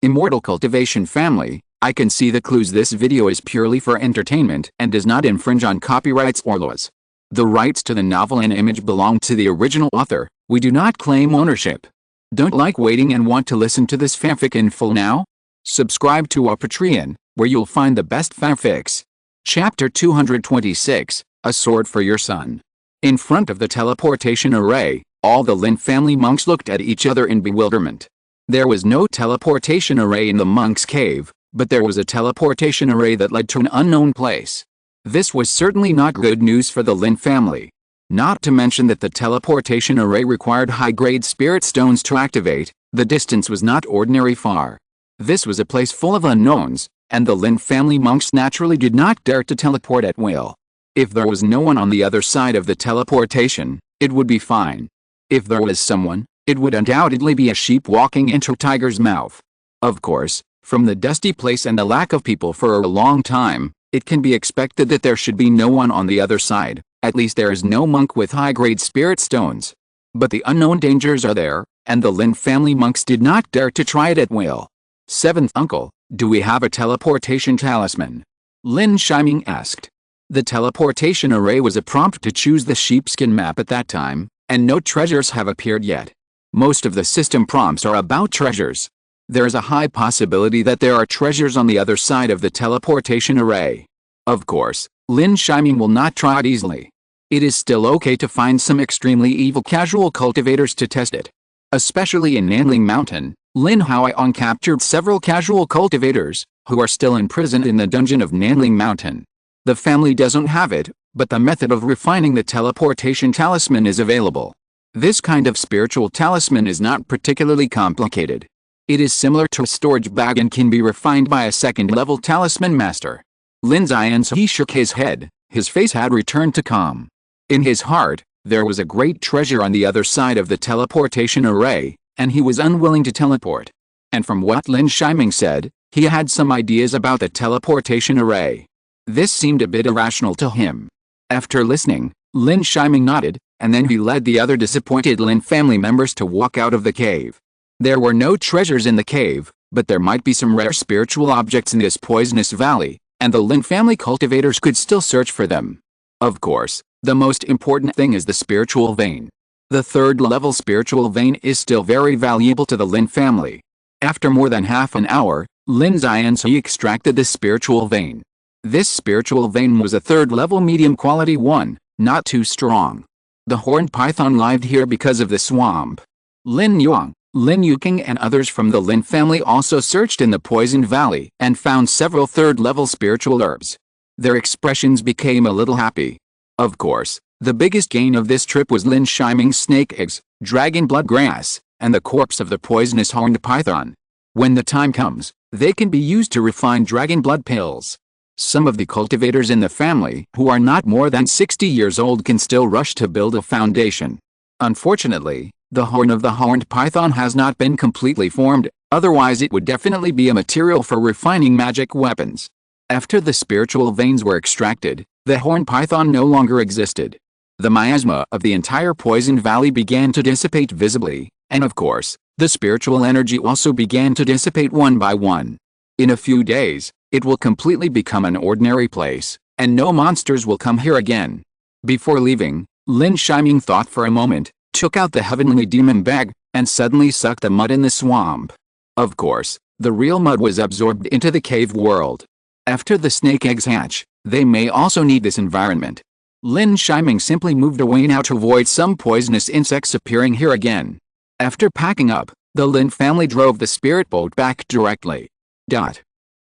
Immortal Cultivation family, I can see the clues. This video is purely for entertainment and does not infringe on copyrights or laws. The rights to the novel and image belong to the original author. We do not claim ownership. Don't like waiting and want to listen to this fanfic in full now? Subscribe to our Patreon, where you'll find the best fanfics. Chapter 226, A Sword for Your Son. In front of the teleportation array, all the Lin family monks looked at each other in bewilderment. There was no teleportation array in the monks' cave, but there was a teleportation array that led to an unknown place. This was certainly not good news for the Lin family. Not to mention that the teleportation array required high-grade spirit stones to activate. The distance was not ordinary far. This was a place full of unknowns, and the Lin family monks naturally did not dare to teleport at will. If there was no one on the other side of the teleportation, it would be fine. If there was someone, it would undoubtedly be a sheep walking into a tiger's mouth. Of course, from the dusty place and the lack of people for a long time, it can be expected that there should be no one on the other side. At least there is no monk with high-grade spirit stones. But the unknown dangers are there, and the Lin family monks did not dare to try it at will. Seventh uncle, do we have a teleportation talisman? Lin Yi asked. The teleportation array was a prompt to choose the sheepskin map at that time, and no treasures have appeared yet. Most of the system prompts are about treasures. There is a high possibility that there are treasures on the other side of the teleportation array. Of course, Lin Yi will not try it easily. It is still okay to find some extremely evil casual cultivators to test it. Especially in Nanling Mountain, Lin Yi captured several casual cultivators, who are still imprisoned in the dungeon of Nanling Mountain. The family doesn't have it, but the method of refining the teleportation talisman is available. This kind of spiritual talisman is not particularly complicated. It is similar to a storage bag and can be refined by a second-level talisman master. Lin Yi shook his head. His face had returned to calm. In his heart, there was a great treasure on the other side of the teleportation array, and he was unwilling to teleport. And from what Lin Yi said, he had some ideas about the teleportation array. This seemed a bit irrational to him. After listening, Lin Yi nodded, and then he led the other disappointed Lin family members to walk out of the cave. There were no treasures in the cave, but there might be some rare spiritual objects in this poisonous valley, and the Lin family cultivators could still search for them. Of course, the most important thing is the spiritual vein. The third-level spiritual vein is still very valuable to the Lin family. After more than half an hour, Lin Yi extracted the spiritual vein. This spiritual vein was a third-level medium-quality one, not too strong. The horned python lived here because of the swamp. Lin Yuang, Lin Yuking and others from the Lin family also searched in the poisoned valley and found several third-level spiritual herbs. Their expressions became a little happy. Of course, the biggest gain of this trip was Lin Yi's snake eggs, dragon blood grass, and the corpse of the poisonous horned python. When the time comes, they can be used to refine dragon blood pills. Some of the cultivators in the family who are not more than 60 years old can still rush to build a foundation. Unfortunately, the horn of the horned python has not been completely formed, otherwise it would definitely be a material for refining magic weapons. After the spiritual veins were extracted, the horned python no longer existed. The miasma of the entire poisoned valley began to dissipate visibly, and of course, the spiritual energy also began to dissipate one by one. In a few days, it will completely become an ordinary place, and no monsters will come here again. Before leaving, Lin Yi thought for a moment, took out the heavenly demon bag, and suddenly sucked the mud in the swamp. Of course, the real mud was absorbed into the cave world. After the snake eggs hatch, they may also need this environment. Lin Yi simply moved away now to avoid some poisonous insects appearing here again. After packing up, the Lin family drove the spirit boat back directly.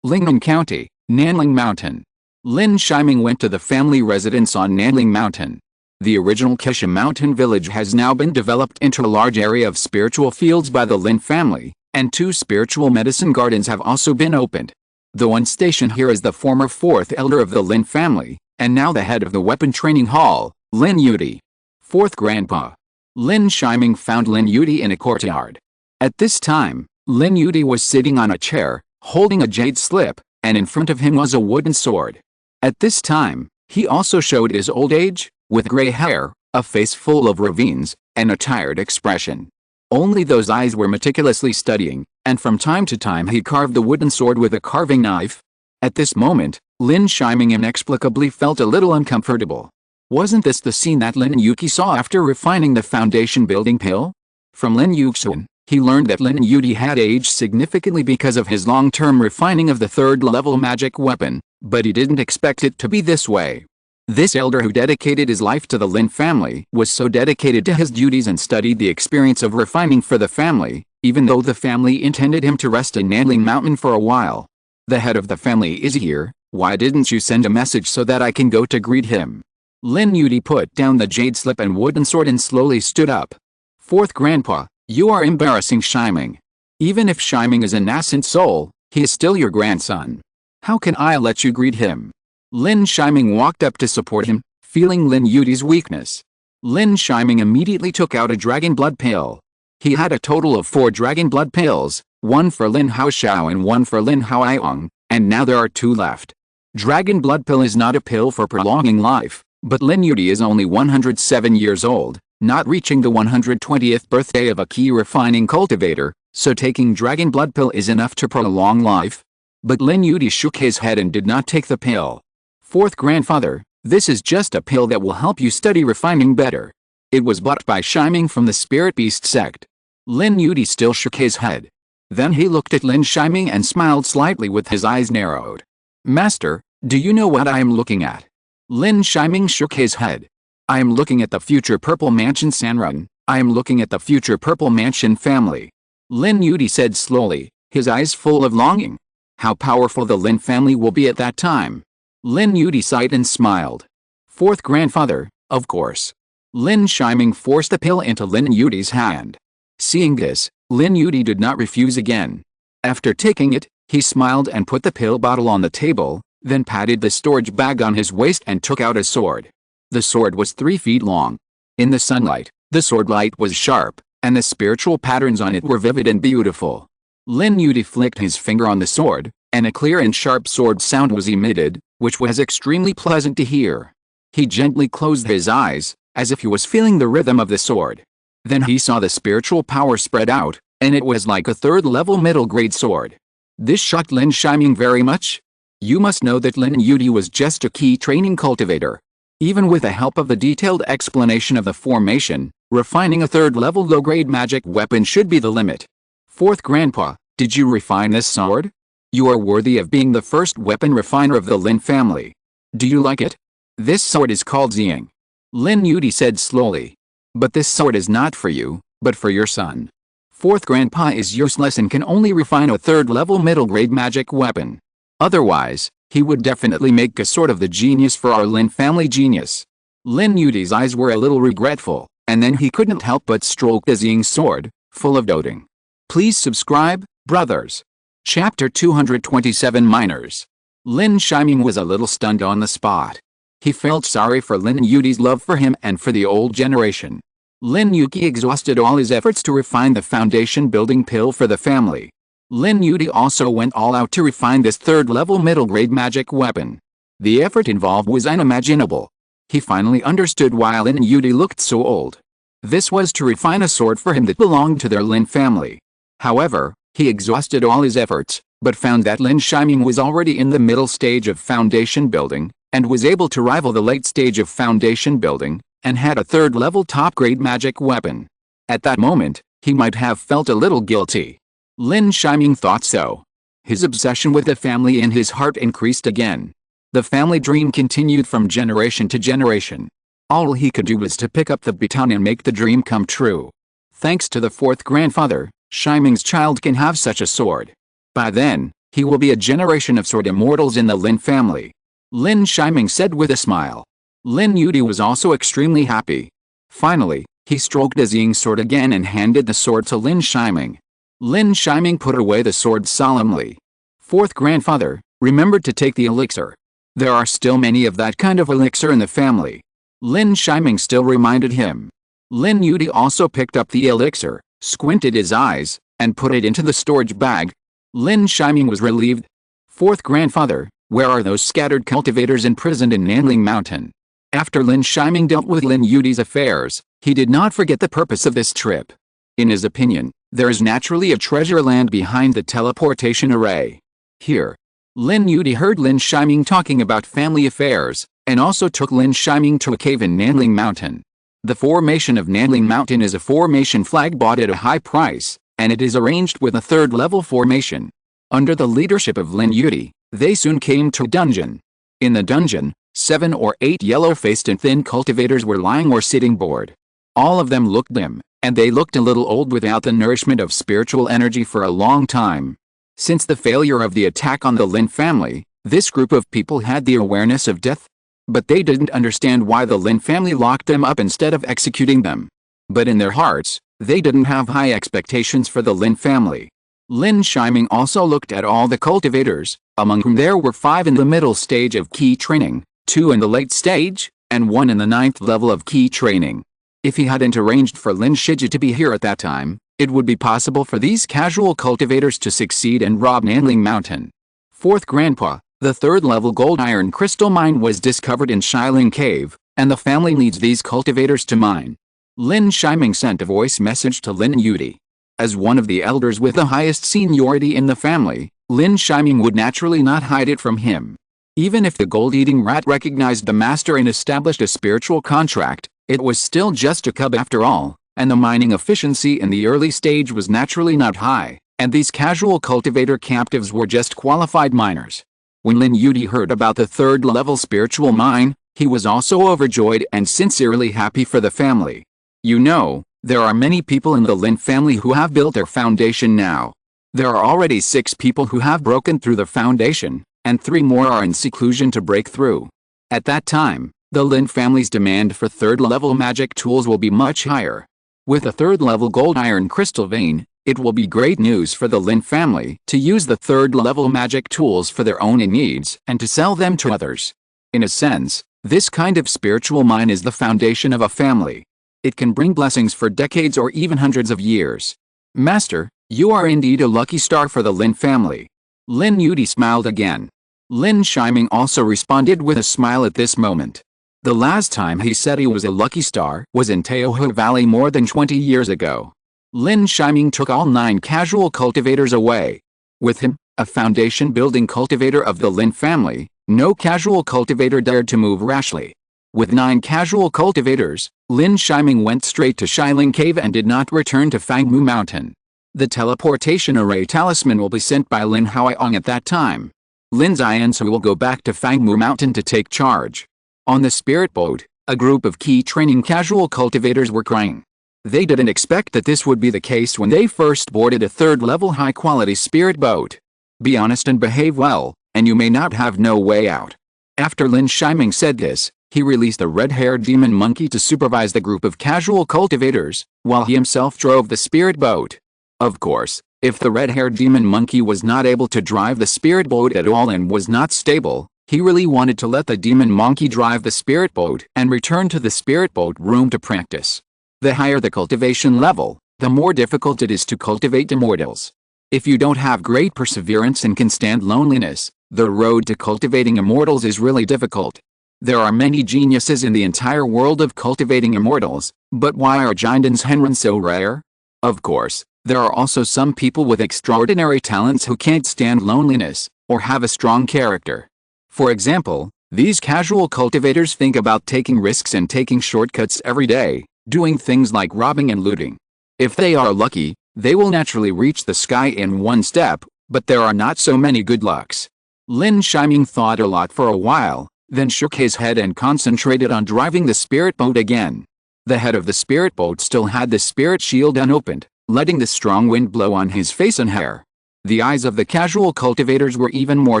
Lingnan County, Nanling Mountain. Lin Yi went to the family residence on Nanling Mountain. The original Kesha Mountain village has now been developed into a large area of spiritual fields by the Lin family, and 2 spiritual medicine gardens have also been opened. The one station here is the former 4th elder of the Lin family, and now the head of the weapon training hall, Lin Yi. 4th Grandpa. Lin Yi found Lin Yi in a courtyard. At this time, Lin Yi was sitting on a chair, holding a jade slip, and in front of him was a wooden sword. At this time, he also showed his old age, with gray hair, a face full of ravines, and a tired expression. Only those eyes were meticulously studying, and from time to time he carved the wooden sword with a carving knife. At this moment, Lin Shiming inexplicably felt a little uncomfortable. Wasn't this the scene that Lin Yuki saw after refining the foundation building pill? From Lin Yuxun, he learned that Lin Yi had aged significantly because of his long-term refining of the third-level magic weapon, but he didn't expect it to be this way. This elder who dedicated his life to the Lin family was so dedicated to his duties and studied the experience of refining for the family, even though the family intended him to rest in Nanling Mountain for a while. The head of the family is here, why didn't you send a message so that I can go to greet him? Lin Yi put down the jade slip and wooden sword and slowly stood up. Fourth Grandpa, you are embarrassing Shiming. Even if Shiming is a nascent soul, he is still your grandson. How can I let you greet him? Lin Shiming walked up to support him, feeling Lin Yi's weakness. Lin Shiming immediately took out a dragon blood pill. He had a total of 4 dragon blood pills, one for Lin Haoxiao and one for Lin Haoyong, and now there are 2 left. Dragon blood pill is not a pill for prolonging life, but Lin Yi is only 107 years old, not reaching the 120th birthday of a key refining cultivator, so taking dragon blood pill is enough to prolong life. But Lin Yi shook his head and did not take the pill. Fourth Grandfather, this is just a pill that will help you study refining better. It was bought by Shiming from the Spirit Beast sect. Lin Yi still shook his head. Then he looked at Lin Shiming and smiled slightly with his eyes narrowed. Master, do you know what I am looking at? Lin Shiming shook his head. I am looking at the future Purple Mansion Sanrun. I am looking at the future Purple Mansion family. Lin Yi said slowly, his eyes full of longing. How powerful the Lin family will be at that time. Lin Yi sighed and smiled. Fourth Grandfather, of course. Lin Shiming forced the pill into Lin Yi's hand. Seeing this, Lin Yi did not refuse again. After taking it, he smiled and put the pill bottle on the table, then patted the storage bag on his waist and took out a sword. The sword was 3 feet long. In the sunlight, the sword light was sharp, and the spiritual patterns on it were vivid and beautiful. Lin Yi flicked his finger on the sword, and a clear and sharp sword sound was emitted, which was extremely pleasant to hear. He gently closed his eyes, as if he was feeling the rhythm of the sword. Then he saw the spiritual power spread out, and it was like a third-level middle-grade sword. This shocked Lin Shiming very much. You must know that Lin Yi was just a key training cultivator. Even with the help of the detailed explanation of the formation, refining a third-level low-grade magic weapon should be the limit. Fourth Grandpa, did you refine this sword? You are worthy of being the first weapon refiner of the Lin family. Do you like it? This sword is called Ziying. Lin Yi said slowly. But this sword is not for you, but for your son. Fourth Grandpa is useless and can only refine a third-level middle-grade magic weapon. Otherwise, he would definitely make a sword of the genius for our Lin family genius. Lin Yi's eyes were a little regretful, and then he couldn't help but stroke the Ziying sword, full of doting. Please subscribe, brothers. Chapter 227 Minors. Lin Shiming was a little stunned on the spot. He felt sorry for Lin Yi's love for him and for the old generation. Lin Yi exhausted all his efforts to refine the foundation building pill for the family. Lin Yi also went all out to refine this third-level middle-grade magic weapon. The effort involved was unimaginable. He finally understood why Lin Yi looked so old. This was to refine a sword for him that belonged to their Lin family. However, he exhausted all his efforts, but found that Lin Shiming was already in the middle stage of foundation building, and was able to rival the late stage of foundation building, and had a third-level top-grade magic weapon. At that moment, he might have felt a little guilty. Lin Shiming thought so. His obsession with the family in his heart increased again. The family dream continued from generation to generation. All he could do was to pick up the baton and make the dream come true. Thanks to the fourth grandfather, Shiming's child can have such a sword. By then, he will be a generation of sword immortals in the Lin family. Lin Shiming said with a smile. Lin Yi was also extremely happy. Finally, he stroked his Ying sword again and handed the sword to Lin Shiming. Lin Shiming put away the sword solemnly. Fourth grandfather, remember to take the elixir. There are still many of that kind of elixir in the family. Lin Shiming still reminded him. Lin Yi also picked up the elixir, squinted his eyes, and put it into the storage bag. Lin Shiming was relieved. Fourth grandfather, where are those scattered cultivators imprisoned in Nanling Mountain? After Lin Shiming dealt with Lin Yi's affairs, he did not forget the purpose of this trip. In his opinion, There is naturally a treasure land behind the teleportation array. Here, Lin Yi heard Lin Shiming talking about family affairs, and also took Lin Shiming to a cave in Nanling Mountain. The formation of Nanling Mountain is a formation flag bought at a high price, and it is arranged with a third-level formation. Under the leadership of Lin Yi, they soon came to a dungeon. In the dungeon, 7 or 8 yellow-faced and thin cultivators were lying or sitting bored. All of them looked dim, and they looked a little old without the nourishment of spiritual energy for a long time. Since the failure of the attack on the Lin family, this group of people had the awareness of death. But they didn't understand why the Lin family locked them up instead of executing them. But in their hearts, they didn't have high expectations for the Lin family. Lin Shiming also looked at all the cultivators, among whom there were 5 in the middle stage of key training, 2 in the late stage, and 1 in the 9th level of key training. If he hadn't arranged for Lin Shiji to be here at that time, it would be possible for these casual cultivators to succeed and rob Nanling Mountain. 4th Grandpa, the 3rd-level gold iron crystal mine was discovered in Shiling Cave, and the family needs these cultivators to mine. Lin Shiming sent a voice message to Lin Yi. As one of the elders with the highest seniority in the family, Lin Shiming would naturally not hide it from him. Even if the gold-eating rat recognized the master and established a spiritual contract, it was still just a cub after all, and the mining efficiency in the early stage was naturally not high, and these casual cultivator captives were just qualified miners. When Lin Yi heard about the 3rd-level spiritual mine, he was also overjoyed and sincerely happy for the family. You know, there are many people in the Lin family who have built their foundation now. There are already 6 people who have broken through the foundation, and 3 more are in seclusion to break through. At that time, the Lin family's demand for 3rd-level magic tools will be much higher. With a 3rd-level gold iron crystal vein, it will be great news for the Lin family to use the 3rd-level magic tools for their own needs and to sell them to others. In a sense, this kind of spiritual mine is the foundation of a family. It can bring blessings for decades or even hundreds of years. Master, you are indeed a lucky star for the Lin family. Lin Yi smiled again. Lin Shiming also responded with a smile at this moment. The last time he said he was a lucky star was in Teohu Valley more than 20 years ago. Lin Shiming took all 9 casual cultivators away. With him, a foundation-building cultivator of the Lin family, no casual cultivator dared to move rashly. With 9 casual cultivators, Lin Shiming went straight to Shiling Cave and did not return to Fangmu Mountain. The teleportation array talisman will be sent by Lin Haoyong at that time. Lin Xiansu will go back to Fangmu Mountain to take charge. On the spirit boat, a group of key training casual cultivators were crying. They didn't expect that this would be the case when they first boarded a 3rd-level high-quality spirit boat. Be honest and behave well, and you may not have no way out. After Lin Shiming said this, he released a red-haired demon monkey to supervise the group of casual cultivators, while he himself drove the spirit boat. Of course, if the red-haired demon monkey was not able to drive the spirit boat at all and was not stable, he really wanted to let the demon monkey drive the spirit boat and return to the spirit boat room to practice. The higher the cultivation level, the more difficult it is to cultivate immortals. If you don't have great perseverance and can stand loneliness, the road to cultivating immortals is really difficult. There are many geniuses in the entire world of cultivating immortals, but why are Jinden's Henren so rare? Of course, there are also some people with extraordinary talents who can't stand loneliness, or have a strong character. For example, these casual cultivators think about taking risks and taking shortcuts every day, doing things like robbing and looting. If they are lucky, they will naturally reach the sky in one step, but there are not so many good lucks. Lin Shiming thought a lot for a while, then shook his head and concentrated on driving the spirit boat again. The head of the spirit boat still had the spirit shield unopened, letting the strong wind blow on his face and hair. The eyes of the casual cultivators were even more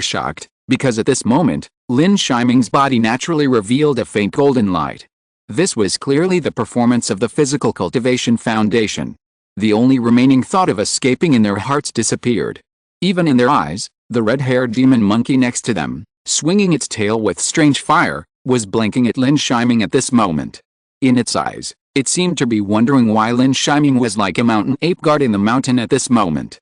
shocked, because at this moment, Lin Shiming's body naturally revealed a faint golden light. This was clearly the performance of the physical cultivation foundation. The only remaining thought of escaping in their hearts disappeared. Even in their eyes, the red-haired demon monkey next to them, swinging its tail with strange fire, was blinking at Lin Shiming at this moment. In its eyes, it seemed to be wondering why Lin Shiming was like a mountain ape guarding the mountain at this moment.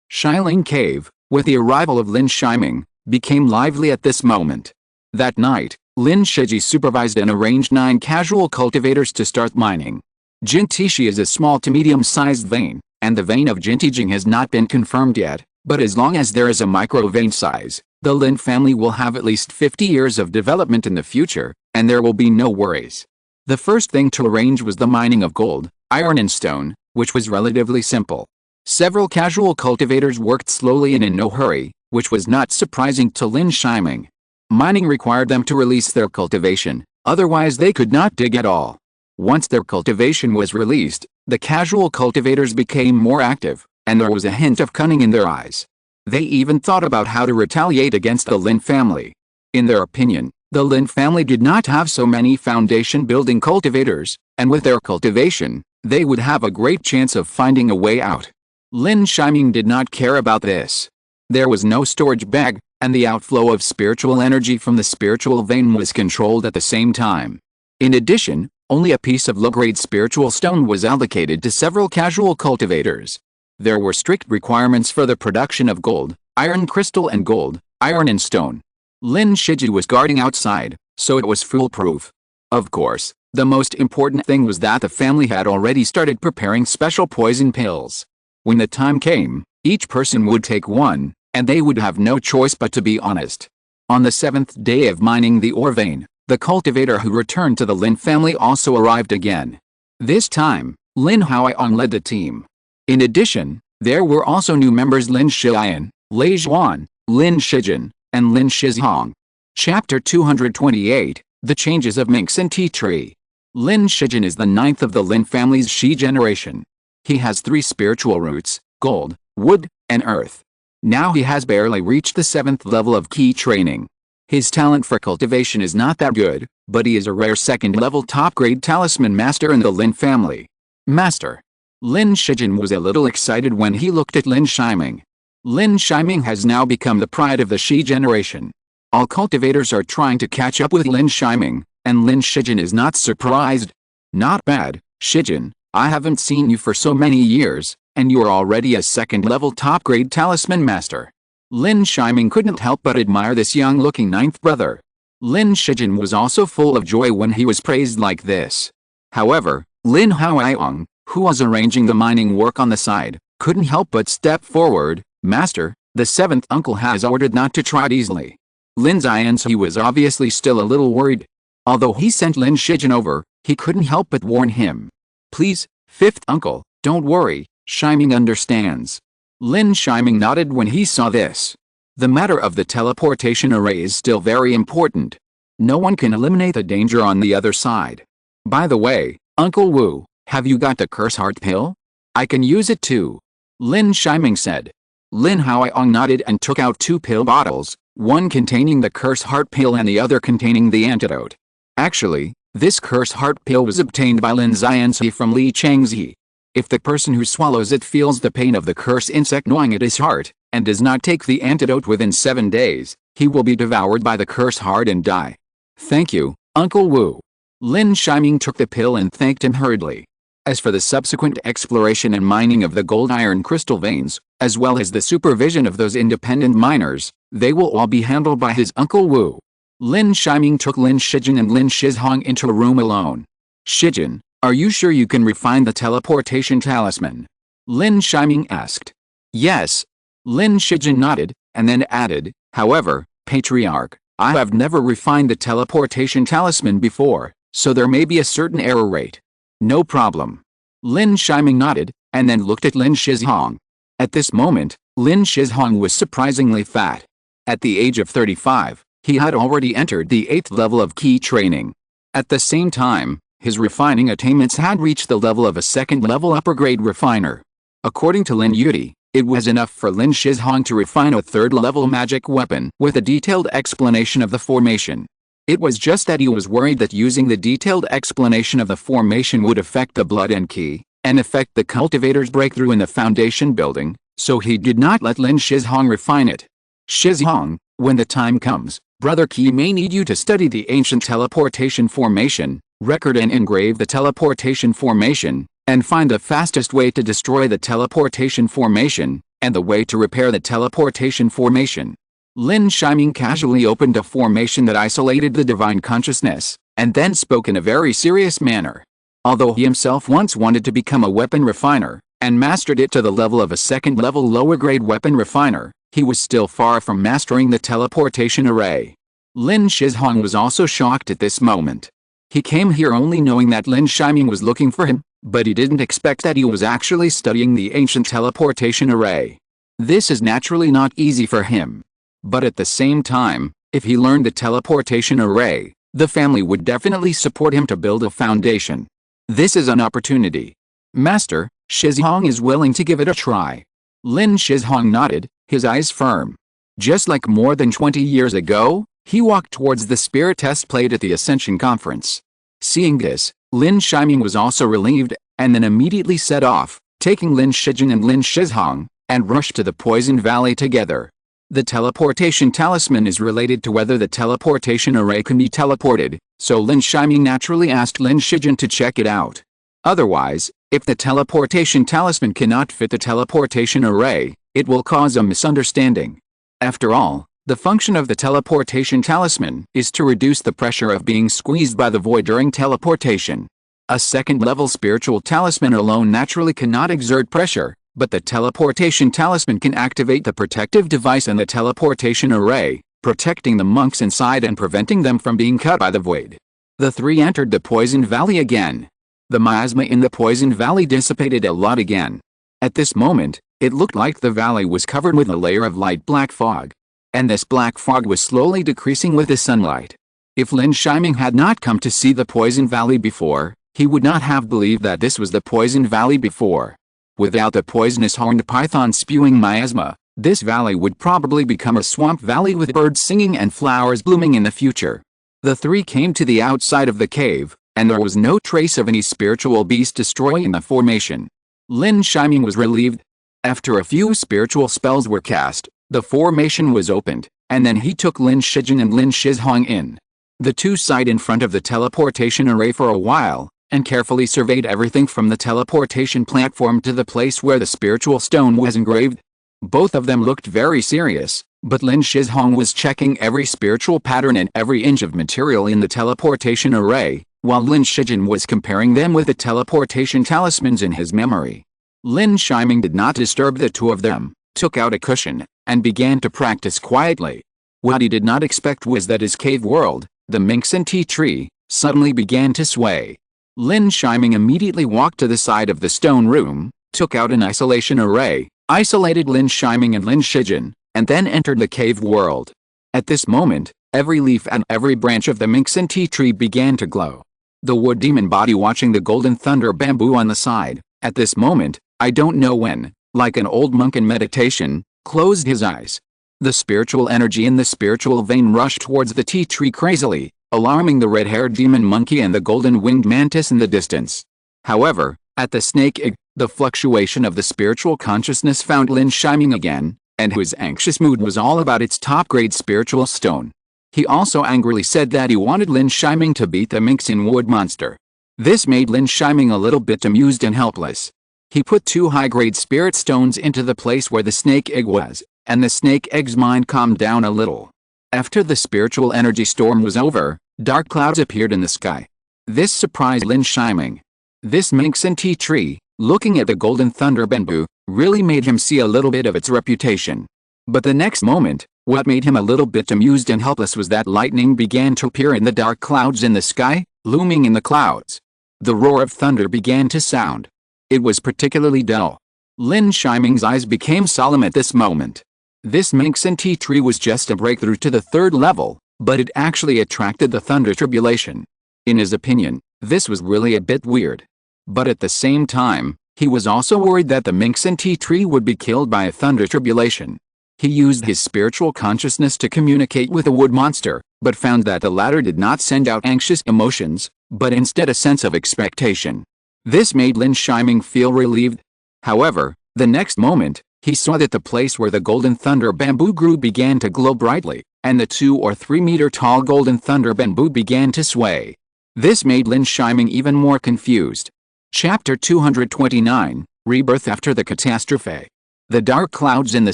Shiling Cave, with the arrival of Lin Shiming, became lively at this moment. That night, Lin Shiji supervised and arranged 9 casual cultivators to start mining. Jintishi is a small to medium-sized vein, and the vein of Jintiejing has not been confirmed yet, but as long as there is a micro vein size, the Lin family will have at least 50 years of development in the future, and there will be no worries. The first thing to arrange was the mining of gold, iron and stone, which was relatively simple. Several casual cultivators worked slowly and in no hurry, which was not surprising to Lin Shiming. Mining required them to release their cultivation, otherwise they could not dig at all. Once their cultivation was released, the casual cultivators became more active, and there was a hint of cunning in their eyes. They even thought about how to retaliate against the Lin family. In their opinion, the Lin family did not have so many foundation-building cultivators, and with their cultivation, they would have a great chance of finding a way out. Lin Shiming did not care about this. There was no storage bag, and the outflow of spiritual energy from the spiritual vein was controlled at the same time. In addition, only a piece of low-grade spiritual stone was allocated to several casual cultivators. There were strict requirements for the production of gold, iron crystal and gold, iron and stone. Lin Shiji was guarding outside, so it was foolproof. Of course, the most important thing was that the family had already started preparing special poison pills. When the time came, each person would take one, and they would have no choice but to be honest. On the 7th day of mining the ore vein, the cultivator who returned to the Lin family also arrived again. This time, Lin Haoyong led the team. In addition, there were also new members Lin Shiyan, Lei Zhuan, Lin Shijin, and Lin Shizhong. Chapter 228, The Changes of Minx and Tea Tree. Lin Shijin is the 9th of the Lin family's Shi generation. He has 3 spiritual roots, gold, wood, and earth. Now he has barely reached the 7th level of key training. His talent for cultivation is not that good, but he is a rare 2nd level top-grade talisman master in the Lin family. Master. Lin Shijin was a little excited when he looked at Lin Shiming. Lin Shiming has now become the pride of the Shi generation. All cultivators are trying to catch up with Lin Shiming, and Lin Shijin is not surprised. Not bad, Shijin, I haven't seen you for so many years, and you are already a 2nd level top-grade talisman master. Lin Shiming couldn't help but admire this young-looking 9th brother. Lin Shijin was also full of joy when he was praised like this. However, Lin Haoyong, who was arranging the mining work on the side, couldn't help but step forward. Master, the 7th uncle has ordered not to try it easily. Lin Zianzi was obviously still a little worried. Although he sent Lin Shijin over, he couldn't help but warn him. Please, 5th uncle, don't worry, Shiming understands. Lin Shiming nodded when he saw this. The matter of the teleportation array is still very important. No one can eliminate the danger on the other side. By the way, Uncle Wu, have you got the curse heart pill? I can use it too. Lin Shiming said. Lin Haoyong nodded and took out 2 pill bottles, one containing the curse heart pill and the other containing the antidote. Actually, this curse heart pill was obtained by Lin Zianzi from Li Changzi. If the person who swallows it feels the pain of the curse insect gnawing at his heart, and does not take the antidote within 7 days, he will be devoured by the curse heart and die. Thank you, Uncle Wu. Lin Shiming took the pill and thanked him hurriedly. As for the subsequent exploration and mining of the gold-iron crystal veins, as well as the supervision of those independent miners, they will all be handled by his Uncle Wu. Lin Shiming took Lin Shijin and Lin Shizhong into a room alone. Shijin, are you sure you can refine the teleportation talisman? Lin Shiming asked. Yes. Lin Shijin nodded, and then added, however, Patriarch, I have never refined the teleportation talisman before, so there may be a certain error rate. No problem. Lin Shiming nodded, and then looked at Lin Shizhong. At this moment, Lin Shizhong was surprisingly fat. At the age of 35, he had already entered the 8th level of key training. At the same time, his refining attainments had reached the level of a 2nd level upper grade refiner. According to Lin Yi, it was enough for Lin Shizhong to refine a 3rd level magic weapon with a detailed explanation of the formation. It was just that he was worried that using the detailed explanation of the formation would affect the blood and key, and affect the cultivator's breakthrough in the foundation building, so he did not let Lin Shizhong refine it. Shizhong, when the time comes, Brother Qi may need you to study the ancient teleportation formation, record and engrave the teleportation formation, and find the fastest way to destroy the teleportation formation, and the way to repair the teleportation formation. Lin Shiming casually opened a formation that isolated the divine consciousness, and then spoke in a very serious manner. Although he himself once wanted to become a weapon refiner, and mastered it to the level of a second-level lower-grade weapon refiner, he was still far from mastering the teleportation array. Lin Shizhong was also shocked at this moment. He came here only knowing that Lin Shiming was looking for him, but he didn't expect that he was actually studying the ancient teleportation array. This is naturally not easy for him. But at the same time, if he learned the teleportation array, the family would definitely support him to build a foundation. This is an opportunity. Master, Shizhong is willing to give it a try. Lin Shizhong nodded, his eyes firm. Just like more than 20 years ago, he walked towards the spirit test plate at the Ascension Conference. Seeing this, Lin Shiming was also relieved, and then immediately set off, taking Lin Shijin and Lin Shizhong, and rushed to the Poison Valley together. The teleportation talisman is related to whether the teleportation array can be teleported, so Lin Shiming naturally asked Lin Shijin to check it out. Otherwise, if the teleportation talisman cannot fit the teleportation array, it will cause a misunderstanding. After all, the function of the teleportation talisman is to reduce the pressure of being squeezed by the void during teleportation. A second-level spiritual talisman alone naturally cannot exert pressure, but the teleportation talisman can activate the protective device in the teleportation array, protecting the monks inside and preventing them from being cut by the void. The three entered the Poison Valley again. The miasma in the Poison Valley dissipated a lot again. At this moment, it looked like the valley was covered with a layer of light black fog. And this black fog was slowly decreasing with the sunlight. If Lin Shiming had not come to see the Poison Valley before, he would not have believed that this was the Poison Valley before. Without the poisonous horned python spewing miasma, this valley would probably become a swamp valley with birds singing and flowers blooming in the future. The three came to the outside of the cave, and there was no trace of any spiritual beast destroying the formation. Lin Shiming was relieved. After a few spiritual spells were cast, the formation was opened, and then he took Lin Shijin and Lin Shizhong in. The two sat in front of the teleportation array for a while, and carefully surveyed everything from the teleportation platform to the place where the spiritual stone was engraved. Both of them looked very serious, but Lin Shizhong was checking every spiritual pattern and every inch of material in the teleportation array, while Lin Shijin was comparing them with the teleportation talismans in his memory. Lin Shiming did not disturb the two of them, took out a cushion, and began to practice quietly. What he did not expect was that his cave world, the Minxin tea tree, suddenly began to sway. Lin Shiming immediately walked to the side of the stone room, took out an isolation array, isolated Lin Shiming and Lin Shijin, and then entered the cave world. At this moment, every leaf and every branch of the Minxin tea tree began to glow. The wood demon body watching the golden thunder bamboo on the side, at this moment, I don't know when, like an old monk in meditation, closed his eyes. The spiritual energy in the spiritual vein rushed towards the tea tree crazily, alarming the red-haired demon monkey and the golden-winged mantis in the distance. However, at the snake egg, the fluctuation of the spiritual consciousness found Lin Shiming again, and whose anxious mood was all about its top-grade spiritual stone. He also angrily said that he wanted Lin Shiming to beat the Minxin wood monster. This made Lin Shiming a little bit amused and helpless. He put two high-grade spirit stones into the place where the snake egg was, and the snake egg's mind calmed down a little. After the spiritual energy storm was over, dark clouds appeared in the sky. This surprised Lin Shiming. This Minxin tea tree, looking at the golden thunder bamboo, really made him see a little bit of its reputation. But the next moment, what made him a little bit amused and helpless was that lightning began to appear in the dark clouds in the sky, looming in the clouds. The roar of thunder began to sound. It was particularly dull. Lin Shiming's eyes became solemn at this moment. This Minxin tea tree was just a breakthrough to the third level, but it actually attracted the thunder tribulation. In his opinion, this was really a bit weird. But at the same time, he was also worried that the Minxin tea tree would be killed by a thunder tribulation. He used his spiritual consciousness to communicate with the wood monster, but found that the latter did not send out anxious emotions, but instead a sense of expectation. This made Lin Shiming feel relieved. However, the next moment, he saw that the place where the golden thunder bamboo grew began to glow brightly, and the 2 or 3 meter tall golden thunder bamboo began to sway. This made Lin Shiming even more confused. Chapter 229, Rebirth After the Catastrophe. The dark clouds in the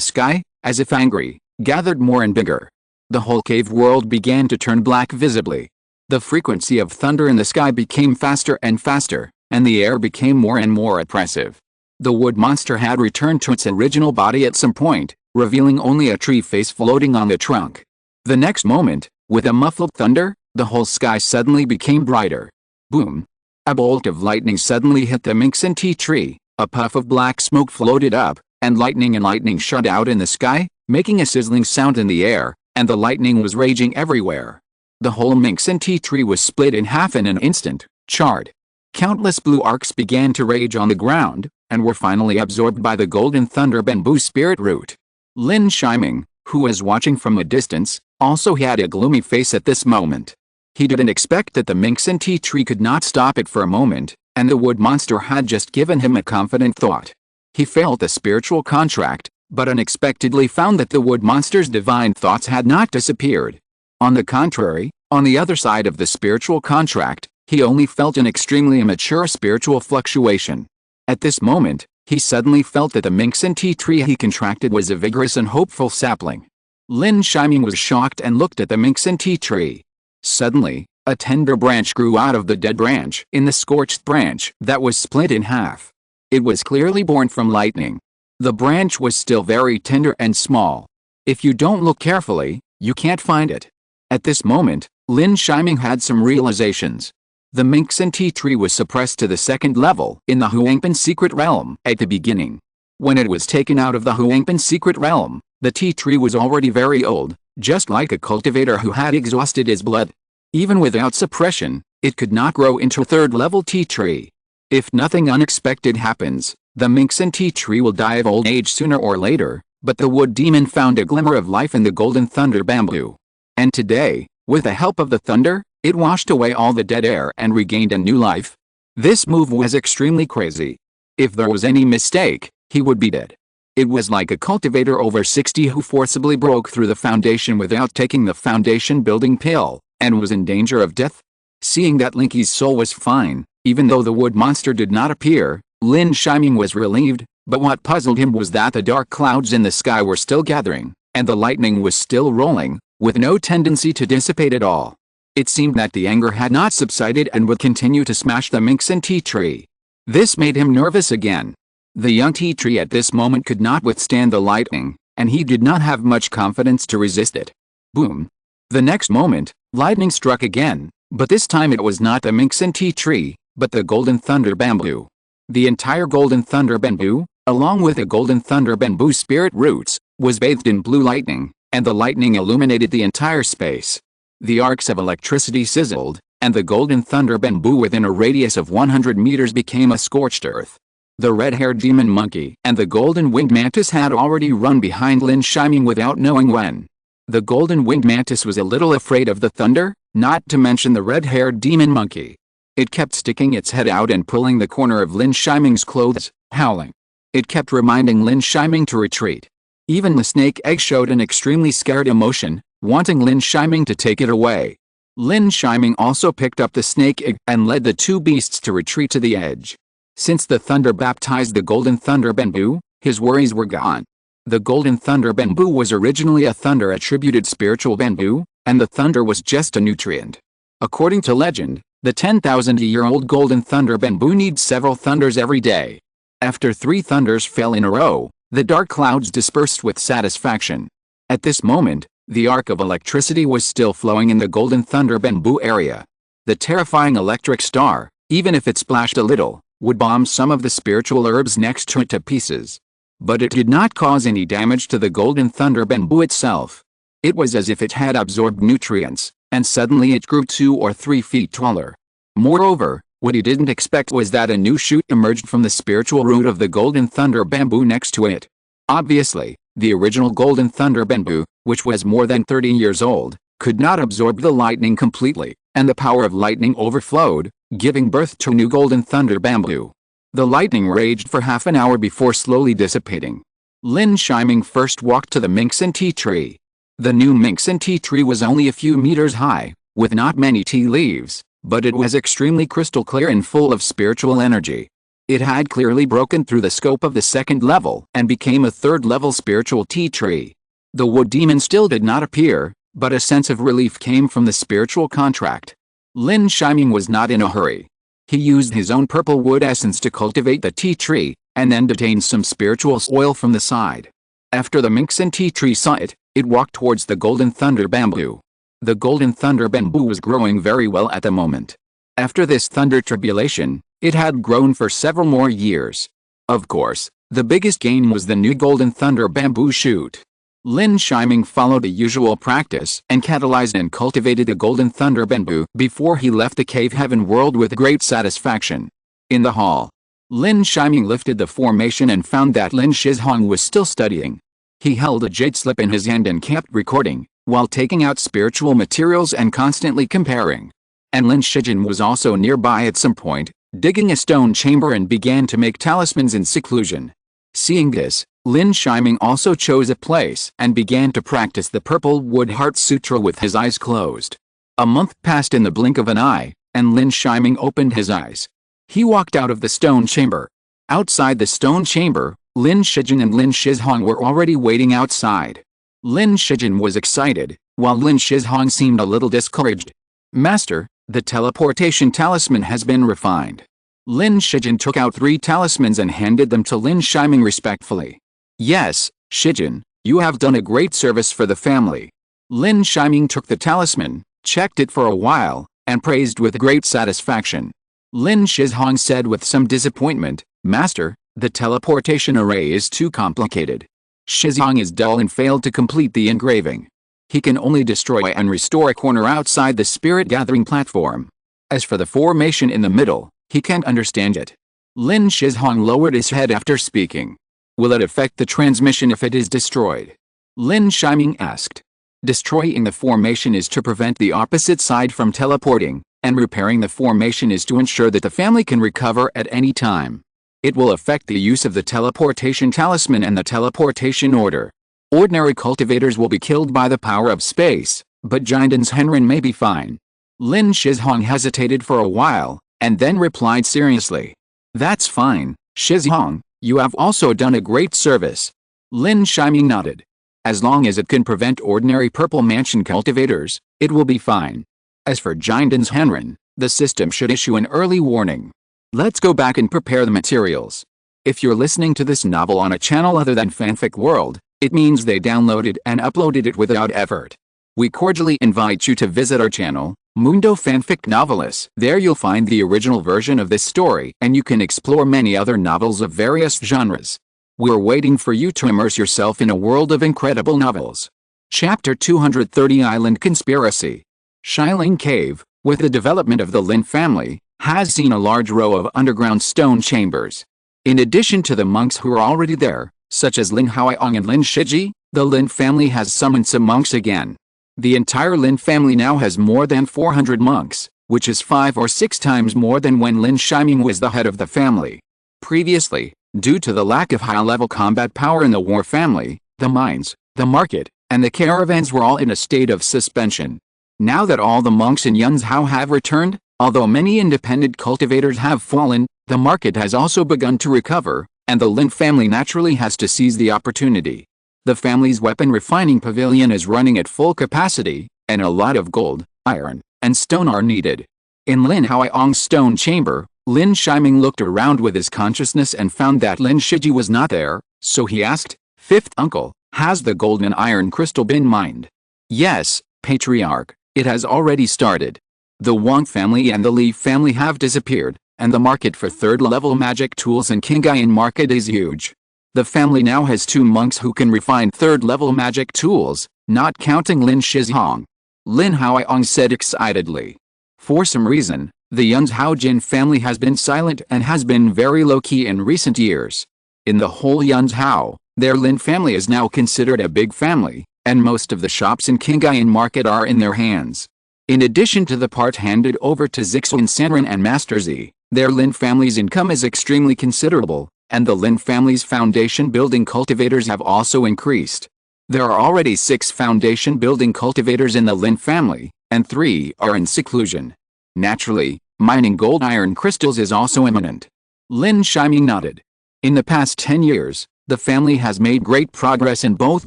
sky, as if angry, gathered more and bigger. The whole cave world began to turn black visibly. The frequency of thunder in the sky became faster and faster, and the air became more and more oppressive. The wood monster had returned to its original body at some point, revealing only a tree face floating on the trunk. The next moment, with a muffled thunder, the whole sky suddenly became brighter. Boom! A bolt of lightning suddenly hit the Minxin tea tree, a puff of black smoke floated up, and lightning shot out in the sky, making a sizzling sound in the air, and the lightning was raging everywhere. The whole Minxin tea tree was split in half in an instant, charred. Countless blue arcs began to rage on the ground, and were finally absorbed by the golden thunder bamboo spirit root. Lin Shiming, who was watching from a distance, also had a gloomy face at this moment. He didn't expect that the Minxin tea tree could not stop it for a moment, and the wood monster had just given him a confident thought. He failed the spiritual contract, but unexpectedly found that the wood monster's divine thoughts had not disappeared. On the contrary, on the other side of the spiritual contract, he only felt an extremely immature spiritual fluctuation. At this moment, he suddenly felt that the Minxin tea tree he contracted was a vigorous and hopeful sapling. Lin Shiming was shocked and looked at the Minxin tea tree. Suddenly, a tender branch grew out of the dead branch in the scorched branch that was split in half. It was clearly born from lightning. The branch was still very tender and small. If you don't look carefully, you can't find it. At this moment, Lin Shiming had some realizations. The Minxin tea tree was suppressed to the second level in the Huangpan secret realm at the beginning. When it was taken out of the Huangpan secret realm, the tea tree was already very old, just like a cultivator who had exhausted his blood. Even without suppression, it could not grow into a third-level tea tree. If nothing unexpected happens, the Minxin tea tree will die of old age sooner or later, but the wood demon found a glimmer of life in the golden thunder bamboo. And today, with the help of the thunder, it washed away all the dead air and regained a new life. This move was extremely crazy. If there was any mistake, he would be dead. It was like a cultivator over 60 who forcibly broke through the foundation without taking the foundation building pill, and was in danger of death. Seeing that Lin Yi's soul was fine, even though the wood monster did not appear, Lin Shiming was relieved, but what puzzled him was that the dark clouds in the sky were still gathering, and the lightning was still rolling, with no tendency to dissipate at all. It seemed that the anger had not subsided and would continue to smash the Minxin tea tree. This made him nervous again. The young tea tree at this moment could not withstand the lightning, and he did not have much confidence to resist it. Boom! The next moment, lightning struck again, but this time it was not the Minxin tea tree, but the golden thunder bamboo. The entire golden thunder bamboo, along with the golden thunder bamboo spirit roots, was bathed in blue lightning, and the lightning illuminated the entire space. The arcs of electricity sizzled, and the golden thunder bamboo within a radius of 100 meters became a scorched earth. The red-haired demon monkey and the golden winged mantis had already run behind Lin Shiming without knowing when. The golden winged mantis was a little afraid of the thunder, not to mention the red-haired demon monkey. It kept sticking its head out and pulling the corner of Lin Shiming's clothes, howling. It kept reminding Lin Shiming to retreat. Even the snake egg showed an extremely scared emotion, wanting Lin Shiming to take it away. Lin Shiming also picked up the snake egg and led the two beasts to retreat to the edge. Since the thunder baptized the golden thunder bamboo, his worries were gone. The golden thunder bamboo was originally a thunder-attributed spiritual bamboo, and the thunder was just a nutrient. According to legend, the 10,000-year-old golden thunder bamboo needs several thunders every day. After 3 thunders fell in a row, the dark clouds dispersed with satisfaction. At this moment, the arc of electricity was still flowing in the golden thunder bamboo area. The terrifying electric star, even if it splashed a little, would bomb some of the spiritual herbs next to it to pieces. But it did not cause any damage to the golden thunder bamboo itself. It was as if it had absorbed nutrients, and suddenly it grew 2 or 3 feet taller. Moreover, what he didn't expect was that a new shoot emerged from the spiritual root of the golden thunder bamboo next to it. Obviously, the original golden thunder bamboo, which was more than 30 years old, could not absorb the lightning completely, and the power of lightning overflowed, giving birth to new golden thunder bamboo. The lightning raged for half an hour before slowly dissipating. Lin Shiming first walked to the Minxin tea tree. The new Minxin tea tree was only a few meters high, with not many tea leaves, but it was extremely crystal clear and full of spiritual energy. It had clearly broken through the scope of the second level and became a third-level spiritual tea tree. The wood demon still did not appear, but a sense of relief came from the spiritual contract. Lin Shiming was not in a hurry. He used his own purple wood essence to cultivate the tea tree, and then detained some spiritual oil from the side. After the Minxin tea tree saw it, it walked towards the golden thunder bamboo. The golden thunder bamboo was growing very well at the moment. After this thunder tribulation, it had grown for several more years. Of course, the biggest gain was the new golden thunder bamboo shoot. Lin Shiming followed the usual practice and catalyzed and cultivated the golden thunder bamboo before he left the cave heaven world with great satisfaction. In the hall, Lin Shiming lifted the formation and found that Lin Shizhong was still studying. He held a jade slip in his hand and kept recording, while taking out spiritual materials and constantly comparing. And Lin Shijin was also nearby at some point, digging a stone chamber and began to make talismans in seclusion. Seeing this, Lin Shiming also chose a place and began to practice the Purple Wood Heart Sutra with his eyes closed. A month passed in the blink of an eye, and Lin Shiming opened his eyes. He walked out of the stone chamber. Outside the stone chamber, Lin Shijin and Lin Shizhong were already waiting outside. Lin Shijin was excited, while Lin Shizhong seemed a little discouraged. "Master, the teleportation talisman has been refined." Lin Shijin took out 3 talismans and handed them to Lin Shiming respectfully. "Yes, Shijin, you have done a great service for the family." Lin Shiming took the talisman, checked it for a while, and praised with great satisfaction. Lin Shizhong said with some disappointment, "Master, the teleportation array is too complicated. Shizhong is dull and failed to complete the engraving. He can only destroy and restore a corner outside the spirit gathering platform. As for the formation in the middle, he can't understand it." Lin Shizhong lowered his head after speaking. "Will it affect the transmission if it is destroyed?" Lin Shiming asked. "Destroying the formation is to prevent the opposite side from teleporting, and repairing the formation is to ensure that the family can recover at any time. It will affect the use of the teleportation talisman and the teleportation order. Ordinary cultivators will be killed by the power of space, but Jinden's Henrin may be fine." Lin Shizhong hesitated for a while, and then replied seriously. "That's fine, Shizhong, you have also done a great service." Lin Shiming nodded. "As long as it can prevent ordinary purple mansion cultivators, it will be fine. As for Jinden's Henrin, the system should issue an early warning. Let's go back and prepare the materials." If you're listening to this novel on a channel other than Fanfic World, it means they downloaded and uploaded it without effort. We cordially invite you to visit our channel, Mundo Fanfic Novelis. There you'll find the original version of this story and you can explore many other novels of various genres. We're waiting for you to immerse yourself in a world of incredible novels. Chapter 230 Island Conspiracy. Shilin Cave, with the development of the Lin family, has seen a large row of underground stone chambers. In addition to the monks who are already there, such as Lin Haoyong and Lin Shiji, the Lin family has summoned some monks again. The entire Lin family now has more than 400 monks, which is 5 or 6 times more than when Lin Shiming was the head of the family. Previously, due to the lack of high-level combat power in the war family, the mines, the market, and the caravans were all in a state of suspension. Now that all the monks in Yunzhou have returned, although many independent cultivators have fallen, the market has also begun to recover, and the Lin family naturally has to seize the opportunity. The family's weapon refining pavilion is running at full capacity, and a lot of gold, iron, and stone are needed. In Lin Haoyong's stone chamber, Lin Shiming looked around with his consciousness and found that Lin Shiji was not there, so he asked, "Fifth uncle, has the gold and iron crystal been mined?" "Yes, Patriarch, it has already started. The Wang family and the Li family have disappeared, and the market for third-level magic tools in Qinghai market is huge. The family now has 2 monks who can refine third-level magic tools, not counting Lin Shizhong," Lin Haoyong said excitedly. For some reason, the Yunzhou Jin family has been silent and has been very low-key in recent years. In the whole Yunzhou, their Lin family is now considered a big family, and most of the shops in Qinghai market are in their hands. In addition to the part handed over to Zixuan Sanren and Master Z, their Lin family's income is extremely considerable, and the Lin family's foundation building cultivators have also increased. There are already 6 foundation building cultivators in the Lin family, and 3 are in seclusion. Naturally, mining gold iron crystals is also imminent. Lin Shiming nodded. In the past 10 years, the family has made great progress in both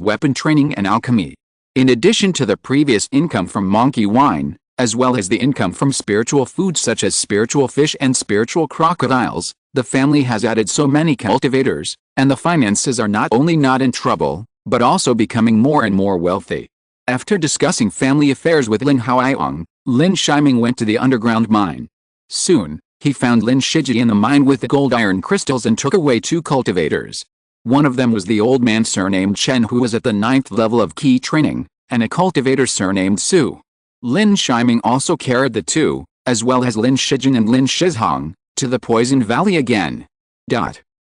weapon training and alchemy. In addition to the previous income from monkey wine, as well as the income from spiritual foods such as spiritual fish and spiritual crocodiles, The family has added so many cultivators, and the finances are not only not in trouble, but also becoming more and more wealthy. After discussing family affairs with Lin Haoyong, Lin Shiming went to the underground mine. Soon, he found Lin Shiji in the mine with the gold iron crystals and took away 2 cultivators. One of them was the old man surnamed Chen, who was at the 9th level of key training, and a cultivator surnamed Su. Lin Shiming also carried the 2, as well as Lin Shijin and Lin Shizhong, to the Poison Valley again.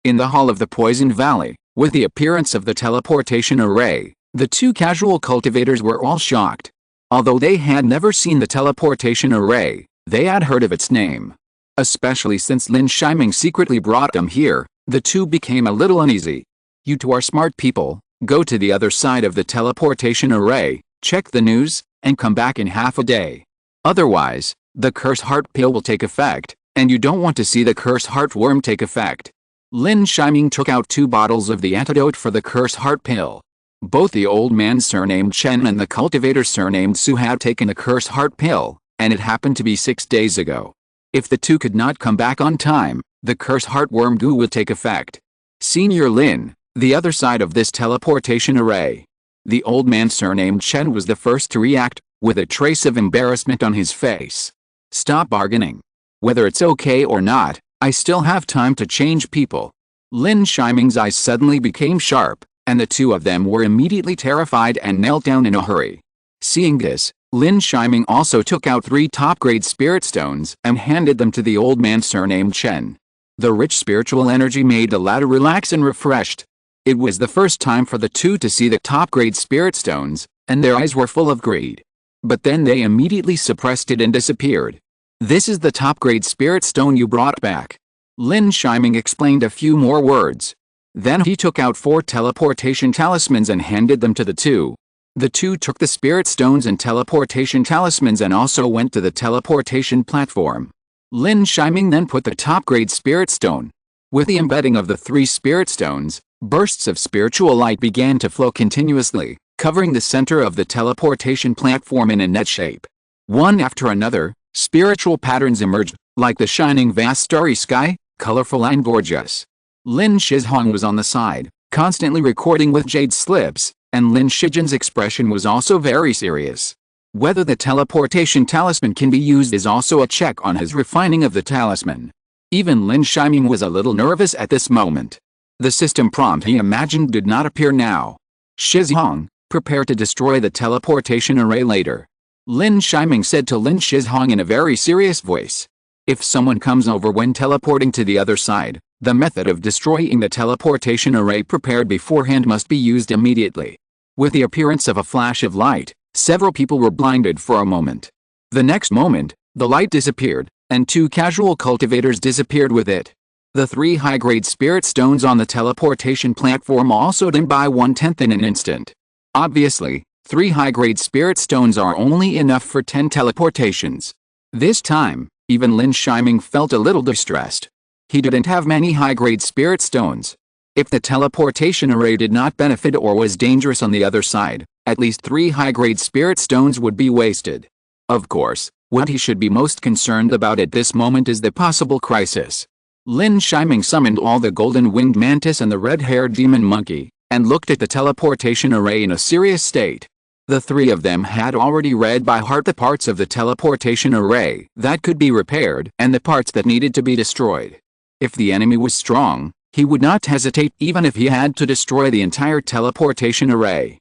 In the hall of the Poison Valley, with the appearance of the teleportation array, the 2 casual cultivators were all shocked. Although they had never seen the teleportation array, they had heard of its name. Especially since Lin Shiming secretly brought them here, the 2 became a little uneasy. You 2 are smart people, go to the other side of the teleportation array, check the news, and come back in half a day. Otherwise, the curse heart pill will take effect, and you don't want to see the curse heartworm take effect. Lin Shiming took out 2 bottles of the antidote for the curse heart pill. Both the old man surnamed Chen and the cultivator surnamed Su had taken the curse heart pill, and it happened to be 6 days ago. If the 2 could not come back on time, the curse heartworm goo will take effect. Senior Lin, the other side of this teleportation array. The old man surnamed Chen was the first to react, with a trace of embarrassment on his face. Stop bargaining. Whether it's okay or not, I still have time to change people. Lin Shiming's eyes suddenly became sharp, and the 2 of them were immediately terrified and knelt down in a hurry. Seeing this, Lin Shiming also took out 3 top-grade spirit stones and handed them to the old man surnamed Chen. The rich spiritual energy made the latter relax and refreshed. It was the first time for the 2 to see the top-grade spirit stones, and their eyes were full of greed. But then they immediately suppressed it and disappeared. This is the top-grade spirit stone you brought back. Lin Shiming explained a few more words. Then he took out 4 teleportation talismans and handed them to the 2. The 2 took the spirit stones and teleportation talismans and also went to the teleportation platform. Lin Shiming then put the top-grade spirit stone. With the embedding of the 3 spirit stones, bursts of spiritual light began to flow continuously, covering the center of the teleportation platform in a net shape. One after another, spiritual patterns emerged, like the shining vast starry sky, colorful and gorgeous. Lin Shizhong was on the side, constantly recording with jade slips, and Lin Shijin's expression was also very serious. Whether the teleportation talisman can be used is also a check on his refining of the talisman. Even Lin Shiming was a little nervous at this moment. The system prompt he imagined did not appear now. Shizhong, prepare to destroy the teleportation array later. Lin Shiming said to Lin Shizhong in a very serious voice. If someone comes over when teleporting to the other side, the method of destroying the teleportation array prepared beforehand must be used immediately. With the appearance of a flash of light, several people were blinded for a moment. The next moment, the light disappeared, and 2 casual cultivators disappeared with it. The 3 high-grade spirit stones on the teleportation platform also dimmed by 1/10 in an instant. Obviously, 3 high-grade spirit stones are only enough for 10 teleportations. This time, even Lin Shiming felt a little distressed. He didn't have many high-grade spirit stones. If the teleportation array did not benefit or was dangerous on the other side, at least 3 high-grade spirit stones would be wasted. Of course, what he should be most concerned about at this moment is the possible crisis. Lin Shiming summoned all the golden-winged mantis and the red-haired demon monkey, and looked at the teleportation array in a serious state. The 3 of them had already read by heart the parts of the teleportation array that could be repaired and the parts that needed to be destroyed. If the enemy was strong, he would not hesitate even if he had to destroy the entire teleportation array.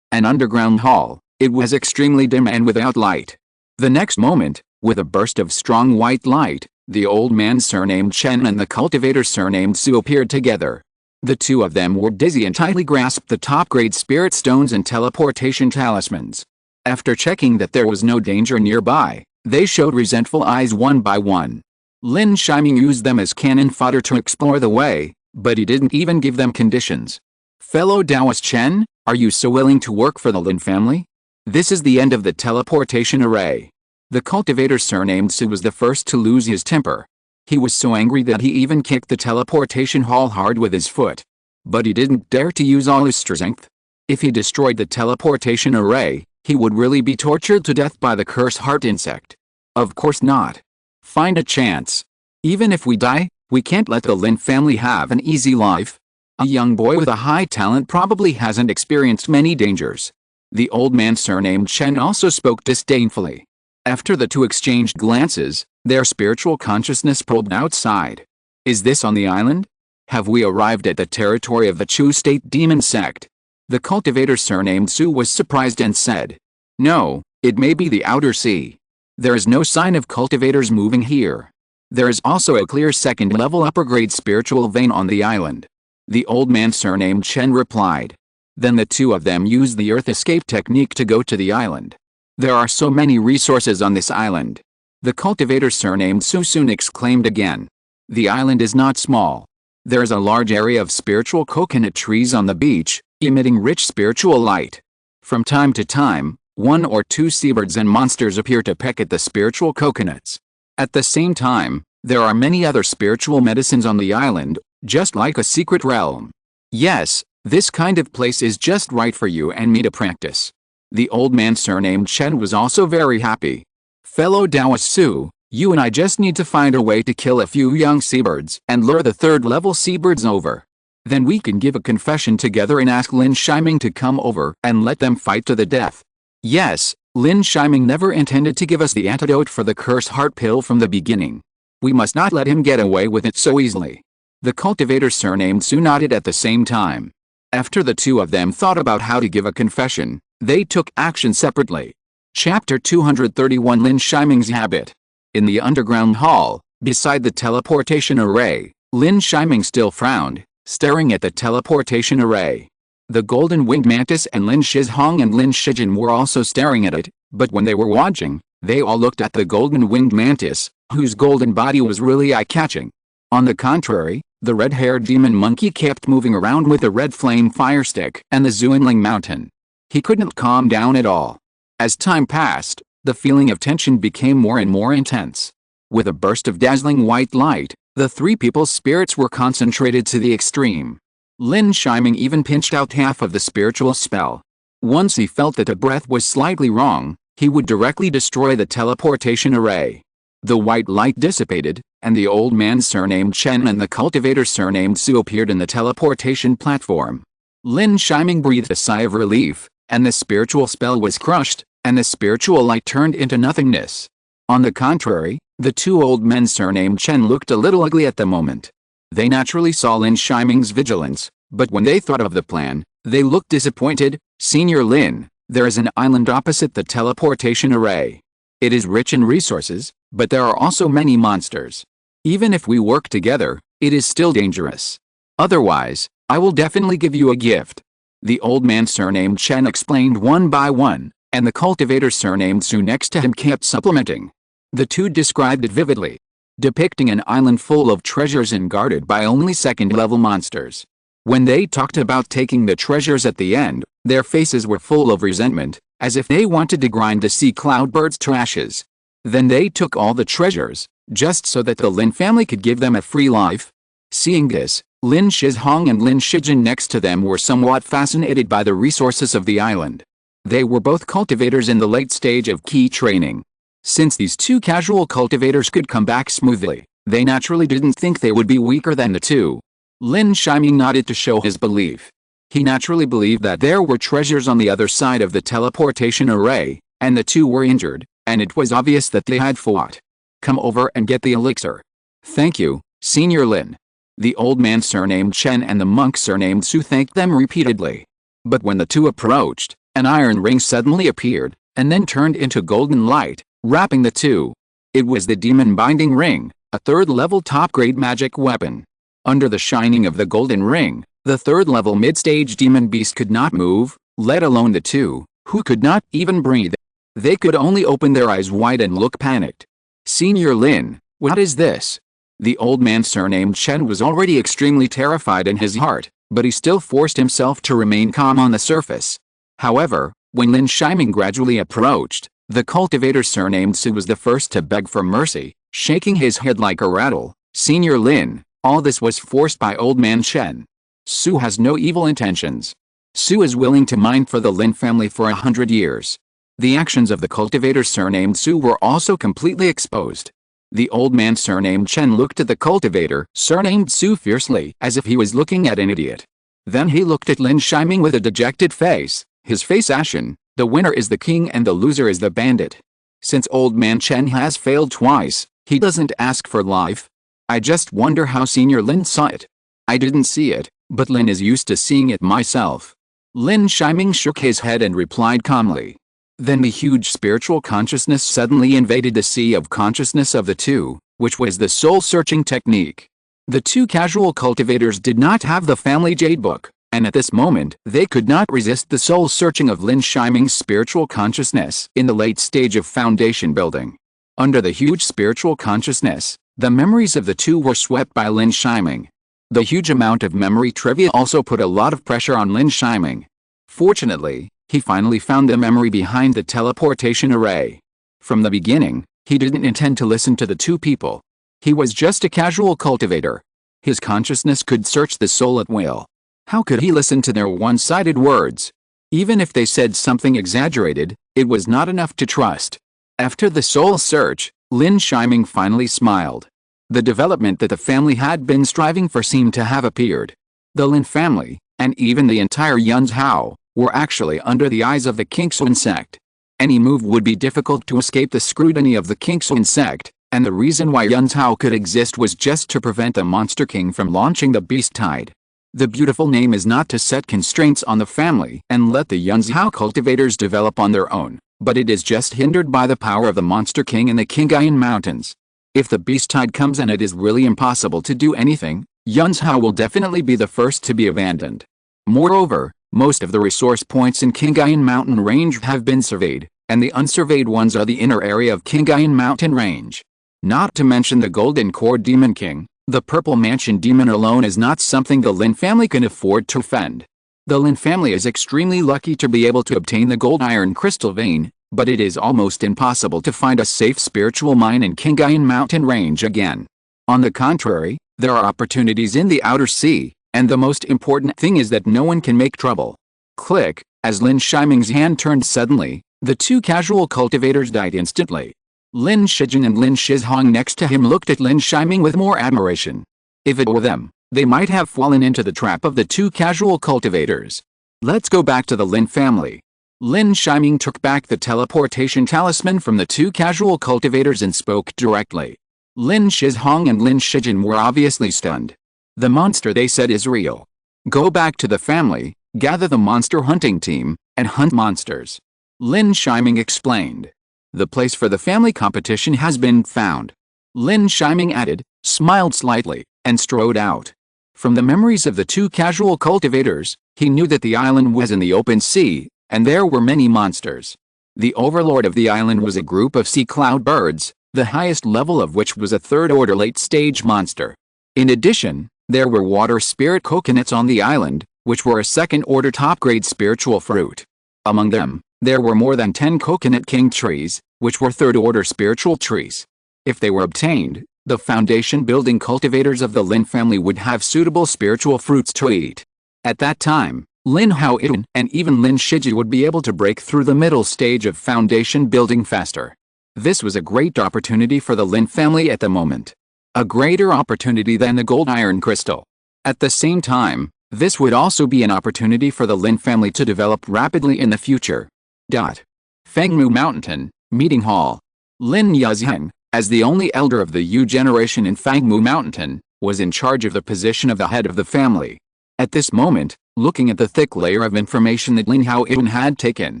An underground hall, it was extremely dim and without light. The next moment, with a burst of strong white light, the old man surnamed Chen and the cultivator surnamed Su appeared together. The 2 of them were dizzy and tightly grasped the top-grade spirit stones and teleportation talismans. After checking that there was no danger nearby, they showed resentful eyes one by one. Lin Shiming used them as cannon fodder to explore the way, but he didn't even give them conditions. Fellow Taoist Chen, are you so willing to work for the Lin family? This is the end of the teleportation array. The cultivator surnamed Su was the first to lose his temper. He was so angry that he even kicked the teleportation hall hard with his foot. But he didn't dare to use all his strength. If he destroyed the teleportation array, he would really be tortured to death by the curse heart insect. Of course not. Find a chance. Even if we die, We can't let the Lin family have an easy life. A young boy with a high talent probably hasn't experienced many dangers. The old man surnamed Chen also spoke disdainfully. After the two exchanged glances, their spiritual consciousness probed outside. Is this on the island? Have we arrived at the territory of the Chu State Demon Sect? The cultivator surnamed Su was surprised and said, No, it may be the outer sea. There is no sign of cultivators moving here. There is also a clear second-level upper-grade spiritual vein on the island. The old man surnamed Chen replied. Then the two of them used the earth escape technique to go to the island. There are so many resources on this island. The cultivator surnamed Su soon exclaimed again. The island is not small. There is a large area of spiritual coconut trees on the beach, emitting rich spiritual light. From time to time, one or two seabirds and monsters appear to peck at the spiritual coconuts. At the same time, there are many other spiritual medicines on the island, just like a secret realm. Yes, this kind of place is just right for you and me to practice. The old man surnamed Chen was also very happy. Fellow Taoist Su, you and I just need to find a way to kill a few young seabirds and lure the third-level seabirds over. Then we can give a confession together and ask Lin Shiming to come over and let them fight to the death. Yes, Lin Shiming never intended to give us the antidote for the curse heart pill from the beginning. We must not let him get away with it so easily. The cultivator surnamed Su nodded at the same time. After the two of them thought about how to give a confession, they took action separately. Chapter 231 Lin Shiming's Habit. In the underground hall, beside the teleportation array, Lin Shiming still frowned, staring at the teleportation array. The golden winged mantis and Lin Shizhong and Lin Shijin were also staring at it, but when they were watching, they all looked at the golden winged mantis, whose golden body was really eye-catching. On the contrary, the red-haired demon monkey kept moving around with a red flame fire stick and the Zuanling mountain. He couldn't calm down at all. As time passed, the feeling of tension became more and more intense. With a burst of dazzling white light, the three people's spirits were concentrated to the extreme. Lin Shiming even pinched out half of the spiritual spell. Once he felt that a breath was slightly wrong, he would directly destroy the teleportation array. The white light dissipated, and the old man surnamed Chen and the cultivator surnamed Su appeared in the teleportation platform. Lin Shiming breathed a sigh of relief, and the spiritual spell was crushed, and the spiritual light turned into nothingness. On the contrary, the two old men surnamed Chen looked a little ugly at the moment. They naturally saw Lin Shiming's vigilance, but when they thought of the plan, they looked disappointed. Senior Lin, there is an island opposite the teleportation array. It is rich in resources, but there are also many monsters. Even if we work together, it is still dangerous. Otherwise, I will definitely give you a gift. The old man surnamed Chen explained one by one, and the cultivator surnamed Su next to him kept supplementing. The two described it vividly, depicting an island full of treasures and guarded by only second-level monsters. When they talked about taking the treasures at the end, their faces were full of resentment, as if they wanted to grind the sea cloudbirds to ashes. Then they took all the treasures, just so that the Lin family could give them a free life. Seeing this, Lin Shizhong and Lin Shijin next to them were somewhat fascinated by the resources of the island. They were both cultivators in the late stage of key training. Since these two casual cultivators could come back smoothly, they naturally didn't think they would be weaker than the two. Lin Shiming nodded to show his belief. He naturally believed that there were treasures on the other side of the teleportation array, and the two were injured, and it was obvious that they had fought. Come over and get the elixir. Thank you, Senior Lin. The old man surnamed Chen and the monk surnamed Su thanked them repeatedly. But when the two approached, an iron ring suddenly appeared, and then turned into golden light, wrapping the two. It was the demon binding ring, a third-level top-grade magic weapon. Under the shining of the golden ring, the third-level mid-stage demon beast could not move, let alone the two, who could not even breathe. They could only open their eyes wide and look panicked. Senior Lin, what is this? The old man surnamed Chen was already extremely terrified in his heart, but he still forced himself to remain calm on the surface. However, when Lin Shiming gradually approached, the cultivator surnamed Su was the first to beg for mercy, shaking his head like a rattle. Senior Lin, all this was forced by old man Chen. Su has no evil intentions. Su is willing to mine for the Lin family for 100 years. The actions of the cultivator surnamed Su were also completely exposed. The old man surnamed Chen looked at the cultivator surnamed Su fiercely as if he was looking at an idiot. Then he looked at Lin Shiming with a dejected face, his face ashen. The winner is the king and the loser is the bandit. Since old man Chen has failed twice, he doesn't ask for life. I just wonder how Senior Lin saw it. I didn't see it, but Lin is used to seeing it myself. Lin Shiming shook his head and replied calmly. Then the huge spiritual consciousness suddenly invaded the sea of consciousness of the two, which was the soul-searching technique. The two casual cultivators did not have the family jade book, and at this moment they could not resist the soul-searching of Lin Shiming's spiritual consciousness in the late stage of foundation building. Under the huge spiritual consciousness, the memories of the two were swept by Lin Shiming. The huge amount of memory trivia also put a lot of pressure on Lin Shiming. Fortunately, he finally found the memory behind the teleportation array. From the beginning, he didn't intend to listen to the two people. He was just a casual cultivator. His consciousness could search the soul at will. How could he listen to their one-sided words? Even if they said something exaggerated, it was not enough to trust. After the soul search, Lin Shiming finally smiled. The development that the family had been striving for seemed to have appeared. The Lin family, and even the entire Yunzhao, were actually under the eyes of the Kingxuan sect. Any move would be difficult to escape the scrutiny of the Kingxuan sect, and the reason why Yunzhao could exist was just to prevent the Monster King from launching the Beast Tide. The beautiful name is not to set constraints on the family and let the Yunzhao cultivators develop on their own, but it is just hindered by the power of the Monster King in the Qinghai Mountains. If the Beast Tide comes and it is really impossible to do anything, Yunzhao will definitely be the first to be abandoned. Moreover, most of the resource points in Qinghai Mountain Range have been surveyed, and the unsurveyed ones are the inner area of Qinghai Mountain Range. Not to mention the Golden Core Demon King, the Purple Mansion Demon alone is not something the Lin family can afford to fend. The Lin family is extremely lucky to be able to obtain the Gold Iron Crystal Vein, but it is almost impossible to find a safe spiritual mine in Qinghai Mountain Range again. On the contrary, there are opportunities in the outer sea, and the most important thing is that no one can make trouble. Click, as Lin Shiming's hand turned suddenly, the two casual cultivators died instantly. Lin Shijin and Lin Shizhong next to him looked at Lin Shiming with more admiration. If it were them, they might have fallen into the trap of the two casual cultivators. Let's go back to the Lin family. Lin Shiming took back the teleportation talisman from the two casual cultivators and spoke directly. Lin Shizhong and Lin Shijin were obviously stunned. The monster they said is real. Go back to the family, gather the monster hunting team, and hunt monsters. Lin Shiming explained. The place for the family competition has been found. Lin Shiming added, smiled slightly, and strode out. From the memories of the two casual cultivators, he knew that the island was in the open sea, and there were many monsters. The overlord of the island was a group of sea cloud birds, the highest level of which was a third-order late-stage monster. In addition, there were water spirit coconuts on the island, which were a second-order top-grade spiritual fruit. Among them, there were more than 10 coconut king trees, which were third-order spiritual trees. If they were obtained, the foundation-building cultivators of the Lin family would have suitable spiritual fruits to eat. At that time, Lin Haoyun and even Lin Shiji would be able to break through the middle stage of foundation building faster. This was a great opportunity for the Lin family at the moment. A greater opportunity than the gold iron crystal. At the same time, this would also be an opportunity for the Lin family to develop rapidly in the future. Fengmu Mountain, Meeting Hall. Lin Yazheng, as the only elder of the Yu generation in Fengmu Mountain, was in charge of the position of the head of the family. At this moment, looking at the thick layer of information that Lin Haoyun had taken,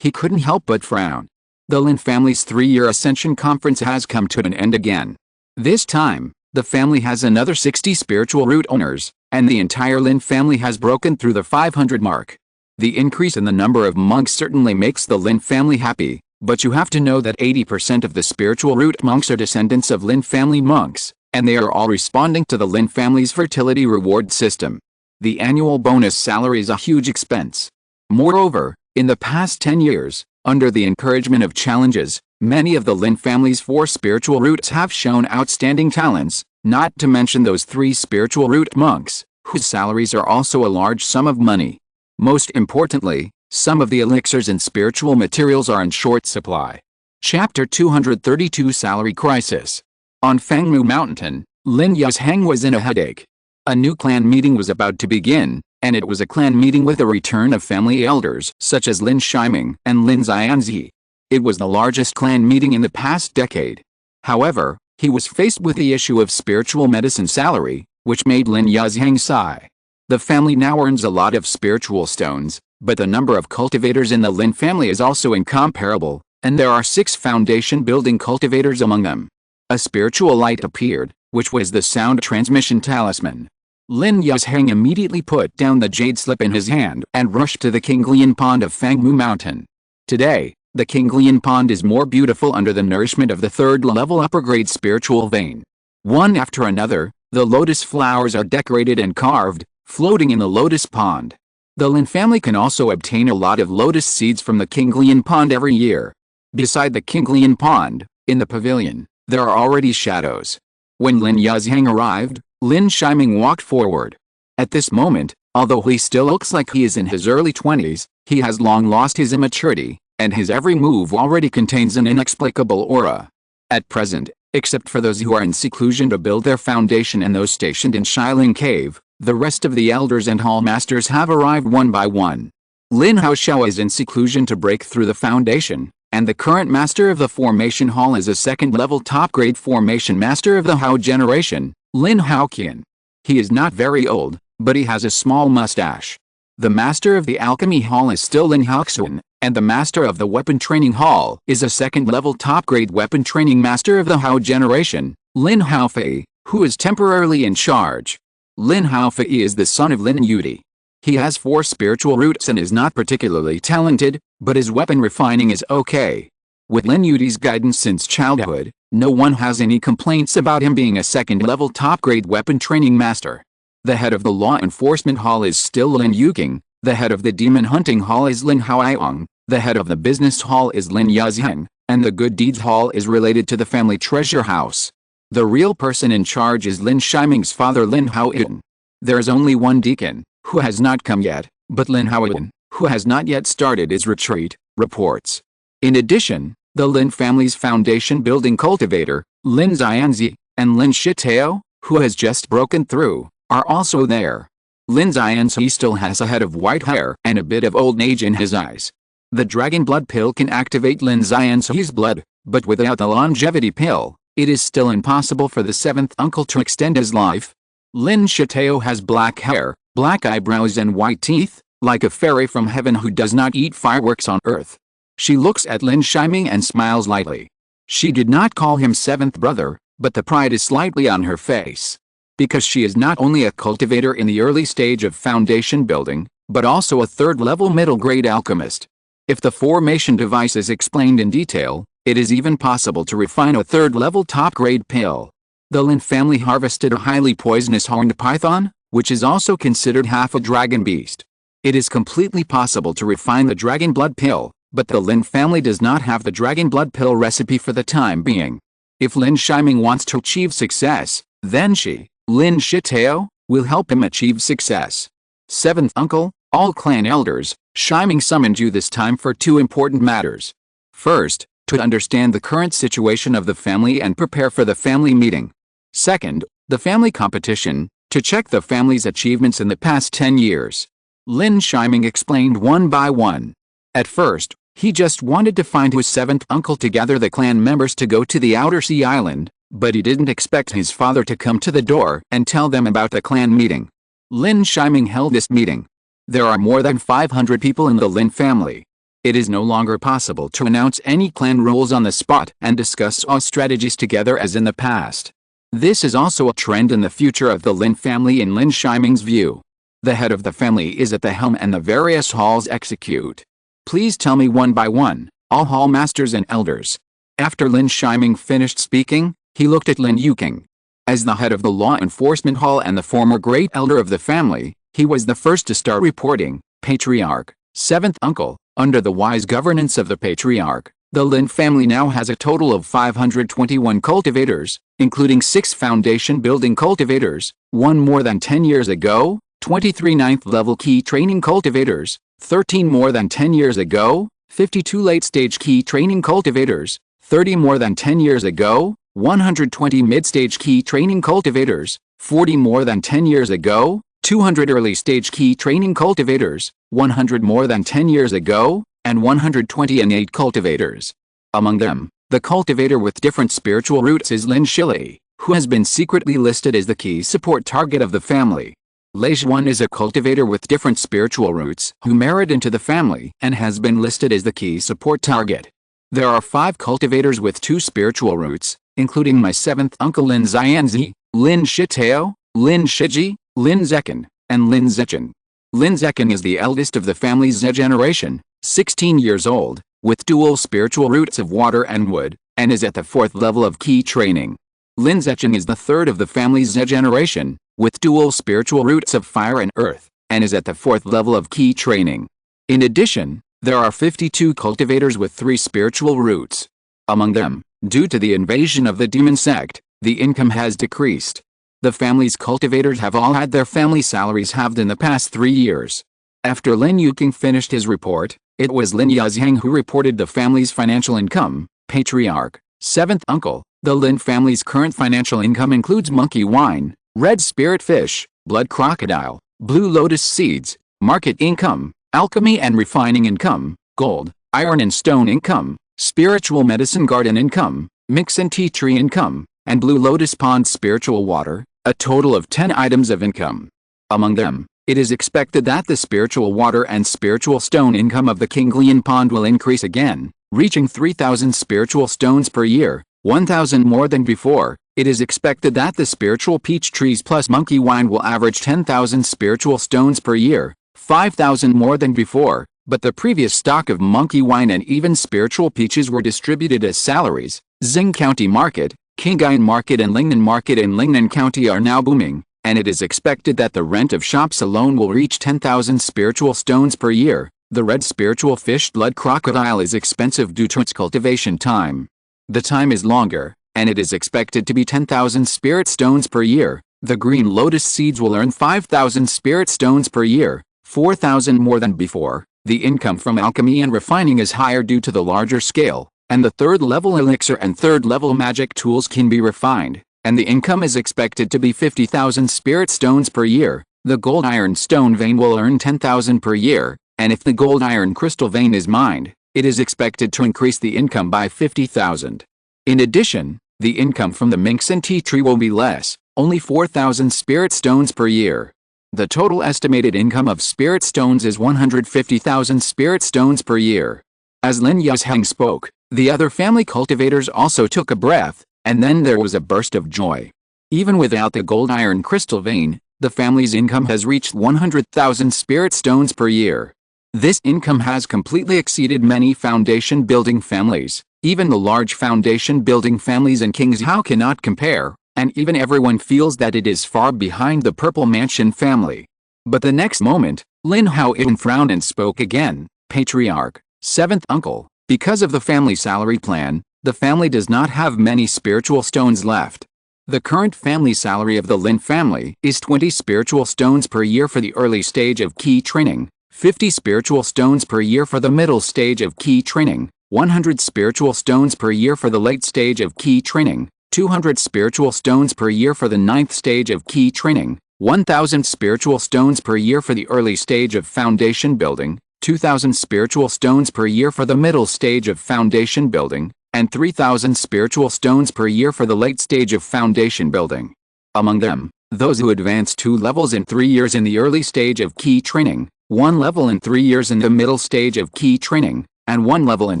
he couldn't help but frown. The Lin family's 3-year Ascension Conference has come to an end again. This time, the family has another 60 spiritual root owners, and the entire Lin family has broken through the 500 mark. The increase in the number of monks certainly makes the Lin family happy, but you have to know that 80% of the spiritual root monks are descendants of Lin family monks, and they are all responding to the Lin family's fertility reward system. The annual bonus salary is a huge expense. Moreover, in the past 10 years, under the encouragement of challenges, many of the Lin family's 4 spiritual roots have shown outstanding talents, not to mention those 3 spiritual root monks, whose salaries are also a large sum of money. Most importantly, some of the elixirs and spiritual materials are in short supply. Chapter 232 Salary Crisis. On Fangmu Mountain, Lin Yuzhang was in a headache. A new clan meeting was about to begin, and it was a clan meeting with a return of family elders such as Lin Shiming and Lin Xianzi. It was the largest clan meeting in the past decade. However, he was faced with the issue of spiritual medicine salary, which made Lin Yuzhang sigh. The family now earns a lot of spiritual stones, but the number of cultivators in the Lin family is also incomparable, and there are 6 foundation building cultivators among them. A spiritual light appeared, which was the sound transmission talisman. Lin Yuzhang immediately put down the jade slip in his hand and rushed to the Qinglian pond of Fangmu Mountain. Today, the Qinglian pond is more beautiful under the nourishment of the 3rd level upper grade spiritual vein. One after another, the lotus flowers are decorated and carved, floating in the lotus pond. The Lin family can also obtain a lot of lotus seeds from the Qinglian pond every year. Beside the Qinglian pond, in the pavilion, there are already shadows. When Lin Yuzhang arrived, Lin Shiming walked forward. At this moment, although he still looks like he is in his early 20s, he has long lost his immaturity, and his every move already contains an inexplicable aura. At present, except for those who are in seclusion to build their foundation and those stationed in Shiling Cave, the rest of the elders and hall masters have arrived one by one. Lin Haoxiao is in seclusion to break through the foundation, and the current master of the formation hall is a 2nd level top grade formation master of the Hao generation, Lin Haoqian. He is not very old, but he has a small mustache. The master of the alchemy hall is still Lin Haoxian, and the master of the weapon training hall is a 2nd level top grade weapon training master of the Hao generation, Lin Haofei, who is temporarily in charge. Lin Haofei is the son of Lin Yi. He has 4 spiritual roots and is not particularly talented, but his weapon refining is okay. With Lin Yi's guidance since childhood, no one has any complaints about him being a 2nd level top grade weapon training master. The head of the law enforcement hall is still Lin Yuking, the head of the demon hunting hall is Lin Haoyang, the head of the business hall is Lin Yuzhang, and the good deeds hall is related to the family treasure house. The real person in charge is Lin Shiming's father Lin Haoyan. There is only one deacon, who has not come yet, but Lin Haoyan, who has not yet started his retreat, reports. In addition, the Lin family's foundation building cultivator, Lin Xianzi, and Lin Shitao, who has just broken through, are also there. Lin Xianzi still has a head of white hair and a bit of old age in his eyes. The dragon blood pill can activate Lin Xianzi's blood, but without the longevity pill, it is still impossible for the 7th uncle to extend his life. Lin Shitao has black hair, black eyebrows and white teeth, like a fairy from heaven who does not eat fireworks on earth. She looks at Lin Shiming and smiles lightly. She did not call him 7th brother, but the pride is slightly on her face. Because she is not only a cultivator in the early stage of foundation building, but also a 3rd level middle grade alchemist. If the formation device is explained in detail, it is even possible to refine a 3rd level top grade pill. The Lin family harvested a highly poisonous horned python, which is also considered half a dragon beast. It is completely possible to refine the dragon blood pill, but the Lin family does not have the dragon blood pill recipe for the time being. If Lin Shiming wants to achieve success, then she, Lin Shitao, will help him achieve success. 7th uncle, all clan elders, Shiming summoned you this time for 2 important matters. First, to understand the current situation of the family and prepare for the family meeting. Second, the family competition, to check the family's achievements in the past 10 years. Lin Shiming explained one by one. At first, he just wanted to find his 7th uncle to gather the clan members to go to the outer sea island, but he didn't expect his father to come to the door and tell them about the clan meeting. Lin Shiming held this meeting. There are more than 500 people in the Lin family. It is no longer possible to announce any clan rules on the spot and discuss all strategies together as in the past. This is also a trend in the future of the Lin family in Lin Shiming's view. The head of the family is at the helm and the various halls execute. Please tell me one by one, all hall masters and elders. After Lin Shiming finished speaking, he looked at Lin Yuking. As the head of the law enforcement hall and the former great elder of the family, he was the first to start reporting. Patriarch, 7th uncle, under the wise governance of the patriarch, the Lin family now has a total of 521 cultivators, including 6 foundation building cultivators, 1 more than 10 years ago, 23 9th level key training cultivators, 13 more than 10 years ago, 52 late stage key training cultivators, 30 more than 10 years ago, 120 mid-stage key training cultivators, 40 more than 10 years ago, 200 early-stage key training cultivators, 100 more than 10 years ago, and 120 innate cultivators. Among them, the cultivator with different spiritual roots is Lin Yi, who has been secretly listed as the key support target of the family. Lin Yi is a cultivator with different spiritual roots who married into the family and has been listed as the key support target. There are 5 cultivators with 2 spiritual roots, including my 7th uncle Lin Xianzi, Lin Shitao, Lin Shiji, Lin Zekin, and Lin Zechen. Lin Zekin is the eldest of the family's Z generation, 16 years old, with dual spiritual roots of water and wood, and is at the 4th level of key training. Lin Zechen is the 3rd of the family's Z generation, with dual spiritual roots of fire and earth, and is at the 4th level of key training. In addition, there are 52 cultivators with 3 spiritual roots. Among them, due to the invasion of the demon sect, the income has decreased. The family's cultivators have all had their family salaries halved in the past 3 years. After Lin Yuking finished his report, it was Lin Yazhang who reported the family's financial income. Patriarch, 7th uncle. The Lin family's current financial income includes monkey wine, red spirit fish, blood crocodile, blue lotus seeds, market income, alchemy and refining income, gold, iron and stone income, spiritual medicine garden income, mix and tea tree income, and blue lotus pond spiritual water, a total of 10 items of income. Among them, it is expected that the spiritual water and spiritual stone income of the Kinglian pond will increase again, reaching 3,000 spiritual stones per year, 1,000 more than before. It is expected that the spiritual peach trees plus monkey wine will average 10,000 spiritual stones per year, 5,000 more than before, but the previous stock of monkey wine and even spiritual peaches were distributed as salaries. Xing County Market, Kingayan Market and Lingnan Market in Lingnan County are now booming, and it is expected that the rent of shops alone will reach 10,000 spiritual stones per year. The red spiritual fish blood crocodile is expensive due to its cultivation time. The time is longer, and it is expected to be 10,000 spirit stones per year. The green lotus seeds will earn 5,000 spirit stones per year, 4,000 more than before. The income from alchemy and refining is higher due to the larger scale, and the 3rd level elixir and 3rd level magic tools can be refined, and the income is expected to be 50,000 spirit stones per year. The gold iron stone vein will earn 10,000 per year, and if the gold iron crystal vein is mined, it is expected to increase the income by 50,000. In addition, the income from the minx and tea tree will be less, only 4,000 spirit stones per year. The total estimated income of spirit stones is 150,000 spirit stones per year. As Lin Yazhang spoke, the other family cultivators also took a breath, and then there was a burst of joy. Even without the gold iron crystal vein, the family's income has reached 100,000 spirit stones per year. This income has completely exceeded many foundation building families. Even the large foundation building families in Qingzhou cannot compare, and even everyone feels that it is far behind the Purple Mansion family. But the next moment, Lin Haoyin frowned and spoke again. Patriarch, 7th uncle, because of the family salary plan, the family does not have many spiritual stones left. The current family salary of the Lin family is 20 spiritual stones per year for the early stage of key training, 50 spiritual stones per year for the middle stage of key training, 100 spiritual stones per year for the late stage of key training, 200 spiritual stones per year for the 9th stage of key training, 1,000 spiritual stones per year for the early stage of foundation building, 2,000 spiritual stones per year for the middle stage of foundation building, and 3,000 spiritual stones per year for the late stage of foundation building. Among them, those who advance 2 levels in 3 years in the early stage of key training, 1 level in 3 years in the middle stage of key training, and 1 level in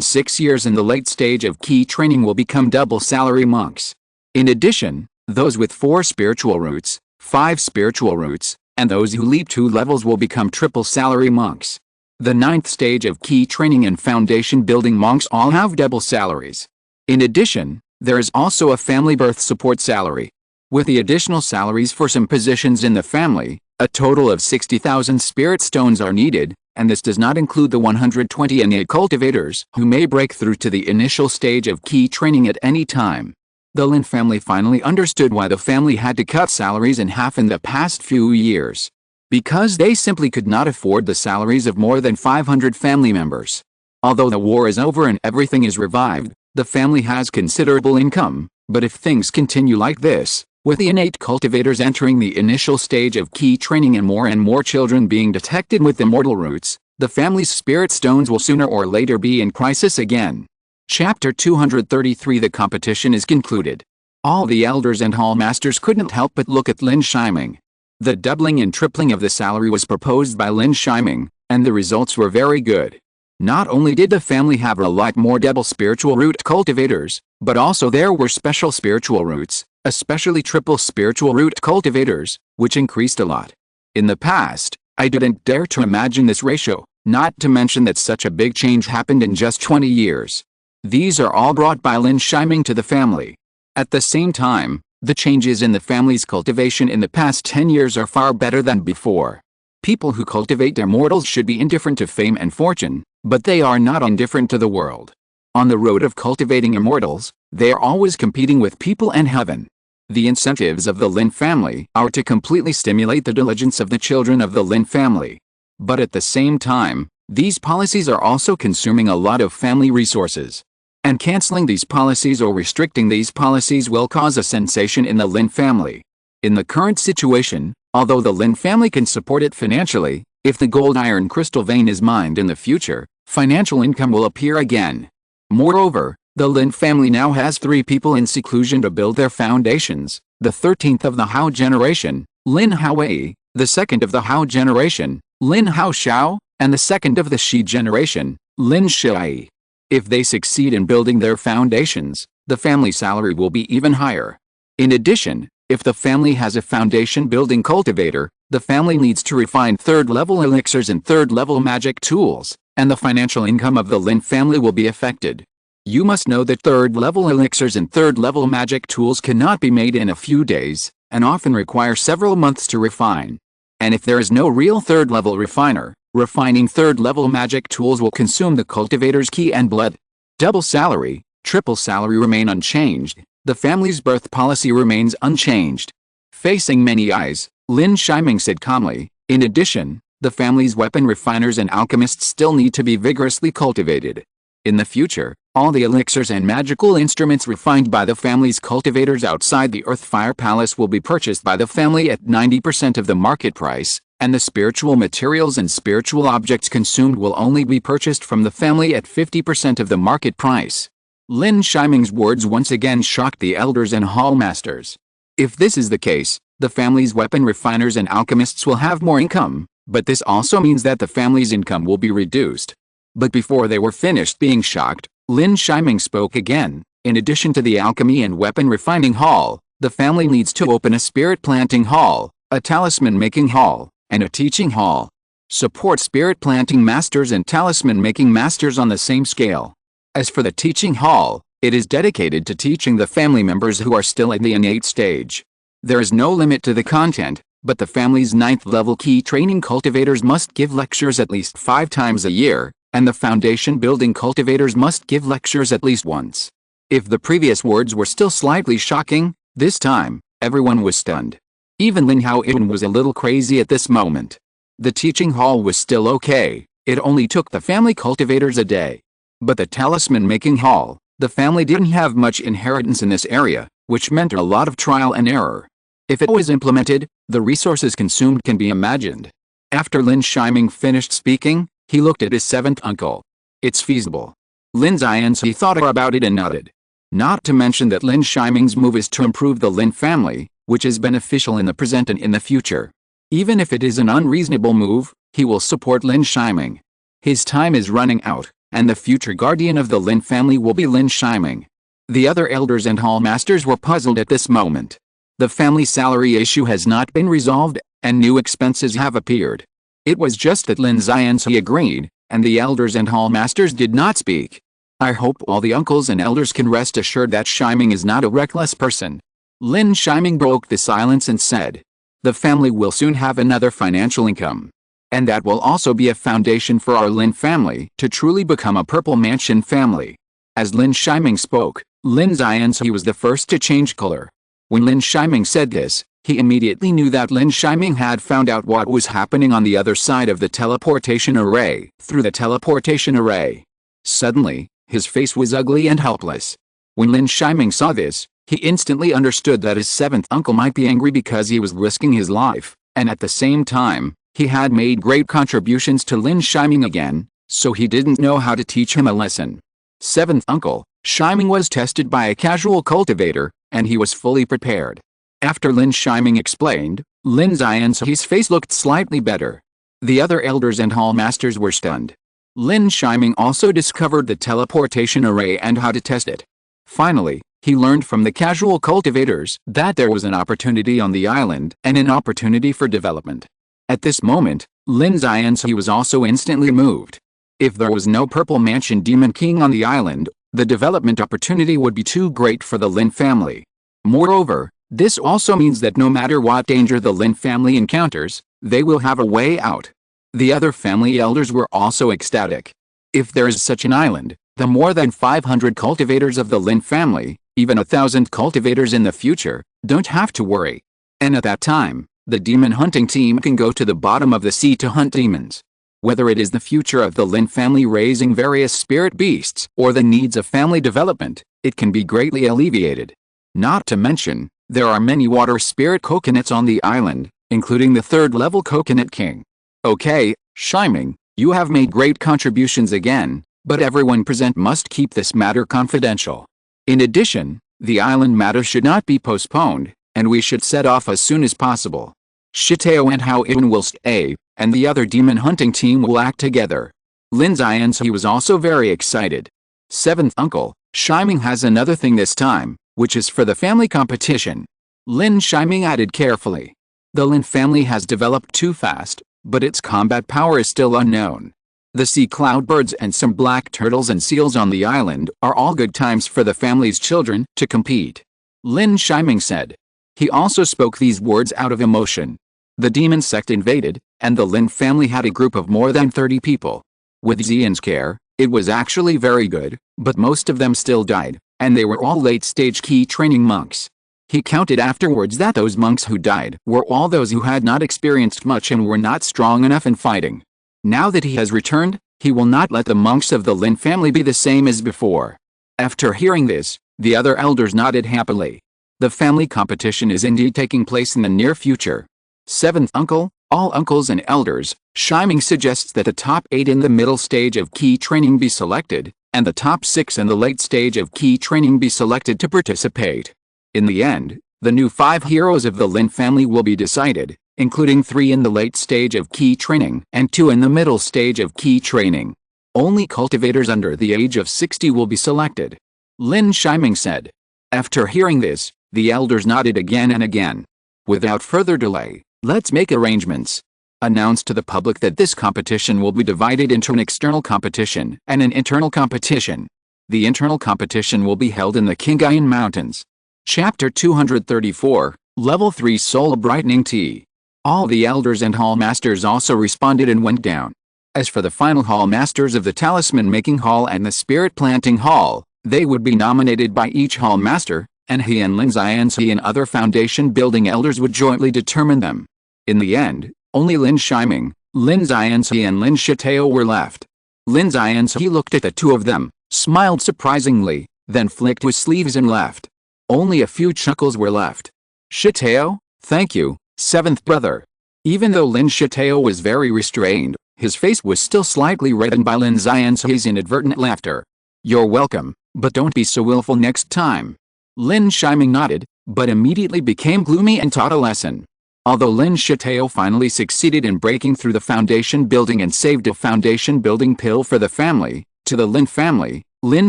6 years in the late stage of key training will become double salary monks. In addition, those with 4 spiritual roots, 5 spiritual roots, and those who leap 2 levels will become triple salary monks. The 9th stage of key training and foundation building monks all have double salaries. In addition, there is also a family birth support salary. With the additional salaries for some positions in the family, a total of 60,000 spirit stones are needed, and this does not include the 120 innate cultivators who may break through to the initial stage of key training at any time. The Lin family finally understood why the family had to cut salaries in half in the past few years. Because they simply could not afford the salaries of more than 500 family members. Although the war is over and everything is revived, The family has considerable income, but if things continue like this, with the innate cultivators entering the initial stage of key training and more children being detected with immortal roots, the family's spirit stones will sooner or later be in crisis again. Chapter 233. The competition is concluded. All the elders and hall masters couldn't help but look at Lin Shiming. The doubling and tripling of the salary was proposed by Lin Shiming, and the results were very good. Not only did the family have a lot more double spiritual root cultivators, but also there were special spiritual roots, especially triple spiritual root cultivators, which increased a lot. In the past, I didn't dare to imagine this ratio, not to mention that such a big change happened in just 20 years. These are all brought by Lin Shiming to the family. At the same time, the changes in the family's cultivation in the past 10 years are far better than before. People who cultivate immortals should be indifferent to fame and fortune, but they are not indifferent to the world. On the road of cultivating immortals, they are always competing with people and heaven. The incentives of the Lin family are to completely stimulate the diligence of the children of the Lin family. But at the same time, these policies are also consuming a lot of family resources. And canceling these policies or restricting these policies will cause a sensation in the Lin family. In the current situation, although the Lin family can support it financially, if the gold iron crystal vein is mined in the future, financial income will appear again. Moreover, the Lin family now has 3 people in seclusion to build their foundations: the 13th of the Hao generation, Lin Haowei; the 2nd of the Hao generation, Lin Hao Xiao; and the 2nd of the Shi generation, Lin Shi. If they succeed in building their foundations, the family salary will be even higher. In addition, if the family has a foundation building cultivator, the family needs to refine 3rd-level elixirs and 3rd-level magic tools, and the financial income of the Lin family will be affected. You must know that 3rd-level elixirs and 3rd-level magic tools cannot be made in a few days, and often require several months to refine. And if there is no real 3rd-level refiner, refining 3rd-level magic tools will consume the cultivator's ki and blood. Double salary, triple salary remain unchanged. The family's birth policy remains unchanged. Facing many eyes, Lin Shiming said calmly, in addition, the family's weapon refiners and alchemists still need to be vigorously cultivated. In the future, all the elixirs and magical instruments refined by the family's cultivators outside the Earthfire Palace will be purchased by the family at 90% of the market price, and the spiritual materials and spiritual objects consumed will only be purchased from the family at 50% of the market price. Lin Shiming's words once again shocked the elders and hall masters. If this is the case, the family's weapon refiners and alchemists will have more income, but this also means that the family's income will be reduced. But before they were finished being shocked, Lin Shiming spoke again. In addition to the alchemy and weapon refining hall, the family needs to open a spirit planting hall, a talisman making hall, and a teaching hall. Support spirit planting masters and talisman making masters on the same scale. As for the teaching hall, it is dedicated to teaching the family members who are still at the innate stage. There is no limit to the content, but the family's 9th-level key training cultivators must give lectures at least 5 times a year, and the foundation building cultivators must give lectures at least once. If the previous words were still slightly shocking, this time, everyone was stunned. Even Lin Haoyin was a little crazy at this moment. The teaching hall was still okay, it only took the family cultivators a day. But the talisman making hall, the family didn't have much inheritance in this area, which meant a lot of trial and error. If it was implemented, the resources consumed can be imagined. After Lin Shiming finished speaking, he looked at his 7th uncle. It's feasible. Lin Yi thought about it and nodded. Not to mention that Lin Shiming's move is to improve the Lin family, which is beneficial in the present and in the future. Even if it is an unreasonable move, he will support Lin Shiming. His time is running out, and the future guardian of the Lin family will be Lin Shiming. The other elders and hall masters were puzzled at this moment. The family salary issue has not been resolved, and new expenses have appeared. It was just that Lin Yi agreed, and the elders and hall masters did not speak. I hope all the uncles and elders can rest assured that Shiming is not a reckless person. Lin Shiming broke the silence and said, the family will soon have another financial income. And that will also be a foundation for our Lin family to truly become a Purple Mansion family. As Lin Shiming spoke, Lin Yi was the first to change color. When Lin Shiming said this, he immediately knew that Lin Shiming had found out what was happening on the other side of the teleportation array, through the teleportation array. Suddenly, His face was ugly and helpless. When Lin Shiming saw this, he instantly understood that his seventh uncle might be angry because he was risking his life, and at the same time, he had made great contributions to Lin Shiming again, so he didn't know how to teach him a lesson. Seventh uncle, Shiming was tested by a casual cultivator, and he was fully prepared. After Lin Shiming explained, Lin Xianxi's face looked slightly better. The other elders and hall masters were stunned. Lin Shiming also discovered the teleportation array and how to test it. Finally, he learned from the casual cultivators that there was an opportunity on the island and an opportunity for development. At this moment, Lin Xianxi was also instantly moved. If there was no Purple Mansion Demon King on the island, the development opportunity would be too great for the Lin family. Moreover, this also means that no matter what danger the Lin family encounters, they will have a way out. The other family elders were also ecstatic. If there is such an island, the more than 500 cultivators of the Lin family, even 1,000 cultivators in the future, don't have to worry. And at that time, the demon hunting team can go to the bottom of the sea to hunt demons. Whether it is the future of the Lin family raising various spirit beasts or the needs of family development, it can be greatly alleviated. Not to mention, there are many water spirit coconuts on the island, including the third-level coconut king. Okay, Shiming, you have made great contributions again, but everyone present must keep this matter confidential. In addition, the island matter should not be postponed, and we should set off as soon as possible. Shitao and Hao Ibn will stay, and the other demon hunting team will act together. Lin Xianxi was also very excited. Seventh uncle, Shiming has another thing this time, which is for the family competition. Lin Shiming added carefully. The Lin family has developed too fast, but its combat power is still unknown. The sea cloudbirds and some black turtles and seals on the island are all good times for the family's children to compete. Lin Shiming said. He also spoke these words out of emotion. The demon sect invaded, and the Lin family had a group of more than 30 people. With Xian's care, it was actually very good, but most of them still died, and they were all late-stage key training monks. He counted afterwards that those monks who died were all those who had not experienced much and were not strong enough in fighting. Now that he has returned, he will not let the monks of the Lin family be the same as before. After hearing this, the other elders nodded happily. The family competition is indeed taking place in the near future. Seventh uncle, all uncles and elders, Shiming suggests that the top 8 in the middle stage of key training be selected, and the top 6 in the late stage of key training be selected to participate. In the end, the new 5 heroes of the Lin family will be decided, including 3 in the late stage of key training and 2 in the middle stage of key training. Only cultivators under the age of 60 will be selected. Lin Shiming said. After hearing this, the elders nodded again and again. Without further delay, let's make arrangements. Announce to the public that this competition will be divided into an external competition and an internal competition. The internal competition will be held in the Kingayan Mountains. Chapter 234, Level 3 Soul Brightening Tea. All the elders and hall masters also responded and went down. As for the final hall masters of the Talisman Making Hall and the Spirit Planting Hall, they would be nominated by each hall master, and he and Lin Xianxi and other foundation building elders would jointly determine them. In the end, only Lin Shiming, Lin Xianxi and Lin Shitao were left. Lin Xianxi looked at the two of them, smiled surprisingly, then flicked his sleeves and left. Only a few chuckles were left. Shitao, thank you, seventh brother. Even though Lin Shitao was very restrained, his face was still slightly reddened by Lin Xianxi's inadvertent laughter. You're welcome, but don't be so willful next time. Lin Shiming nodded, but immediately became gloomy and taught a lesson. Although Lin Shitao finally succeeded in breaking through the foundation building and saved a foundation building pill for the family, to the Lin family, Lin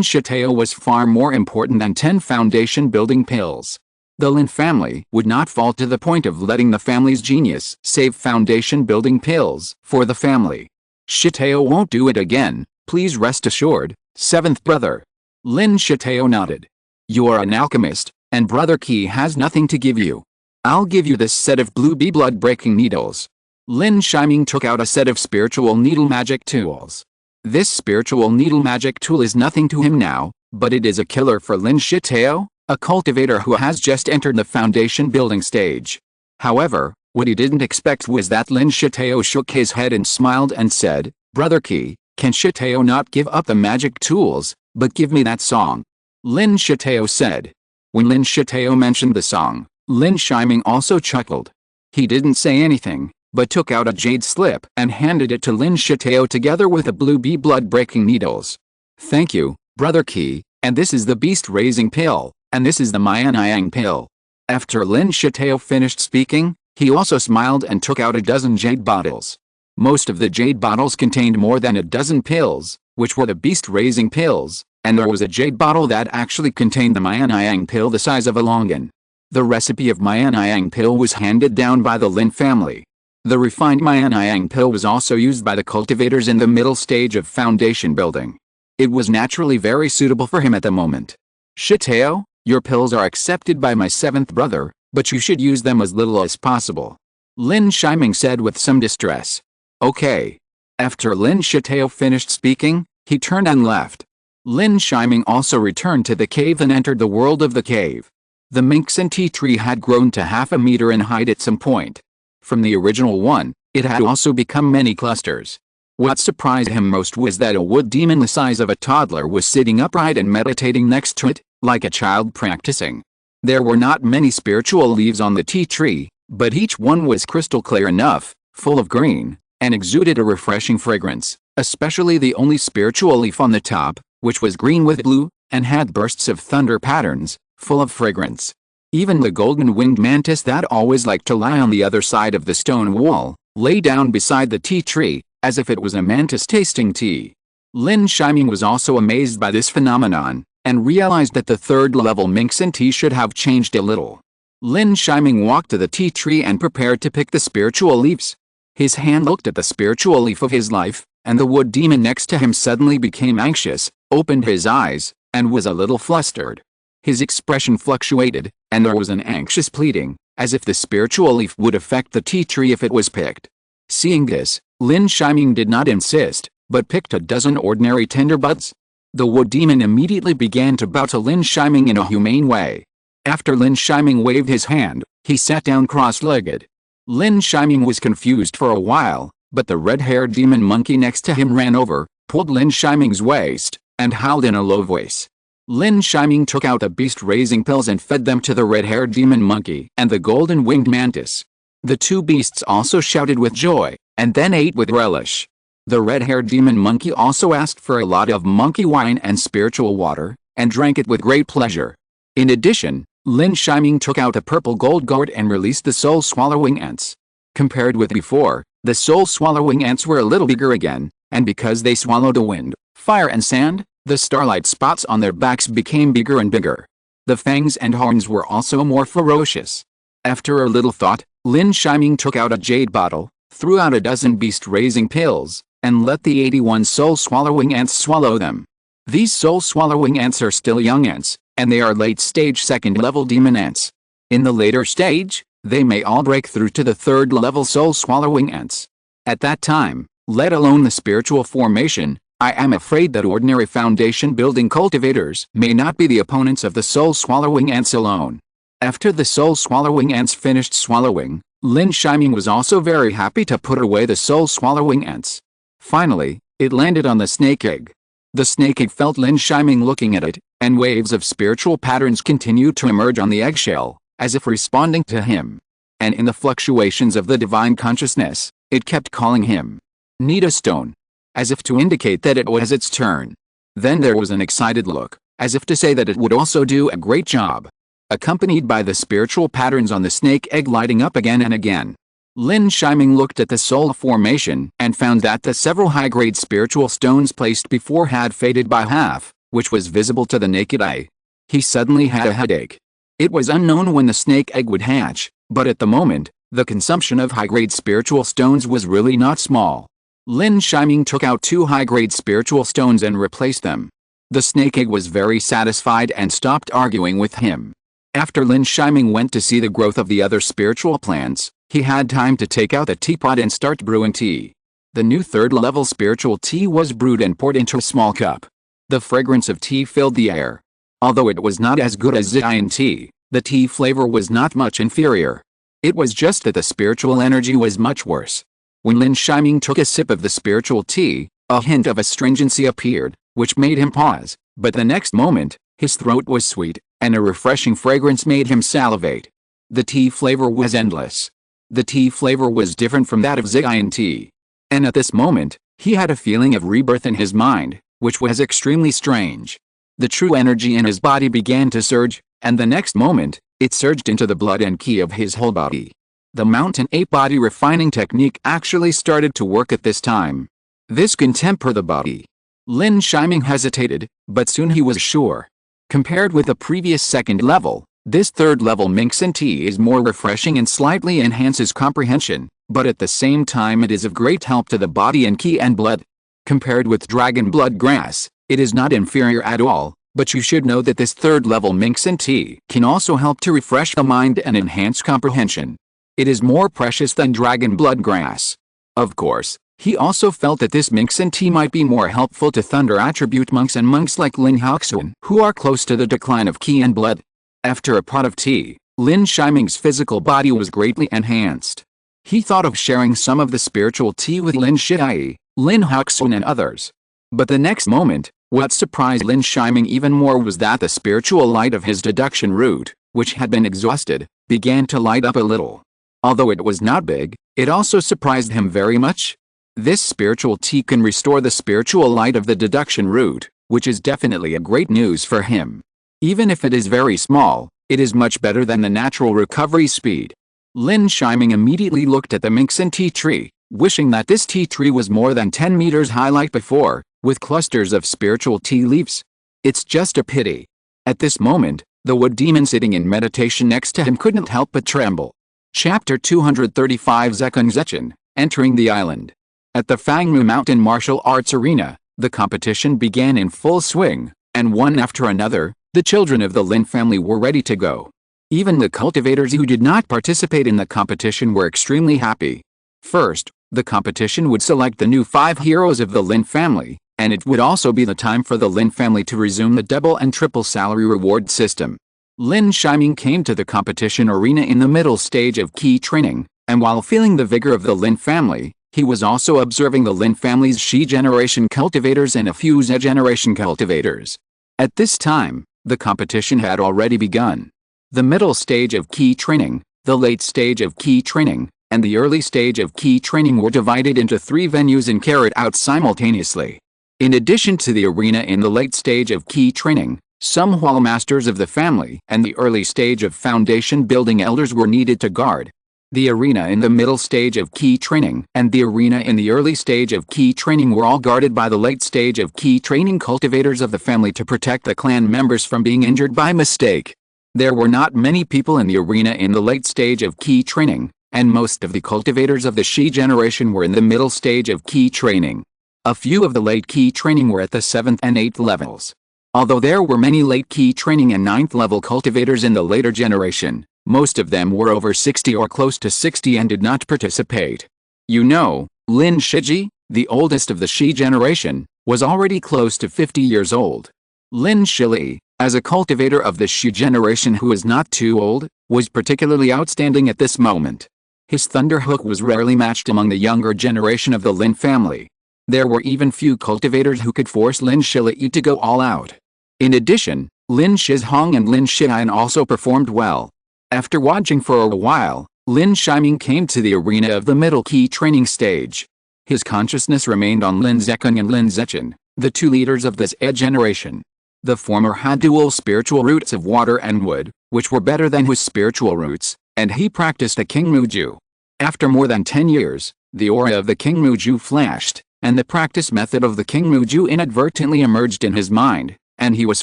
Shitao was far more important than 10 foundation building pills. The Lin family would not fall to the point of letting the family's genius save foundation building pills for the family. Shitao won't do it again, please rest assured, seventh brother. Lin Shitao nodded. You are an alchemist, and Brother Qi has nothing to give you. I'll give you this set of blue bee blood breaking needles. Lin Shiming took out a set of spiritual needle magic tools. This spiritual needle magic tool is nothing to him now, but it is a killer for Lin Shitao, a cultivator who has just entered the foundation building stage. However, what he didn't expect was that Lin Shitao shook his head and smiled and said, Brother Qi, can Shitao not give up the magic tools, But give me that song. Lin Shitao said. When Lin Shitao mentioned the song, Lin Shiming also chuckled. He didn't say anything, but took out a jade slip and handed it to Lin Shitao together with a blue bee blood-breaking needles. Thank you, Brother Qi, and this is the beast-raising pill, and this is the Mayanayang pill. After Lin Shitao finished speaking, he also smiled and took out a dozen jade bottles. Most of the jade bottles contained more than a dozen pills, which were the beast-raising pills, and there was a jade bottle that actually contained the Mayanayang pill the size of a longan. The recipe of Mayanayang pill was handed down by the Lin family. The refined Mayanayang pill was also used by the cultivators in the middle stage of foundation building. It was naturally very suitable for him at the moment. Shitao, your pills are accepted by my seventh brother, but you should use them as little as possible. Lin Shiming said with some distress. Okay. After Lin Shitao finished speaking, he turned and left. Lin Shiming also returned to the cave and entered the world of the cave. The Minxin tea tree had grown to half a meter in height at some point. From the original one, it had also become many clusters. What surprised him most was that a wood demon the size of a toddler was sitting upright and meditating next to it, like a child practicing. There were not many spiritual leaves on the tea tree, but each one was crystal clear enough, full of green, and exuded a refreshing fragrance, especially the only spiritual leaf on the top, which was green with blue, and had bursts of thunder patterns, full of fragrance. Even the golden-winged mantis that always liked to lie on the other side of the stone wall, lay down beside the tea tree, as if it was a mantis tasting tea. Lin Shiming was also amazed by this phenomenon, and realized that the third-level Minxin tea should have changed a little. Lin Shiming walked to the tea tree and prepared to pick the spiritual leaves. His hand looked at the spiritual leaf of his life, and the wood demon next to him suddenly became anxious, opened his eyes, and was a little flustered. His expression fluctuated, and there was an anxious pleading, as if the spiritual leaf would affect the tea tree if it was picked. Seeing this, Lin Shiming did not insist, but picked a dozen ordinary tender buds. The wood demon immediately began to bow to Lin Shiming in a humane way. After Lin Shiming waved his hand, he sat down cross-legged. Lin Shiming was confused for a while, but the red-haired demon monkey next to him ran over, pulled Lin Shiming's waist, and howled in a low voice. Lin Shiming took out the beast-raising pills and fed them to the red-haired demon monkey and the golden-winged mantis. The two beasts also shouted with joy, and then ate with relish. The red-haired demon monkey also asked for a lot of monkey wine and spiritual water, and drank it with great pleasure. In addition, Lin Shiming took out a purple gold gourd and released the soul-swallowing ants. Compared with before, the soul-swallowing ants were a little bigger again, and because they swallowed the wind, fire and sand, the starlight spots on their backs became bigger and bigger. The fangs and horns were also more ferocious. After a little thought, Lin Shiming took out a jade bottle, threw out a dozen beast-raising pills, and let the 81 soul-swallowing ants swallow them. These soul-swallowing ants are still young ants, and they are late-stage second-level demon ants. In the later stage, they may all break through to the third-level soul-swallowing ants. At that time, let alone the spiritual formation, I am afraid that ordinary foundation-building cultivators may not be the opponents of the soul-swallowing ants alone. After the soul-swallowing ants finished swallowing, Lin Shiming was also very happy to put away the soul-swallowing ants. Finally, it landed on the snake egg. The snake egg felt Lin Shiming looking at it, and waves of spiritual patterns continued to emerge on the eggshell, as if responding to him. And in the fluctuations of the divine consciousness, it kept calling him Nita Stone, as if to indicate that it was its turn. Then there was an excited look, as if to say that it would also do a great job, accompanied by the spiritual patterns on the snake egg lighting up again and again. Lin Shiming looked at the soul formation and found that the several high-grade spiritual stones placed before had faded by half, which was visible to the naked eye. He suddenly had a headache. It was unknown when the snake egg would hatch, but at the moment, the consumption of high-grade spiritual stones was really not small. Lin Shiming took out 2 high-grade spiritual stones and replaced them. The snake egg was very satisfied and stopped arguing with him. After Lin Shiming went to see the growth of the other spiritual plants, he had time to take out the teapot and start brewing tea. The new third-level spiritual tea was brewed and poured into a small cup. The fragrance of tea filled the air. Although it was not as good as Zion tea, the tea flavor was not much inferior. It was just that the spiritual energy was much worse. When Lin Shiming took a sip of the spiritual tea, a hint of astringency appeared, which made him pause, But the next moment, his throat was sweet, and a refreshing fragrance made him salivate. The tea flavor was endless. The tea flavor was different from that of Zion tea. And at this moment, he had a feeling of rebirth in his mind, which was extremely strange. The true energy in his body began to surge, and the next moment, it surged into the blood and ki of his whole body. The mountain ape body refining technique actually started to work at this time. This can temper the body. Lin Shiming hesitated, but soon he was sure. Compared with the previous second level, this third level Minxin tea is more refreshing and slightly enhances comprehension, but at the same time it is of great help to the body and ki and blood. Compared with dragon blood grass, it is not inferior at all, but you should know that this third level Minxin tea can also help to refresh the mind and enhance comprehension. It is more precious than dragon blood grass. Of course, he also felt that this Minxin tea might be more helpful to thunder attribute monks and monks like Lin Haoxuan, who are close to the decline of ki and blood. After a pot of tea, Lin Shiming's physical body was greatly enhanced. He thought of sharing some of the spiritual tea with Lin Yi, Lin Haoxuan and others. But the next moment, what surprised Lin Shiming even more was that the spiritual light of his deduction root, which had been exhausted, began to light up a little. Although it was not big, it also surprised him very much. This spiritual tea can restore the spiritual light of the deduction root, which is definitely a great news for him. Even if it is very small, it is much better than the natural recovery speed. Lin Shiming immediately looked at the Minxin tea tree, wishing that this tea tree was more than 10 meters high like before, with clusters of spiritual tea leaves. It's just a pity. At this moment, the wood demon sitting in meditation next to him couldn't help but tremble. Chapter 235 Zekun Zechen, Entering the Island. At the Fangmu Mountain Martial Arts Arena, the competition began in full swing, and one after another, the children of the Lin family were ready to go. Even the cultivators who did not participate in the competition were extremely happy. First, the competition would select the new 5 heroes of the Lin family, and it would also be the time for the Lin family to resume the double and triple salary reward system. Lin Shiming came to the competition arena in the middle stage of ki training, and while feeling the vigor of the Lin family, he was also observing the Lin family's Shi generation cultivators and a few Z generation cultivators. At this time, the competition had already begun. The middle stage of ki training, the late stage of ki training, and the early stage of ki training were divided into 3 venues and carried out simultaneously. In addition to the arena in the late stage of ki training, some hall masters of the family and the early stage of foundation building elders were needed to guard the arena in the middle stage of ki training, and the arena in the early stage of ki training were all guarded by the late stage of ki training cultivators of the family to protect the clan members from being injured by mistake. There were not many people in the arena in the late stage of ki training, and most of the cultivators of the Shi generation were in the middle stage of ki training. A few of the late ki training were at the 7th and 8th levels. Although there were many late ki training and 9th level cultivators in the later generation, most of them were over 60 or close to 60 and did not participate. You know, Lin Shiji, the oldest of the Shi generation, was already close to 50 years old. Lin Shili, as a cultivator of the Shi generation who is not too old, was particularly outstanding at this moment. His thunderhook was rarely matched among the younger generation of the Lin family. There were even few cultivators who could force Lin Shili to go all out. In addition, Lin Shizhong and Lin Shiyan also performed well. After watching for a while, Lin Shiming came to the arena of the middle ki training stage. His consciousness remained on Lin Zekun and Lin Zechen, the 2 leaders of this generation. The former had dual spiritual roots of water and wood, which were better than his spiritual roots, and he practiced a King Muju. After more than 10 years, the aura of the King Muju flashed, and the practice method of the King Muju inadvertently emerged in his mind, and he was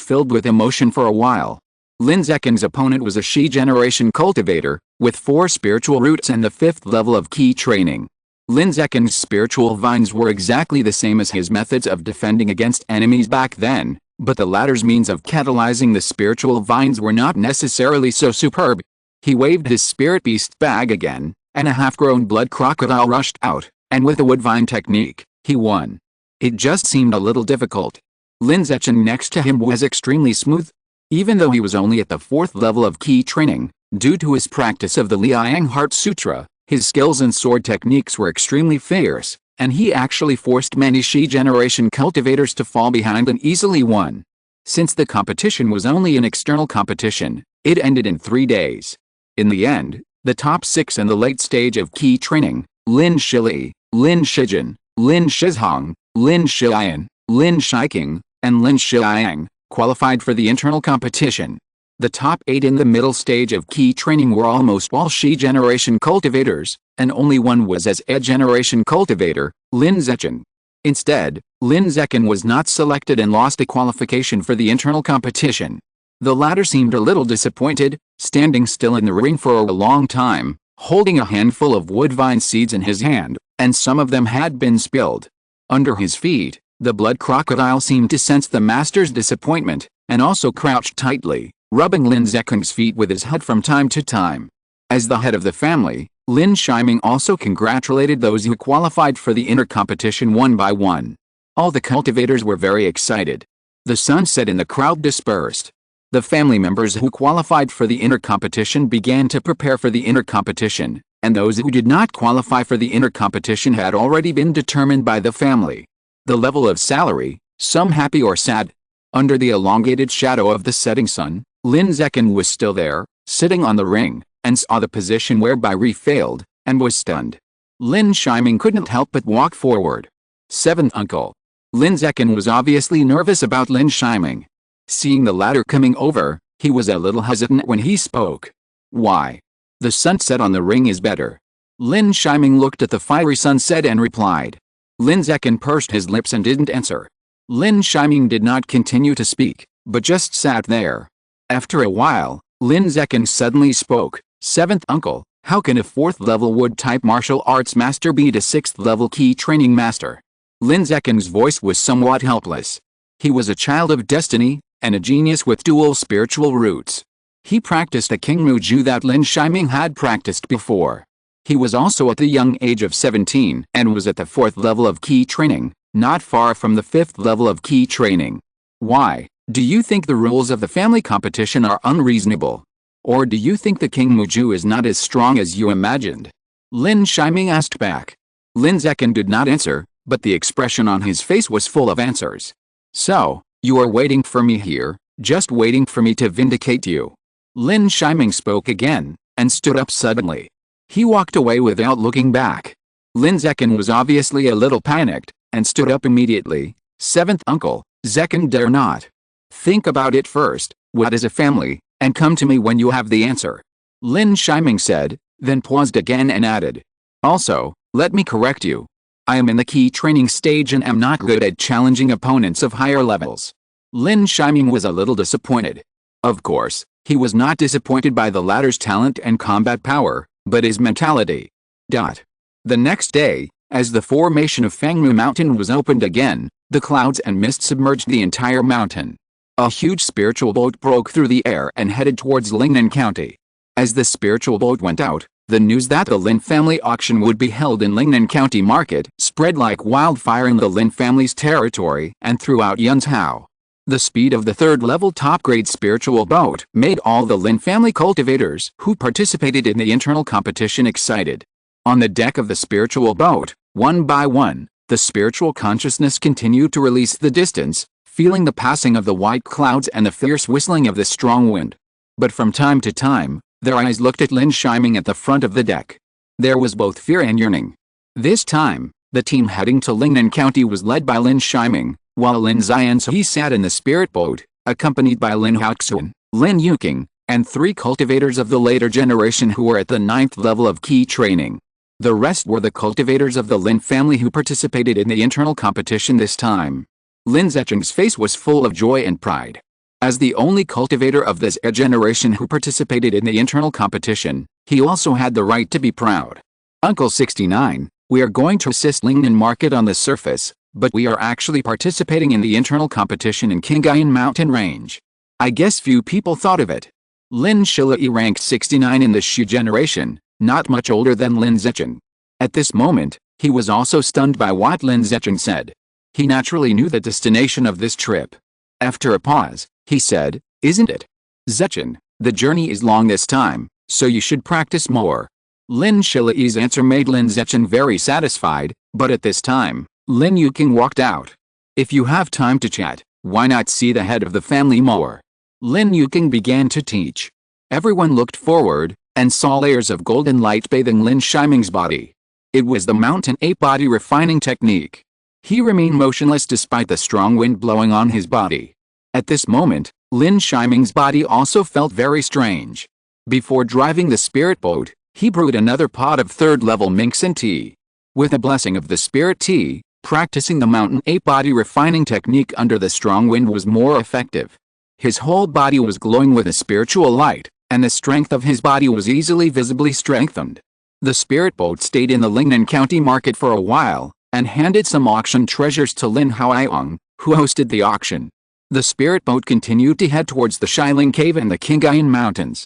filled with emotion for a while. Lin Zekun's opponent was a Shi generation cultivator, with 4 spiritual roots and the 5th level of ki training. Lin Zekun's spiritual vines were exactly the same as his methods of defending against enemies back then, but the latter's means of catalyzing the spiritual vines were not necessarily so superb. He waved his spirit beast bag again, and a half-grown blood crocodile rushed out, and with the wood vine technique, he won. It just seemed a little difficult. Lin Zechen next to him was extremely smooth. Even though he was only at the 4th level of ki training, due to his practice of the Liang Heart Sutra, his skills and sword techniques were extremely fierce, and he actually forced many Shi generation cultivators to fall behind and easily won. Since the competition was only an external competition, it ended in 3 days. In the end, the top 6 in the late stage of key training, Lin Yi, Lin Shijin, Lin Shizhong, Lin Shiyan, Lin Shiking, and Lin Xiang, qualified for the internal competition. The top 8 in the middle stage of key training were almost all Shi generation cultivators, and only one was as a generation cultivator, Lin Zechen. Instead, Lin Zechen was not selected and lost a qualification for the internal competition. The latter seemed a little disappointed, standing still in the ring for a long time, holding a handful of woodvine seeds in his hand, and some of them had been spilled. Under his feet, the blood crocodile seemed to sense the master's disappointment, and also crouched tightly, rubbing Lin Zechen's feet with his head from time to time. As the head of the family, Lin Shiming also congratulated those who qualified for the inner competition one by one. All the cultivators were very excited. The sun set and the crowd dispersed. The family members who qualified for the inner competition began to prepare for the inner competition, and those who did not qualify for the inner competition had already been determined by the family. The level of salary, some happy or sad. Under the elongated shadow of the setting sun, Lin Zechen was still there, sitting on the ring, and saw the position whereby Ri failed, and was stunned. Lin Shiming couldn't help but walk forward. 7th uncle. Lin Zechen was obviously nervous about Lin Shiming. Seeing the latter coming over, he was a little hesitant when he spoke. Why? The sunset on the ring is better. Lin Shiming looked at the fiery sunset and replied. Lin Zechen pursed his lips and didn't answer. Lin Shiming did not continue to speak, but just sat there. After a while, Lin Zechen suddenly spoke. 7th uncle, how can a 4th level wood-type martial arts master beat a 6th level key training master? Lin Zechen's voice was somewhat helpless. He was a child of destiny, and a genius with dual spiritual roots. He practiced a King Muju that Lin Shiming had practiced before. He was also at the young age of 17 and was at the 4th level of key training, not far from the 5th level of key training. Why? Do you think the rules of the family competition are unreasonable? Or do you think the King Muju is not as strong as you imagined? Lin Shiming asked back. Lin Zechen did not answer, but the expression on his face was full of answers. So, you are waiting for me here, just waiting for me to vindicate you. Lin Shiming spoke again, and stood up suddenly. He walked away without looking back. Lin Zechen was obviously a little panicked, and stood up immediately. 7th uncle, Zechen dare not. Think about it first, what is a family, and come to me when you have the answer. Lin Shiming said, then paused again and added. Also, let me correct you. I am in the key training stage and am not good at challenging opponents of higher levels. Lin Shiming was a little disappointed. Of course, he was not disappointed by the latter's talent and combat power, but his mentality. The next day, as the formation of Fangmu Mountain was opened again, the clouds and mist submerged the entire mountain. A huge spiritual boat broke through the air and headed towards Lingnan County. As the spiritual boat went out, the news that the Lin family auction would be held in Lingnan County Market spread like wildfire in the Lin family's territory and throughout Yunzhou. The speed of the 3rd level top-grade spiritual boat made all the Lin family cultivators who participated in the internal competition excited. On the deck of the spiritual boat, one by one, the spiritual consciousness continued to release the distance, feeling the passing of the white clouds and the fierce whistling of the strong wind. But from time to time, their eyes looked at Lin Shiming at the front of the deck. There was both fear and yearning. This time, the team heading to Lingnan County was led by Lin Shiming, while Lin Xianzhi sat in the spirit boat, accompanied by Lin Haoxun, Lin Yuking, and 3 cultivators of the later generation who were at the 9th level of key training. The rest were the cultivators of the Lin family who participated in the internal competition this time. Lin Zechen's face was full of joy and pride. As the only cultivator of this generation who participated in the internal competition, he also had the right to be proud. Uncle 69, we are going to assist Lingnan Market on the surface, but we are actually participating in the internal competition in Qingyuan Mountain Range. I guess few people thought of it. Lin Shilai ranked 69 in the Shu generation, not much older than Lin Zechen. At this moment, he was also stunned by what Lin Zechen said. He naturally knew the destination of this trip. After a pause, he said, isn't it? Zechen, the journey is long this time, so you should practice more. Lin Shilai's answer made Lin Zechen very satisfied, but at this time, Lin Yuking walked out. If you have time to chat, Why not see the head of the family more? Lin Yi began to teach. Everyone looked forward, and saw layers of golden light bathing Lin Shiming's body. It was the mountain ape body refining technique. He remained motionless despite the strong wind blowing on his body. At this moment, Lin Shiming's body also felt very strange. Before driving the spirit boat, he brewed another pot of third-level Minxin tea. With the blessing of the spirit tea, practicing the mountain ape body refining technique under the strong wind was more effective. His whole body was glowing with a spiritual light, and the strength of his body was easily visibly strengthened. The spirit boat stayed in the Lingnan County market for a while, and handed some auction treasures to Lin Haoyong, who hosted the auction. The spirit boat continued to head towards the Shiling Cave and the Qingyuan Mountains.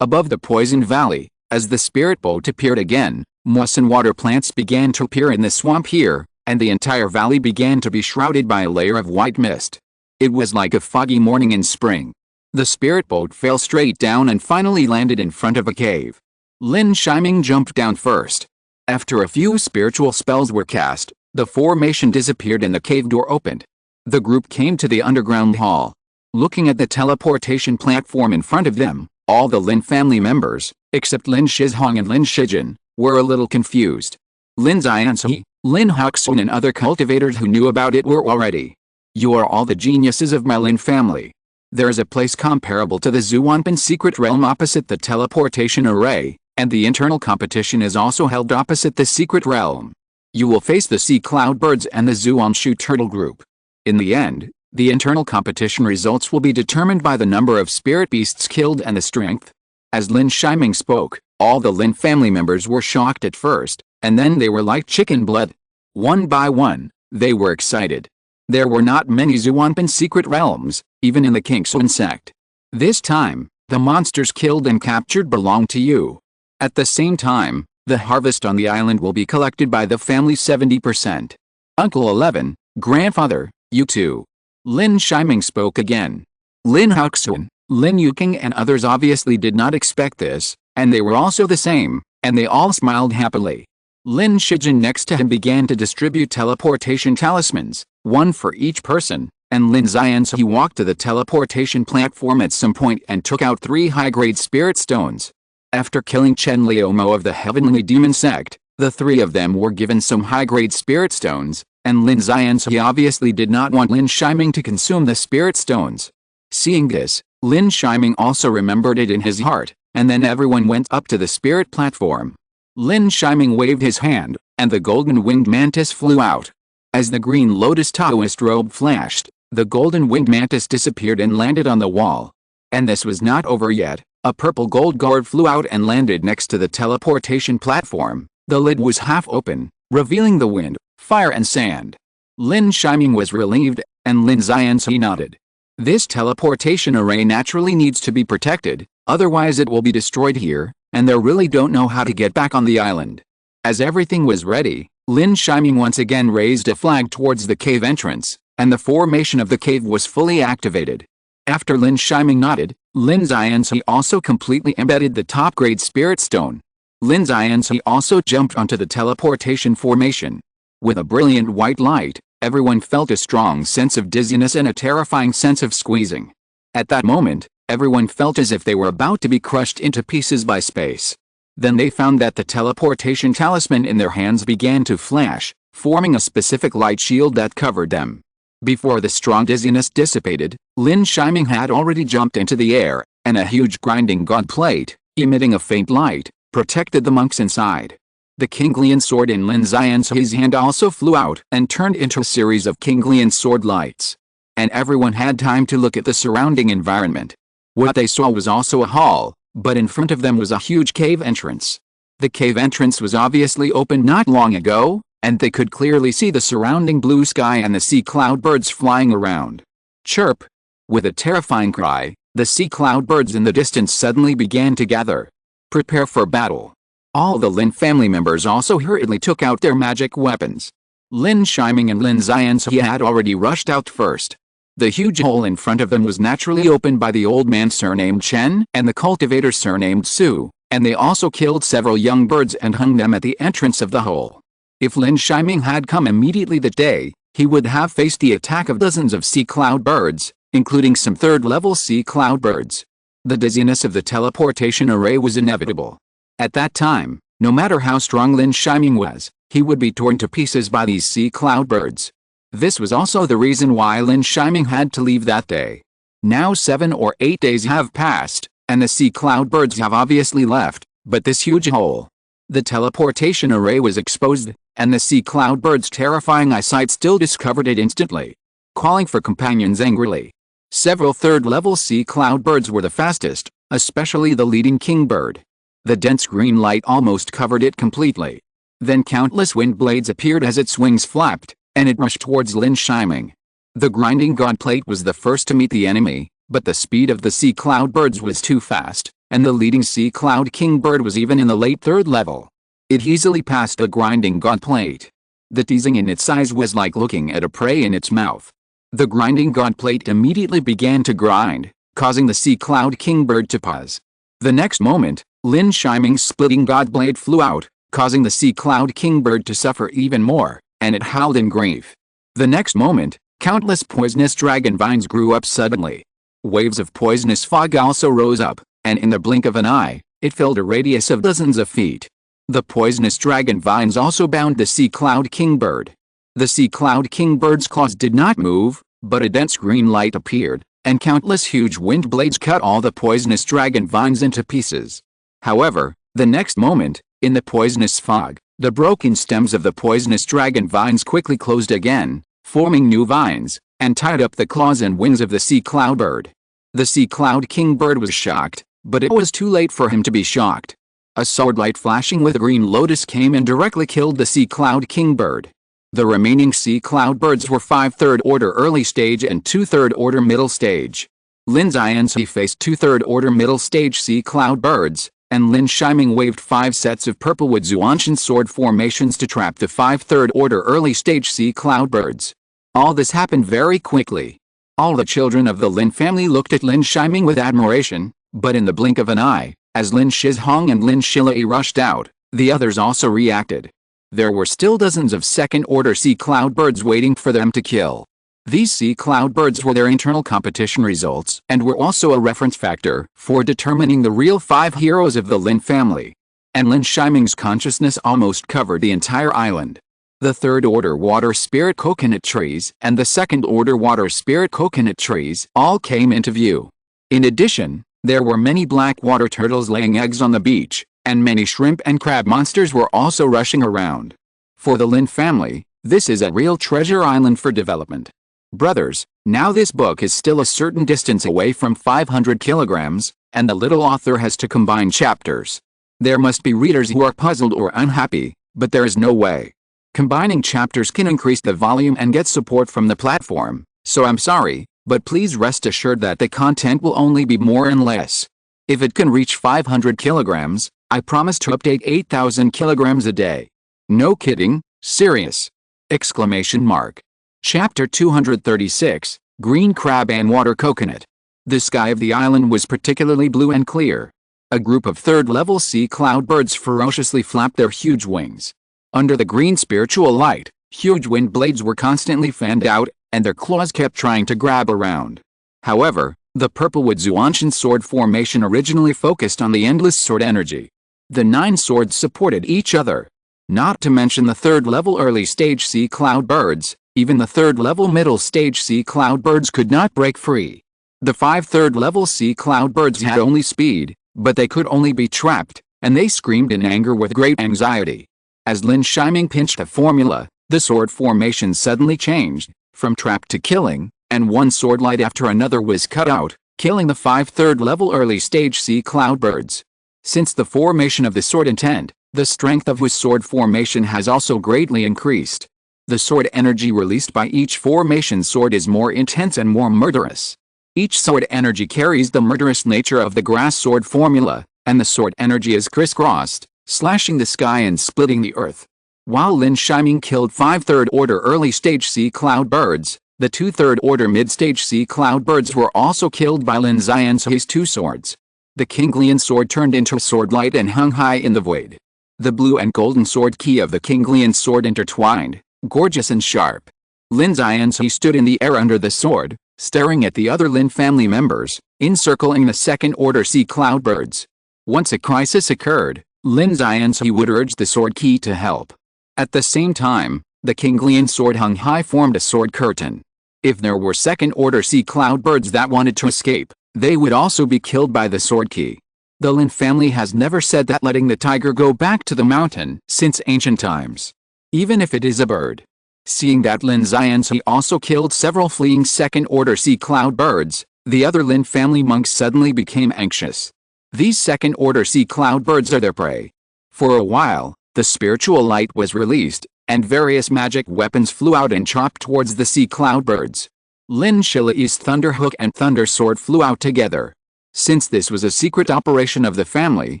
Above the Poison Valley, as the spirit boat appeared again, moss and water plants began to appear in the swamp here, and the entire valley began to be shrouded by a layer of white mist. It was like a foggy morning in spring. The spirit boat fell straight down and finally landed in front of a cave. Lin Shiming jumped down first. After a few spiritual spells were cast, the formation disappeared and the cave door opened. The group came to the underground hall. Looking at the teleportation platform in front of them, all the Lin family members, except Lin Shizhong and Lin Shijin, were a little confused. Lin Xianzi, Lin Huxun and other cultivators who knew about it were already. You are all the geniuses of my Lin family. There is a place comparable to the Zhuanpin secret realm opposite the teleportation array, and the internal competition is also held opposite the secret realm. You will face the sea cloudbirds and the Zhuanshu turtle group. In the end, the internal competition results will be determined by the number of spirit beasts killed and the strength. As Lin Shiming spoke, all the Lin family members were shocked at first, and then they were like chicken blood. One by one, they were excited. There were not many Zhuanpin secret realms, even in the Qingxuan sect. This time, the monsters killed and captured belong to you. At the same time, the harvest on the island will be collected by the family 70%. Uncle 11, grandfather, you too. Lin Shiming spoke again. Lin Huxun, Lin Yi and others obviously did not expect this, and they were also the same, and they all smiled happily. Lin Shijin next to him began to distribute teleportation talismans, one for each person, and Lin Xianzi walked to the teleportation platform at some point and took out 3 high-grade spirit stones. After killing Chen Liumo of the Heavenly Demon sect, the 3 of them were given some high-grade spirit stones, and Lin Xianzi obviously did not want Lin Shiming to consume the spirit stones. Seeing this, Lin Shiming also remembered it in his heart, and then everyone went up to the spirit platform. Lin Shiming waved his hand, and the golden winged mantis flew out. As the green lotus Taoist robe flashed, the golden winged mantis disappeared and landed on the wall. And this was not over yet. A purple gold gourd flew out and landed next to the teleportation platform. The lid was half open, revealing the wind, fire and sand. Lin Shiming was relieved, and Lin Xianzi nodded. This teleportation array naturally needs to be protected, otherwise it will be destroyed here, and they really don't know how to get back on the island. As everything was ready, Lin Shiming once again raised a flag towards the cave entrance, and the formation of the cave was fully activated. After Lin Shiming nodded, Lin Xianzi also completely embedded the top-grade spirit stone. Lin Xianzi also jumped onto the teleportation formation. With a brilliant white light, everyone felt a strong sense of dizziness and a terrifying sense of squeezing. At that moment, everyone felt as if they were about to be crushed into pieces by space. Then they found that the teleportation talisman in their hands began to flash, forming a specific light shield that covered them. Before the strong dizziness dissipated, Lin Shiming had already jumped into the air, and a huge grinding god plate, emitting a faint light, protected the monks inside. The Qinglian sword in Lin Xianzi's hand also flew out and turned into a series of Qinglian sword lights. And everyone had time to look at the surrounding environment. What they saw was also a hall, but in front of them was a huge cave entrance. The cave entrance was obviously opened not long ago, and they could clearly see the surrounding blue sky and the sea cloudbirds flying around. Chirp! With a terrifying cry, the sea cloudbirds in the distance suddenly began to gather. Prepare for battle. All the Lin family members also hurriedly took out their magic weapons. Lin Shiming and Lin Xianzi had already rushed out first. The huge hole in front of them was naturally opened by the old man surnamed Chen and the cultivator surnamed Su, and they also killed several young birds and hung them at the entrance of the hole. If Lin Shiming had come immediately that day, he would have faced the attack of dozens of sea cloud birds, including some third-level sea cloud birds. The dizziness of the teleportation array was inevitable. At that time, no matter how strong Lin Yi was, he would be torn to pieces by these sea cloud birds. This was also the reason why Lin Yi had to leave that day. Now 7 or 8 days have passed, and the sea cloud birds have obviously left, but this huge hole. The teleportation array was exposed, and the sea cloud bird's terrifying eyesight still discovered it instantly, calling for companions angrily. Several third-level sea cloud birds were the fastest, especially the leading kingbird. The dense green light almost covered it completely. Then countless wind blades appeared as its wings flapped, and it rushed towards Lin Yi. The grinding godplate was the first to meet the enemy, but the speed of the sea cloud birds was too fast, and the leading sea cloud kingbird was even in the late third level. It easily passed the grinding godplate. The teasing in its eyes was like looking at a prey in its mouth. The grinding godplate immediately began to grind, causing the sea cloud kingbird to pause. The next moment, Lin Yi's splitting godblade flew out, causing the sea cloud kingbird to suffer even more, and it howled in grief. The next moment, countless poisonous dragon vines grew up suddenly. Waves of poisonous fog also rose up, and in the blink of an eye, it filled a radius of dozens of feet. The poisonous dragon vines also bound the sea cloud kingbird. The sea cloud kingbird's claws did not move, but a dense green light appeared, and countless huge wind blades cut all the poisonous dragon vines into pieces. However, the next moment, in the poisonous fog, the broken stems of the poisonous dragon vines quickly closed again, forming new vines, and tied up the claws and wings of the sea cloud bird. The sea cloud kingbird was shocked, but it was too late for him to be shocked. A sword light flashing with a green lotus came and directly killed the sea cloud kingbird. The remaining sea cloud birds were 5 third-order early stage and 2 third-order middle stage. Lin Yi faced 2 third-order middle stage sea cloud birds, and Lin Yi waved 5 sets of purplewood Zuanshan sword formations to trap the 5 third-order early stage sea cloud birds. All this happened very quickly. All the children of the Lin family looked at Lin Yi with admiration, but in the blink of an eye, as Lin Shizhong and Lin Shilai rushed out, the others also reacted. There were still dozens of second-order sea cloud birds waiting for them to kill. These sea cloud birds were their internal competition results and were also a reference factor for determining the real 5 heroes of the Lin family. And Lin Yi's consciousness almost covered the entire island. The third-order water spirit coconut trees and the second-order water spirit coconut trees all came into view. In addition, there were many black water turtles laying eggs on the beach, and many shrimp and crab monsters were also rushing around. For the Lin family, this is a real treasure island for development. Brothers, now this book is still a certain distance away from 500 kilograms, and the little author has to combine chapters. There must be readers who are puzzled or unhappy, but there is no way. Combining chapters can increase the volume and get support from the platform, so I'm sorry, but please rest assured that the content will only be more and less. If it can reach 500 kilograms, I promise to update 8,000 kilograms a day. No kidding, serious! Exclamation mark. Chapter 236, Green Crab and Water Coconut. The sky of the island was particularly blue and clear. A group of third-level sea cloud birds ferociously flapped their huge wings. Under the green spiritual light, huge wind blades were constantly fanned out, and their claws kept trying to grab around. However, the purplewood Zuanshan sword formation originally focused on the endless sword energy. The 9 swords supported each other. Not to mention the third-level early-stage sea cloud birds, even the third-level middle-stage sea cloud birds could not break free. The 5 third-level sea cloud birds had only speed, but they could only be trapped, and they screamed in anger with great anxiety. As Lin Yi pinched the formula, the sword formation suddenly changed, from trap to killing, and one sword light after another was cut out, killing the 5 third-level early-stage sea cloud birds. Since the formation of the sword intent, the strength of whose sword formation has also greatly increased. The sword energy released by each formation sword is more intense and more murderous. Each sword energy carries the murderous nature of the grass sword formula, and the sword energy is crisscrossed, slashing the sky and splitting the earth. While Lin Yi killed 5 third-order early-stage sea cloud birds, the 2 third-order mid-stage sea cloud birds were also killed by Lin Yi's 2 swords. The Kinglian sword turned into a sword light and hung high in the void. The blue and golden sword key of the Kinglian sword intertwined, gorgeous and sharp. Lin Yi stood in the air under the sword, staring at the other Lin family members, encircling the second-order sea cloudbirds. Once a crisis occurred, Lin Yi would urge the sword key to help. At the same time, the King Lian sword hung high formed a sword curtain. If there were second-order sea cloudbirds that wanted to escape, they would also be killed by the sword key. The Lin family has never said that letting the tiger go back to the mountain since ancient times, even if it is a bird. Seeing that Lin Yi also killed several fleeing second-order sea cloudbirds, the other Lin family monks suddenly became anxious. These second-order sea cloudbirds are their prey. For a while, the spiritual light was released, and various magic weapons flew out and chopped towards the sea cloudbirds. Lin Yi's thunder hook and thunder sword flew out together. Since this was a secret operation of the family,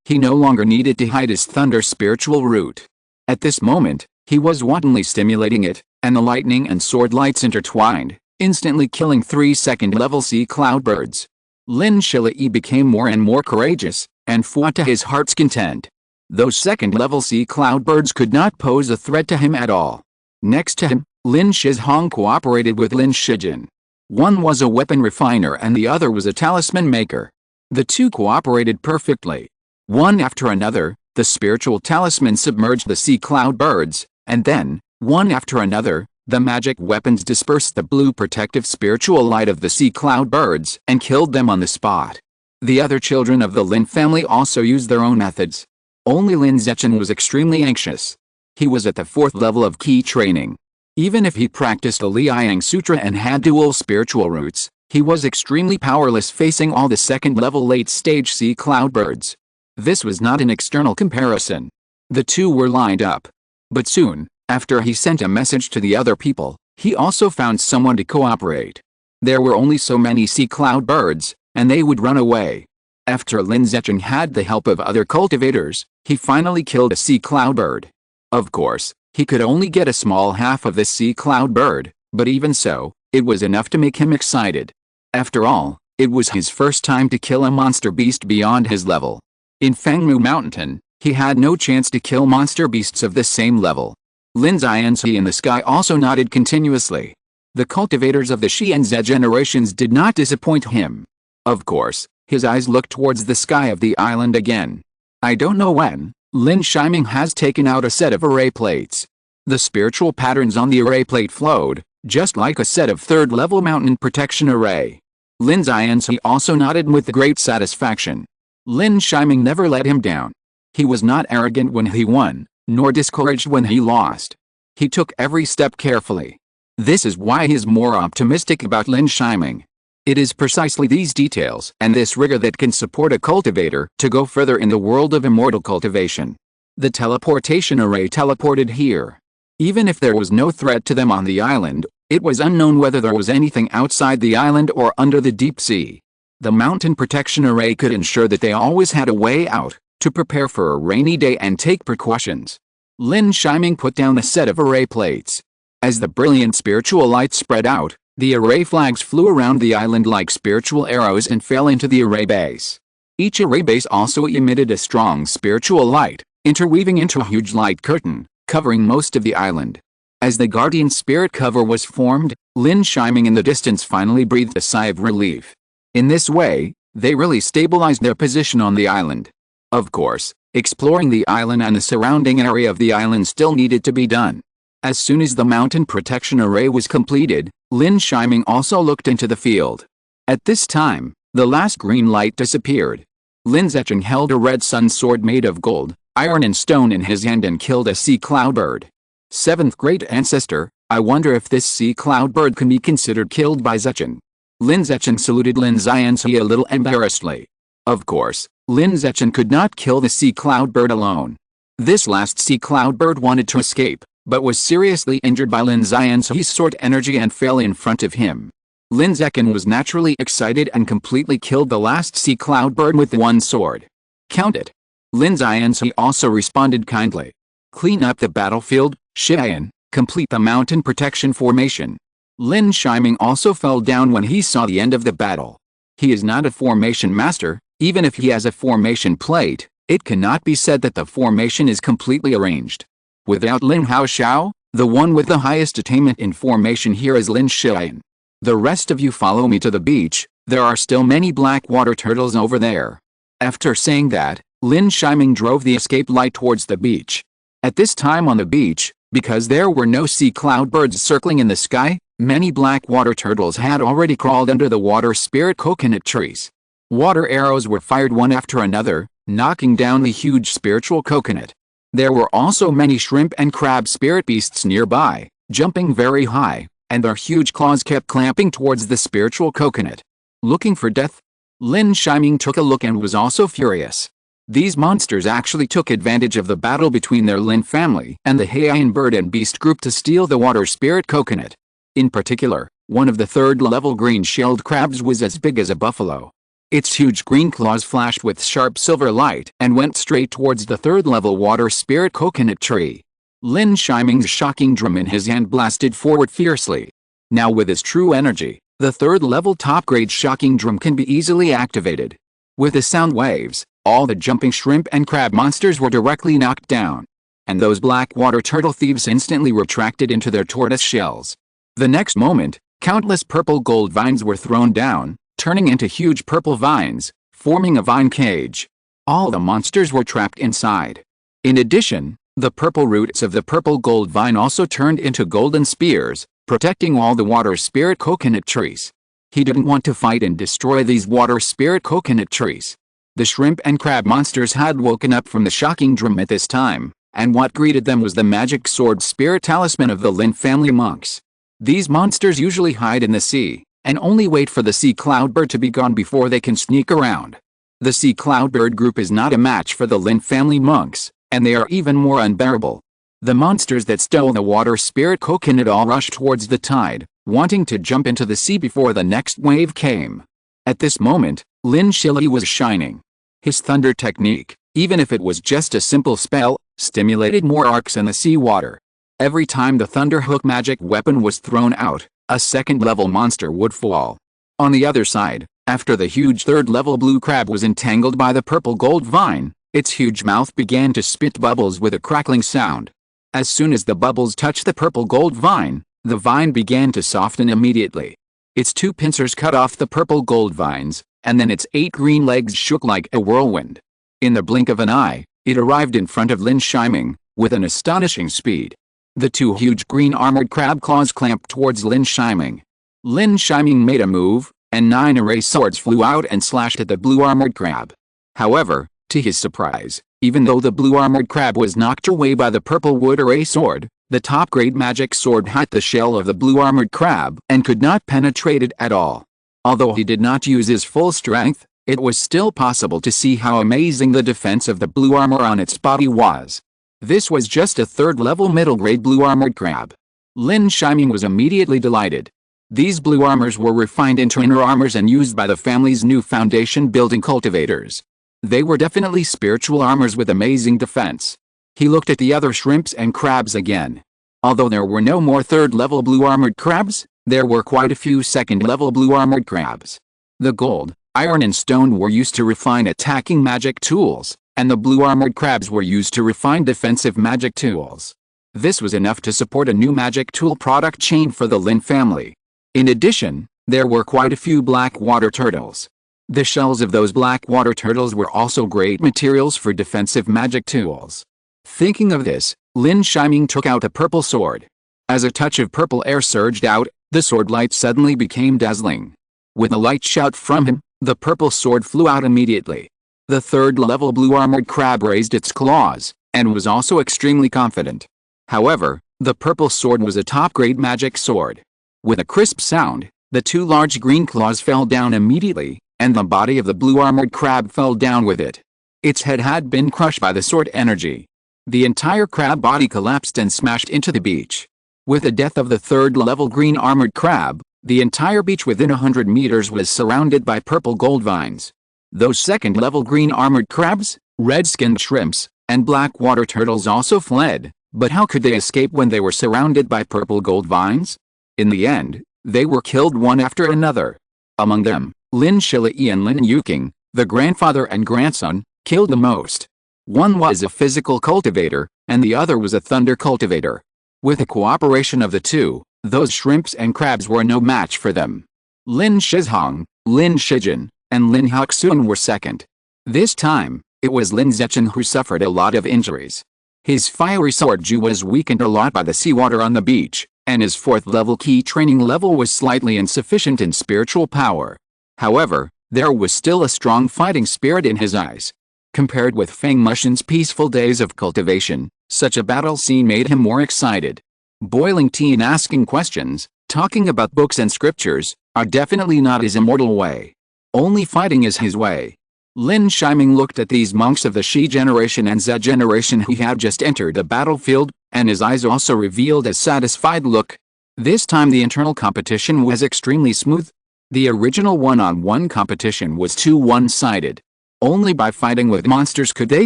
he no longer needed to hide his thunder spiritual root. At this moment, he was wantonly stimulating it, and the lightning and sword lights intertwined, instantly killing 3 second-level sea cloudbirds. Lin Yi became more and more courageous, and fought to his heart's content. Those second-level sea cloudbirds could not pose a threat to him at all. Next to him, Lin Shizhong cooperated with Lin Shijin. One was a weapon refiner and the other was a talisman maker. The two cooperated perfectly. One after another, the spiritual talisman submerged the sea cloudbirds, and then, one after another, the magic weapons dispersed the blue protective spiritual light of the sea cloudbirds and killed them on the spot. The other children of the Lin family also used their own methods. Only Lin Zechin was extremely anxious. He was at the 4th level of key training. Even if he practiced the Liang Sutra and had dual spiritual roots, he was extremely powerless facing all the second-level late-stage sea cloudbirds. This was not an external comparison. The two were lined up. But soon, after he sent a message to the other people, he also found someone to cooperate. There were only so many sea cloudbirds, and they would run away. After Lin Zechin had the help of other cultivators, he finally killed a sea cloudbird. Of course, he could only get a small half of this sea cloudbird, but even so, it was enough to make him excited. After all, it was his first time to kill a monster beast beyond his level. In Fangmu Mountain, he had no chance to kill monster beasts of the same level. Lin Yi in the sky also nodded continuously. The cultivators of the Shi and Ze generations did not disappoint him. Of course, his eyes looked towards the sky of the island again. I don't know when, Lin Shiming has taken out a set of array plates. The spiritual patterns on the array plate flowed, just like a set of 3rd-level mountain protection array. Lin Yi also nodded with great satisfaction. Lin Shiming never let him down. He was not arrogant when he won, nor discouraged when he lost. He took every step carefully. This is why he is more optimistic about Lin Shiming. It is precisely these details and this rigor that can support a cultivator to go further in the world of immortal cultivation. The teleportation array teleported here. Even if there was no threat to them on the island, it was unknown whether there was anything outside the island or under the deep sea. The mountain protection array could ensure that they always had a way out, to prepare for a rainy day and take precautions. Lin Shiming put down a set of array plates. As the brilliant spiritual light spread out, the array flags flew around the island like spiritual arrows and fell into the array base. Each array base also emitted a strong spiritual light, interweaving into a huge light curtain, covering most of the island. As the guardian spirit cover was formed, Lin Shiming in the distance finally breathed a sigh of relief. In this way, they really stabilized their position on the island. Of course, exploring the island and the surrounding area of the island still needed to be done. As soon as the mountain protection array was completed, Lin Shiming also looked into the field. At this time, the last green light disappeared. Lin Zechin held a red sun sword made of gold, iron and stone in his hand and killed a sea cloudbird. 7th great ancestor, I wonder if this sea cloudbird can be considered killed by Zechin. Lin Zechin saluted Lin Yi a little embarrassedly. Of course, Lin Zechin could not kill the sea cloudbird alone. This last sea cloudbird wanted to escape, but was seriously injured by Lin Yi's sword energy and fell in front of him. Lin Zechin was naturally excited and completely killed the last sea cloudbird with one sword. Count it. Lin Yi also responded kindly. Clean up the battlefield, Xian, complete the mountain protection formation. Lin Shiming also fell down when he saw the end of the battle. He is not a formation master, even if he has a formation plate, it cannot be said that the formation is completely arranged. Without Lin Haoxiao, The one with the highest attainment in formation here is Lin Yi. The rest of you follow me to the beach, there are still many black water turtles over there. After saying that, Lin Yi drove the escape light towards the beach. At this time on the beach, because there were no sea cloudbirds circling in the sky, many black water turtles had already crawled under the water spirit coconut trees. Water arrows were fired one after another, knocking down the huge spiritual coconut. There were also many shrimp and crab spirit beasts nearby, jumping very high, and their huge claws kept clamping towards the spiritual coconut. Looking for death? Lin Yi took a look and was also furious. These monsters actually took advantage of the battle between their Lin family and the Heian bird and beast group to steal the water spirit coconut. In particular, one of the third-level green-shelled crabs was as big as a buffalo. Its huge green claws flashed with sharp silver light and went straight towards the third-level water spirit coconut tree. Lin Yi's shocking drum in his hand blasted forward fiercely. Now with his true energy, the third-level top-grade shocking drum can be easily activated. With the sound waves, all the jumping shrimp and crab monsters were directly knocked down. And those black water turtle thieves instantly retracted into their tortoise shells. The next moment, countless purple gold vines were thrown down, turning into huge purple vines, forming a vine cage. All the monsters were trapped inside. In addition, the purple roots of the purple gold vine also turned into golden spears, protecting all the water spirit coconut trees. He didn't want to fight and destroy these water spirit coconut trees. The shrimp and crab monsters had woken up from the shocking drum at this time, and what greeted them was the magic sword spirit talisman of the Lin family monks. These monsters usually hide in the sea, and only wait for the sea cloudbird to be gone before they can sneak around. The sea cloudbird group is not a match for the Lin family monks, and they are even more unbearable. The monsters that stole the water spirit coconut all rushed towards the tide, wanting to jump into the sea before the next wave came. At this moment, Lin Yi was shining. His thunder technique, even if it was just a simple spell, stimulated more arcs in the sea water. Every time the thunder hook magic weapon was thrown out, a second-level monster would fall. On the other side, after the huge third-level blue crab was entangled by the purple gold vine, its huge mouth began to spit bubbles with a crackling sound. As soon as the bubbles touched the purple gold vine, the vine began to soften immediately. Its two pincers cut off the purple gold vines, and then its 8 green legs shook like a whirlwind. In the blink of an eye, it arrived in front of Lin Yi, with an astonishing speed. The 2 huge green armored crab claws clamped towards Lin Yi. Lin Yi made a move, and 9 array swords flew out and slashed at the blue armored crab. However, to his surprise, even though the blue armored crab was knocked away by the purple wood array sword, the top-grade magic sword hit the shell of the blue armored crab and could not penetrate it at all. Although he did not use his full strength, it was still possible to see how amazing the defense of the blue armor on its body was. This was just a third-level middle-grade blue armored crab. Lin Yi was immediately delighted. These blue armors were refined into inner armors and used by the family's new foundation-building cultivators. They were definitely spiritual armors with amazing defense. He looked at the other shrimps and crabs again. Although there were no more third-level blue armored crabs, there were quite a few second-level blue armored crabs. The gold, iron and stone were used to refine attacking magic tools, and the blue armored crabs were used to refine defensive magic tools. This was enough to support a new magic tool product chain for the Lin family. In addition, there were quite a few black water turtles. The shells of those black water turtles were also great materials for defensive magic tools. Thinking of this, Lin Yi took out a purple sword. As a touch of purple air surged out, the sword light suddenly became dazzling. With a light shout from him, the purple sword flew out immediately. The third-level blue armored crab raised its claws, and was also extremely confident. However, the purple sword was a top-grade magic sword. With a crisp sound, the 2 large green claws fell down immediately, and the body of the blue armored crab fell down with it. Its head had been crushed by the sword energy. The entire crab body collapsed and smashed into the beach. With the death of the third-level green armored crab, the entire beach within 100 meters was surrounded by purple gold vines. Those second-level green armored crabs, red-skinned shrimps, and black water turtles also fled, but how could they escape when they were surrounded by purple gold vines? In the end, they were killed one after another. Among them, Lin Yi and Lin Yi, the grandfather and grandson, killed the most. One was a physical cultivator, and the other was a thunder cultivator. With the cooperation of the two, those shrimps and crabs were no match for them. Lin Shizhong, Lin Shijin, and Lin Haxun were second. This time, it was Lin Zechen who suffered a lot of injuries. His fiery sword Ju was weakened a lot by the seawater on the beach, and his 4th level key training level was slightly insufficient in spiritual power. However, there was still a strong fighting spirit in his eyes. Compared with Feng Mushin's peaceful days of cultivation, such a battle scene made him more excited. Boiling tea and asking questions, talking about books and scriptures, are definitely not his immortal way. Only fighting is his way. Lin Shiming looked at these monks of the Shi generation and Z generation who had just entered the battlefield, and his eyes also revealed a satisfied look. This time the internal competition was extremely smooth. The original one-on-one competition was too one-sided. Only by fighting with monsters could they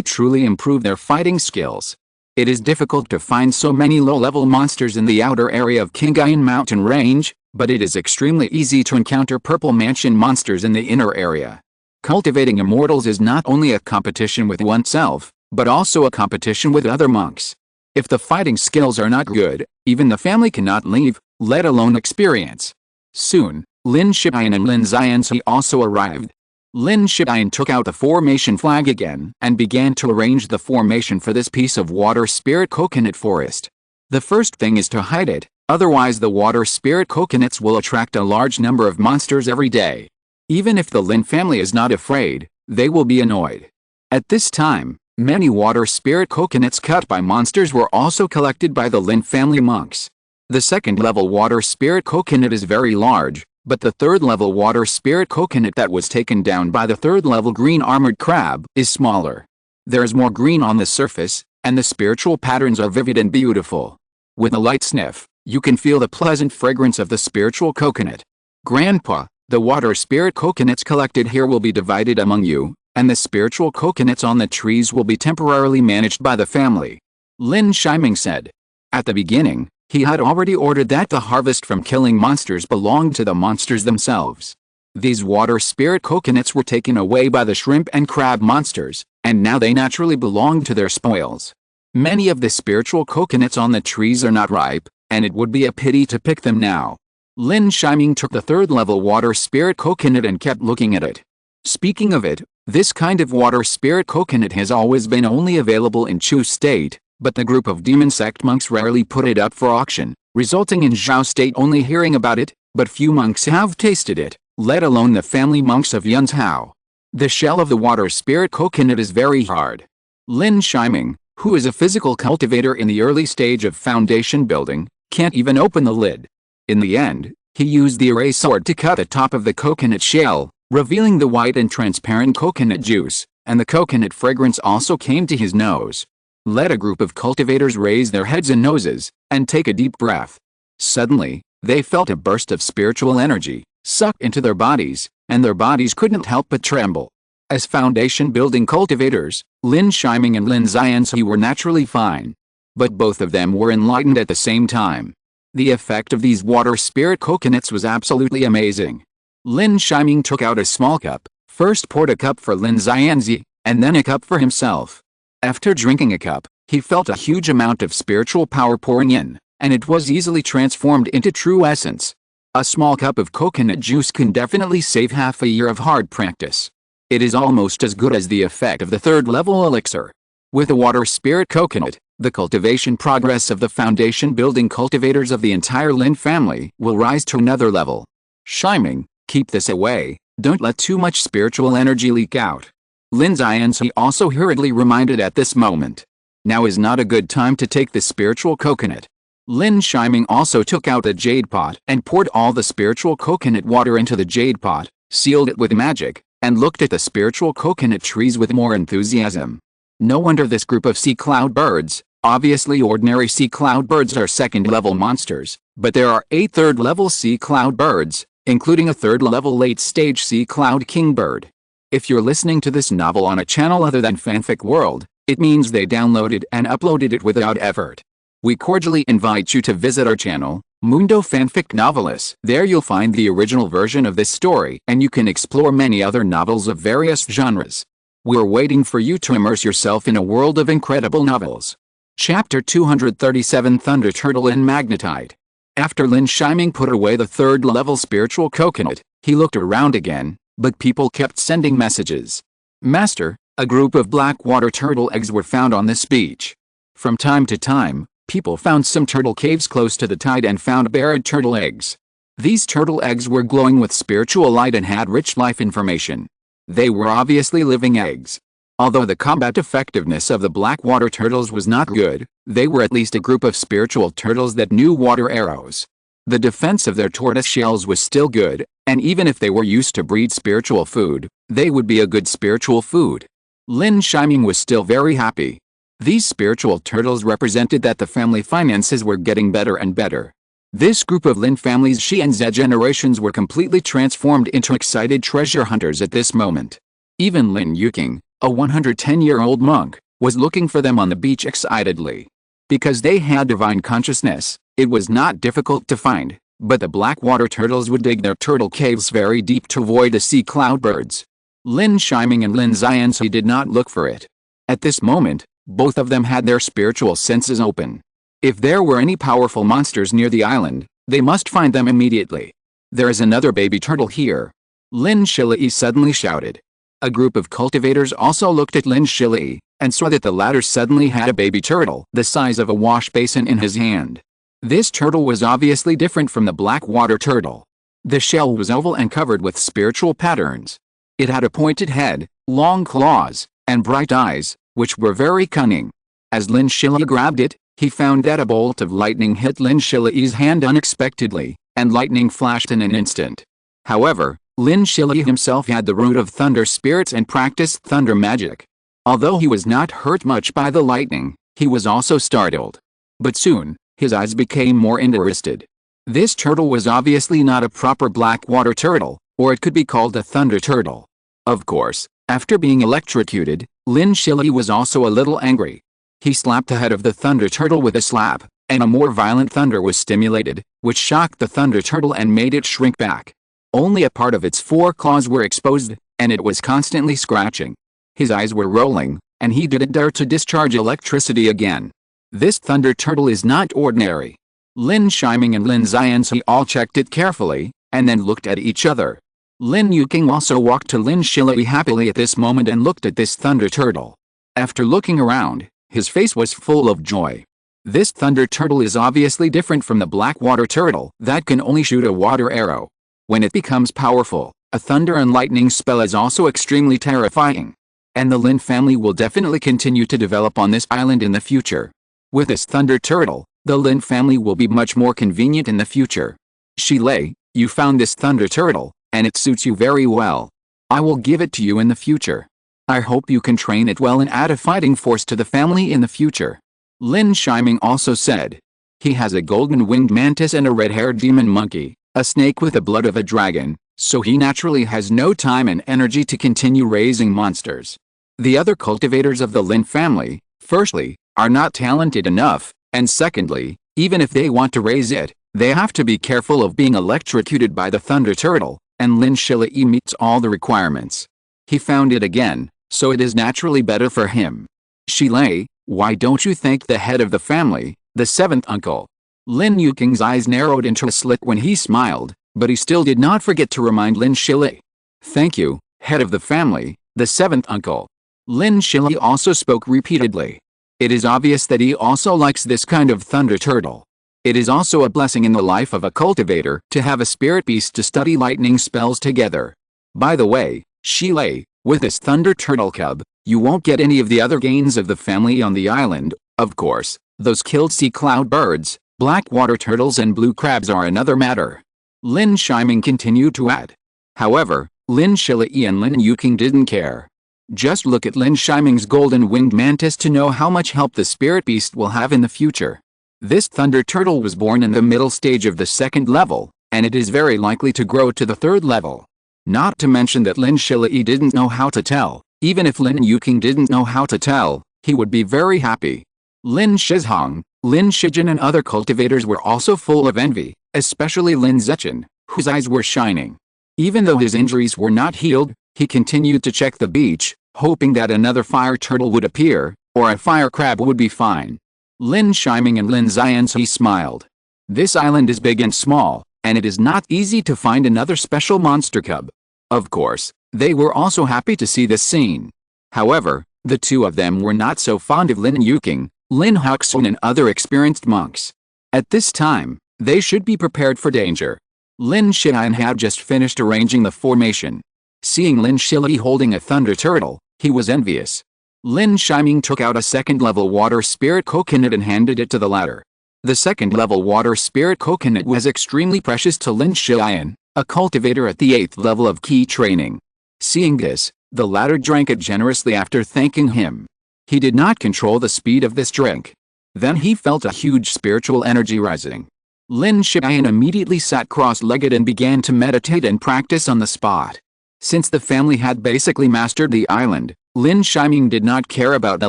truly improve their fighting skills. It is difficult to find so many low-level monsters in the outer area of Kingayan Mountain Range, but it is extremely easy to encounter Purple Mansion monsters in the inner area. Cultivating immortals is not only a competition with oneself, but also a competition with other monks. If the fighting skills are not good, even the family cannot leave, let alone experience. Soon, Lin Shibayan and Lin Xianzi also arrived. Lin Shibayan took out the formation flag again and began to arrange the formation for this piece of water spirit coconut forest. The first thing is to hide it, otherwise the water spirit coconuts will attract a large number of monsters every day. Even if the Lin family is not afraid, they will be annoyed. At this time, many water spirit coconuts cut by monsters were also collected by the Lin family monks. The 2nd level water spirit coconut is very large, but the 3rd level water spirit coconut that was taken down by the 3rd level green armored crab is smaller. There is more green on the surface, and the spiritual patterns are vivid and beautiful. With a light sniff, you can feel the pleasant fragrance of the spiritual coconut. Grandpa, the water spirit coconuts collected here will be divided among you, and the spiritual coconuts on the trees will be temporarily managed by the family. Lin Shiming said. At the beginning, he had already ordered that the harvest from killing monsters belonged to the monsters themselves. These water spirit coconuts were taken away by the shrimp and crab monsters, and now they naturally belonged to their spoils. Many of the spiritual coconuts on the trees are not ripe, and it would be a pity to pick them now. Lin Shiming took the 3rd level water spirit coconut and kept looking at it. Speaking of it, this kind of water spirit coconut has always been only available in Chu State, but the group of demon sect monks rarely put it up for auction, resulting in Zhao State only hearing about it, but few monks have tasted it, let alone the family monks of Yunzhao. The shell of the water spirit coconut is very hard. Lin Shiming, who is a physical cultivator in the early stage of foundation building, can't even open the lid. In the end, he used the erase sword to cut the top of the coconut shell, revealing the white and transparent coconut juice, and the coconut fragrance also came to his nose. Let a group of cultivators raise their heads and noses, and take a deep breath. Suddenly, they felt a burst of spiritual energy, sucked into their bodies, and their bodies couldn't help but tremble. As foundation building cultivators, Lin Shiming and Lin Xianzi were naturally fine. But both of them were enlightened at the same time. The effect of these water spirit coconuts was absolutely amazing. Lin Shiming took out a small cup, first poured a cup for Lin Xianzi, and then a cup for himself. After drinking a cup, he felt a huge amount of spiritual power pouring in, and it was easily transformed into true essence. A small cup of coconut juice can definitely save half a year of hard practice. It is almost as good as the effect of the 3rd level elixir. With a water spirit coconut, the cultivation progress of the foundation building cultivators of the entire Lin family will rise to another level. Shiming, keep this away, don't let too much spiritual energy leak out. Lin Xianzi also hurriedly reminded at this moment. Now is not a good time to take the spiritual coconut. Lin Shiming also took out a jade pot and poured all the spiritual coconut water into the jade pot, sealed it with magic, and looked at the spiritual coconut trees with more enthusiasm. No wonder this group of sea cloud birds, obviously ordinary sea cloud birds are 2nd level monsters, but there are 8 3rd level sea cloud birds, including a 3rd level late stage sea cloud kingbird. If you're listening to this novel on a channel other than Fanfic World, it means they downloaded and uploaded it without effort. We cordially invite you to visit our channel, Mundo Fanfic Novelis. There you'll find the original version of this story and you can explore many other novels of various genres. We're waiting for you to immerse yourself in a world of incredible novels. Chapter 237 Thunder Turtle and Magnetite. After Lin Shiming put away the third-level spiritual coconut, he looked around again, but people kept sending messages. Master, a group of black water turtle eggs were found on this beach. From time to time, people found some turtle caves close to the tide and found buried turtle eggs. These turtle eggs were glowing with spiritual light and had rich life information. They were obviously living eggs. Although the combat effectiveness of the black water turtles was not good, they were at least a group of spiritual turtles that knew water arrows. The defense of their tortoise shells was still good, and even if they were used to breed spiritual food, they would be a good spiritual food. Lin Shiming was still very happy. These spiritual turtles represented that the family finances were getting better and better. This group of Lin family's Shi and Z generations were completely transformed into excited treasure hunters at this moment. Even Lin Yi, a 110-year-old monk, was looking for them on the beach excitedly. Because they had divine consciousness, it was not difficult to find, but the black water turtles would dig their turtle caves very deep to avoid the sea cloudbirds. Lin Shiming and Lin Xianxi did not look for it. At this moment, both of them had their spiritual senses open. If there were any powerful monsters near the island, they must find them immediately. There is another baby turtle here. Lin Shili suddenly shouted. A group of cultivators also looked at Lin Shili, and saw that the latter suddenly had a baby turtle the size of a wash basin in his hand. This turtle was obviously different from the black water turtle. The shell was oval and covered with spiritual patterns. It had a pointed head, long claws, and bright eyes, which were very cunning. As Lin Shili grabbed it, he found that a bolt of lightning hit Lin Shili's hand unexpectedly, and lightning flashed in an instant. However, Lin Shili himself had the root of thunder spirits and practiced thunder magic. Although he was not hurt much by the lightning, he was also startled. But soon, his eyes became more interested. This turtle was obviously not a proper black water turtle, or it could be called a thunder turtle. Of course, after being electrocuted, Lin Shili was also a little angry. He slapped the head of the thunder turtle with a slap, and a more violent thunder was stimulated, which shocked the thunder turtle and made it shrink back. Only a part of its four claws were exposed, and it was constantly scratching. His eyes were rolling, and he didn't dare to discharge electricity again. This thunder turtle is not ordinary. Lin Shiming and Lin Xianxi all checked it carefully, and then looked at each other. Lin Yi also walked to Lin Shili happily at this moment and looked at this thunder turtle. After looking around, his face was full of joy. This thunder turtle is obviously different from the black water turtle that can only shoot a water arrow. When it becomes powerful, a thunder and lightning spell is also extremely terrifying. And the Lin family will definitely continue to develop on this island in the future. With this thunder turtle, the Lin family will be much more convenient in the future. Shilei, you found this thunder turtle, and it suits you very well. I will give it to you in the future. I hope you can train it well and add a fighting force to the family in the future. Lin Shiming also said. He has a golden winged mantis and a red-haired demon monkey, a snake with the blood of a dragon, so he naturally has no time and energy to continue raising monsters. The other cultivators of the Lin family, firstly, are not talented enough, and secondly, even if they want to raise it, they have to be careful of being electrocuted by the thunder turtle, and Lin Shili meets all the requirements. He found it again, so it is naturally better for him. Shilei, why don't you thank the head of the family, the seventh uncle? Lin Yi's eyes narrowed into a slit when he smiled, but he still did not forget to remind Lin Shili. Thank you, head of the family, the seventh uncle. Lin Shili also spoke repeatedly. It is obvious that he also likes this kind of thunder turtle. It is also a blessing in the life of a cultivator to have a spirit beast to study lightning spells together. By the way, Shilei, with this thunder turtle cub, you won't get any of the other gains of the family on the island. Of course, those killed sea cloud birds, black water turtles and blue crabs are another matter. Lin Shiming continued to add. However, Lin Shili and Lin Yi didn't care. Just look at Lin Shiming's golden winged mantis to know how much help the spirit beast will have in the future. This thunder turtle was born in the middle stage of the second level, and it is very likely to grow to the third level. Not to mention that Lin Shili didn't know how to tell. Even if Lin Yi didn't know how to tell, he would be very happy. Lin Shizhong, Lin Shijin and other cultivators were also full of envy, especially Lin Zechin, whose eyes were shining. Even though his injuries were not healed, he continued to check the beach, hoping that another fire turtle would appear, or a fire crab would be fine. Lin Shiming and Lin Zianzi smiled. This island is big and small, and it is not easy to find another special monster cub. Of course, they were also happy to see this scene. However, the two of them were not so fond of Lin Yuking, Lin Huxun and other experienced monks. At this time, they should be prepared for danger. Lin Shiyan had just finished arranging the formation. Seeing Lin Shili holding a thunder turtle, he was envious. Lin Shiming took out a second-level water spirit coconut and handed it to the latter. The second-level water spirit coconut was extremely precious to Lin Shiyan, a cultivator at the 8th level of key training. Seeing this, the latter drank it generously after thanking him. He did not control the speed of this drink. Then he felt a huge spiritual energy rising. Lin Shiyan immediately sat cross-legged and began to meditate and practice on the spot. Since the family had basically mastered the island, Lin Shiming did not care about the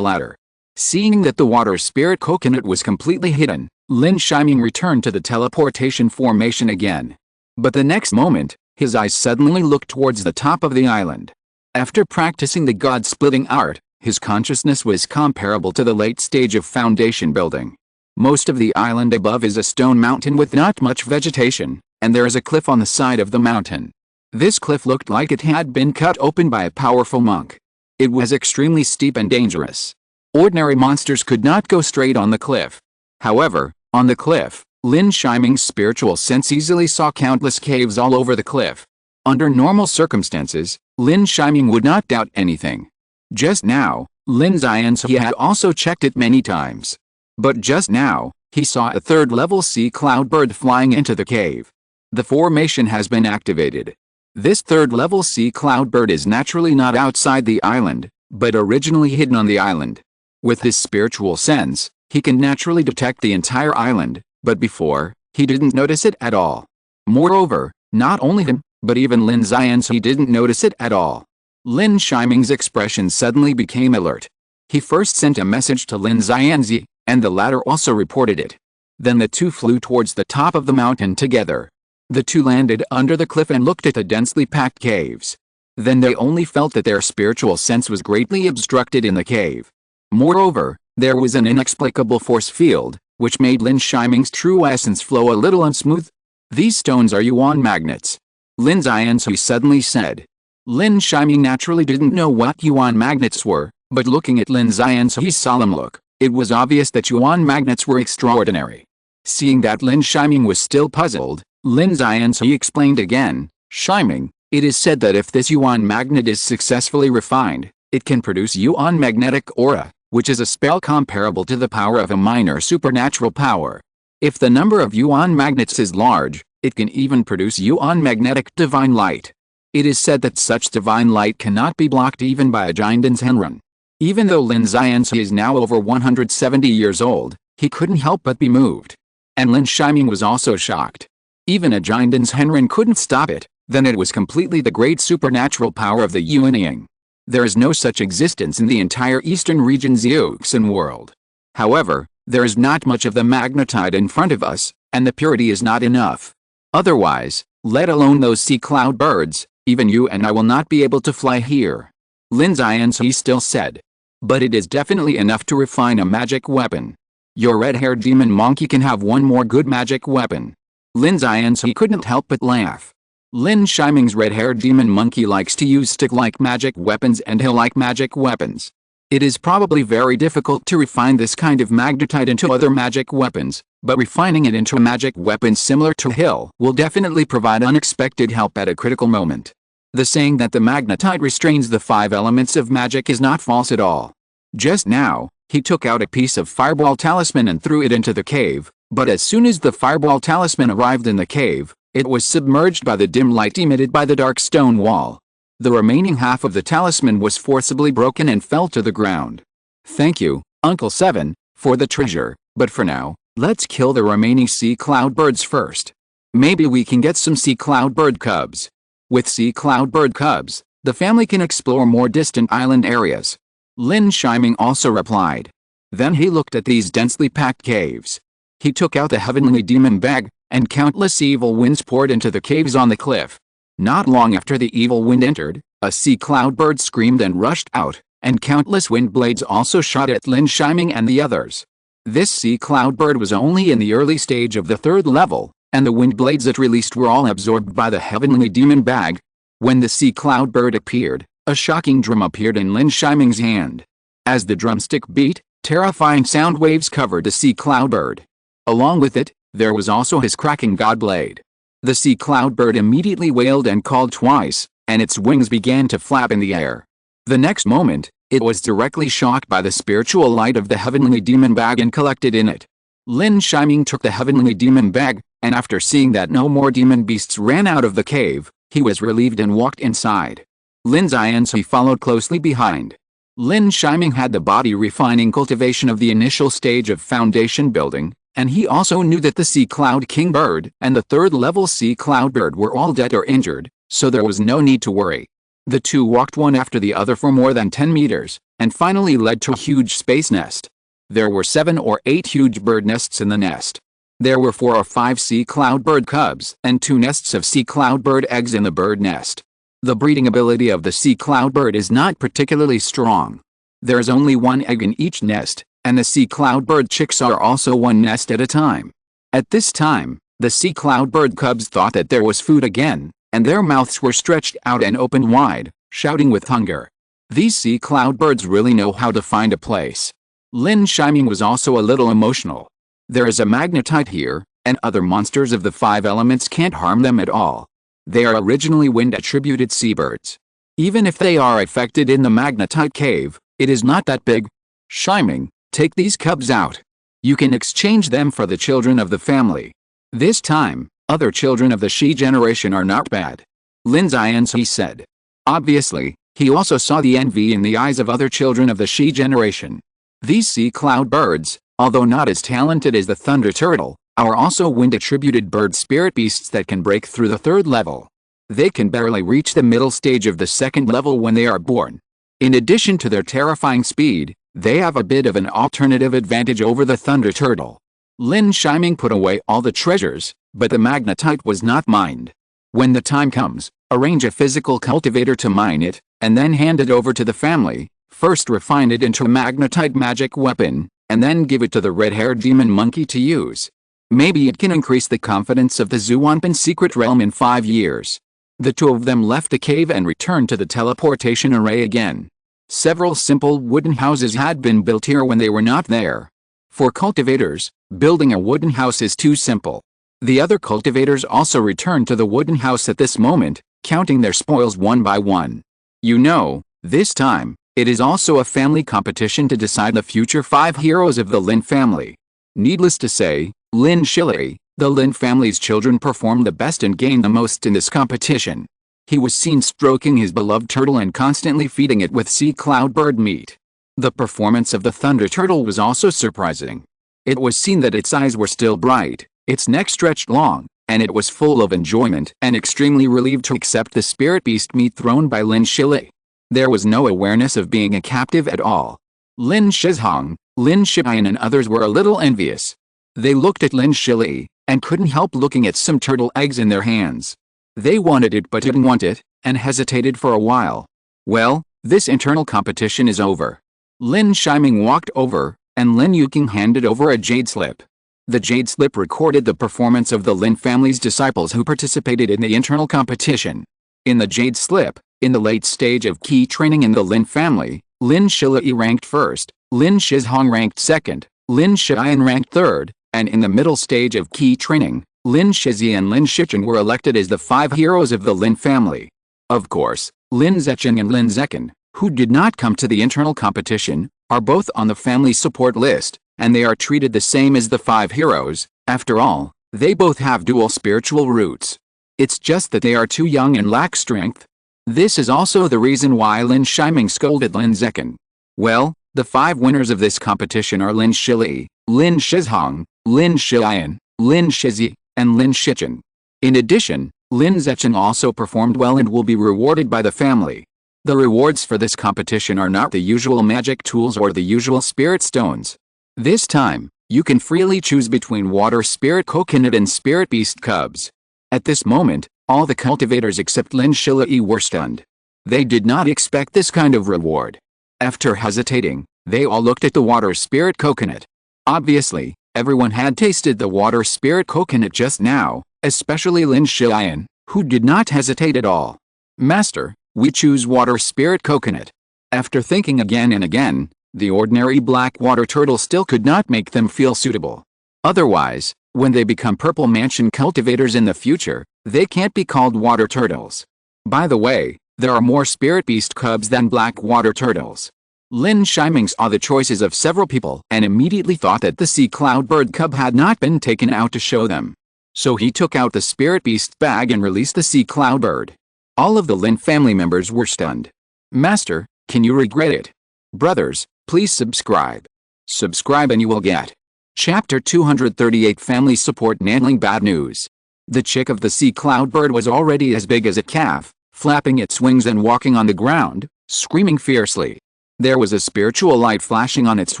latter. Seeing that the water spirit coconut was completely hidden, Lin Shiming returned to the teleportation formation again. But the next moment, his eyes suddenly looked towards the top of the island. After practicing the god-splitting art, his consciousness was comparable to the late stage of foundation building. Most of the island above is a stone mountain with not much vegetation, and there is a cliff on the side of the mountain. This cliff looked like it had been cut open by a powerful monk. It was extremely steep and dangerous. Ordinary monsters could not go straight on the cliff. However, on the cliff, Lin Shiming's spiritual sense easily saw countless caves all over the cliff. Under normal circumstances, Lin Shiming would not doubt anything. Just now, Lin Zianzi had also checked it many times. But just now, he saw a third-level sea cloud bird flying into the cave. The formation has been activated. This third-level sea cloud bird is naturally not outside the island, but originally hidden on the island. With his spiritual sense, he can naturally detect the entire island, but before, he didn't notice it at all. Moreover, not only him, but even Lin Zianzi didn't notice it at all. Lin Shiming's expression suddenly became alert. He first sent a message to Lin Zianzi, and the latter also reported it. Then the two flew towards the top of the mountain together. The two landed under the cliff and looked at the densely packed caves. Then they only felt that their spiritual sense was greatly obstructed in the cave. Moreover, there was an inexplicable force field, which made Lin Shiming's true essence flow a little unsmooth. These stones are yuan magnets. Lin Zianzi suddenly said. Lin Shiming naturally didn't know what yuan magnets were, but looking at Lin Zianzi's solemn look, it was obvious that yuan magnets were extraordinary. Seeing that Lin Shiming was still puzzled, Lin Zianzi explained again, Shiming, it is said that if this yuan magnet is successfully refined, it can produce yuan magnetic aura, which is a spell comparable to the power of a minor supernatural power. If the number of yuan magnets is large, it can even produce yuan magnetic divine light. It is said that such divine light cannot be blocked even by a Jinden's Henrun. Even though Lin Zianzi is now over 170 years old, he couldn't help but be moved. And Lin Shiming was also shocked. Even a Jinden's Henrun couldn't stop it, then it was completely the great supernatural power of the Yuanying. There is no such existence in the entire eastern region Zeuxin world. However, there is not much of the magnetite in front of us, and the purity is not enough. Otherwise, let alone those sea cloud birds, even you and I will not be able to fly here. Lin Zianzi still said. But it is definitely enough to refine a magic weapon. Your red-haired demon monkey can have one more good magic weapon. Lin Zianzi couldn't help but laugh. Lin Shiming's red-haired demon monkey likes to use stick-like magic weapons and hill-like magic weapons. It is probably very difficult to refine this kind of magnetite into other magic weapons, but refining it into a magic weapon similar to hill will definitely provide unexpected help at a critical moment. The saying that the magnetite restrains the 5 elements of magic is not false at all. Just now, he took out a piece of fireball talisman and threw it into the cave, but as soon as the fireball talisman arrived in the cave, it was submerged by the dim light emitted by the dark stone wall. The remaining half of the talisman was forcibly broken and fell to the ground. Thank you, Uncle Seven, for the treasure, but for now, let's kill the remaining sea cloud birds first. Maybe we can get some sea cloud bird cubs. With sea cloud bird cubs, the family can explore more distant island areas. Lin Shiming also replied. Then he looked at these densely packed caves. He took out the heavenly demon bag, and countless evil winds poured into the caves on the cliff. Not long after the evil wind entered, a sea cloud bird screamed and rushed out, and countless wind blades also shot at Lin Shiming and the others. This sea cloud bird was only in the early stage of the third level, and the wind blades it released were all absorbed by the heavenly demon bag. When the sea cloud bird appeared, a shocking drum appeared in Lin Shiming's hand. As the drumstick beat, terrifying sound waves covered the sea cloud bird. Along with it, there was also his cracking god blade. The sea cloud bird immediately wailed and called twice, and its wings began to flap in the air. The next moment, it was directly shocked by the spiritual light of the heavenly demon bag and collected in it. Lin Shiming took the heavenly demon bag, and after seeing that no more demon beasts ran out of the cave, he was relieved and walked inside. Lin Yi followed closely behind. Lin Shiming had the body refining cultivation of the initial stage of foundation building, and he also knew that the sea cloud king bird and the third level sea cloud bird were all dead or injured, so there was no need to worry. The two walked one after the other for more than 10 meters, and finally led to a huge space nest. There were 7 or 8 huge bird nests in the nest. There were 4 or 5 sea cloud bird cubs and 2 nests of sea cloud bird eggs in the bird nest. The breeding ability of the sea cloud bird is not particularly strong. There is only 1 egg in each nest, and the sea cloud bird chicks are also 1 nest at a time. At this time, the sea cloud bird cubs thought that there was food again, and their mouths were stretched out and opened wide, shouting with hunger. These sea cloud birds really know how to find a place. Lin Shiming was also a little emotional. There is a magnetite here, and other monsters of the 5 elements can't harm them at all. They are originally wind-attributed seabirds. Even if they are affected in the magnetite cave, it is not that big. Shiming, take these cubs out. You can exchange them for the children of the family. This time, other children of the Shi generation are not bad. Lin Yi said. Obviously, he also saw the envy in the eyes of other children of the Shi generation. These sea cloud birds, although not as talented as the thunder turtle, are also wind-attributed bird spirit beasts that can break through the third level. They can barely reach the middle stage of the second level when they are born. In addition to their terrifying speed, they have a bit of an alternative advantage over the thunder turtle. Lin Shiming put away all the treasures, but the magnetite was not mined. When the time comes, arrange a physical cultivator to mine it, and then hand it over to the family. First refine it into a magnetite magic weapon, and then give it to the red-haired demon monkey to use. Maybe it can increase the confidence of the Zhuanpin secret realm in 5 years. The two of them left the cave and returned to the teleportation array again. Several simple wooden houses had been built here when they were not there. For cultivators, building a wooden house is too simple. The other cultivators also returned to the wooden house at this moment, counting their spoils one by one. You know, this time, it is also a family competition to decide the future 5 heroes of the Lin family. Needless to say, Lin Yi, the Lin family's children, performed the best and gained the most in this competition. He was seen stroking his beloved turtle and constantly feeding it with sea cloud bird meat. The performance of the thunder turtle was also surprising. It was seen that its eyes were still bright, its neck stretched long, and it was full of enjoyment and extremely relieved to accept the spirit beast meat thrown by Lin Yi. There was no awareness of being a captive at all. Lin Shizhong, Lin Shiyan and others were a little envious. They looked at Lin Yi, and couldn't help looking at some turtle eggs in their hands. They wanted it but didn't want it, and hesitated for a while. Well, this internal competition is over. Lin Shiming walked over, and Lin Yuking handed over a jade slip. The jade slip recorded the performance of the Lin family's disciples who participated in the internal competition. In the jade slip, in the late stage of key training in the Lin family, Lin Yi ranked first, Lin Shizhong ranked second, Lin Shiyan ranked third, and in the middle stage of key training, Lin Shizi and Lin Shichen were elected as the 5 heroes of the Lin family. Of course, Lin Zechen and Lin Zekin, who did not come to the internal competition, are both on the family support list, and they are treated the same as the 5 heroes. After all, they both have dual spiritual roots. It's just that they are too young and lack strength. This is also the reason why Lin Shiming scolded Lin Zekin. Well, the 5 winners of this competition are Lin Yi, Lin Shizhong, Lin Shiyan, Lin Shizi, and Lin Shichen. In addition, Lin Zechen also performed well and will be rewarded by the family. The rewards for this competition are not the usual magic tools or the usual spirit stones. This time, you can freely choose between water spirit coconut and spirit beast cubs. At this moment, all the cultivators except Lin Yi were stunned. They did not expect this kind of reward. After hesitating, they all looked at the water spirit coconut. Obviously, everyone had tasted the water spirit coconut just now, especially Lin Yi, who did not hesitate at all. Master, we choose water spirit coconut. After thinking again and again, the ordinary black water turtle still could not make them feel suitable. Otherwise, when they become purple mansion cultivators in the future, they can't be called water turtles. By the way, there are more spirit beast cubs than black water turtles. Lin Yi saw the choices of several people and immediately thought that the sea cloudbird cub had not been taken out to show them. So he took out the spirit beast bag and released the sea cloudbird. All of the Lin family members were stunned. Master, can you regret it? Brothers, please subscribe. Subscribe and you will get. Chapter 238 Family Support Nandling Bad News. The chick of the sea cloudbird was already as big as a calf, flapping its wings and walking on the ground, screaming fiercely. There was a spiritual light flashing on its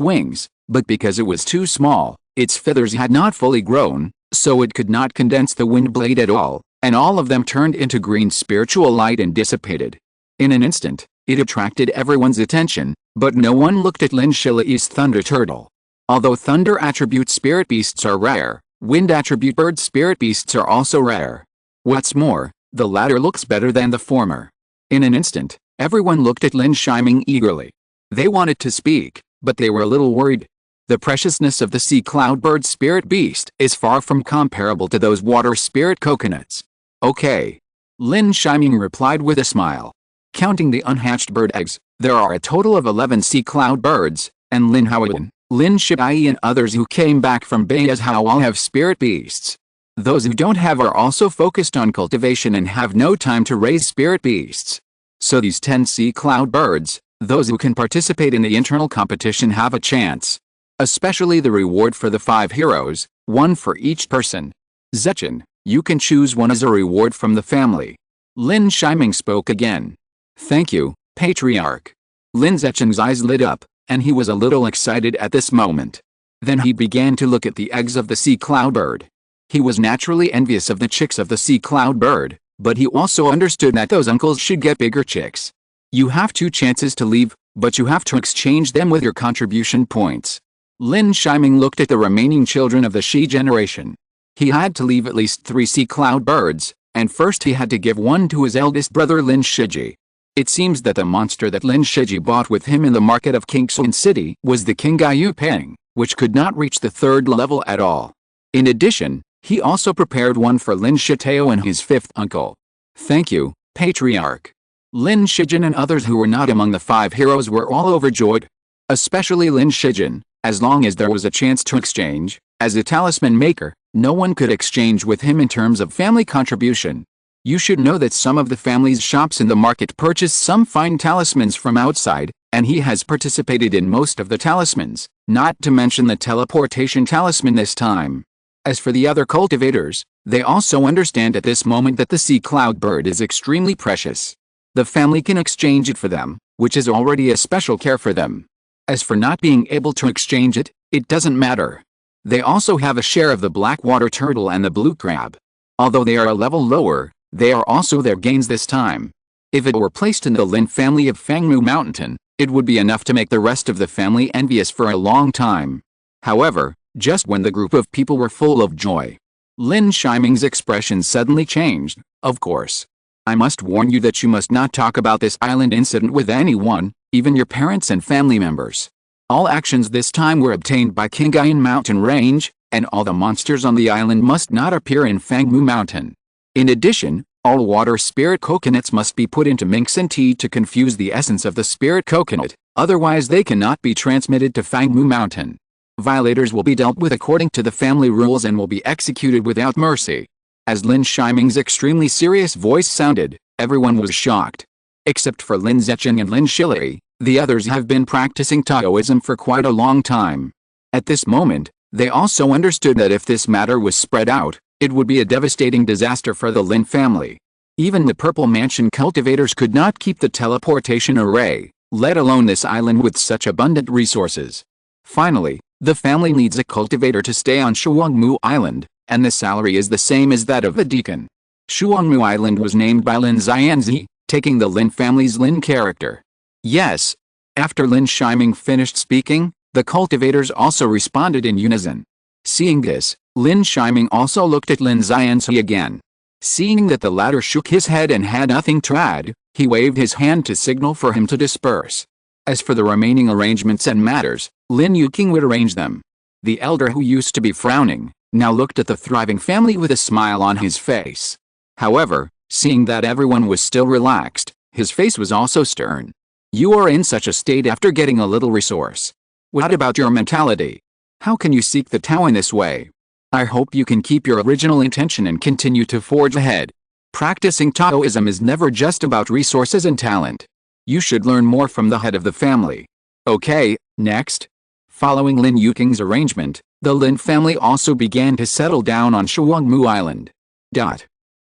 wings, but because it was too small, its feathers had not fully grown, so it could not condense the wind blade at all, and all of them turned into green spiritual light and dissipated. In an instant, it attracted everyone's attention, but no one looked at Lin Yi's thunder turtle. Although thunder attribute spirit beasts are rare, wind attribute bird spirit beasts are also rare. What's more, the latter looks better than the former. In an instant, everyone looked at Lin Yi eagerly. They wanted to speak, but they were a little worried. The preciousness of the sea cloudbird spirit beast is far from comparable to those water spirit coconuts. Okay. Lin Yi replied with a smile. Counting the unhatched bird eggs, there are a total of 11 sea cloudbirds, and Lin Yi and others who came back from Beizhou all have spirit beasts. Those who don't have are also focused on cultivation and have no time to raise spirit beasts. So these 10 sea cloudbirds, those who can participate in the internal competition have a chance. Especially the reward for the 5 heroes, one for each person. Zechen, you can choose one as a reward from the family. Lin Yi spoke again. Thank you, Patriarch. Lin Zechen's eyes lit up, and he was a little excited at this moment. Then he began to look at the eggs of the sea cloudbird. He was naturally envious of the chicks of the sea cloudbird, but he also understood that those uncles should get bigger chicks. You have 2 chances to leave, but you have to exchange them with your contribution points. Lin Yi looked at the remaining children of the Shi generation. He had to leave at least 3 sea cloudbirds, and first he had to give one to his eldest brother Lin Shiji. It seems that the monster that Lin Shiji bought with him in the market of Kingxun City was the Kingayu Peng, which could not reach the 3rd level at all. In addition, he also prepared one for Lin Shitao and his 5th uncle. Thank you, Patriarch. Lin Shijin and others who were not among the 5 heroes were all overjoyed. Especially Lin Shijin, as long as there was a chance to exchange, as a talisman maker, no one could exchange with him in terms of family contribution. You should know that some of the family's shops in the market purchase some fine talismans from outside, and he has participated in most of the talismans, not to mention the teleportation talisman this time. As for the other cultivators, they also understand at this moment that the sea cloudbird is extremely precious. The family can exchange it for them, which is already a special care for them. As for not being able to exchange it, it doesn't matter. They also have a share of the black water turtle and the blue crab. Although they are a level lower, they are also their gains this time. If it were placed in the Lin family of Fangmu Mountain, it would be enough to make the rest of the family envious for a long time. However, just when the group of people were full of joy, Lin Yi's expression suddenly changed. Of course. I must warn you that you must not talk about this island incident with anyone, even your parents and family members. All actions this time were obtained by Kingayan Mountain Range, and all the monsters on the island must not appear in Fangmu Mountain. In addition, all water spirit coconuts must be put into Mingxin tea to confuse the essence of the spirit coconut, otherwise they cannot be transmitted to Fangmu Mountain. Violators will be dealt with according to the family rules and will be executed without mercy. As Lin Yi's extremely serious voice sounded, everyone was shocked. Except for Lin Zechen and Lin Yi, the others have been practicing Taoism for quite a long time. At this moment, they also understood that if this matter was spread out, it would be a devastating disaster for the Lin family. Even the Purple Mansion cultivators could not keep the teleportation array, let alone this island with such abundant resources. Finally, the family needs a cultivator to stay on Shuangmu Island, and the salary is the same as that of a deacon. Shuangmu Island was named by Lin Xianzi, taking the Lin family's Lin character. Yes. After Lin Yi finished speaking, The cultivators also responded in unison. Seeing this, Lin Shiming also looked at Lin Xianzi again. Seeing that the latter shook his head and had nothing to add, he waved his hand to signal for him to disperse. As for the remaining arrangements and matters, Lin Yuqing would arrange them. The elder, who used to be frowning, now looked at the thriving family with a smile on his face. However, seeing that everyone was still relaxed, his face was also stern. You are in such a state after getting a little resource. What about your mentality? How can you seek the Tao in this way? I hope you can keep your original intention and continue to forge ahead. Practicing Taoism is never just about resources and talent. You should learn more from the head of the family. Okay, next. Following Lin Yuqing's arrangement, the Lin family also began to settle down on Shuangmu Island.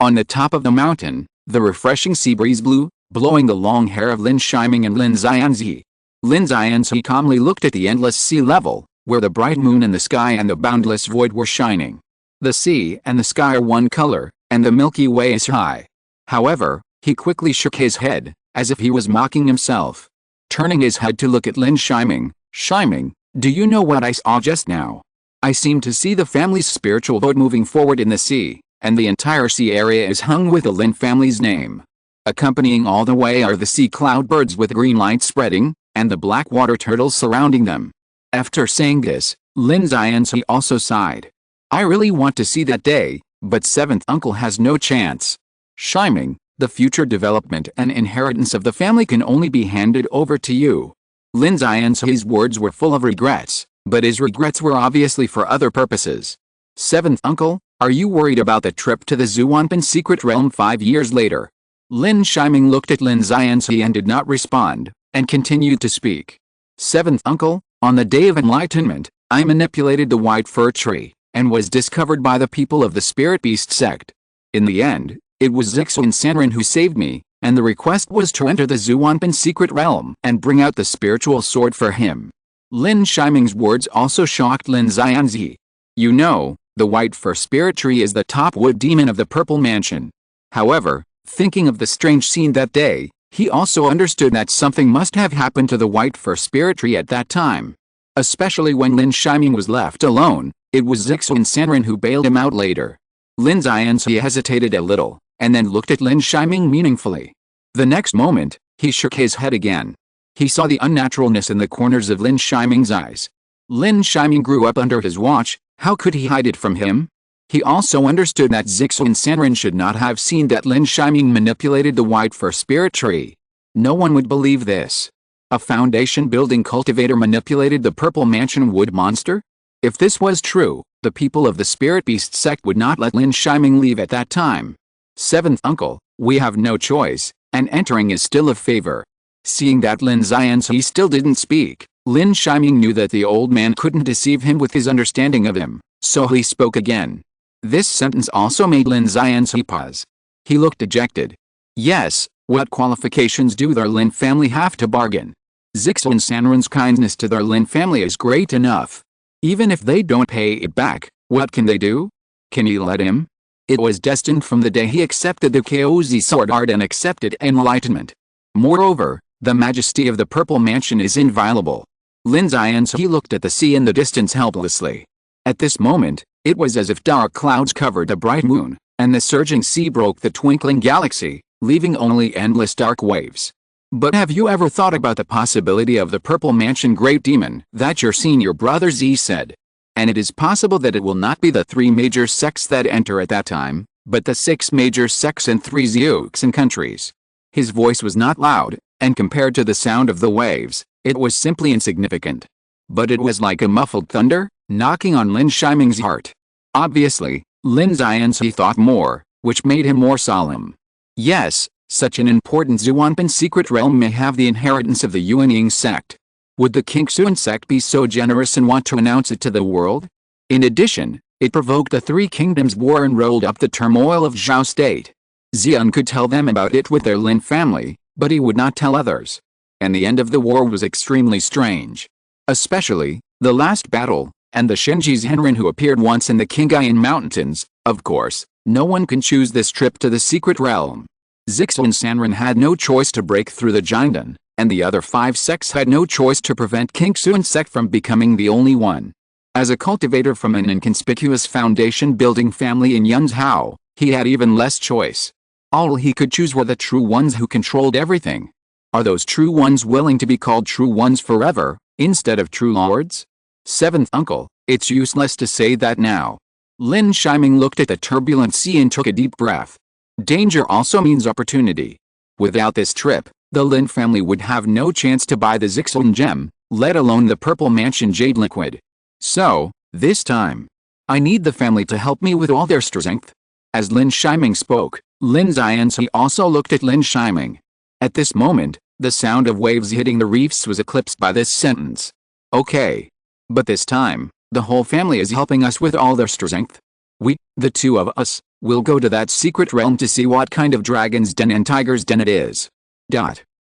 On the top of the mountain, the refreshing sea breeze blew, blowing the long hair of Lin Shiming and Lin Xianzi. Lin Xianzi calmly looked at the endless sea level, where the bright moon and the sky and the boundless void were shining. The sea and the sky are one color, and the Milky Way is high. However, he quickly shook his head, as if he was mocking himself. Turning his head to look at Lin Shiming, Shiming, do you know what I saw just now? I seem to see the family's spiritual boat moving forward in the sea, and the entire sea area is hung with the Lin family's name. Accompanying all the way are the sea cloud birds with green light spreading, and the black water turtles surrounding them. After saying this, Lin Xianzi also sighed. I really want to see that day, but seventh uncle has no chance. Shiming, the future development and inheritance of the family can only be handed over to you. Lin Xianzi's words were full of regrets, but his regrets were obviously for other purposes. Seventh uncle, are you worried about the trip to the Zhuanpin secret realm 5 years later? Lin Shiming looked at Lin Xianzi and did not respond, and continued to speak. Seventh uncle, on the day of enlightenment, I manipulated the white fir tree, and was discovered by the people of the spirit beast sect. In the end, it was Zixuan Sanren who saved me, and the request was to enter the Zhuanpin secret realm and bring out the spiritual sword for him. Lin Shiming's words also shocked Lin Xianzi. You know, the white fir spirit tree is the top wood demon of the purple mansion. However, thinking of the strange scene that day, he also understood that something must have happened to the white fir spirit tree at that time. Especially when Lin Shiming was left alone, it was Zixuan Sanren who bailed him out later. Lin Xianzi hesitated a little, and then looked at Lin Shiming meaningfully. The next moment, he shook his head again. He saw the unnaturalness in the corners of Lin Shiming's eyes. Lin Shiming grew up under his watch, how could he hide it from him? He also understood that Zixuan Sanren should not have seen that Lin Shiming manipulated the white fir spirit tree. No one would believe this. A foundation-building cultivator manipulated the purple mansion wood monster? If this was true, the people of the spirit beast sect would not let Lin Shiming leave at that time. Seventh uncle, we have no choice, and entering is still a favor. Seeing that Lin Xianzi still didn't speak, Lin Shiming knew that the old man couldn't deceive him with his understanding of him, so he spoke again. This sentence also made Lin Xianzi pause. He looked dejected. Yes, what qualifications do their Lin family have to bargain? Zixuan Sanren's kindness to their Lin family is great enough. Even if they don't pay it back, what can they do? Can he let him? It was destined from the day he accepted the Kaozi sword art and accepted enlightenment. Moreover, the majesty of the purple mansion is inviolable. Lin Xianzi looked at the sea in the distance helplessly. At this moment, it was as if dark clouds covered the bright moon, and the surging sea broke the twinkling galaxy, leaving only endless dark waves. But have you ever thought about the possibility of the purple mansion great demon that your senior brother Z said? And it is possible that it will not be the 3 major sects that enter at that time, but the 6 major sects and 3 Xiuxin countries. His voice was not loud, and compared to the sound of the waves, it was simply insignificant. But it was like a muffled thunder, knocking on Lin Shiming's heart. Obviously, Lin Xianzi thought more, which made him more solemn. Yes, such an important Zhuanpin secret realm may have the inheritance of the Yuanying sect. Would the Qingxuan sect be so generous and want to announce it to the world? In addition, it provoked the 3 kingdoms war and rolled up the turmoil of Zhao state. Xian could tell them about it with their Lin family, but he would not tell others. And the end of the war was extremely strange. Especially, the last battle, and the Shenji Zhenren who appeared once in the Qinghai Mountains. Of course, no one can choose this trip to the secret realm. Zixuan Sanren had no choice to break through the Jiangdan, and the other 5 sects had no choice to prevent King Xuan's sect from becoming the only one. As a cultivator from an inconspicuous foundation-building family in Yunzhou, he had even less choice. All he could choose were the true ones who controlled everything. Are those true ones willing to be called true ones forever, instead of true lords? 7th uncle, it's useless to say that now. Lin Shiming looked at the turbulent sea and took a deep breath. Danger also means opportunity. Without this trip, the Lin family would have no chance to buy the Zixeln gem, let alone the Purple Mansion jade liquid. So, this time, I need the family to help me with all their strength. As Lin Shiming spoke, Lin Xianzi also looked at Lin Shiming. At this moment, the sound of waves hitting the reefs was eclipsed by this sentence. Okay. But this time, the whole family is helping us with all their strength. We, the 2 of us, will go to that secret realm to see what kind of dragon's den and tiger's den it is.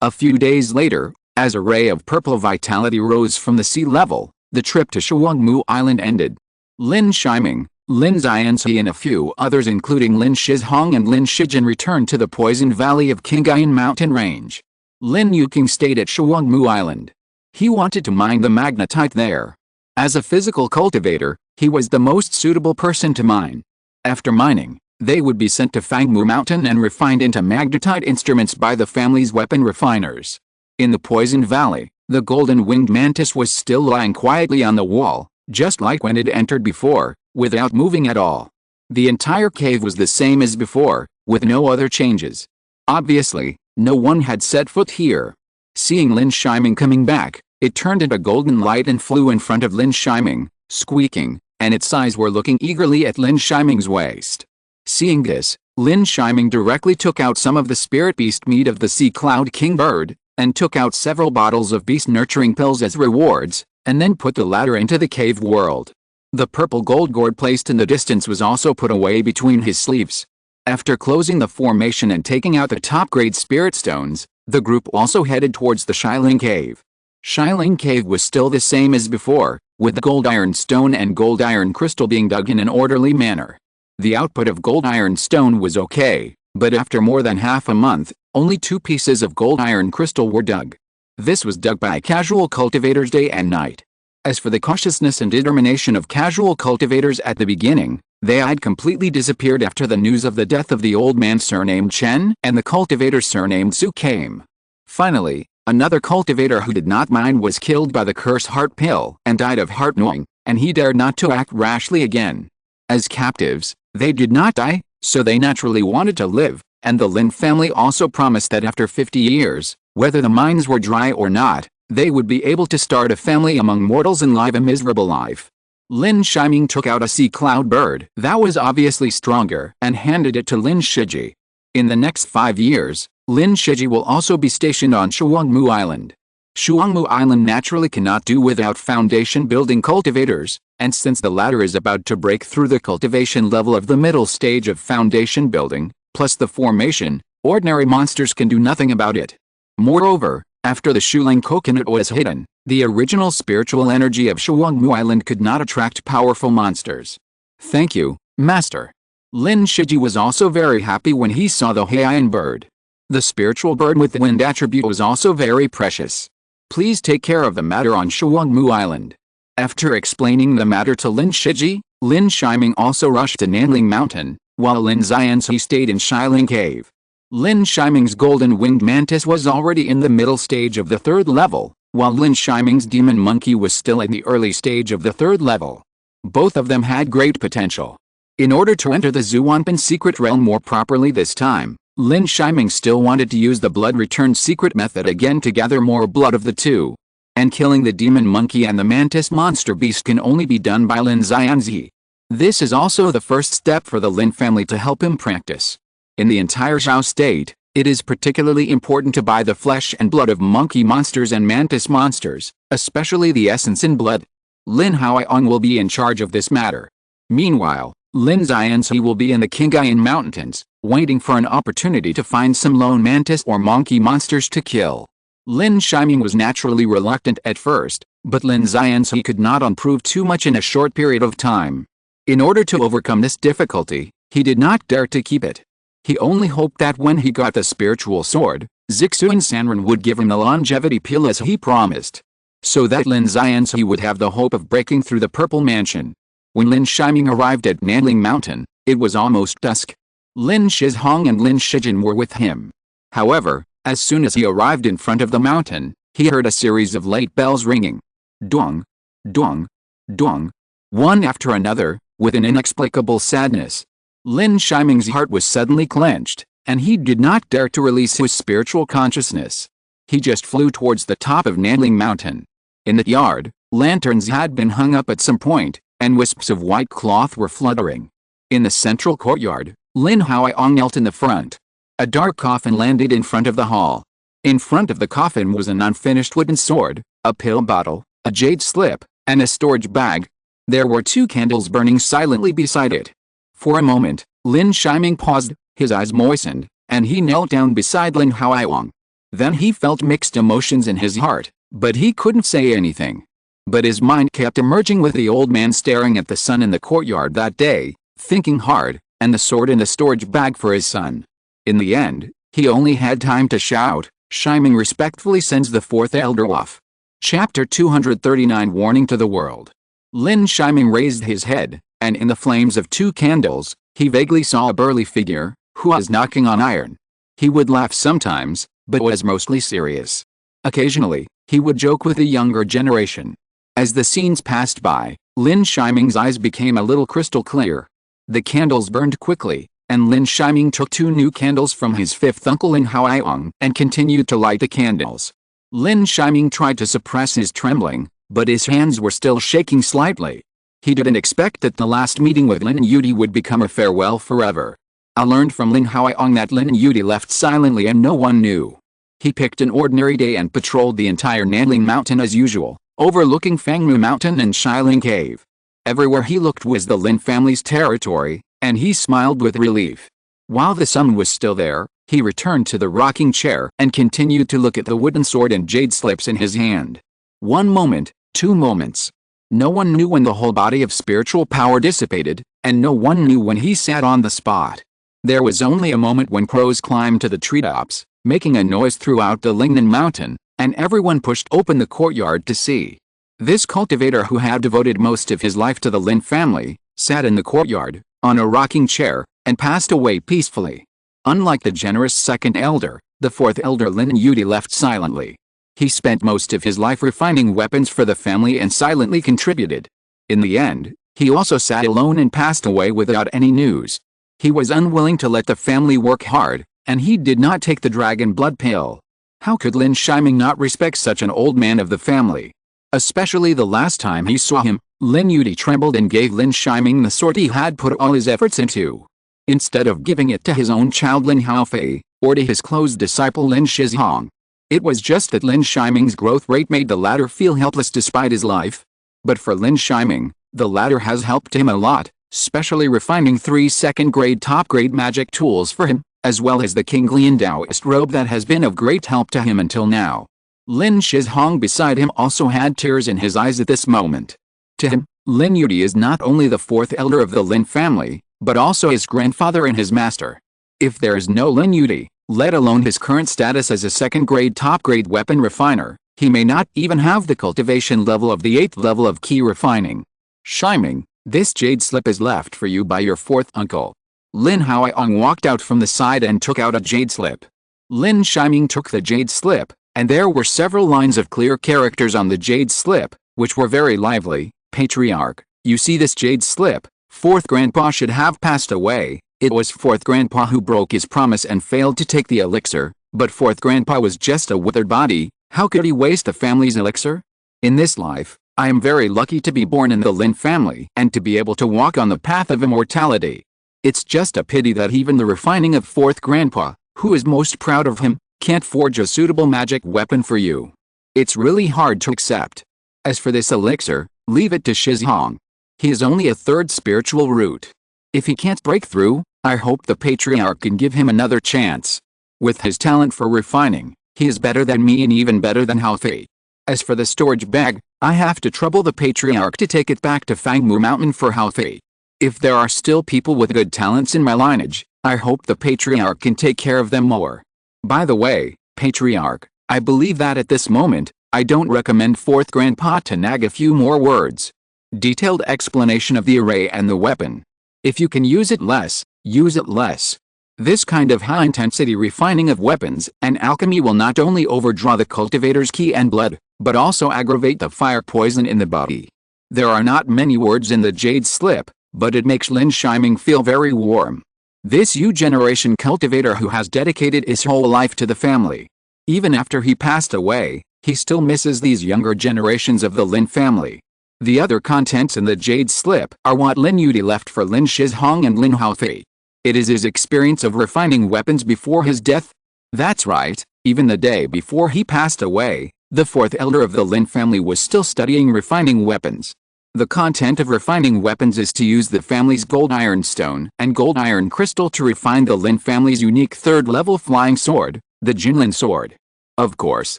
A few days later, as a ray of purple vitality rose from the sea level, the trip to Shuangmu Island ended. Lin Shiming, Lin Xianzi and a few others including Lin Shizhong and Lin Shijin returned to the poison valley of Qingyuan mountain range. Lin Yuqing stayed at Shuangmu Island. He wanted to mine the magnetite there. As a physical cultivator, he was the most suitable person to mine. After mining, they would be sent to Fangmu Mountain and refined into magnetite instruments by the family's weapon refiners. In the Poison Valley, the golden-winged mantis was still lying quietly on the wall, just like when it entered before, without moving at all. The entire cave was the same as before, with no other changes. Obviously, no one had set foot here. Seeing Lin Shiming coming back, it turned into golden light and flew in front of Lin Shiming, squeaking, and its eyes were looking eagerly at Lin Shiming's waist. Seeing this, Lin Shiming directly took out some of the spirit beast meat of the sea cloud king bird, and took out several bottles of beast nurturing pills as rewards, and then put the latter into the cave world. The purple gold gourd placed in the distance was also put away between his sleeves. After closing the formation and taking out the top-grade spirit stones, the group also headed towards the Shiling Cave. Shiling Cave was still the same as before, with the gold iron stone and gold iron crystal being dug in an orderly manner. The output of gold iron stone was okay, but after more than half a month, only 2 pieces of gold iron crystal were dug. This was dug by casual cultivators day and night. As for the cautiousness and determination of casual cultivators at the beginning, they had completely disappeared after the news of the death of the old man surnamed Chen and the cultivator surnamed Su came. Finally, another cultivator who did not mine was killed by the curse heart pill and died of heart gnawing, and he dared not to act rashly again. As captives, they did not die, so they naturally wanted to live, and the Lin family also promised that after 50 years, whether the mines were dry or not, they would be able to start a family among mortals and live a miserable life. Lin Shiming took out a sea cloud bird that was obviously stronger and handed it to Lin Shiji. In the next 5 years, Lin Shiji will also be stationed on Shuangmu Island. Shuangmu Island naturally cannot do without foundation-building cultivators, and since the latter is about to break through the cultivation level of the middle stage of foundation building, plus the formation, ordinary monsters can do nothing about it. Moreover, after the Shuling coconut was hidden, the original spiritual energy of Shuangmu Island could not attract powerful monsters. Thank you, Master. Lin Shiji was also very happy when he saw the Heian bird. The spiritual bird with the wind attribute was also very precious. Please take care of the matter on Shuangmu Island. After explaining the matter to Lin Shiji, Lin Shiming also rushed to Nanling Mountain, while Lin Xianzi stayed in Shiling Cave. Lin Shiming's golden-winged mantis was already in the middle stage of the 3rd level, while Lin Shiming's demon monkey was still in the early stage of the 3rd level. Both of them had great potential. In order to enter the Zuanpan secret realm more properly this time, Lin Shiming still wanted to use the blood return secret method again to gather more blood of the 2. And killing the demon monkey and the mantis monster beast can only be done by Lin Xianzi. This is also the first step for the Lin family to help him practice. In the entire Zhao state, it is particularly important to buy the flesh and blood of monkey monsters and mantis monsters, especially the essence in blood. Lin Haoyong will be in charge of this matter. Meanwhile, Lin Xianzi will be in the Qingyuan Mountains, waiting for an opportunity to find some lone mantis or monkey monsters to kill. Lin Shiming was naturally reluctant at first, but Lin Xianzi could not improve too much in a short period of time. In order to overcome this difficulty, he did not dare to keep it. He only hoped that when he got the spiritual sword, Zixu and Sanren would give him the longevity pill as he promised, so that Lin Xianzi would have the hope of breaking through the Purple Mansion. When Lin Shiming arrived at Nanling Mountain, it was almost dusk. Lin Shizhong and Lin Shijin were with him. However, as soon as he arrived in front of the mountain, he heard a series of late bells ringing. Dong, dong, dong, one after another, with an inexplicable sadness. Lin Shiming's heart was suddenly clenched, and he did not dare to release his spiritual consciousness. He just flew towards the top of Nanling Mountain. In the yard, lanterns had been hung up at some point, and wisps of white cloth were fluttering. In the central courtyard, Lin Haoyong knelt in the front. A dark coffin landed in front of the hall. In front of the coffin was an unfinished wooden sword, a pill bottle, a jade slip, and a storage bag. There were 2 candles burning silently beside it. For a moment, Lin Shiming paused, his eyes moistened, and he knelt down beside Lin Haoyong. Then he felt mixed emotions in his heart, but he couldn't say anything. But his mind kept emerging with the old man staring at the sun in the courtyard that day, thinking hard, and the sword in the storage bag for his son. In the end, he only had time to shout, "Shiming respectfully sends the 4th elder off." Chapter 239 Warning to the World. Lin Shiming raised his head, and in the flames of 2 candles, he vaguely saw a burly figure, who was knocking on iron. He would laugh sometimes, but was mostly serious. Occasionally, he would joke with the younger generation. As the scenes passed by, Lin Shiming's eyes became a little crystal clear. The candles burned quickly, and Lin Shiming took 2 new candles from his 5th uncle Lin Haoyong and continued to light the candles. Lin Shiming tried to suppress his trembling, but his hands were still shaking slightly. He didn't expect that the last meeting with Lin Yi would become a farewell forever. I learned from Lin Haoyong that Lin Yi left silently and no one knew. He picked an ordinary day and patrolled the entire Nanling Mountain as usual, overlooking Fangmu Mountain and Shiling Cave. Everywhere he looked was the Lin family's territory, and he smiled with relief. While the sun was still there, he returned to the rocking chair and continued to look at the wooden sword and jade slips in his hand. 1 moment, 2 moments. No one knew when the whole body of spiritual power dissipated, and no one knew when he sat on the spot. There was only a moment when crows climbed to the treetops, making a noise throughout the Lingnan Mountain, and everyone pushed open the courtyard to see. This cultivator, who had devoted most of his life to the Lin family, sat in the courtyard, on a rocking chair, and passed away peacefully. Unlike the generous 2nd elder, the 4th elder Lin Yi left silently. He spent most of his life refining weapons for the family and silently contributed. In the end, he also sat alone and passed away without any news. He was unwilling to let the family work hard, and he did not take the dragon blood pill. How could Lin Shiming not respect such an old man of the family? Especially the last time he saw him, Lin Yi trembled and gave Lin Shiming the sword he had put all his efforts into. Instead of giving it to his own child Lin Haofei, or to his close disciple Lin Shizhong. It was just that Lin Shiming's growth rate made the latter feel helpless despite his life. But for Lin Shiming, the latter has helped him a lot, especially refining 3 second-grade top-grade magic tools for him, as well as the King Lian Taoist robe that has been of great help to him until now. Lin Shizhong beside him also had tears in his eyes at this moment. To him, Lin Yi is not only the 4th elder of the Lin family, but also his grandfather and his master. If there is no Lin Yi, let alone his current status as a 2nd-grade top-grade weapon refiner, he may not even have the cultivation level of the 8th level of key refining. Shiming, this jade slip is left for you by your 4th uncle. Lin Haoyong walked out from the side and took out a jade slip. Lin Shiming took the jade slip, and there were several lines of clear characters on the jade slip, which were very lively. Patriarch, you see this jade slip? 4th grandpa should have passed away. It was 4th grandpa who broke his promise and failed to take the elixir, but 4th grandpa was just a withered body. How could he waste the family's elixir? In this life, I am very lucky to be born in the Lin family and to be able to walk on the path of immortality. It's just a pity that even the refining of 4th grandpa, who is most proud of him, can't forge a suitable magic weapon for you. It's really hard to accept. As for this elixir, leave it to Shizhong. He is only a 3rd spiritual root. If he can't break through, I hope the patriarch can give him another chance. With his talent for refining, he is better than me and even better than Haofei. As for the storage bag, I have to trouble the patriarch to take it back to Fangmu Mountain for Haofei. If there are still people with good talents in my lineage, I hope the patriarch can take care of them more. By the way, Patriarch, I believe that at this moment, I don't recommend 4th Grandpa to nag a few more words. Detailed explanation of the array and the weapon. If you can use it less, use it less. This kind of high-intensity refining of weapons and alchemy will not only overdraw the cultivator's ki and blood, but also aggravate the fire poison in the body. There are not many words in the jade slip, but it makes Lin Shiming feel very warm. This U-generation cultivator who has dedicated his whole life to the family. Even after he passed away, he still misses these younger generations of the Lin family. The other contents in the jade slip are what Lin Yi left for Lin Shizhong and Lin Haofei. It is his experience of refining weapons before his death. That's right, even the day before he passed away, the 4th elder of the Lin family was still studying refining weapons. The content of refining weapons is to use the family's gold iron stone and gold iron crystal to refine the Lin family's unique 3rd level flying sword, the Jinlin sword. Of course,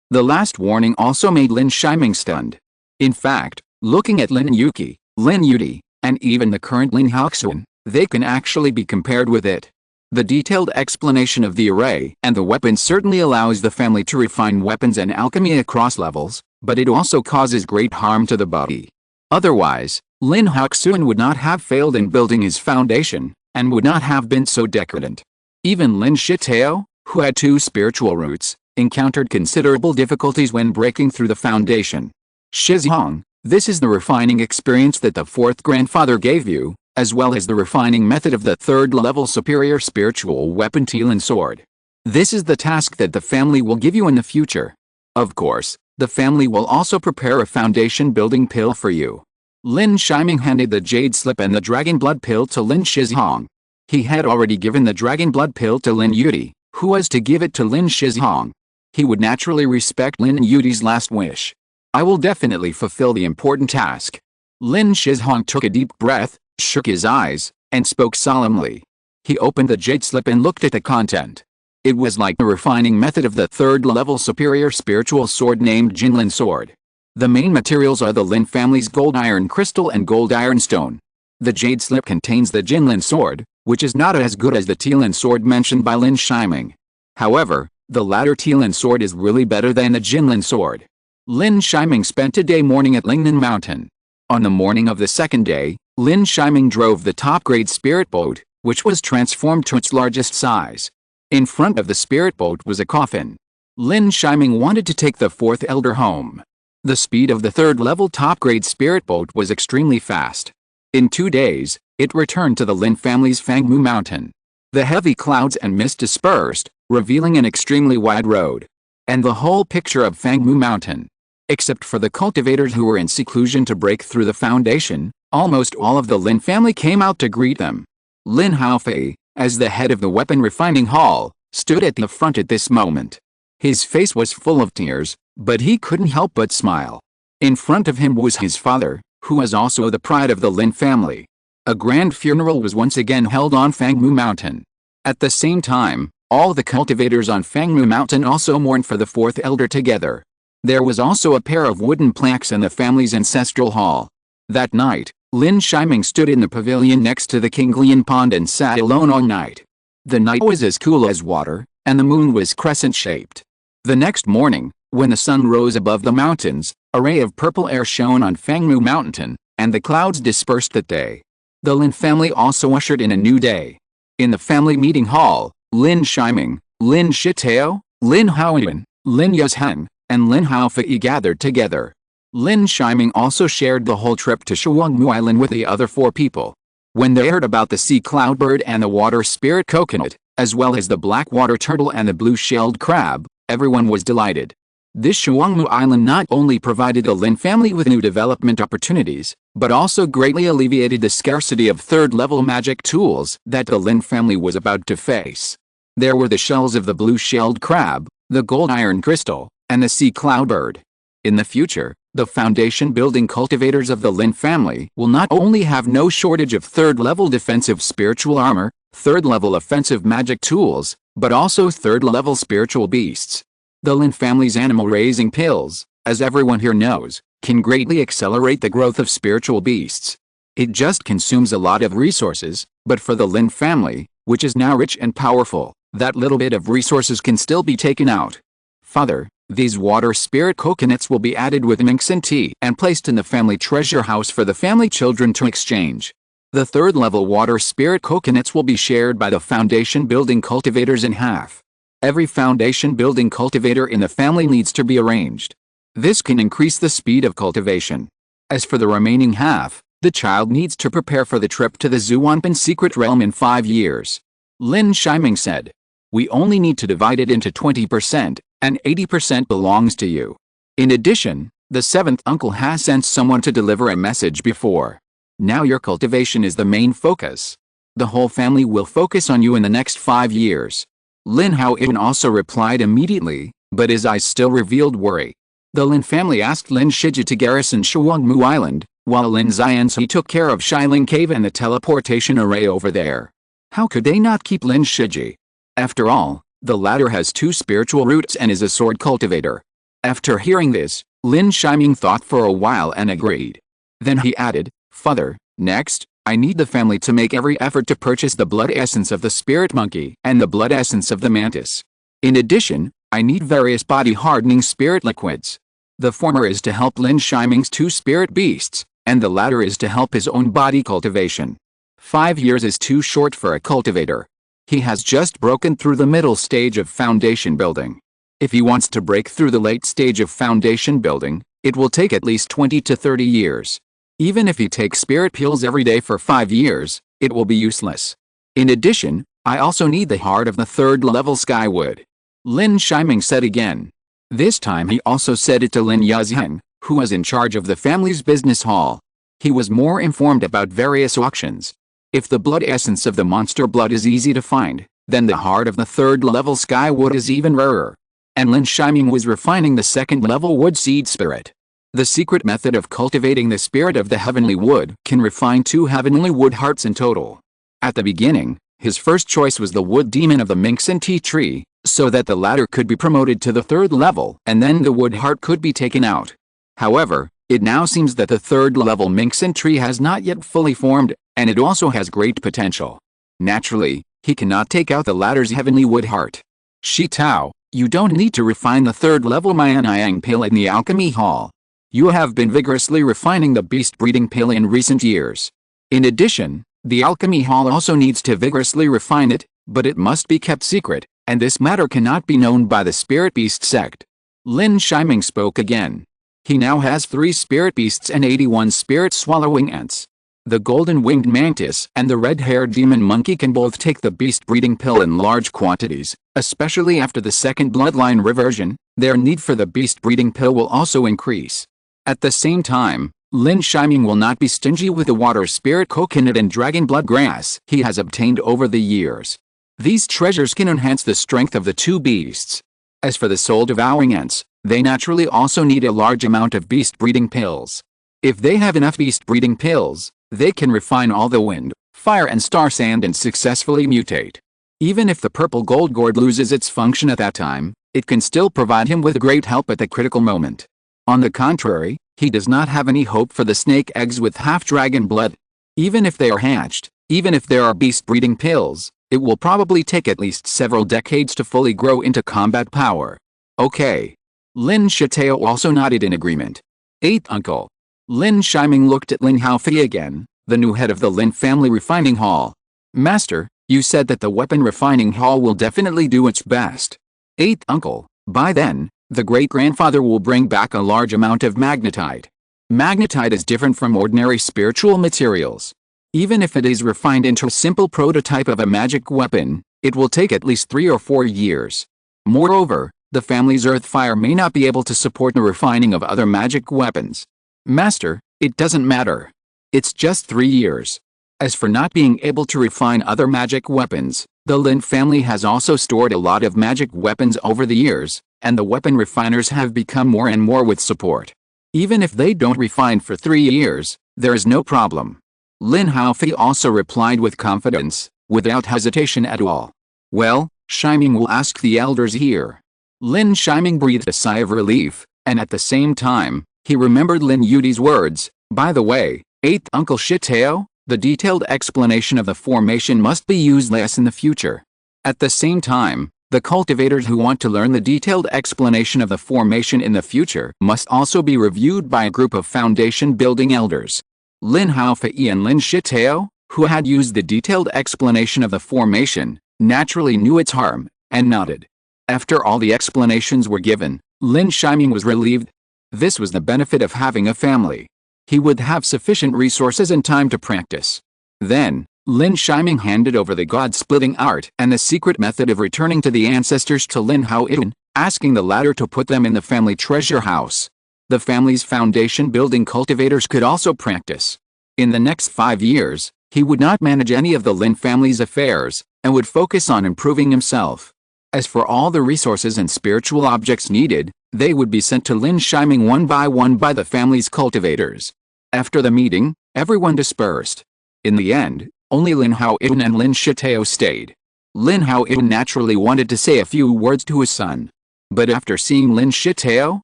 the last warning also made Lin Shiming stunned. In fact, looking at Lin Yuki, Lin Yi, and even the current Lin Haoxuan, they can actually be compared with it. The detailed explanation of the array and the weapon certainly allows the family to refine weapons and alchemy across levels, but it also causes great harm to the body. Otherwise, Lin Haoxuan would not have failed in building his foundation, and would not have been so decadent. Even Lin Shitao, who had 2 spiritual roots, encountered considerable difficulties when breaking through the foundation. Shizhong, this is the refining experience that the 4th grandfather gave you, as well as the refining method of the 3rd level superior spiritual weapon Tilin sword. This is the task that the family will give you in the future. Of course, the family will also prepare a foundation building pill for you. Lin Shiming handed the jade slip and the dragon blood pill to Lin Shizhong. He had already given the dragon blood pill to Lin Yi, who was to give it to Lin Shizhong. He would naturally respect Lin Yi's last wish. I will definitely fulfill the important task. Lin Shizhong took a deep breath, shook his eyes, and spoke solemnly. He opened the jade slip and looked at the content. It was like the refining method of the 3rd level superior spiritual sword named Jinlin sword. The main materials are the Lin family's gold iron crystal and gold iron stone. The jade slip contains the Jinlin sword, which is not as good as the Tilin sword mentioned by Lin Shiming. However, the latter Tilin sword is really better than the Jinlin sword. Lin Shiming spent a day mourning at Lingnan Mountain. On the morning of the 2nd day, Lin Shiming drove the top-grade spirit boat, which was transformed to its largest size. In front of the spirit boat was a coffin. Lin Shiming wanted to take the 4th elder home. The speed of the 3rd level top-grade spirit boat was extremely fast. In 2 days, it returned to the Lin family's Fangmu Mountain. The heavy clouds and mist dispersed, revealing an extremely wide road. And the whole picture of Fangmu Mountain. Except for the cultivators who were in seclusion to break through the foundation, almost all of the Lin family came out to greet them. Lin Haofei, as the head of the weapon refining hall, stood at the front at this moment. His face was full of tears, but he couldn't help but smile. In front of him was his father, who was also the pride of the Lin family. A grand funeral was once again held on Fangmu Mountain. At the same time, all the cultivators on Fangmu Mountain also mourned for the 4th elder together. There was also a pair of wooden plaques in the family's ancestral hall. That night, Lin Shiming stood in the pavilion next to the Kinglian pond and sat alone all night. The night was as cool as water, and the moon was crescent-shaped. The next morning, when the sun rose above the mountains, a ray of purple air shone on Fangmu Mountain, and the clouds dispersed that day. The Lin family also ushered in a new day. In the family meeting hall, Lin Shiming, Lin Shitao, Lin Haoyan, Lin Yuzheng, and Lin Haofei gathered together. Lin Shiming also shared the whole trip to Shuangmu Island with the other 4 people. When they heard about the sea cloudbird and the water spirit coconut, as well as the black water turtle and the blue-shelled crab, everyone was delighted. This Shuangmu Island not only provided the Lin family with new development opportunities, but also greatly alleviated the scarcity of 3rd-level magic tools that the Lin family was about to face. There were the shells of the blue-shelled crab, the gold iron crystal, and the sea cloudbird. In the future, the foundation-building cultivators of the Lin family will not only have no shortage of 3rd-level defensive spiritual armor, 3rd-level offensive magic tools, but also 3rd-level spiritual beasts. The Lin family's animal-raising pills, as everyone here knows, can greatly accelerate the growth of spiritual beasts. It just consumes a lot of resources, but for the Lin family, which is now rich and powerful, that little bit of resources can still be taken out. Father, these water spirit coconuts will be added with minks and tea and placed in the family treasure house for the family children to exchange. The third level water spirit coconuts will be shared by the foundation building cultivators in half. Every foundation building cultivator in the family needs to be arranged. This can increase the speed of cultivation. As for the remaining half, the child needs to prepare for the trip to the Zuanpan secret realm in 5 years. Lin Shiming said. We only need to divide it into 20%, and 80% belongs to you. In addition, the seventh uncle has sent someone to deliver a message before. Now your cultivation is the main focus. The whole family will focus on you in the next 5 years. Lin Haoyin also replied immediately, but his eyes still revealed worry. The Lin family asked Lin Shiji to garrison Shuangmu Island, while Lin Xianzi took care of Shiling Cave and the teleportation array over there. How could they not keep Lin Shiji? After all, the latter has 2 spiritual roots and is a sword cultivator. After hearing this, Lin Shiming thought for a while and agreed. Then he added, Father, next, I need the family to make every effort to purchase the blood essence of the spirit monkey and the blood essence of the mantis. In addition, I need various body-hardening spirit liquids. The former is to help Lin Shiming's 2 spirit beasts, and the latter is to help his own body cultivation. 5 years is too short for a cultivator. He has just broken through the middle stage of foundation building. If he wants to break through the late stage of foundation building, it will take at least 20 to 30 years. Even if he takes spirit pills every day for 5 years, it will be useless. In addition, I also need the heart of the 3rd level skywood. Lin Shiming said again. This time he also said it to Lin Yazhen, who was in charge of the family's business hall. He was more informed about various auctions. If the blood essence of the monster blood is easy to find, then the heart of the 3rd level skywood is even rarer. And Lin Shiming was refining the 2nd level wood seed spirit. The secret method of cultivating the spirit of the heavenly wood can refine 2 heavenly wood hearts in total. At the beginning, his first choice was the wood demon of the minks and tea tree, so that the latter could be promoted to the 3rd level and then the wood heart could be taken out. However, it now seems that the 3rd level minks and tree has not yet fully formed, and it also has great potential. Naturally, he cannot take out the latter's heavenly wood heart. Shi Tao, you don't need to refine the 3rd level Mayanayang pale in the alchemy hall. You have been vigorously refining the beast breeding pale in recent years. In addition, the alchemy hall also needs to vigorously refine it, but it must be kept secret, and this matter cannot be known by the spirit beast sect. Lin Shiming spoke again. He now has 3 spirit beasts and 81 spirit swallowing ants. The golden-winged mantis and the red-haired demon monkey can both take the beast-breeding pill in large quantities, especially after the 2nd bloodline reversion. Their need for the beast-breeding pill will also increase. At the same time, Lin Shiming will not be stingy with the water spirit coconut and dragon blood grass he has obtained over the years. These treasures can enhance the strength of the 2 beasts. As for the soul-devouring ants, they naturally also need a large amount of beast-breeding pills. If they have enough beast-breeding pills, they can refine all the wind, fire and star sand and successfully mutate. Even if the purple gold gourd loses its function at that time, it can still provide him with great help at the critical moment. On the contrary, he does not have any hope for the snake eggs with half-dragon blood. Even if they are hatched, even if there are beast-breeding pills, it will probably take at least several decades to fully grow into combat power. Okay. Lin Shitao also nodded in agreement. 8th uncle. Lin Shiming looked at Lin Haofei again, the new head of the Lin family refining hall. Master, you said that the weapon refining hall will definitely do its best. 8th uncle, by then, the great-grandfather will bring back a large amount of magnetite. Magnetite is different from ordinary spiritual materials. Even if it is refined into a simple prototype of a magic weapon, it will take at least 3 or 4 years. Moreover, the family's earth fire may not be able to support the refining of other magic weapons. Master, it doesn't matter. It's just 3 years. As for not being able to refine other magic weapons, the Lin family has also stored a lot of magic weapons over the years, and the weapon refiners have become more and more with support. Even if they don't refine for 3 years, there is no problem. Lin Haofei also replied with confidence, without hesitation at all. Well, Shiming will ask the elders here. Lin Shiming breathed a sigh of relief, and at the same time, he remembered Lin Yudi's words. By the way, 8th uncle Shitao, the detailed explanation of the formation must be used less in the future. At the same time, The cultivators who want to learn the detailed explanation of the formation in the future must also be reviewed by a group of foundation-building elders. Lin Haofei and Lin Shitao, who had used the detailed explanation of the formation, naturally knew its harm, and nodded. After all the explanations were given, Lin Shiming was relieved. This was the benefit of having a family. He would have sufficient resources and time to practice. Then, Lin Shiming handed over the god-splitting art and the secret method of returning to the ancestors to Lin Haoyun, asking the latter to put them in the family treasure house. The family's foundation-building cultivators could also practice. In the next 5 years, he would not manage any of the Lin family's affairs, and would focus on improving himself. As for all the resources and spiritual objects needed, they would be sent to Lin Shiming one by the family's cultivators. After the meeting, everyone dispersed. In the end, only Lin Haoyun and Lin Shitao stayed. Lin Haoyun naturally wanted to say a few words to his son. But after seeing Lin Shitao,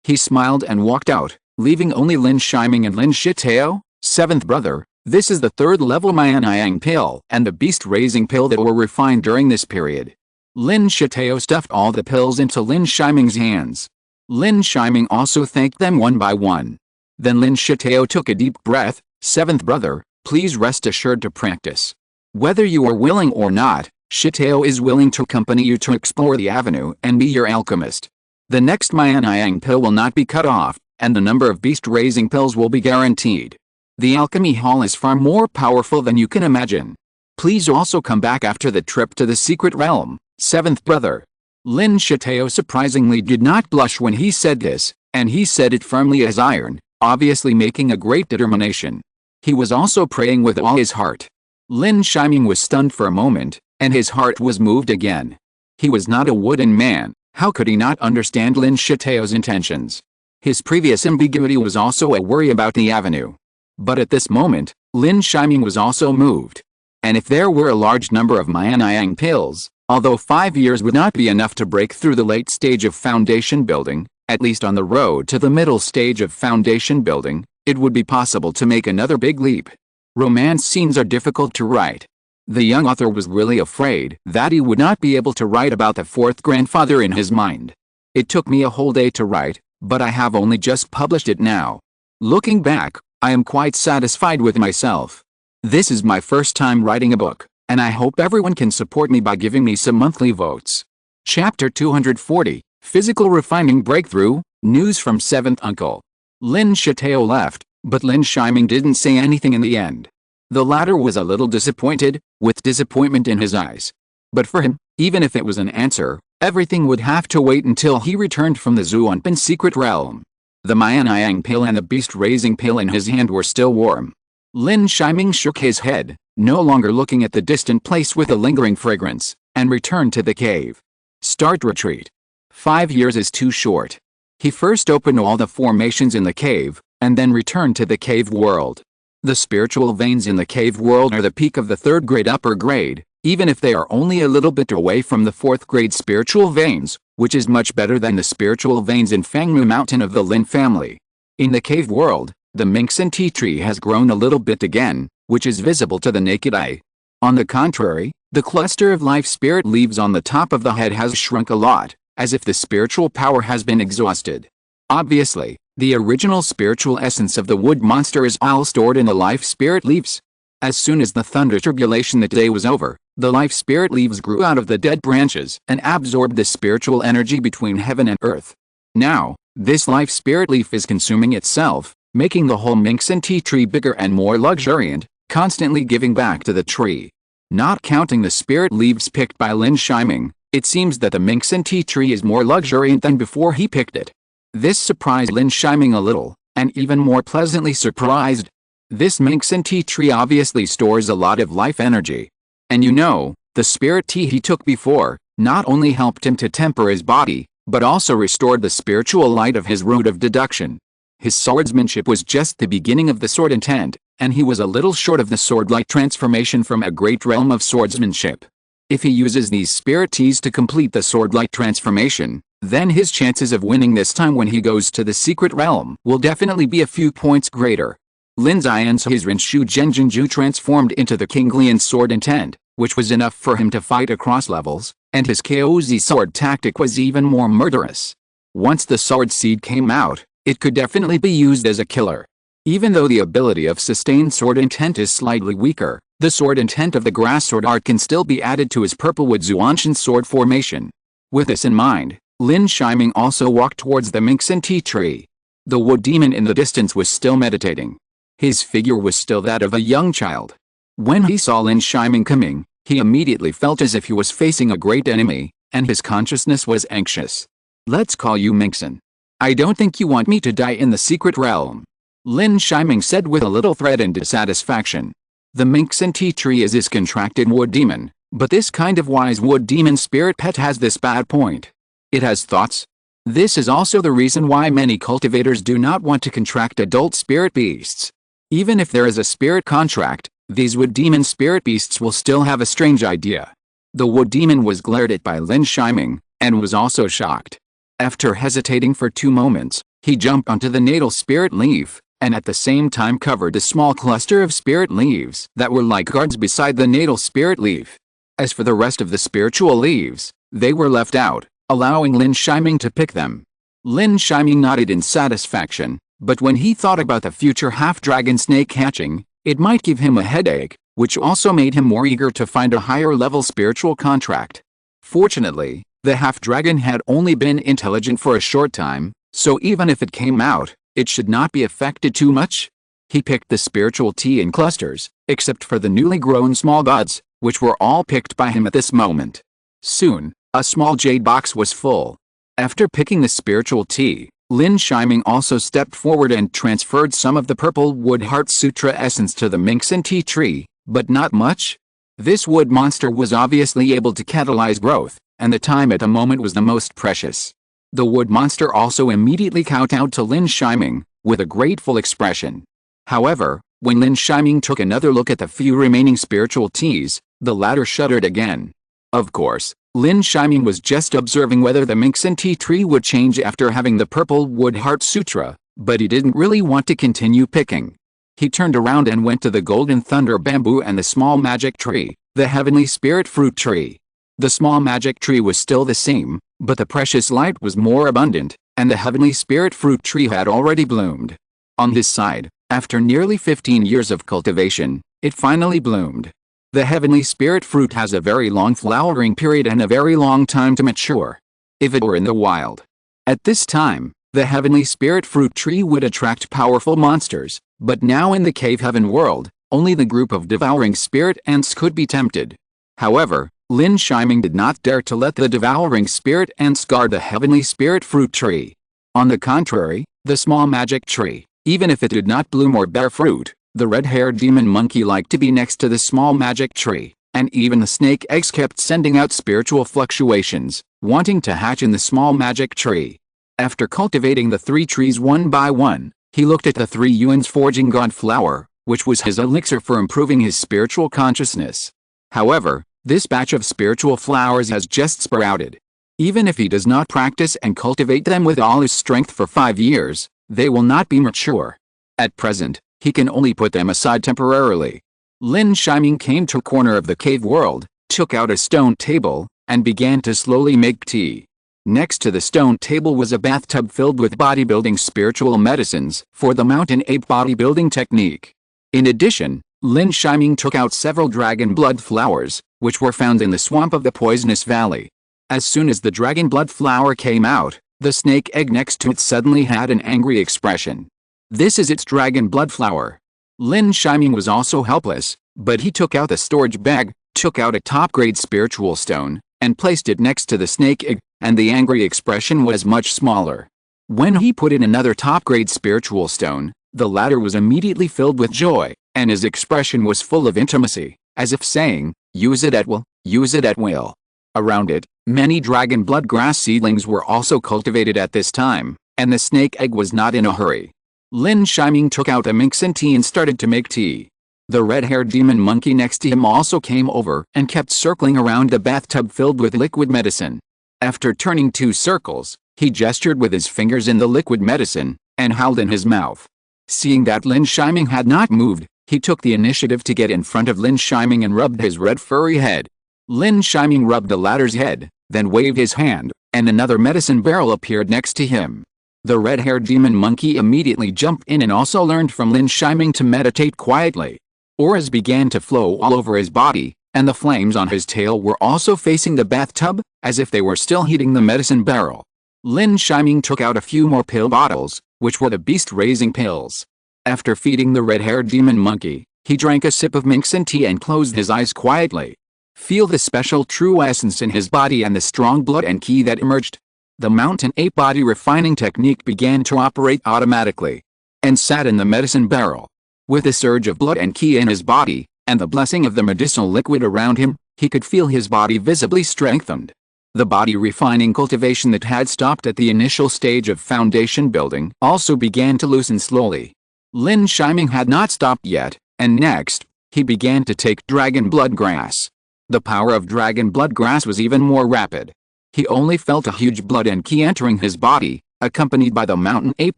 he smiled and walked out, leaving only Lin Shiming and Lin Shitao, seventh brother. This is the third-level Mianyang pill and the beast-raising pill that were refined during this period. Lin Shitao stuffed all the pills into Lin Shiming's hands. Lin Shiming also thanked them one by one. Then Lin Shitao took a deep breath. Seventh brother, please rest assured to practice. Whether you are willing or not, Shitao is willing to accompany you to explore the avenue and be your alchemist. The next Mianyang pill will not be cut off, and the number of beast-raising pills will be guaranteed. The alchemy hall is far more powerful than you can imagine. Please also come back after the trip to the secret realm, seventh brother. Lin Shitao surprisingly did not blush when he said this, and he said it firmly as iron, obviously making a great determination. He was also praying with all his heart. Lin Shiming was stunned for a moment, and his heart was moved again. He was not a wooden man. How could he not understand Lin Shitao's intentions? His previous ambiguity was also a worry about the avenue. But at this moment, Lin Shiming was also moved. And if there were a large number of Mianyang pills, although 5 years would not be enough to break through the late stage of foundation building, at least on the road to the middle stage of foundation building, it would be possible to make another big leap. Romance scenes are difficult to write. The young author was really afraid that he would not be able to write about the fourth grandfather in his mind. It took me a whole day to write, but I have only just published it now. Looking back, I am quite satisfied with myself. This is my first time writing a book, and I hope everyone can support me by giving me some monthly votes. Chapter 240, Physical Refining Breakthrough, News from Seventh Uncle. Lin Shitao left, but Lin Shiming didn't say anything in the end. The latter was a little disappointed, with disappointment in his eyes. But for him, even if it was an answer, everything would have to wait until he returned from the Zuanpan secret realm. The Mianyang pill and the beast-raising pill in his hand were still warm. Lin Shiming shook his head, no longer looking at the distant place with a lingering fragrance, and returned to the cave. Start retreat. 5 years is too short. He first opened all the formations in the cave, and then returned to the cave world. The spiritual veins in the cave world are the peak of the third grade upper grade, even if they are only a little bit away from the fourth grade spiritual veins, which is much better than the spiritual veins in Fangmu Mountain of the Lin family. In the cave world, the Minxin tea tree has grown a little bit again, which is visible to the naked eye. On the contrary, the cluster of life spirit leaves on the top of the head has shrunk a lot, as if the spiritual power has been exhausted. Obviously, the original spiritual essence of the wood monster is all stored in the life spirit leaves. As soon as the thunder tribulation that day was over, the life spirit leaves grew out of the dead branches and absorbed the spiritual energy between heaven and earth. Now, this life spirit leaf is consuming itself, making the whole Minxin tea tree bigger and more luxuriant, constantly giving back to the tree. Not counting the spirit leaves picked by Lin Shiming, it seems that the Minxin tea tree is more luxuriant than before he picked it. This surprised Lin Shiming a little, and even more pleasantly surprised. This Minxin tea tree obviously stores a lot of life energy. And you know, the spirit tea he took before, not only helped him to temper his body, but also restored the spiritual light of his root of deduction. His swordsmanship was just the beginning of the sword intent, and he was a little short of the sword-like transformation from a great realm of swordsmanship. If he uses these spirit teas to complete the sword-like transformation, then his chances of winning this time when he goes to the secret realm will definitely be a few points greater. Lin Xian's his Rinshu Genjinju transformed into the Kinglian sword intent, which was enough for him to fight across levels, and his KOZ sword tactic was even more murderous. Once the sword seed came out, it could definitely be used as a killer. Even though the ability of sustained sword intent is slightly weaker, the sword intent of the grass sword art can still be added to his purple-wood Zuanshan sword formation. With this in mind, Lin Shiming also walked towards the Minxin tea tree. The wood demon in the distance was still meditating. His figure was still that of a young child. When he saw Lin Shiming coming, he immediately felt as if he was facing a great enemy, and his consciousness was anxious. "Let's call you Minxin. I don't think you want me to die in the secret realm," Lin Shiming said with a little threat and dissatisfaction. The Minxin tea tree is his contracted wood demon, but this kind of wise wood demon spirit pet has this bad point. It has thoughts. This is also the reason why many cultivators do not want to contract adult spirit beasts. Even if there is a spirit contract, these wood demon spirit beasts will still have a strange idea. The wood demon was glared at by Lin Shiming, and was also shocked. After hesitating for 2 moments, he jumped onto the natal spirit leaf, and at the same time covered a small cluster of spirit leaves that were like guards beside the natal spirit leaf. As for the rest of the spiritual leaves, they were left out, allowing Lin Shiming to pick them. Lin Shiming nodded in satisfaction, but when he thought about the future half-dragon snake hatching, it might give him a headache, which also made him more eager to find a higher-level spiritual contract. Fortunately, the half-dragon had only been intelligent for a short time, so even if it came out, it should not be affected too much. He picked the spiritual tea in clusters, except for the newly grown small buds, which were all picked by him at this moment. Soon, a small jade box was full. After picking the spiritual tea, Lin Shiming also stepped forward and transferred some of the purple wood heart sutra essence to the Minxin tea tree, but not much. This wood monster was obviously able to catalyze growth, and the time at the moment was the most precious. The wood monster also immediately kowtowed to Lin Shiming, with a grateful expression. However, when Lin Shiming took another look at the few remaining spiritual teas, the latter shuddered again. Of course, Lin Shiming was just observing whether the Minxin tea tree would change after having the purple wood heart sutra, but he didn't really want to continue picking. He turned around and went to the golden thunder bamboo and the small magic tree, the heavenly spirit fruit tree. The small magic tree was still the same, but the precious light was more abundant, and the heavenly spirit fruit tree had already bloomed. On his side, after nearly 15 years of cultivation, it finally bloomed. The heavenly spirit fruit has a very long flowering period and a very long time to mature. If it were in the wild at this time, the heavenly spirit fruit tree would attract powerful monsters, but now in the cave heaven world, only the group of devouring spirit ants could be tempted. However, Lin Shiming did not dare to let the devouring spirit ants guard the heavenly spirit fruit tree. On the contrary, the small magic tree, even if it did not bloom or bear fruit, the red-haired demon monkey liked to be next to the small magic tree, and even the snake eggs kept sending out spiritual fluctuations, wanting to hatch in the small magic tree. After cultivating the 3 trees one by one, he looked at the 3 Yuan's forging god flower, which was his elixir for improving his spiritual consciousness. However, this batch of spiritual flowers has just sprouted. Even if he does not practice and cultivate them with all his strength for 5 years, they will not be mature. At present, he can only put them aside temporarily. Lin Shiming came to a corner of the cave world, took out a stone table, and began to slowly make tea. Next to the stone table was a bathtub filled with bodybuilding spiritual medicines for the mountain ape bodybuilding technique. In addition, Lin Shiming took out several dragon blood flowers, which were found in the swamp of the poisonous valley. As soon as the dragon blood flower came out, the snake egg next to it suddenly had an angry expression. This is its dragon blood flower. Lin Shiming was also helpless, but he took out the storage bag, took out a top-grade spiritual stone, and placed it next to the snake egg, and the angry expression was much smaller. When he put in another top-grade spiritual stone, the latter was immediately filled with joy, and his expression was full of intimacy, as if saying, "Use it at will, use it at will." Around it, many dragon blood grass seedlings were also cultivated at this time, and the snake egg was not in a hurry. Lin Shiming took out a Minxin tea and started to make tea. The red-haired demon monkey next to him also came over and kept circling around the bathtub filled with liquid medicine. After turning 2 circles, he gestured with his fingers in the liquid medicine, and howled in his mouth. Seeing that Lin Shiming had not moved, He took the initiative to get in front of Lin Shiming and rubbed his red furry head. Lin Shiming rubbed the latter's head, then waved his hand, and another medicine barrel appeared next to him. The red-haired demon monkey immediately jumped in and also learned from Lin Shiming to meditate quietly. Auras began to flow all over his body, and the flames on his tail were also facing the bathtub, as if they were still heating the medicine barrel. Lin Shiming took out a few more pill bottles, which were the beast-raising pills. After feeding the red-haired demon monkey, he drank a sip of Minxin tea and closed his eyes quietly. Feel the special true essence in his body and the strong blood and ki that emerged. The mountain ape body refining technique began to operate automatically, and sat in the medicine barrel. With a surge of blood and ki in his body, and the blessing of the medicinal liquid around him, he could feel his body visibly strengthened. The body refining cultivation that had stopped at the initial stage of foundation building also began to loosen slowly. Lin Shiming had not stopped yet, and next, he began to take dragon blood grass. The power of dragon blood grass was even more rapid. He only felt a huge blood and ki entering his body, accompanied by the mountain ape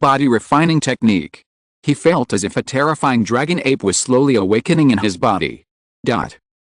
body refining technique. He felt as if a terrifying dragon ape was slowly awakening in his body.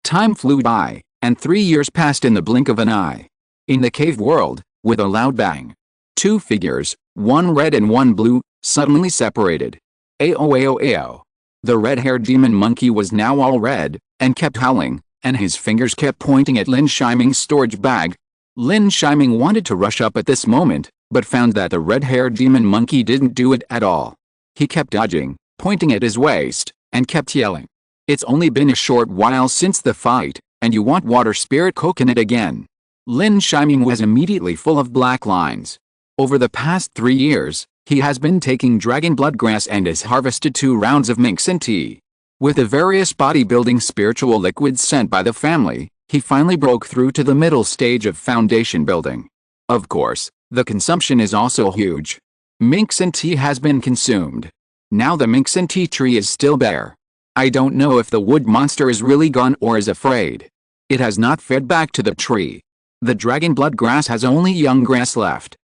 Time flew by, and 3 years passed in the blink of an eye. In the cave world, with a loud bang, two figures, one red and one blue, suddenly separated. Ao. The red-haired demon monkey was now all red, and kept howling, and his fingers kept pointing at Lin Shiming's storage bag. Lin Shiming wanted to rush up at this moment, but found that the red-haired demon monkey didn't do it at all. He kept dodging, pointing at his waist, and kept yelling. It's only been a short while since the fight, and you want water spirit coconut again. Lin Shiming was immediately full of black lines. Over the past 3 years, he has been taking dragon blood grass and has harvested 2 rounds of Minxin tea. With the various bodybuilding spiritual liquids sent by the family, he finally broke through to the middle stage of foundation building. Of course, the consumption is also huge. Minxin tea has been consumed. Now the Minxin tea tree is still bare. I don't know if the wood monster is really gone or is afraid. It has not fed back to the tree. The dragon blood grass has only young grass left.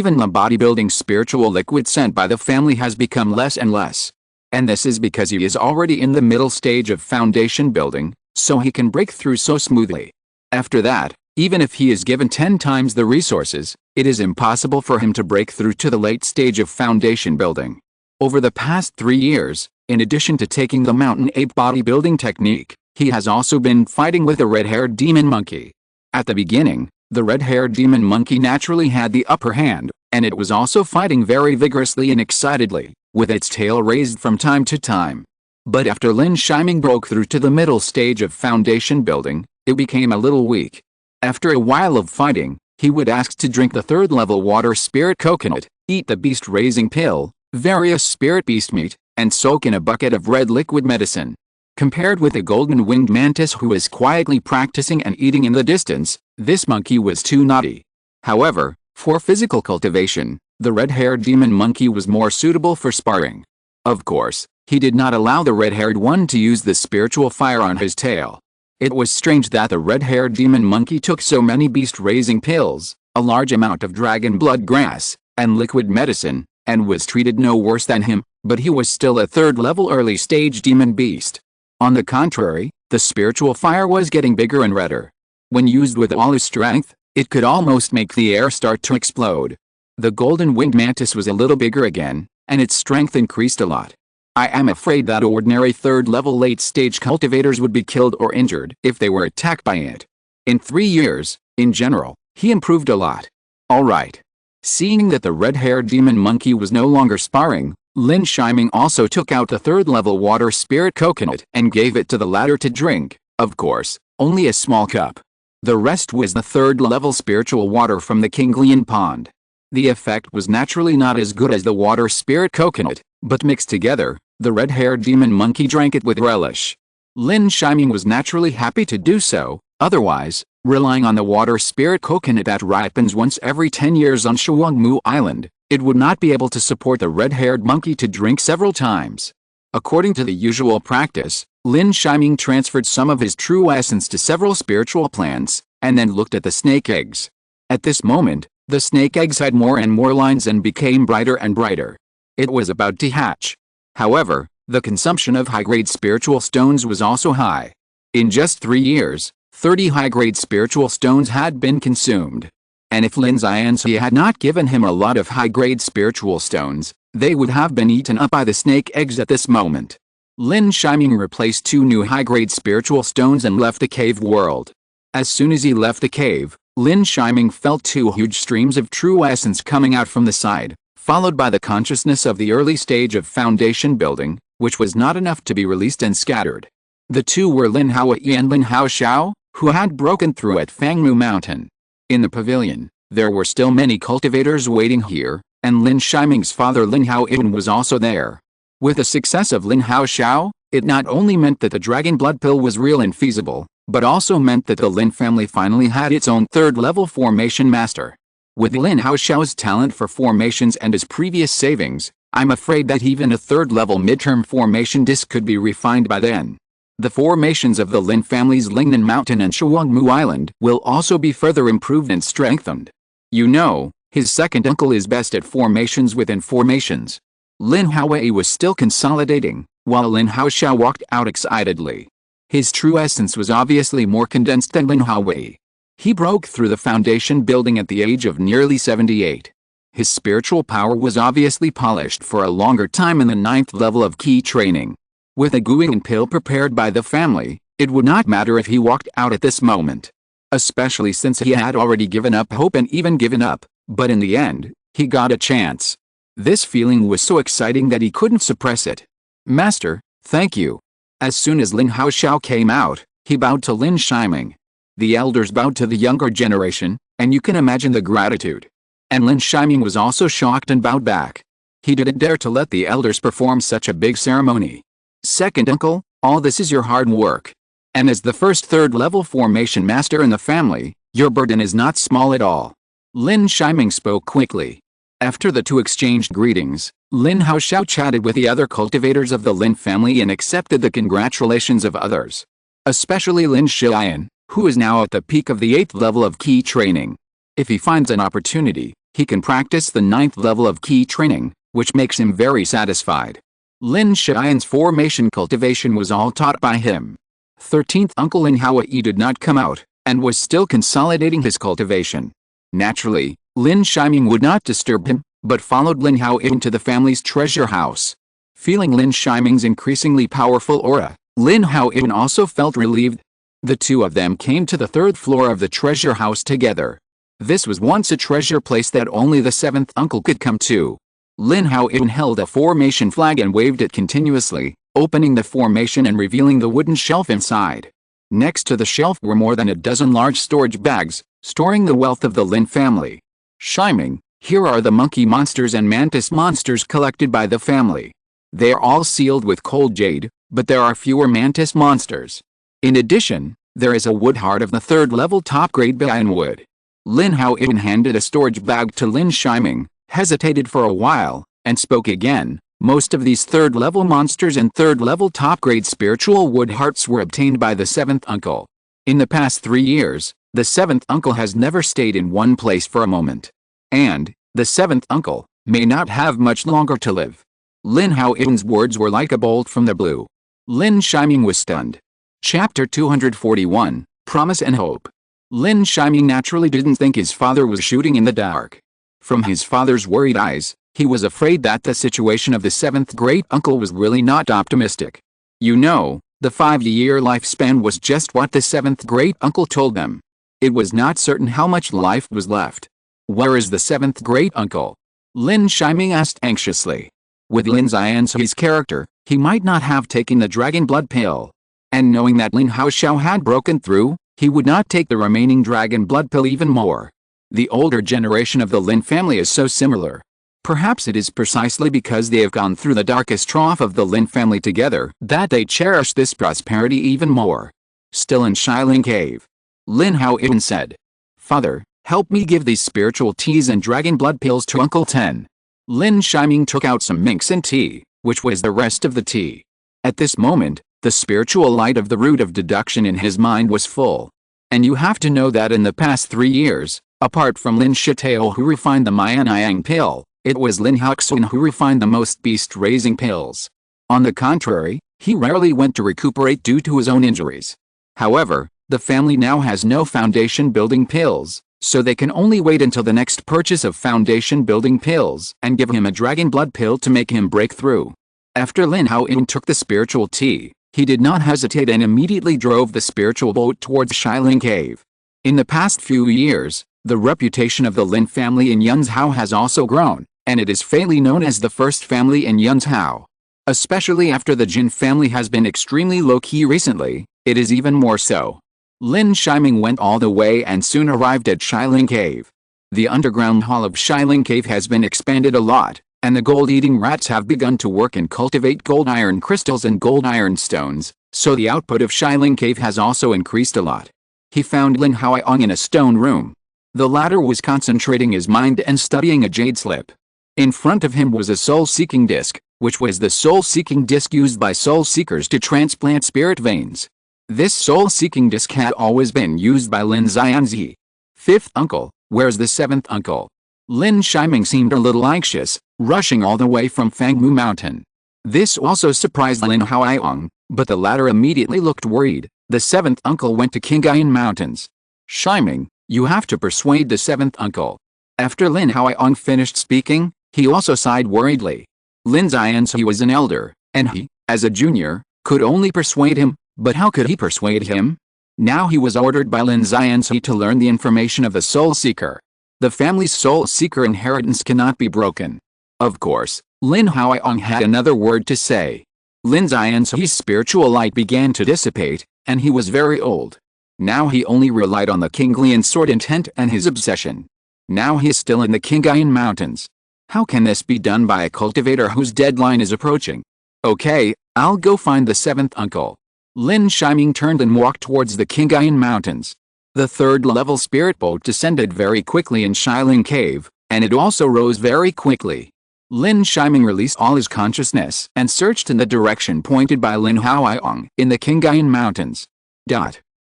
Even the bodybuilding spiritual liquid sent by the family has become less and less. And this is because he is already in the middle stage of foundation building, so he can break through so smoothly. After that, even if he is given 10 times the resources, it is impossible for him to break through to the late stage of foundation building. Over the past 3 years, in addition to taking the mountain ape bodybuilding technique, he has also been fighting with the red-haired demon monkey. At the beginning, the red-haired demon monkey naturally had the upper hand, and it was also fighting very vigorously and excitedly, with its tail raised from time to time. But after Lin Shiming broke through to the middle stage of foundation building, it became a little weak. After a while of fighting, he would ask to drink the 3rd level water spirit coconut, eat the beast-raising pill, various spirit beast meat, and soak in a bucket of red liquid medicine. Compared with the golden-winged mantis who was quietly practicing and eating in the distance, this monkey was too naughty. However, for physical cultivation, the red-haired demon monkey was more suitable for sparring. Of course, he did not allow the red-haired one to use the spiritual fire on his tail. It was strange that the red-haired demon monkey took so many beast-raising pills, a large amount of dragon blood grass, and liquid medicine, and was treated no worse than him, but he was still a 3rd level early-stage demon beast. On the contrary, the spiritual fire was getting bigger and redder. When used with all his strength, it could almost make the air start to explode. The golden-winged mantis was a little bigger again, and its strength increased a lot. I am afraid that ordinary 3rd level late-stage cultivators would be killed or injured if they were attacked by it. In 3 years, in general, he improved a lot. Alright. Seeing that the red-haired demon monkey was no longer sparring, Lin Shiming also took out the 3rd level water spirit coconut and gave it to the latter to drink, of course, only a small cup. The rest was the 3rd level spiritual water from the Kinglian pond. The effect was naturally not as good as the water spirit coconut, but mixed together, the red-haired demon monkey drank it with relish. Lin Shiming was naturally happy to do so, otherwise, relying on the water spirit coconut that ripens once every 10 years on Shuangmu Island, it would not be able to support the red-haired monkey to drink several times. According to the usual practice, Lin Shiming transferred some of his true essence to several spiritual plants, and then looked at the snake eggs. At this moment, the snake eggs had more and more lines and became brighter and brighter. It was about to hatch. However, The consumption of high-grade spiritual stones was also high. In just 3 years, 30 high-grade spiritual stones had been consumed. And if Lin Yi had not given him a lot of high-grade spiritual stones, they would have been eaten up by the snake eggs at this moment. Lin Yi replaced 2 new high-grade spiritual stones and left the cave world. As soon as he left the cave, Lin Yi felt 2 huge streams of true essence coming out from the side, followed by the consciousness of the early stage of foundation building, which was not enough to be released and scattered. The 2 were Lin Yi and Lin Haoxiao, who had broken through at Fangmu Mountain. In the pavilion, there were still many cultivators waiting here, and Lin Yiming's father Lin Yi was also there. With the success of Lin Haoxiao, it not only meant that the dragon blood pill was real and feasible, but also meant that the Lin family finally had its own 3rd-level formation master. With Lin Haoxiao's talent for formations and his previous savings, I'm afraid that even a 3rd-level midterm formation disc could be refined by then. The formations of the Lin family's Lingnan Mountain and Shuangmu Island will also be further improved and strengthened. You know, his second uncle is best at formations within formations. Lin Yi was still consolidating, while Lin Haoxiao walked out excitedly. His true essence was obviously more condensed than Lin Yi. He broke through the foundation building at the age of nearly 78. His spiritual power was obviously polished for a longer time in the 9th level of key training. With a Guiyang pill prepared by the family, it would not matter if he walked out at this moment. Especially since he had already given up hope and even given up, but in the end, he got a chance. This feeling was so exciting that he couldn't suppress it. Master, thank you. As soon as Lin Haoxiao came out, he bowed to Lin Yiming. The elders bowed to the younger generation, and you can imagine the gratitude. And Lin Yiming was also shocked and bowed back. He didn't dare to let the elders perform such a big ceremony. Second uncle, all this is your hard work. And as the first 3rd-level formation master in the family, your burden is not small at all. Lin Yiming spoke quickly. After the 2 exchanged greetings, Lin Haoxiao chatted with the other cultivators of the Lin family and accepted the congratulations of others. Especially Lin Xian, who is now at the peak of the 8th level of key training. If he finds an opportunity, he can practice the 9th level of key training, which makes him very satisfied. Lin Xian's formation cultivation was all taught by him. 13th uncle Lin Yi did not come out, and was still consolidating his cultivation. Naturally, Lin Yiming would not disturb him, but followed Lin Yi to the family's treasure house. Feeling Lin Yiming's increasingly powerful aura, Lin Yi also felt relieved. The 2 of them came to the 3rd floor of the treasure house together. This was once a treasure place that only the 7th uncle could come to. Lin Yi held a formation flag and waved it continuously, opening the formation and revealing the wooden shelf inside. Next to the shelf were more than a dozen large storage bags, storing the wealth of the Lin family. Yiming, here are the monkey monsters and mantis monsters collected by the family. They are all sealed with cold jade, but there are fewer mantis monsters. In addition, there is a wood heart of the 3rd-level top-grade Bayan wood. Lin Yi handed a storage bag to Lin Yiming, hesitated for a while, and spoke again. Most of these 3rd-level monsters and 3rd-level top-grade spiritual wood hearts were obtained by the 7th uncle. In the past 3 years, the 7th uncle has never stayed in one place for a moment. And, the 7th uncle, may not have much longer to live. Lin Hao's words were like a bolt from the blue. Lin Yiming was stunned. Chapter 241, Promise and Hope. Lin Yiming naturally didn't think his father was shooting in the dark. From his father's worried eyes, he was afraid that the situation of the 7th great uncle was really not optimistic. You know, the 5-year lifespan was just what the 7th great uncle told them. It was not certain how much life was left. Where is the 7th great uncle? Lin Yiming asked anxiously. With Lin Yi's character, he might not have taken the dragon blood pill. And knowing that Lin Haoxiao had broken through, he would not take the remaining dragon blood pill even more. The older generation of the Lin family is so similar. Perhaps it is precisely because they have gone through the darkest trough of the Lin family together that they cherish this prosperity even more. Still in Shilin Cave, Lin Yi said, "Father, help me give these spiritual teas and dragon blood pills to Uncle Ten." Lin Yiming took out some minks and tea, which was the rest of the tea. At this moment, the spiritual light of the root of deduction in his mind was full. And you have to know that in the past 3 years, apart from Lin Shitao who refined the Mayan Yang pill, it was Lin Haoxian who refined the most beast-raising pills. On the contrary, he rarely went to recuperate due to his own injuries. However, the family now has no foundation building pills, so they can only wait until the next purchase of foundation building pills and give him a dragon blood pill to make him break through. After Lin Yi took the spiritual tea, he did not hesitate and immediately drove the spiritual boat towards Xiling Cave. In the past few years, the reputation of the Lin family in Yunzhou has also grown, and it is fairly known as the first family in Yunzhou. Especially after the Jin family has been extremely low-key recently, it is even more so. Lin Shiming went all the way and soon arrived at Xiling Cave. The underground hall of Xiling Cave has been expanded a lot, and the gold-eating rats have begun to work and cultivate gold iron crystals and gold iron stones, so the output of Xiling Cave has also increased a lot. He found Lin Yi in a stone room. The latter was concentrating his mind and studying a jade slip. In front of him was a soul-seeking disc, which was the soul-seeking disc used by soul-seekers to transplant spirit veins. This soul-seeking disc had always been used by Lin Xianzi. Fifth uncle, where's the seventh uncle? Lin Shiming seemed a little anxious, rushing all the way from Fangmu Mountain. This also surprised Lin Yi, but the latter immediately looked worried. The seventh uncle went to Qingyuan Mountains. Shiming, you have to persuade the seventh uncle. After Lin Yi finished speaking, he also sighed worriedly. Lin Xianzi was an elder, and he, as a junior, could only persuade him, but how could he persuade him? Now he was ordered by Lin Xianzi to learn the information of the Soul Seeker. The family's Soul Seeker inheritance cannot be broken. Of course, Lin Yi had another word to say. Lin Xianzi's spiritual light began to dissipate, and he was very old. Now he only relied on the Qinglian sword intent and his obsession. Now he is still in the Qingyuan Mountains. How can this be done by a cultivator whose deadline is approaching? Okay, I'll go find the seventh uncle. Lin Shiming turned and walked towards the Qingyuan Mountains. The third-level spirit boat descended very quickly in Xiling Cave, and it also rose very quickly. Lin Shiming released all his consciousness and searched in the direction pointed by Lin Yi in the Qingyuan Mountains.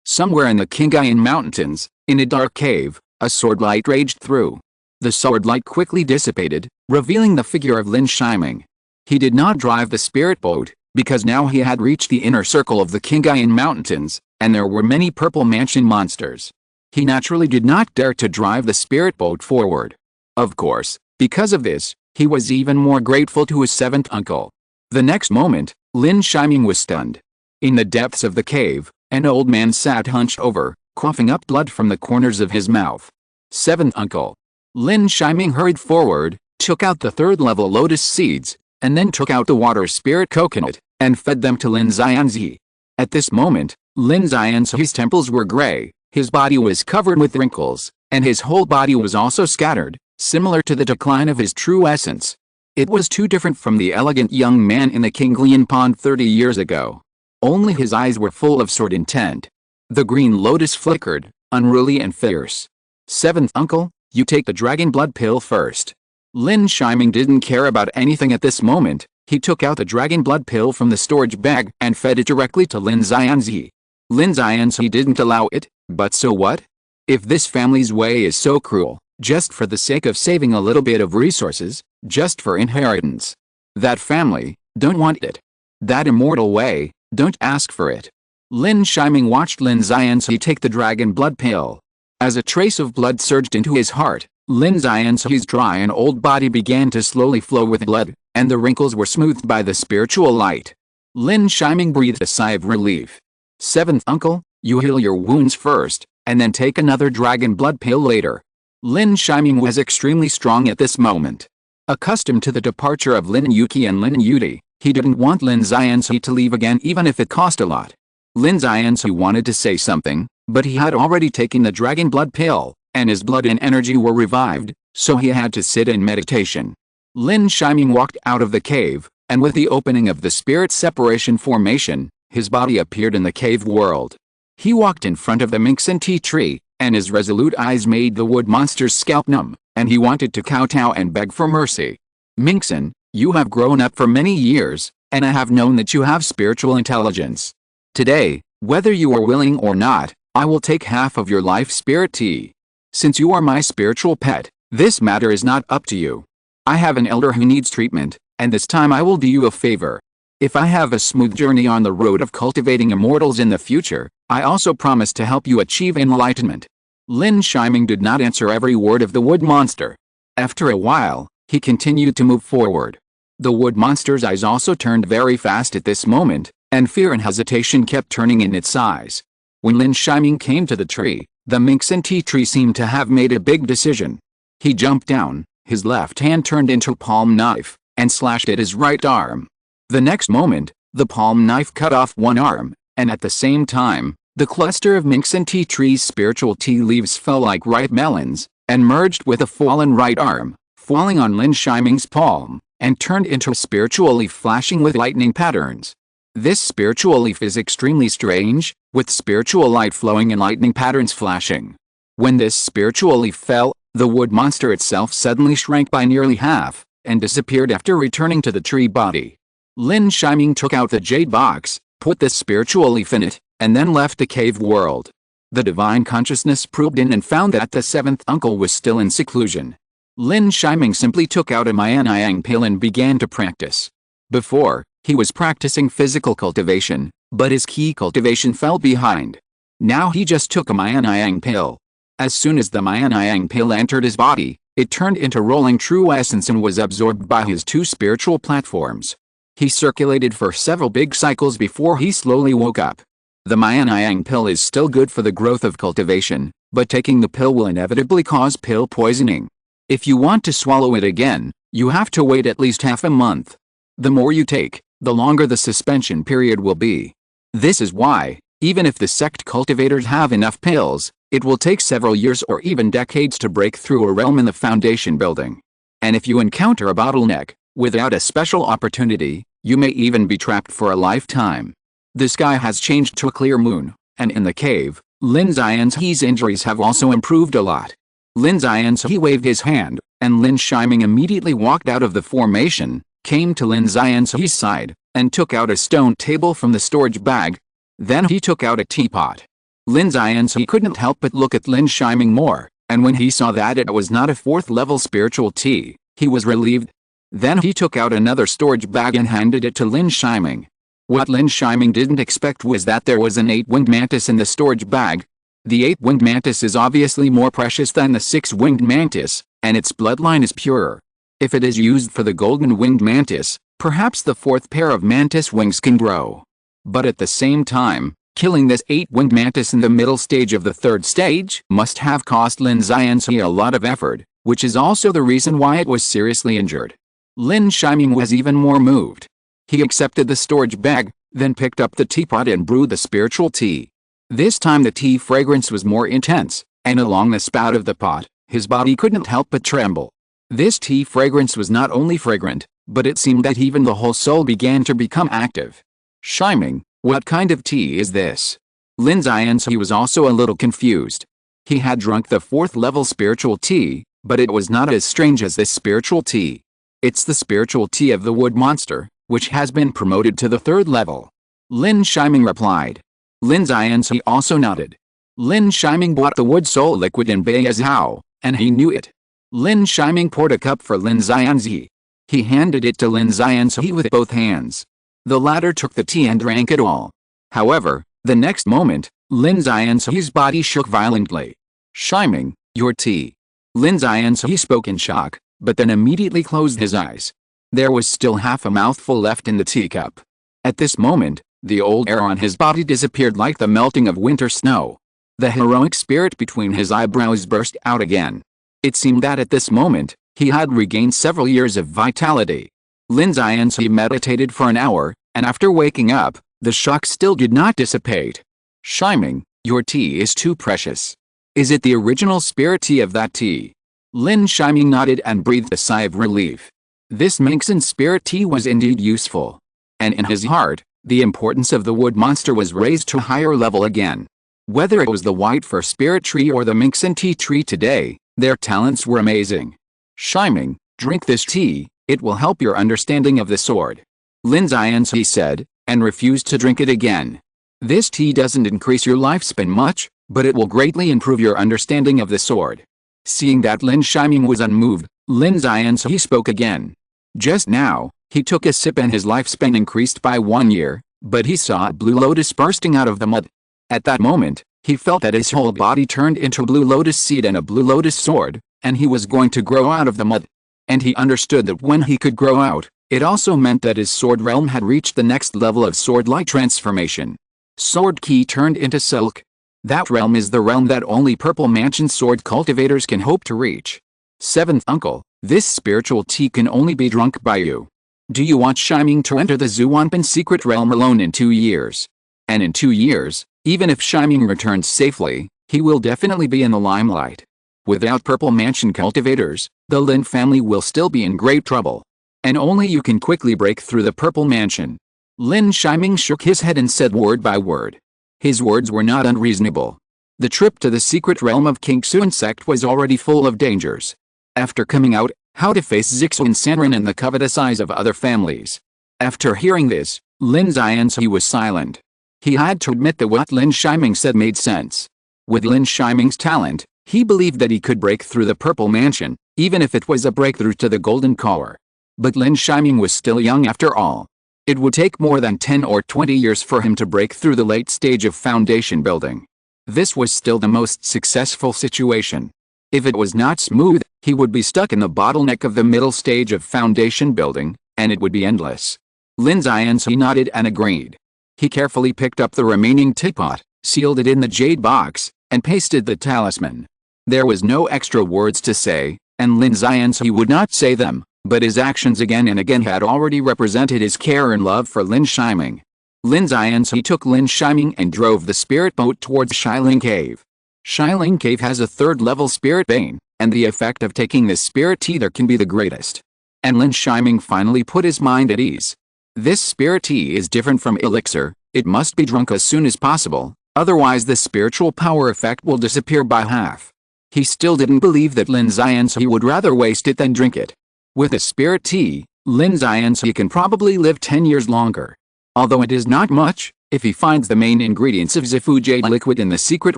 Somewhere in the Qingyuan Mountains, in a dark cave, a sword light raged through. The sword light quickly dissipated, revealing the figure of Lin Shiming. He did not drive the spirit boat, because now he had reached the inner circle of the Qingyuan Mountains, and there were many purple mansion monsters. He naturally did not dare to drive the spirit boat forward. Of course, because of this, he was even more grateful to his seventh uncle. The next moment, Lin Shiming was stunned. In the depths of the cave, an old man sat hunched over, coughing up blood from the corners of his mouth. Seventh uncle. Lin Shiming hurried forward, took out the third-level lotus seeds, and then took out the water spirit coconut, and fed them to Lin Xianzi. At this moment, Lin Xianzi's temples were gray, his body was covered with wrinkles, and his whole body was also scattered, similar to the decline of his true essence. It was too different from the elegant young man in the Qinglian pond 30 years ago. Only his eyes were full of sword intent. The green lotus flickered, unruly and fierce. Seventh uncle, you take the dragon blood pill first. Lin Shiming didn't care about anything at this moment. He took out the dragon blood pill from the storage bag and fed it directly to Lin Xianzi. Lin Xianzi didn't allow it, but so what? If this family's way is so cruel, just for the sake of saving a little bit of resources, just for inheritance. That family, don't want it. That immortal way, don't ask for it. Lin Shiming watched Lin Xianzi take the dragon blood pill. As a trace of blood surged into his heart, Lin Xianzi's dry and old body began to slowly flow with blood, and the wrinkles were smoothed by the spiritual light. Lin Shiming breathed a sigh of relief. Seventh uncle, you heal your wounds first, and then take another dragon blood pill later. Lin Shiming was extremely strong at this moment. Accustomed to the departure of Lin Yuki and Lin Yudi, he didn't want Lin Xianzi to leave again even if it cost a lot. Lin Xianzi wanted to say something, but he had already taken the dragon blood pill, and his blood and energy were revived, so he had to sit in meditation. Lin Shiming walked out of the cave, and with the opening of the spirit separation formation, his body appeared in the cave world. He walked in front of the Minxin tea tree, and his resolute eyes made the wood monster's scalp numb, and he wanted to kowtow and beg for mercy. Minxin, you have grown up for many years, and I have known that you have spiritual intelligence. Today, whether you are willing or not, I will take half of your life spirit tea. Since you are my spiritual pet, this matter is not up to you. I have an elder who needs treatment, and this time I will do you a favor. If I have a smooth journey on the road of cultivating immortals in the future, I also promise to help you achieve enlightenment. Lin Shiming did not answer every word of the wood monster. After a while, he continued to move forward. The wood monster's eyes also turned very fast at this moment, and fear and hesitation kept turning in its eyes. When Lin Shiming came to the tree, the Minxin tea tree seemed to have made a big decision. He jumped down, his left hand turned into a palm knife, and slashed at his right arm. The next moment, the palm knife cut off one arm, and at the same time, the cluster of Minxin tea tree's spiritual tea leaves fell like ripe melons, and merged with a fallen right arm, falling on Lin Shiming's palm, and turned into a spiritual leaf flashing with lightning patterns. This spiritual leaf is extremely strange, with spiritual light flowing and lightning patterns flashing. When this spiritual leaf fell, the wood monster itself suddenly shrank by nearly half, and disappeared after returning to the tree body. Lin Shiming took out the jade box, put the spiritual leaf in it, and then left the cave world. The divine consciousness probed in and found that the seventh uncle was still in seclusion. Lin Shiming simply took out a Mianyang pill and began to practice. Before, he was practicing physical cultivation, but his key cultivation fell behind. Now he just took a Mianyang pill. As soon as the Mianyang pill entered his body, it turned into rolling true essence and was absorbed by his two spiritual platforms. He circulated for several big cycles before he slowly woke up. The Mianyang pill is still good for the growth of cultivation, but taking the pill will inevitably cause pill poisoning. If you want to swallow it again, you have to wait at least half a month. The more you take, the longer the suspension period will be. This is why, even if the sect cultivators have enough pills, it will take several years or even decades to break through a realm in the foundation building. And if you encounter a bottleneck, without a special opportunity, you may even be trapped for a lifetime. The sky has changed to a clear moon, and in the cave, Lin Xian's injuries have also improved a lot. Lin Xian's waved his hand, and Lin Shiming immediately walked out of the formation, came to Lin Xian's side, and took out a stone table from the storage bag. Then he took out a teapot. Lin Xian's couldn't help but look at Lin Shiming more, and when he saw that it was not a 4th level spiritual tea, he was relieved. Then he took out another storage bag and handed it to Lin Shiming. What Lin Shiming didn't expect was that there was an 8-winged mantis in the storage bag. The 8-winged mantis is obviously more precious than the 6-winged mantis, and its bloodline is purer. If it is used for the golden-winged mantis, perhaps the 4th pair of mantis wings can grow. But at the same time, killing this 8-winged mantis in the middle stage of the 3rd stage must have cost Lin Xianxi a lot of effort, which is also the reason why it was seriously injured. Lin Shiming was even more moved. He accepted the storage bag, then picked up the teapot and brewed the spiritual tea. This time the tea fragrance was more intense, and along the spout of the pot, his body couldn't help but tremble. This tea fragrance was not only fragrant, but it seemed that even the whole soul began to become active. Shiming, what kind of tea is this? Lin Xianxi was also a little confused. He had drunk the 4th level spiritual tea, but it was not as strange as this spiritual tea. It's the spiritual tea of the wood monster, which has been promoted to the 3rd level. Lin Shiming replied. Lin Xianxi also nodded. Lin Shiming bought the wood soul liquid in Beizhao, and he knew it. Lin Shiming poured a cup for Lin Xianxi. He handed it to Lin Xianxi with both hands. The latter took the tea and drank it all. However, the next moment, Lin Xianxi's body shook violently. Shiming, your tea. Lin Xianxi spoke in shock, but then immediately closed his eyes. There was still half a mouthful left in the teacup. At this moment, the old hair on his body disappeared like the melting of winter snow. The heroic spirit between his eyebrows burst out again. It seemed that at this moment, he had regained several years of vitality. Lin Xianxi meditated for an hour, and after waking up, the shock still did not dissipate. Shiming, your tea is too precious. Is it the original spirit tea of that tea? Lin Shiming nodded and breathed a sigh of relief. This Minxin spirit tea was indeed useful. And in his heart, the importance of the wood monster was raised to a higher level again. Whether it was the white fir spirit tree or the Minxin tea tree today, their talents were amazing. Shiming, drink this tea, it will help your understanding of the sword. Lin Xianxi said, and refused to drink it again. This tea doesn't increase your lifespan much, but it will greatly improve your understanding of the sword. Seeing that Lin Shiming was unmoved, Lin Xianxi spoke again. Just now, He took a sip and his lifespan increased by 1 year, but he saw a blue lotus bursting out of the mud. At that moment, he felt that his whole body turned into a blue lotus seed and a blue lotus sword, and he was going to grow out of the mud. And he understood that when he could grow out, it also meant that his sword realm had reached the next level of sword-like transformation. Sword key turned into silk. That realm is the realm that only Purple Mansion sword cultivators can hope to reach. 7th Uncle, this spiritual tea can only be drunk by you. Do you want Shiming to enter the Zuanpan secret realm alone in 2 years? And in 2 years, even if Shiming returns safely, he will definitely be in the limelight. Without Purple Mansion cultivators, the Lin family will still be in great trouble. And only you can quickly break through the Purple Mansion. Lin Shiming shook his head and said word by word. His words were not unreasonable. The trip to the secret realm of King Xuan sect was already full of dangers. After coming out, how to face Zixuan Sanren and the covetous eyes of other families. After hearing this, Lin Xianzi was silent. He had to admit that what Lin Shiming said made sense. With Lin Shiming's talent, he believed that he could break through the Purple Mansion, even if it was a breakthrough to the Golden Collar. But Lin Shiming was still young after all. It would take more than 10 or 20 years for him to break through the late stage of foundation building. This was still the most successful situation. If it was not smooth, he would be stuck in the bottleneck of the middle stage of foundation building, and it would be endless. Lin Xianzi nodded and agreed. He carefully picked up the remaining teapot, sealed it in the jade box, and pasted the talisman. There was no extra words to say, and Lin Xianzi would not say them, but his actions again and again had already represented his care and love for Lin Shiming. Lin Xianzi took Lin Shiming and drove the spirit boat towards Shiling Cave. Shiling Cave has a 3rd-level spirit bane, and the effect of taking this spirit tea there can be the greatest. And Lin Shiming finally put his mind at ease. This spirit tea is different from elixir, it must be drunk as soon as possible, otherwise the spiritual power effect will disappear by half. He still didn't believe that Lin Xianzi would rather waste it than drink it. With a spirit tea, Lin Xianzi can probably live 10 years longer. Although it is not much, if he finds the main ingredients of Zifu Jade liquid in the secret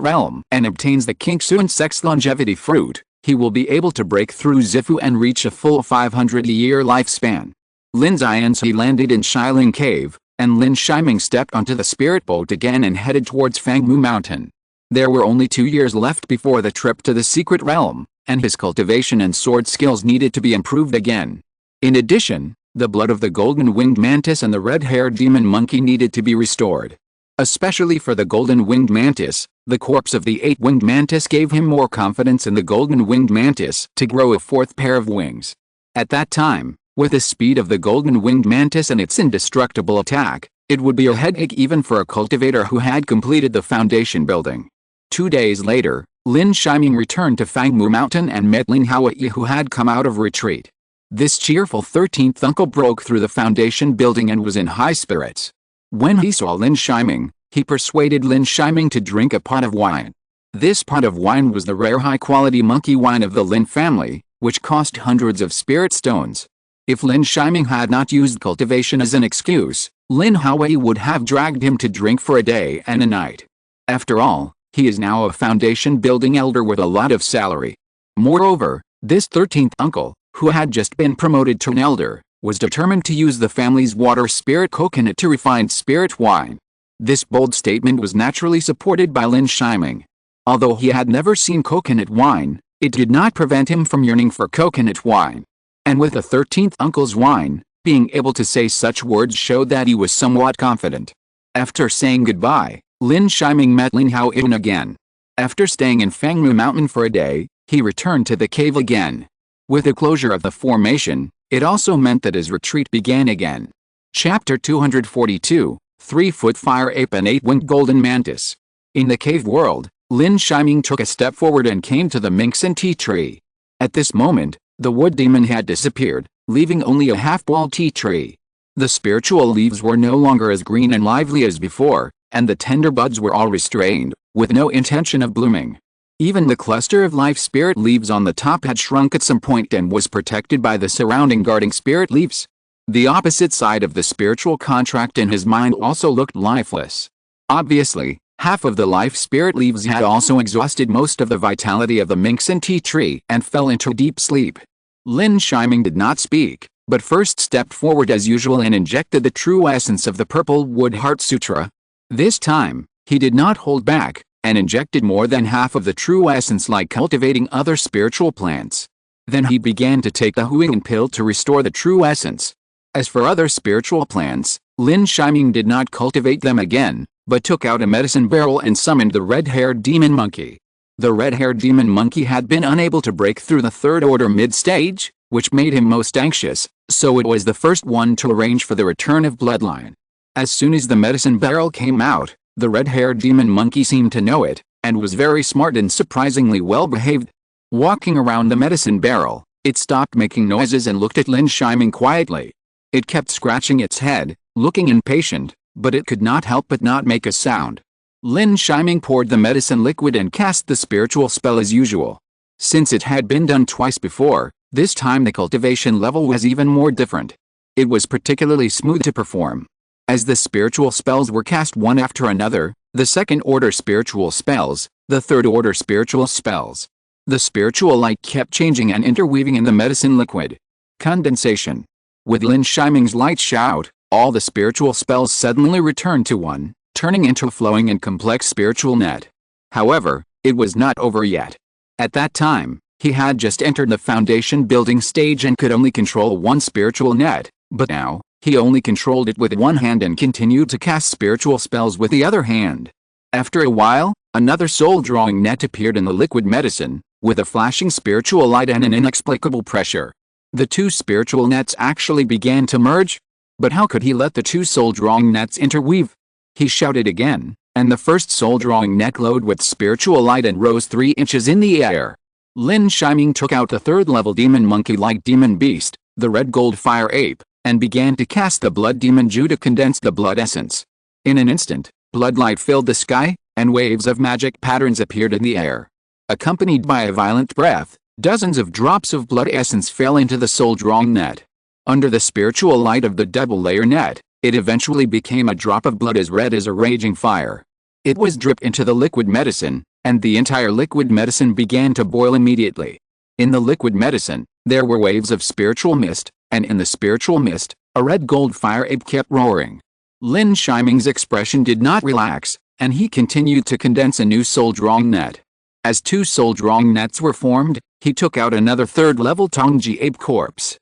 realm and obtains the King Xuan sect's longevity fruit, he will be able to break through Zifu and reach a full 500-year lifespan. Lin Xianzi landed in Shiling Cave, and Lin Shiming stepped onto the spirit boat again and headed towards Fangmu Mountain. There were only 2 years left before the trip to the secret realm, and his cultivation and sword skills needed to be improved again. In addition, the blood of the golden-winged mantis and the red-haired demon monkey needed to be restored. Especially for the golden-winged mantis, the corpse of the 8-winged mantis gave him more confidence in the golden-winged mantis to grow a 4th pair of wings. At that time, with the speed of the golden-winged mantis and its indestructible attack, it would be a headache even for a cultivator who had completed the foundation building. 2 days later, Lin Shiming returned to Fangmu Mountain and met Lin Yi who had come out of retreat. This cheerful 13th uncle broke through the foundation building and was in high spirits. When he saw Lin Shiming, he persuaded Lin Shiming to drink a pot of wine. This pot of wine was the rare high-quality monkey wine of the Lin family, which cost hundreds of spirit stones. If Lin Shiming had not used cultivation as an excuse, Lin Yi would have dragged him to drink for a day and a night. After all, he is now a foundation building elder with a lot of salary. Moreover, this 13th uncle, who had just been promoted to an elder, was determined to use the family's water spirit coconut to refine spirit wine. This bold statement was naturally supported by Lin Shiming. Although he had never seen coconut wine, it did not prevent him from yearning for coconut wine. And with the 13th uncle's wine, being able to say such words showed that he was somewhat confident. After saying goodbye, Lin Shiming met Lin Yi again. After staying in Fangmu Mountain for a day, he returned to the cave again. With the closure of the formation, it also meant that his retreat began again. Chapter 242, 3-foot fire ape and 8-winged golden mantis. In the cave world, Lin Shiming took a step forward and came to the Minxin tea tree. At this moment, the wood demon had disappeared, leaving only a half-bald tea tree. The spiritual leaves were no longer as green and lively as before, and the tender buds were all restrained, with no intention of blooming. Even the cluster of life spirit leaves on the top had shrunk at some point and was protected by the surrounding guarding spirit leaves. The opposite side of the spiritual contract in his mind also looked lifeless. Obviously, half of the life spirit leaves had also exhausted most of the vitality of the Minxin tea tree and fell into deep sleep. Lin Shiming did not speak, but first stepped forward as usual and injected the true essence of the Purple Wood Heart Sutra. This time, he did not hold back, and injected more than half of the true essence like cultivating other spiritual plants. Then he began to take the Huiyin pill to restore the true essence. As for other spiritual plants, Lin Shiming did not cultivate them again, but took out a medicine barrel and summoned the red-haired demon monkey. The red-haired demon monkey had been unable to break through the third order mid-stage, which made him most anxious, so it was the first one to arrange for the return of bloodline. As soon as the medicine barrel came out, the red-haired demon monkey seemed to know it, and was very smart and surprisingly well behaved. Walking around the medicine barrel, it stopped making noises and looked at Lin Shiming quietly. It kept scratching its head, looking impatient, but it could not help but not make a sound. Lin Shiming poured the medicine liquid and cast the spiritual spell as usual. Since it had been done twice before, this time the cultivation level was even more different. It was particularly smooth to perform. As the spiritual spells were cast one after another, the second-order spiritual spells, the third-order spiritual spells. The spiritual light kept changing and interweaving in the medicine liquid. Condensation. With Lin Shiming's light shout, all the spiritual spells suddenly returned to one, turning into a flowing and complex spiritual net. However, it was not over yet. At that time, he had just entered the foundation building stage and could only control one spiritual net, but now, he only controlled it with one hand and continued to cast spiritual spells with the other hand. After a while, another soul-drawing net appeared in the liquid medicine, with a flashing spiritual light and an inexplicable pressure. The two spiritual nets actually began to merge. But how could he let the two soul-drawing nets interweave? He shouted again, and the first soul-drawing net glowed with spiritual light and rose 3 inches in the air. Lin Shiming took out the third-level demon monkey-like demon beast, the red gold fire ape, and began to cast the blood demon Ju to condense the blood essence. In an instant, blood light filled the sky, and waves of magic patterns appeared in the air. Accompanied by a violent breath, dozens of drops of blood essence fell into the soul-drawing net. Under the spiritual light of the double-layer net, it eventually became a drop of blood as red as a raging fire. It was dripped into the liquid medicine, and the entire liquid medicine began to boil immediately. In the liquid medicine, there were waves of spiritual mist, and in the spiritual mist, a red gold fire ape kept roaring. Lin Shiming's expression did not relax, and he continued to condense a new soul-drawing net. As 2 soul-drawing nets were formed, he took out another third-level Tongji ape corpse.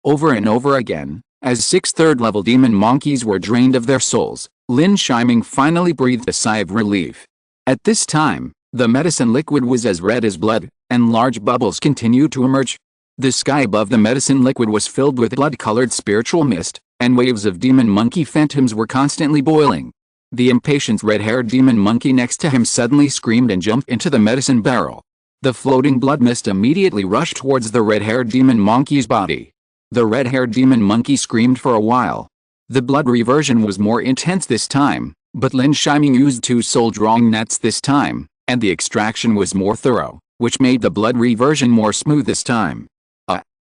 Over and over again, as 6 third-level demon monkeys were drained of their souls, Lin Shiming finally breathed a sigh of relief. At this time, the medicine liquid was as red as blood, and large bubbles continued to emerge. The sky above the medicine liquid was filled with blood-colored spiritual mist, and waves of demon monkey phantoms were constantly boiling. The impatient red-haired demon monkey next to him suddenly screamed and jumped into the medicine barrel. The floating blood mist immediately rushed towards the red-haired demon monkey's body. The red-haired demon monkey screamed for a while. The blood reversion was more intense this time, but Lin Shiming used 2 soul-drawing nets this time, and the extraction was more thorough, which made the blood reversion more smooth this time.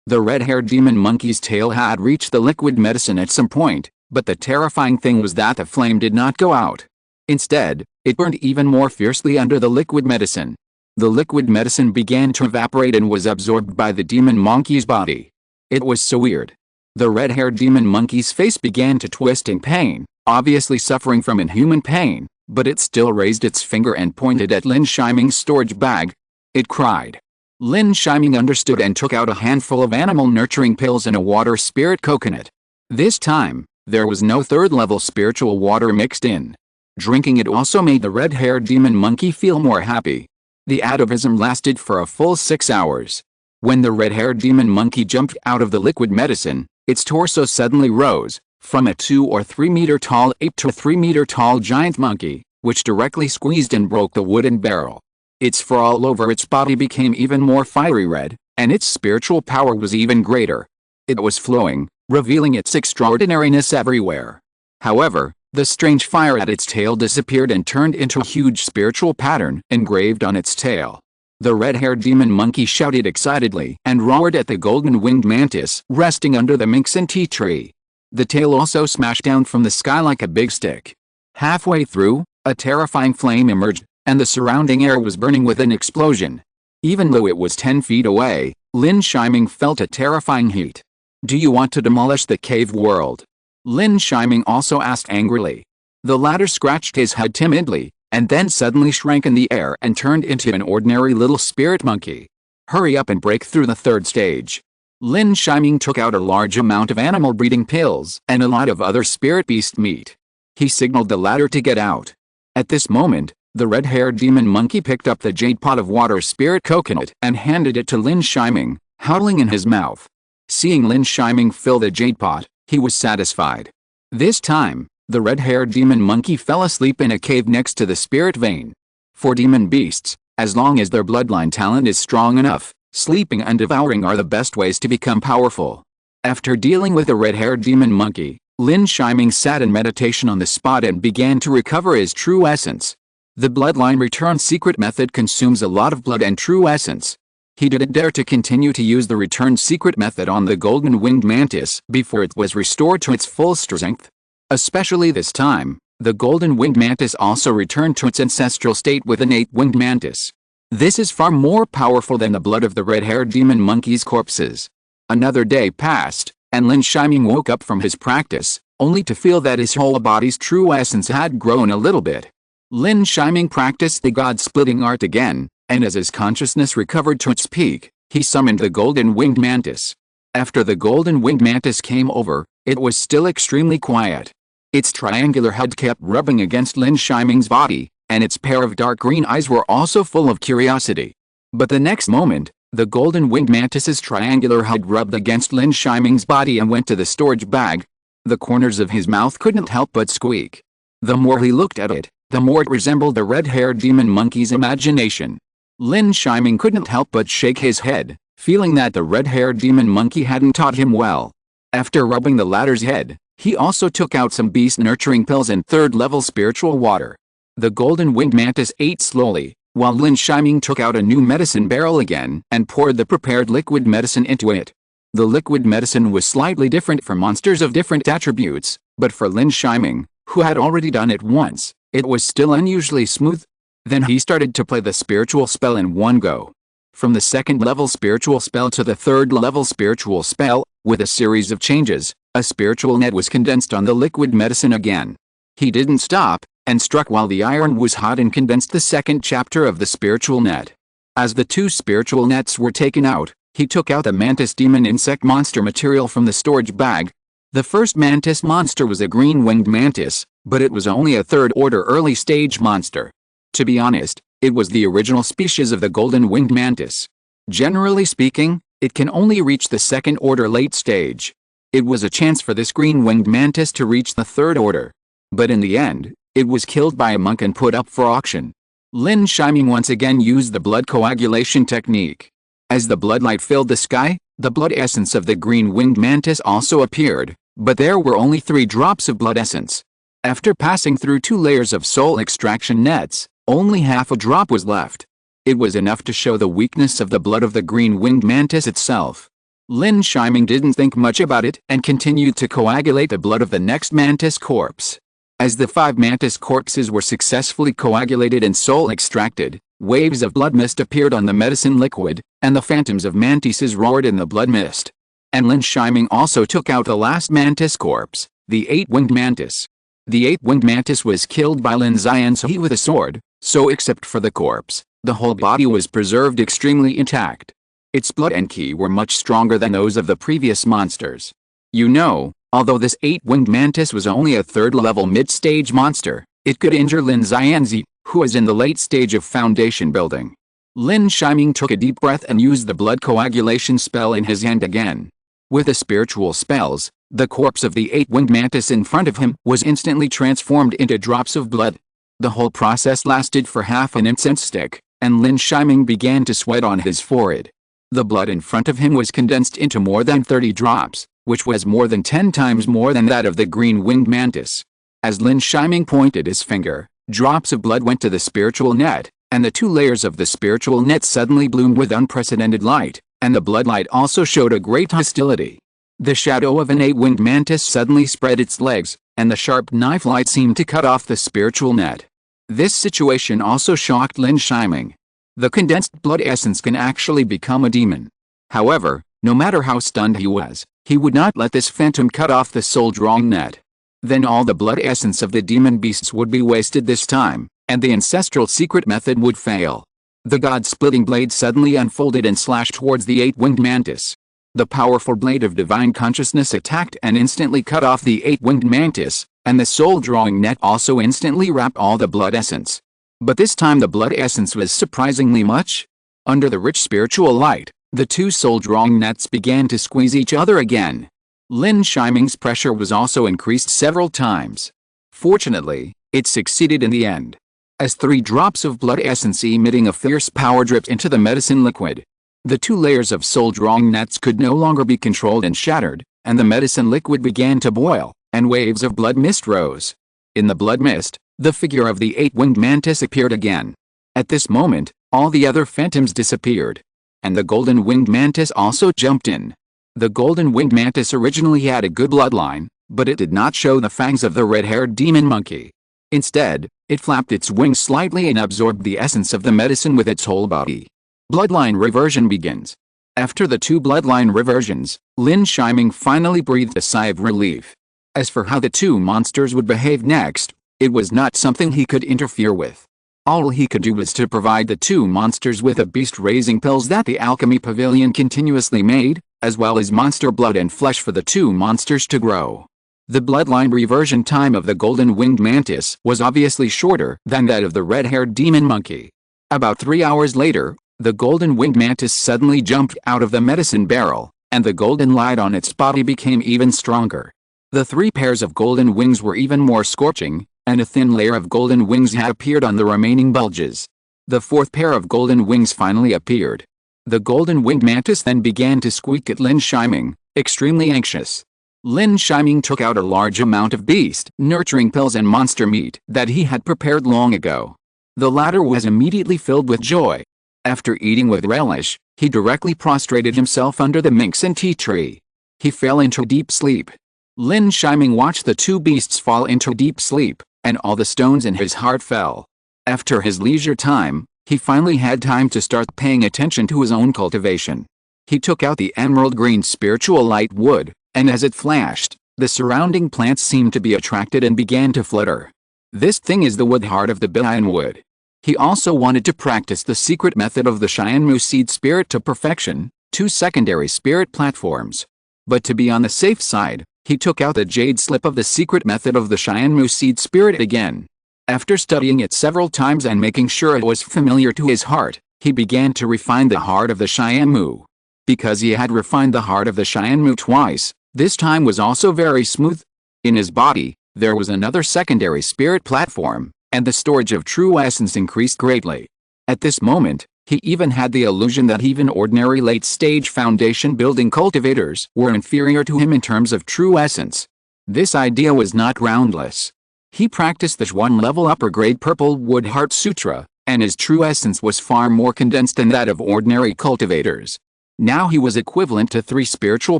The red-haired demon monkey's tail had reached the liquid medicine at some point, but the terrifying thing was that the flame did not go out. Instead, it burned even more fiercely under the liquid medicine. The liquid medicine began to evaporate and was absorbed by the demon monkey's body. It was so weird. The red-haired demon monkey's face began to twist in pain, obviously suffering from inhuman pain, but it still raised its finger and pointed at Lin Shiming's storage bag. It cried. Lin Shiming understood and took out a handful of animal nurturing pills and a water spirit coconut. This time, there was no third-level spiritual water mixed in. Drinking it also made the red-haired demon monkey feel more happy. The atavism lasted for a full 6 hours. When the red-haired demon monkey jumped out of the liquid medicine, its torso suddenly rose, from a 2 or 3 meter tall ape to a 3 meter tall giant monkey, which directly squeezed and broke the wooden barrel. Its fur all over its body became even more fiery red, and its spiritual power was even greater. It was flowing, revealing its extraordinariness everywhere. However, the strange fire at its tail disappeared and turned into a huge spiritual pattern engraved on its tail. The red-haired demon monkey shouted excitedly and roared at the golden-winged mantis resting under the Minxin tea tree. The tail also smashed down from the sky like a big stick. Halfway through, a terrifying flame emerged, and the surrounding air was burning with an explosion. Even though it was 10 feet away, Lin Shiming felt a terrifying heat. Do you want to demolish the cave world? Lin Shiming also asked angrily. The latter scratched his head timidly, and then suddenly shrank in the air and turned into an ordinary little spirit monkey. Hurry up and break through the third stage. Lin Shiming took out a large amount of animal breeding pills and a lot of other spirit beast meat. He signaled the latter to get out. At this moment, the red-haired demon monkey picked up the jade pot of water spirit coconut and handed it to Lin Shiming, howling in his mouth. Seeing Lin Shiming fill the jade pot, he was satisfied. This time, the red-haired demon monkey fell asleep in a cave next to the spirit vein. For demon beasts, as long as their bloodline talent is strong enough, sleeping and devouring are the best ways to become powerful. After dealing with the red-haired demon monkey, Lin Shiming sat in meditation on the spot and began to recover his true essence. The bloodline return secret method consumes a lot of blood and true essence. He didn't dare to continue to use the return secret method on the golden winged mantis before it was restored to its full strength. Especially this time, the golden winged mantis also returned to its ancestral state with an eight-winged mantis. This is far more powerful than the blood of the red-haired demon monkey's corpses. Another day passed, and Lin Shiming woke up from his practice, only to feel that his whole body's true essence had grown a little bit. Lin Shiming practiced the god-splitting art again, and as his consciousness recovered to its peak, he summoned the golden winged mantis. After the golden winged mantis came over, it was still extremely quiet. Its triangular head kept rubbing against Lin Shiming's body, and its pair of dark green eyes were also full of curiosity. But the next moment, the golden winged mantis's triangular head rubbed against Lin Shiming's body and went to the storage bag. The corners of his mouth couldn't help but squeak. The more he looked at it, the more it resembled the red-haired demon monkey's imagination. Lin Shiming couldn't help but shake his head, feeling that the red-haired demon monkey hadn't taught him well. After rubbing the latter's head, he also took out some beast-nurturing pills and third-level spiritual water. The golden winged mantis ate slowly, while Lin Shiming took out a new medicine barrel again and poured the prepared liquid medicine into it. The liquid medicine was slightly different for monsters of different attributes, but for Lin Shiming, who had already done it once, it was still unusually smooth. Then he started to play the spiritual spell in one go. From the second-level spiritual spell to the third-level spiritual spell, with a series of changes, a spiritual net was condensed on the liquid medicine again. He didn't stop, and struck while the iron was hot and condensed the second chapter of the spiritual net. As the two spiritual nets were taken out, he took out the mantis demon insect monster material from the storage bag. The first mantis monster was a green-winged mantis, but it was only a third-order early-stage monster. To be honest, it was the original species of the golden winged mantis. Generally speaking, it can only reach the second-order late stage. It was a chance for this green-winged mantis to reach the third order. But in the end, it was killed by a monk and put up for auction. Lin Shiming once again used the blood coagulation technique. As the bloodlight filled the sky, the blood essence of the green-winged mantis also appeared, but there were only 3 drops of blood essence. After passing through 2 layers of soul extraction nets, only half a drop was left. It was enough to show the weakness of the blood of the green-winged mantis itself. Lin Shiming didn't think much about it and continued to coagulate the blood of the next mantis corpse. As the 5 mantis corpses were successfully coagulated and soul extracted, waves of blood mist appeared on the medicine liquid, and the phantoms of mantises roared in the blood mist. And Lin Shiming also took out the last mantis corpse, the 8-winged mantis. The 8-winged mantis was killed by Lin Yi with a sword, so except for the corpse, the whole body was preserved extremely intact. Its blood and ki were much stronger than those of the previous monsters. You know, although this 8-winged mantis was only a third-level mid-stage monster, it could injure Lin Yi, who was in the late stage of foundation building. Lin Shiming took a deep breath and used the blood coagulation spell in his hand again. With the spiritual spells, the corpse of the 8-winged mantis in front of him was instantly transformed into drops of blood. The whole process lasted for half an incense stick, and Lin Shiming began to sweat on his forehead. The blood in front of him was condensed into more than 30 drops, which was more than 10 times more than that of the green-winged mantis. As Lin Shiming pointed his finger, drops of blood went to the spiritual net, and the 2 layers of the spiritual net suddenly bloomed with unprecedented light, and the bloodlight also showed a great hostility. The shadow of an 8-winged mantis suddenly spread its legs, and the sharp knife light seemed to cut off the spiritual net. This situation also shocked Lin Shiming. The condensed blood essence can actually become a demon. However, no matter how stunned he was, He would not let this phantom cut off the soul-drawing net. Then all the blood essence of the demon beasts would be wasted this time, and the ancestral secret method would fail. The god-splitting blade suddenly unfolded and slashed towards the eight-winged mantis. The powerful blade of divine consciousness attacked and instantly cut off the eight-winged mantis, and the soul-drawing net also instantly wrapped all the blood essence. But this time the blood essence was surprisingly much. Under the rich spiritual light, the two soul-drawing nets began to squeeze each other again. Lin Shiming's pressure was also increased several times. Fortunately, it succeeded in the end. As 3 drops of blood essence emitting a fierce power dripped into the medicine liquid, the 2 layers of soul-drawing nets could no longer be controlled and shattered, and the medicine liquid began to boil, and waves of blood mist rose. In the blood mist, the figure of the eight-winged mantis appeared again. At this moment, all the other phantoms disappeared. And the golden-winged mantis also jumped in. The golden-winged mantis originally had a good bloodline, but it did not show the fangs of the red-haired demon monkey. Instead, it flapped its wings slightly and absorbed the essence of the medicine with its whole body. Bloodline reversion begins. After the 2 bloodline reversions, Lin Shiming finally breathed a sigh of relief. As for how the 2 monsters would behave next, it was not something he could interfere with. All he could do was to provide the 2 monsters with the beast-raising pills that the alchemy pavilion continuously made, as well as monster blood and flesh for the 2 monsters to grow. The bloodline reversion time of the golden-winged mantis was obviously shorter than that of the red-haired demon monkey. About 3 hours later, the golden-winged mantis suddenly jumped out of the medicine barrel, and the golden light on its body became even stronger. The 3 pairs of golden wings were even more scorching, and a thin layer of golden wings had appeared on the remaining bulges. The 4th pair of golden wings finally appeared. The golden-winged mantis then began to squeak at Lin Shiming, extremely anxious. Lin Shiming took out a large amount of beast-nurturing pills and monster meat that he had prepared long ago. The latter was immediately filled with joy. After eating with relish, he directly prostrated himself under the minx and tea tree. He fell into deep sleep. Lin Shiming watched the 2 beasts fall into deep sleep, and all the stones in his heart fell. After his leisure time, he finally had time to start paying attention to his own cultivation. He took out the emerald green spiritual light wood, and as it flashed, the surrounding plants seemed to be attracted and began to flutter. This thing is the wood heart of the Bihan wood. He also wanted to practice the secret method of the Cheyenne seed spirit to perfection, 2 secondary spirit platforms. But to be on the safe side, he took out the jade slip of the secret method of the Cheyenne seed spirit again. After studying it several times and making sure it was familiar to his heart, he began to refine the heart of the Cheyenne. Because he had refined the heart of the Cheyenne twice, this time was also very smooth. In his body, there was another secondary spirit platform, and the storage of true essence increased greatly. At this moment, he even had the illusion that even ordinary late-stage foundation building cultivators were inferior to him in terms of true essence. This idea was not groundless. He practiced the 1-level upper-grade Purple Wood Heart Sutra, and his true essence was far more condensed than that of ordinary cultivators. Now he was equivalent to 3 spiritual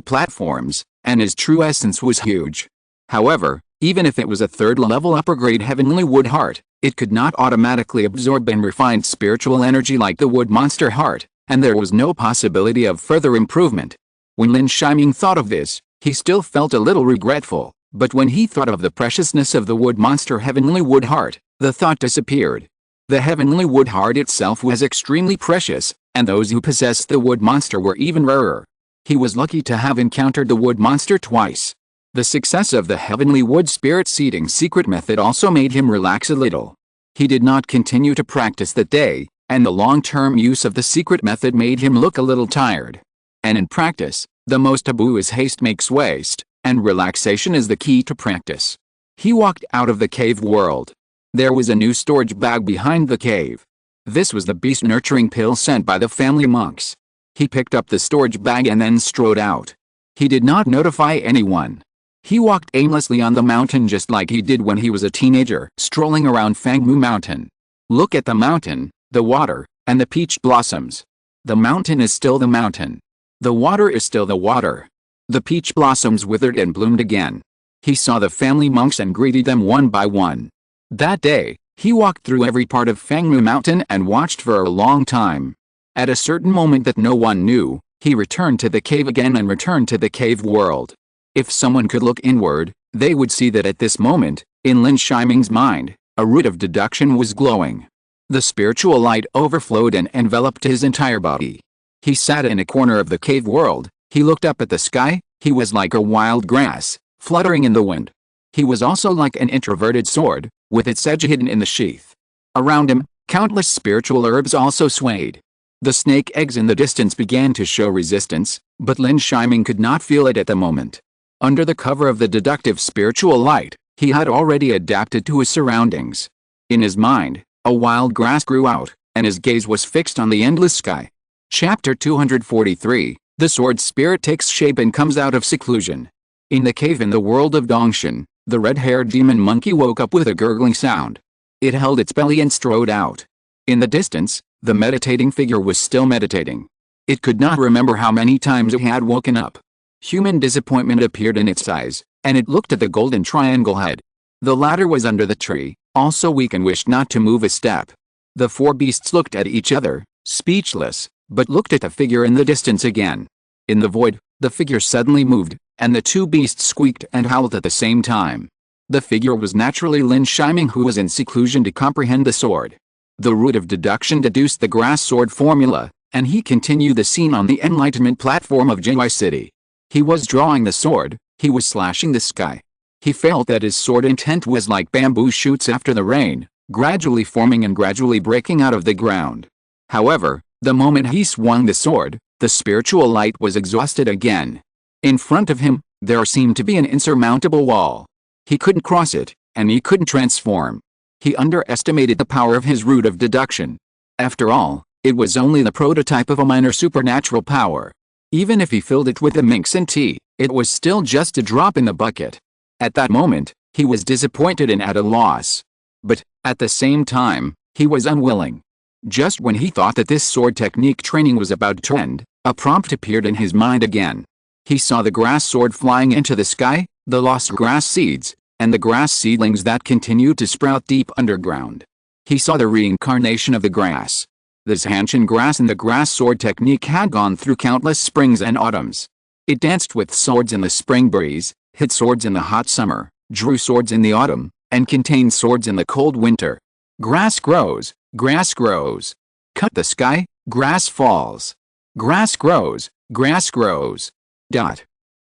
platforms, and his true essence was huge. However, even if it was a 3rd-level upper-grade Heavenly Wood Heart, it could not automatically absorb and refine spiritual energy like the Wood Monster Heart, and there was no possibility of further improvement. When Lin Shiming thought of this, he still felt a little regretful, but when he thought of the preciousness of the Wood Monster Heavenly Wood Heart, the thought disappeared. The Heavenly Wood Heart itself was extremely precious, and those who possessed the Wood Monster were even rarer. He was lucky to have encountered the Wood Monster twice. The success of the Heavenly Wood Spirit Seeding secret method also made him relax a little. He did not continue to practice that day, and the long-term use of the secret method made him look a little tired. And in practice, the most taboo is haste makes waste, and relaxation is the key to practice. He walked out of the cave world. There was a new storage bag behind the cave. This was the beast-nurturing pill sent by the family monks. He picked up the storage bag and then strode out. He did not notify anyone. He walked aimlessly on the mountain just like he did when he was a teenager, strolling around Fangmu Mountain. Look at the mountain, the water, and the peach blossoms. The mountain is still the mountain. The water is still the water. The peach blossoms withered and bloomed again. He saw the family monks and greeted them one by one. That day, he walked through every part of Fangmu Mountain and watched for a long time. At a certain moment that no one knew, He returned to the cave again and returned to the cave world. If someone could look inward, they would see that at this moment, in Lin Shiming's mind, a root of deduction was glowing. The spiritual light overflowed and enveloped his entire body. He sat in a corner of the cave world. He looked up at the sky. He was like a wild grass, fluttering in the wind. He was also like an introverted sword, with its edge hidden in the sheath. Around him, countless spiritual herbs also swayed. The snake eggs in the distance began to show resistance, but Lin Shiming could not feel it at the moment. Under the cover of the deductive spiritual light, he had already adapted to his surroundings. In his mind, a wild grass grew out, and his gaze was fixed on the endless sky. Chapter 243, The Sword Spirit Takes Shape and Comes Out of Seclusion. In the cave in the world of Dongshan, the red-haired demon monkey woke up with a gurgling sound. It held its belly and strode out. In the distance, the meditating figure was still meditating. It could not remember how many times it had woken up. Human disappointment appeared in its eyes, and it looked at the golden triangle head. The latter was under the tree, also weak and wished not to move a step. The four beasts looked at each other, speechless, but looked at the figure in the distance again. In the void, the figure suddenly moved, and the two beasts squeaked and howled at the same time. The figure was naturally Lin Shiming, who was in seclusion to comprehend the sword. The root of deduction deduced the grass sword formula, and he continued the scene on the enlightenment platform of Jinhui City. He was drawing the sword, he was slashing the sky. He felt that his sword intent was like bamboo shoots after the rain, gradually forming and gradually breaking out of the ground. However, the moment he swung the sword, the spiritual light was exhausted again. In front of him, there seemed to be an insurmountable wall. He couldn't cross it, and he couldn't transform. He underestimated the power of his root of deduction. After all, it was only the prototype of a minor supernatural power. Even if he filled it with the minx and tea, it was still just a drop in the bucket. At that moment, he was disappointed and at a loss. But, at the same time, he was unwilling. Just when he thought that this sword technique training was about to end, a prompt appeared in his mind again. He saw the grass sword flying into the sky, the lost grass seeds, and the grass seedlings that continued to sprout deep underground. He saw the reincarnation of the grass. The Zanshan grass in the grass sword technique had gone through countless springs and autumns. It danced with swords in the spring breeze, hid swords in the hot summer, drew swords in the autumn, and contained swords in the cold winter. Grass grows, grass grows. Cut the sky, grass falls. Grass grows, grass grows.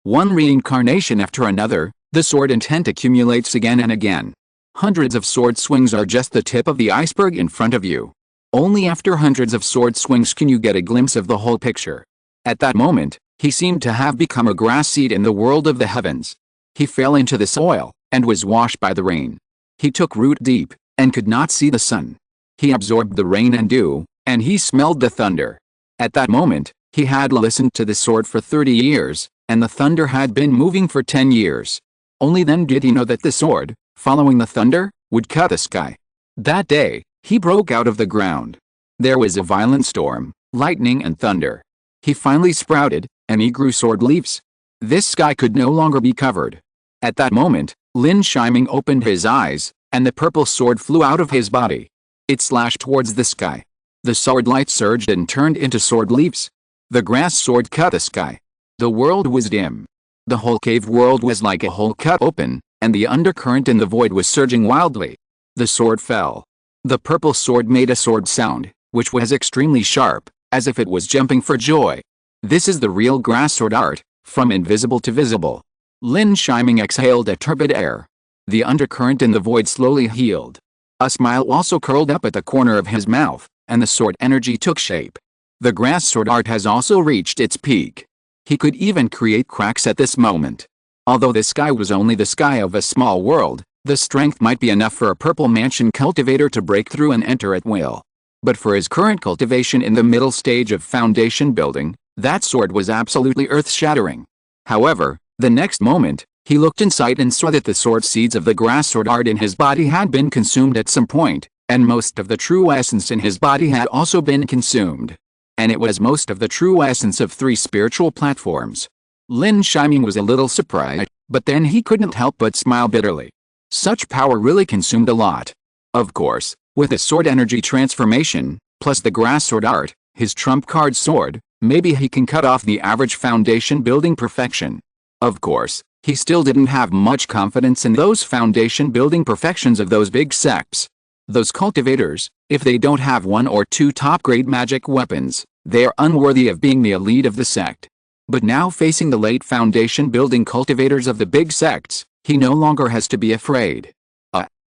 One reincarnation after another, the sword intent accumulates again and again. Hundreds of sword swings are just the tip of the iceberg in front of you. Only after hundreds of sword swings can you get a glimpse of the whole picture. At that moment, he seemed to have become a grass seed in the world of the heavens. He fell into the soil, and was washed by the rain. He took root deep, and could not see the sun. He absorbed the rain and dew, and he smelled the thunder. At that moment, he had listened to the sword for 30 years, and the thunder had been moving for 10 years. Only then did he know that the sword, following the thunder, would cut the sky. That day, he broke out of the ground. There was a violent storm, lightning and thunder. He finally sprouted, and he grew sword leaves. This sky could no longer be covered. At that moment, Lin Shiming opened his eyes, and the purple sword flew out of his body. It slashed towards the sky. The sword light surged and turned into sword leaves. The grass sword cut the sky. The world was dim. The whole cave world was like a hole cut open, and the undercurrent in the void was surging wildly. The sword fell. The purple sword made a sword sound, which was extremely sharp, as if it was jumping for joy. This is the real grass sword art, from invisible to visible. Lin Shiming exhaled a turbid air. The undercurrent in the void slowly healed. A smile also curled up at the corner of his mouth, and the sword energy took shape. The grass sword art has also reached its peak. He could even create cracks at this moment. Although the sky was only the sky of a small world, the strength might be enough for a purple mansion cultivator to break through and enter at will. But for his current cultivation in the middle stage of foundation building, that sword was absolutely earth-shattering. However, the next moment, he looked inside and saw that the sword seeds of the grass sword art in his body had been consumed at some point, and most of the true essence in his body had also been consumed. And it was most of the true essence of 3 spiritual platforms. Lin Shiming was a little surprised, but then he couldn't help but smile bitterly. Such power really consumed a lot. Of course, with the sword energy transformation, plus the grass sword art, his trump card sword, Maybe he can cut off the average foundation building perfection. Of course, he still didn't have much confidence in those foundation building perfections of those big sects. Those cultivators, if they don't have 1 or 2 top-grade magic weapons, they are unworthy of being the elite of the sect. But now facing the late foundation building cultivators of the big sects, he no longer has to be afraid.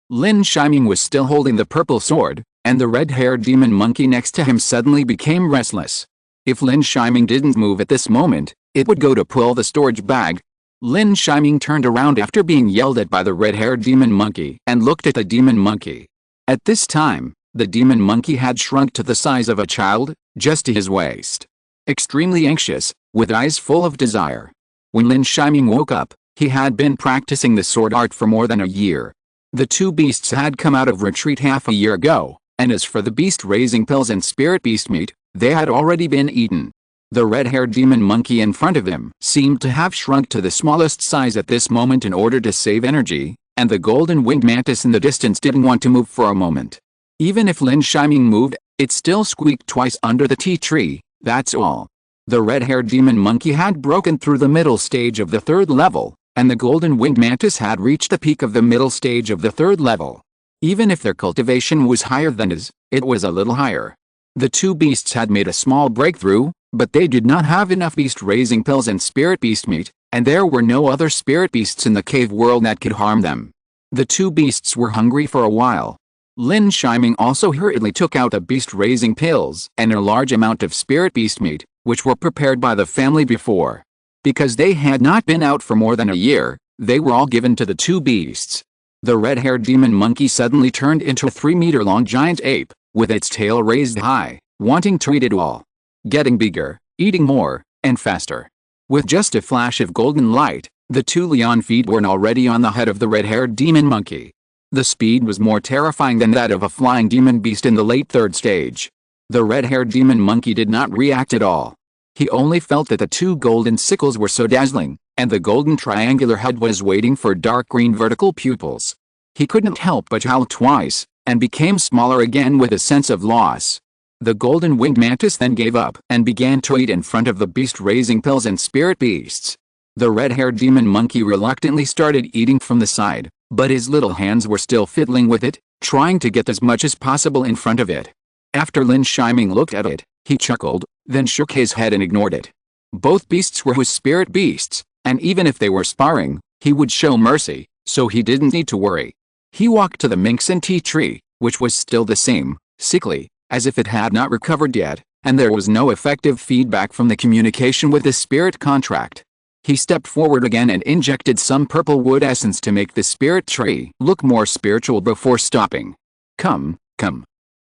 Lin Shiming was still holding the purple sword, and the red-haired demon monkey next to him suddenly became restless. If Lin Shiming didn't move at this moment, it would go to pull the storage bag. Lin Shiming turned around after being yelled at by the red-haired demon monkey and looked at the demon monkey. At this time, the demon monkey had shrunk to the size of a child, just to his waist. Extremely anxious, with eyes full of desire. When Lin Shiming woke up, he had been practicing the sword art for more than a year. The 2 beasts had come out of retreat half a year ago, and as for the beast-raising pills and spirit beast meat, they had already been eaten. The red-haired demon monkey in front of him seemed to have shrunk to the smallest size at this moment in order to save energy, and the golden-winged mantis in the distance didn't want to move for a moment. Even if Lin Shiming moved, it still squeaked twice under the tea tree, that's all. The red-haired demon monkey had broken through the middle stage of the 3rd level, and the golden-winged mantis had reached the peak of the middle stage of the 3rd level. Even if their cultivation was higher than his, it was a little higher. The 2 beasts had made a small breakthrough, but they did not have enough beast-raising pills and spirit beast meat, and there were no other spirit beasts in the cave world that could harm them. The 2 beasts were hungry for a while. Lin Shiming also hurriedly took out the beast-raising pills and a large amount of spirit beast meat, which were prepared by the family before. Because they had not been out for more than a year, they were all given to the 2 beasts. The red-haired demon monkey suddenly turned into a 3-meter-long giant ape, with its tail raised high, wanting to eat it all. Getting bigger, eating more, and faster. With just a flash of golden light, the 2 Leon feet were already on the head of the red-haired demon monkey. The speed was more terrifying than that of a flying demon beast in the late 3rd stage. The red-haired demon monkey did not react at all. He only felt that the 2 golden sickles were so dazzling, and the golden triangular head was waiting for dark green vertical pupils. He couldn't help but howl twice, and became smaller again with a sense of loss. The golden-winged mantis then gave up and began to eat in front of the beast-raising pills and spirit beasts. The red-haired demon monkey reluctantly started eating from the side, but his little hands were still fiddling with it, trying to get as much as possible in front of it. After Lin Shiming looked at it, he chuckled, then shook his head and ignored it. Both beasts were his spirit beasts, and even if they were sparring, he would show mercy, so he didn't need to worry. He walked to the Minxin tea tree, which was still the same, sickly, as if it had not recovered yet, and there was no effective feedback from the communication with the spirit contract. He stepped forward again and injected some purple wood essence to make the spirit tree look more spiritual before stopping. Come.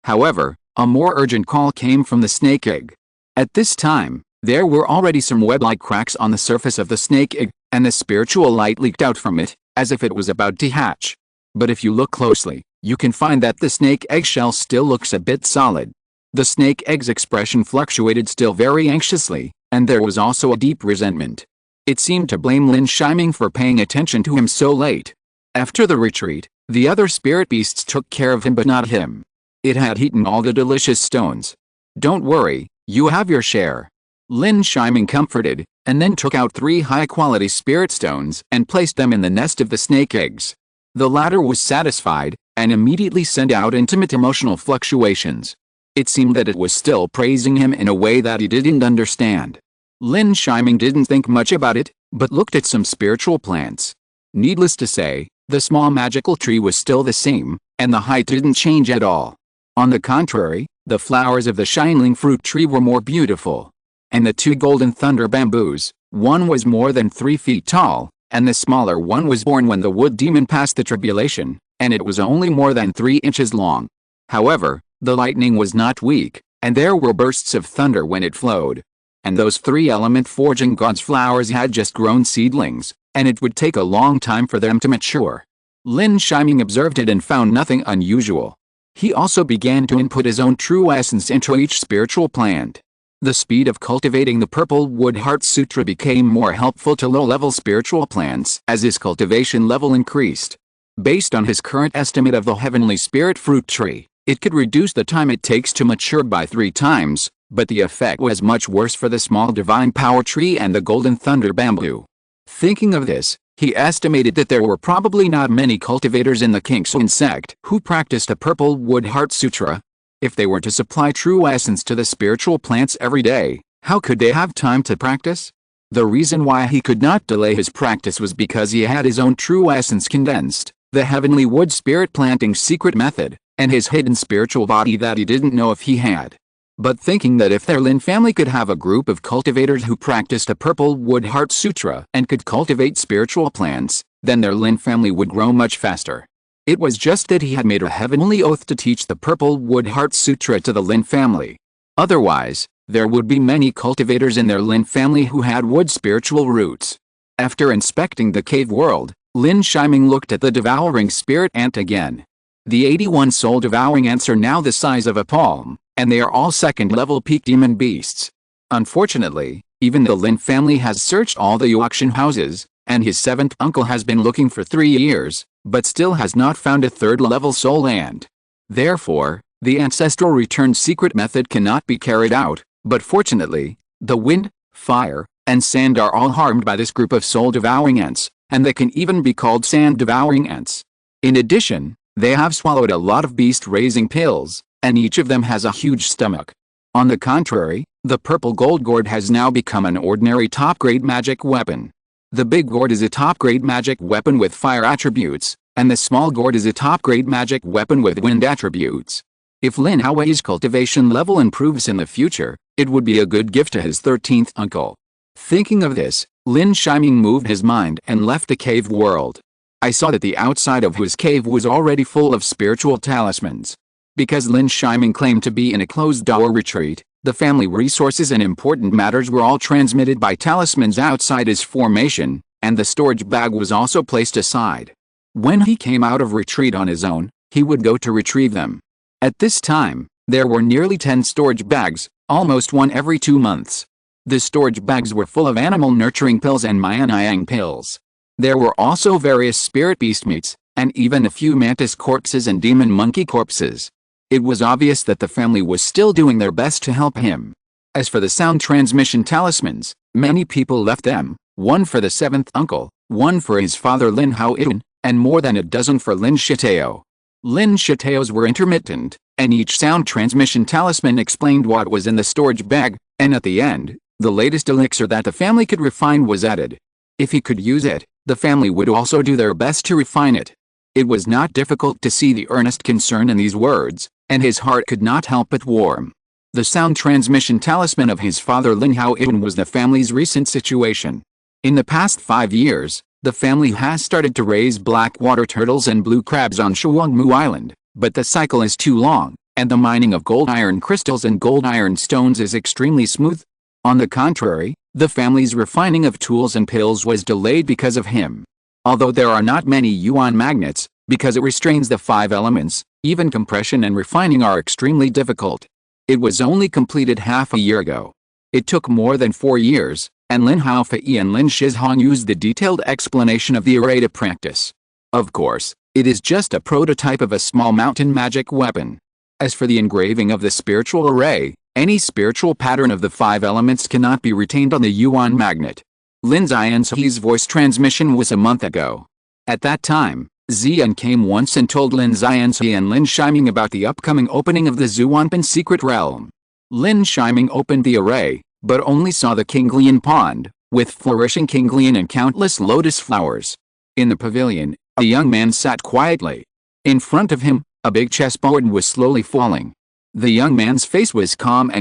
However, a more urgent call came from the snake egg. At this time, there were already some web-like cracks on the surface of the snake egg, and the spiritual light leaked out from it, as if it was about to hatch. But if you look closely, you can find that the snake eggshell still looks a bit solid. The snake egg's expression fluctuated still very anxiously, and there was also a deep resentment. It seemed to blame Lin Shiming for paying attention to him so late. After the retreat, the other spirit beasts took care of him but not him. It had eaten all the delicious stones. Don't worry, you have your share. Lin Shiming comforted, and then took out 3 high-quality spirit stones and placed them in the nest of the snake eggs. The latter was satisfied, and immediately sent out intimate emotional fluctuations. It seemed that it was still praising him in a way that he didn't understand. Lin Shiming didn't think much about it, but looked at some spiritual plants. Needless to say, the small magical tree was still the same, and the height didn't change at all. On the contrary, the flowers of the shining fruit tree were more beautiful. And the 2 golden thunder bamboos, one was more than 3 feet tall, and the smaller one was born when the wood demon passed the tribulation, and it was only more than 3 inches long. However, the lightning was not weak, and there were bursts of thunder when it flowed. And those 3-element forging gods' flowers had just grown seedlings, and it would take a long time for them to mature. Lin Shiming observed it and found nothing unusual. He also began to input his own true essence into each spiritual plant. The speed of cultivating the Purple Wood Heart Sutra became more helpful to low-level spiritual plants as his cultivation level increased. Based on his current estimate of the Heavenly Spirit Fruit Tree, it could reduce the time it takes to mature by 3 times, but the effect was much worse for the small divine power tree and the golden thunder bamboo. Thinking of this, he estimated that there were probably not many cultivators in the Kingsun sect who practiced a purple wood heart sutra. If they were to supply true essence to the spiritual plants every day, how could they have time to practice? The reason why he could not delay his practice was because he had his own true essence condensed, the heavenly wood spirit planting secret method, and his hidden spiritual body that he didn't know if he had. But thinking that if their Lin family could have a group of cultivators who practiced a purple wood heart sutra and could cultivate spiritual plants, then their Lin family would grow much faster. It was just that he had made a heavenly oath to teach the purple wood heart sutra to the Lin family. Otherwise, there would be many cultivators in their Lin family who had wood spiritual roots. After inspecting the cave world, Lin Shiming looked at the devouring spirit ant again. The 81 soul devouring ants are now the size of a palm, and they are all second-level peak demon beasts. Unfortunately, even the Lin family has searched all the auction houses, and his seventh uncle has been looking for 3 years, but still has not found a third-level soul ant. Therefore, the ancestral return secret method cannot be carried out, but fortunately, the wind, fire, and sand are all harmed by this group of soul-devouring ants, and they can even be called sand-devouring ants. In addition, they have swallowed a lot of beast-raising pills, and each of them has a huge stomach. On the contrary, the purple gold gourd has now become an ordinary top-grade magic weapon. The big gourd is a top-grade magic weapon with fire attributes, and the small gourd is a top-grade magic weapon with wind attributes. If Lin Hao's cultivation level improves in the future, it would be a good gift to his 13th uncle. Thinking of this, Lin Shiming moved his mind and left the cave world. I saw that the outside of his cave was already full of spiritual talismans. Because Lin Shiming claimed to be in a closed-door retreat, the family resources and important matters were all transmitted by talismans outside his formation, and the storage bag was also placed aside. When he came out of retreat on his own, he would go to retrieve them. At this time, there were nearly 10 storage bags, almost one every 2 months. The storage bags were full of animal nurturing pills and Mianyang pills. There were also various spirit beast meats, and even a few mantis corpses and demon monkey corpses. It was obvious that the family was still doing their best to help him. As for the sound transmission talismans, many people left them, one for the 7th uncle, one for his father Lin Hao, and more than a dozen for Lin Shitao. Lin Shitao's were intermittent, and each sound transmission talisman explained what was in the storage bag, and at the end, the latest elixir that the family could refine was added. If he could use it, the family would also do their best to refine it. It was not difficult to see the earnest concern in these words, and his heart could not help but warm. The sound transmission talisman of his father Lin Hao was the family's recent situation. In the past 5 years, the family has started to raise black water turtles and blue crabs on Shuangmu Island, but the cycle is too long, and the mining of gold iron crystals and gold iron stones is extremely smooth. On the contrary, the family's refining of tools and pills was delayed because of him. Although there are not many yuan magnets, because it restrains the 5 elements, even compression and refining are extremely difficult. It was only completed half a year ago. It took more than 4 years, and Lin Haofei and Lin Shizhong used the detailed explanation of the array to practice. Of course, it is just a prototype of a small mountain magic weapon. As for the engraving of the spiritual array, any spiritual pattern of the 5 elements cannot be retained on the yuan magnet. Lin Xianxi's voice transmission was a month ago. At that time, Xian came once and told Lin Xianxi and Lin Shiming about the upcoming opening of the Zuanpan secret realm. Lin Shiming opened the array, but only saw the Kinglian pond, with flourishing Kinglian and countless lotus flowers. In the pavilion, a young man sat quietly. In front of him, a big chessboard was slowly falling. The young man's face was calm,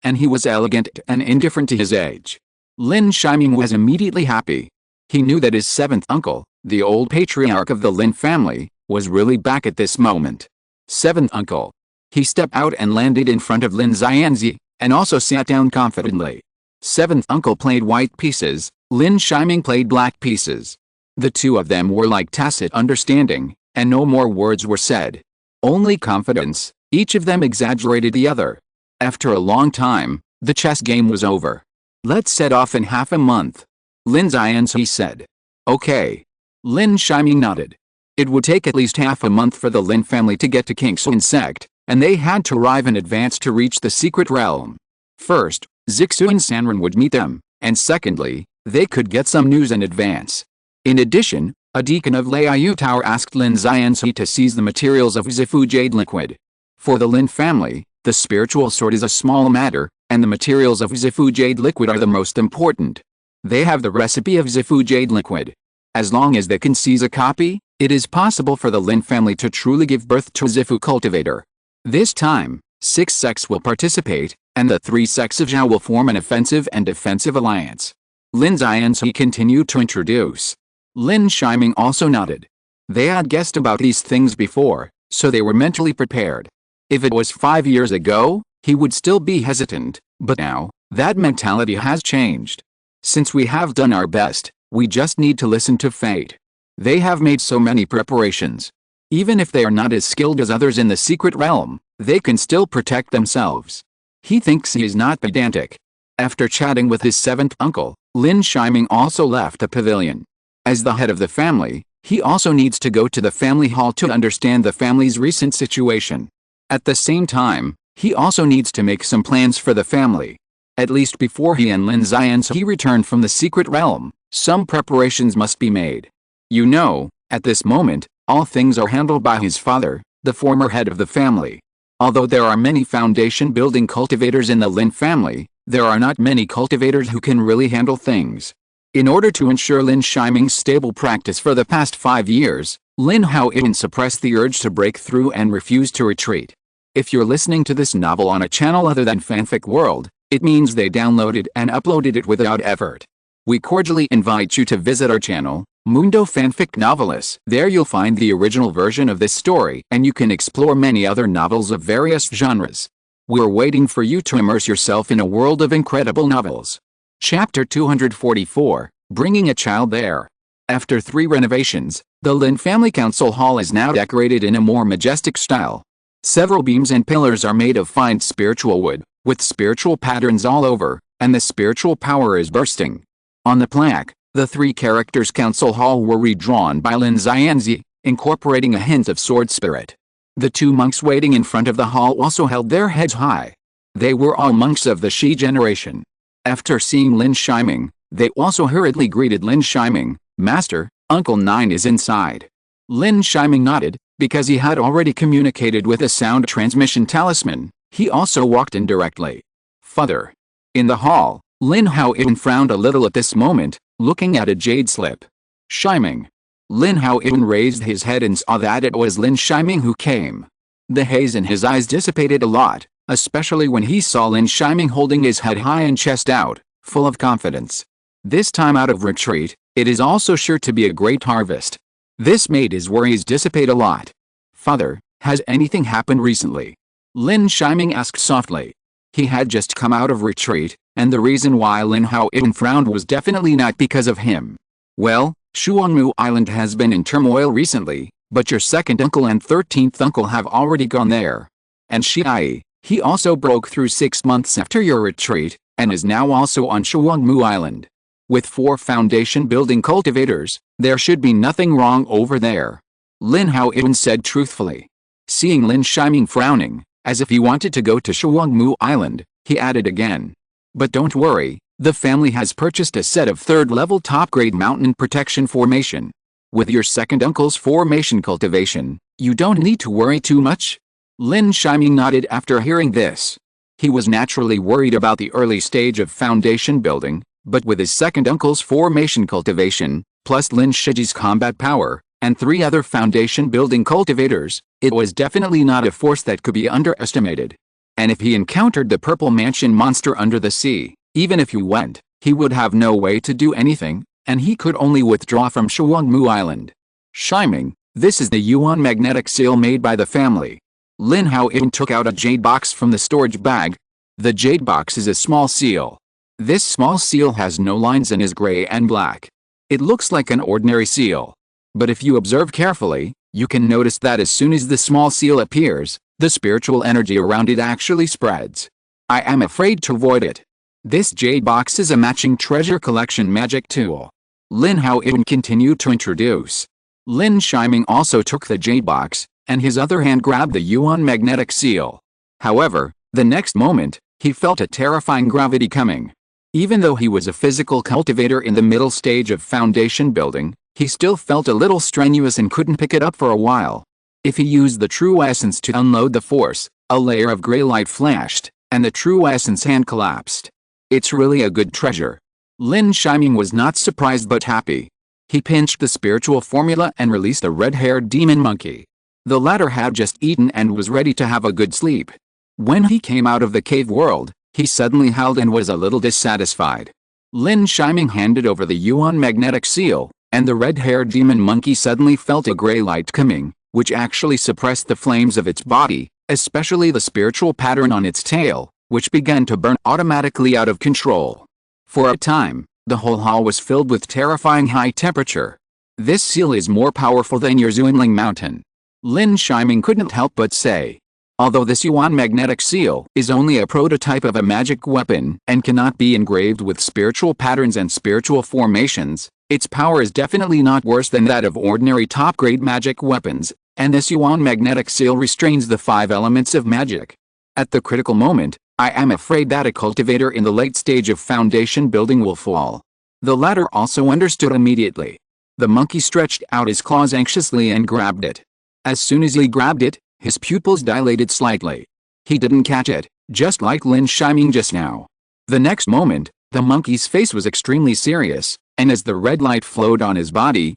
and he was elegant and indifferent to his age. Lin Shiming was immediately happy. He knew that his 7th uncle, the old patriarch of the Lin family, was really back at this moment. 7th uncle. He stepped out and landed in front of Lin Xianxi, and also sat down confidently. 7th uncle played white pieces, Lin Shiming played black pieces. The two of them were like tacit understanding, and no more words were said. Only confidence, each of them exaggerated the other. After a long time, the chess game was over. Let's set off in half a month. Lin Xianxi said. Okay. Lin Shiming nodded. It would take at least half a month for the Lin family to get to Kingsun sect, and they had to arrive in advance to reach the secret realm. First, Zixu and Sanren would meet them, and secondly, they could get some news in advance. In addition, a deacon of Lin Tower asked Lin Yi to seize the materials of Zifu Jade Liquid. For the Lin family, the spiritual sword is a small matter, and the materials of Zifu Jade Liquid are the most important. They have the recipe of Zifu Jade Liquid. As long as they can seize a copy, it is possible for the Lin family to truly give birth to a Zifu cultivator. This time, 6 sects will participate, and the 3 sects of Zhao will form an offensive and defensive alliance. Lin Yi continued to introduce. Lin Shiming also nodded. They had guessed about these things before, so they were mentally prepared. If it was 5 years ago, he would still be hesitant, but now, that mentality has changed. Since we have done our best, we just need to listen to fate. They have made so many preparations. Even if they are not as skilled as others in the secret realm, they can still protect themselves. He thinks he is not pedantic. After chatting with his 7th uncle, Lin Shiming also left the pavilion. As the head of the family, he also needs to go to the family hall to understand the family's recent situation. At the same time, he also needs to make some plans for the family. At least before he and Lin Yi return from the secret realm, some preparations must be made. You know, at this moment, all things are handled by his father, the former head of the family. Although there are many foundation-building cultivators in the Lin family, there are not many cultivators who can really handle things. In order to ensure Lin Shiming's stable practice for the past 5 years, Lin Yi suppressed the urge to break through and refused to retreat. If you're listening to this novel on a channel other than Fanfic World, it means they downloaded and uploaded it without effort. We cordially invite you to visit our channel, Mundo Fanfic Novelists. There you'll find the original version of this story, and you can explore many other novels of various genres. We're waiting for you to immerse yourself in a world of incredible novels. Chapter 244, Bringing a Child There. After 3 renovations, the Lin Family Council Hall is now decorated in a more majestic style. Several beams and pillars are made of fine spiritual wood, with spiritual patterns all over, and the spiritual power is bursting. On the plaque, the 3 characters Council Hall were redrawn by Lin Yi, incorporating a hint of sword spirit. The 2 monks waiting in front of the hall also held their heads high. They were all monks of the Shi generation. After seeing Lin Shiming, they also hurriedly greeted Lin Shiming. Master, Uncle 9 is inside. Lin Shiming nodded, because he had already communicated with a sound transmission talisman. He also walked in directly. Father. In the hall, Lin Yi frowned a little at this moment, looking at a jade slip. Shiming. Lin Yi raised his head and saw that it was Lin Shiming who came. The haze in his eyes dissipated a lot, especially when he saw Lin Shiming holding his head high and chest out, full of confidence. This time out of retreat, it is also sure to be a great harvest. This made his worries dissipate a lot. Father, has anything happened recently? Lin Shiming asked softly. He had just come out of retreat, and the reason why Lin Yi frowned was definitely not because of him. Well, Shuangmu Island has been in turmoil recently, but your 2nd uncle and 13th uncle have already gone there. And Shi, he also broke through 6 months after your retreat, and is now also on Shuangmu Island. With 4 foundation-building cultivators, there should be nothing wrong over there. Lin Yi said truthfully. Seeing Lin Shiming frowning, as if he wanted to go to Shuangmu Island, he added again. But don't worry, the family has purchased a set of 3rd-level top-grade mountain protection formation. With your 2nd uncle's formation cultivation, you don't need to worry too much. Lin Shiming nodded after hearing this. He was naturally worried about the early stage of foundation building, but with his 2nd uncle's formation cultivation, plus Lin Shiji's combat power, and 3 other foundation-building cultivators, it was definitely not a force that could be underestimated. And if he encountered the purple mansion monster under the sea, even if he went, he would have no way to do anything, and he could only withdraw from Shuangmu Island. Shiming, this is the Yuan magnetic seal made by the family. Lin Yi took out a jade box from the storage bag. The jade box is a small seal. This small seal has no lines and is gray and black. It looks like an ordinary seal. But if you observe carefully, you can notice that as soon as the small seal appears, the spiritual energy around it actually spreads. I am afraid to avoid it. This jade box is a matching treasure collection magic tool. Lin Yi continued to introduce. Lin Shiming also took the jade box, and his other hand grabbed the Yuan magnetic seal. However, the next moment, He felt a terrifying gravity coming. Even though he was a physical cultivator in the middle stage of foundation building, he still felt a little strenuous and couldn't pick it up for a while. If he used the true essence to unload the force, a layer of gray light flashed, and the true essence hand collapsed. It's really a good treasure. Lin Yi was not surprised but happy. He pinched the spiritual formula and released the red-haired demon monkey. The latter had just eaten and was ready to have a good sleep. When he came out of the cave world, he suddenly howled and was a little dissatisfied. Lin Yi handed over the Yuan magnetic seal, and the red-haired demon monkey suddenly felt a gray light coming, which actually suppressed the flames of its body, especially the spiritual pattern on its tail, which began to burn automatically out of control. For a time, the whole hall was filled with terrifying high temperature. This seal is more powerful than your Zuanling mountain. Lin Yi couldn't help but say. Although this Yuan magnetic seal is only a prototype of a magic weapon and cannot be engraved with spiritual patterns and spiritual formations, its power is definitely not worse than that of ordinary top-grade magic weapons, and this Yuan magnetic seal restrains the 5 elements of magic. At the critical moment, I am afraid that a cultivator in the late stage of foundation building will fall. The latter also understood immediately. The monkey stretched out his claws anxiously and grabbed it. As soon as he grabbed it, his pupils dilated slightly. He didn't catch it, just like Lin Yi just now. The next moment, the monkey's face was extremely serious, and as the red light flowed on his body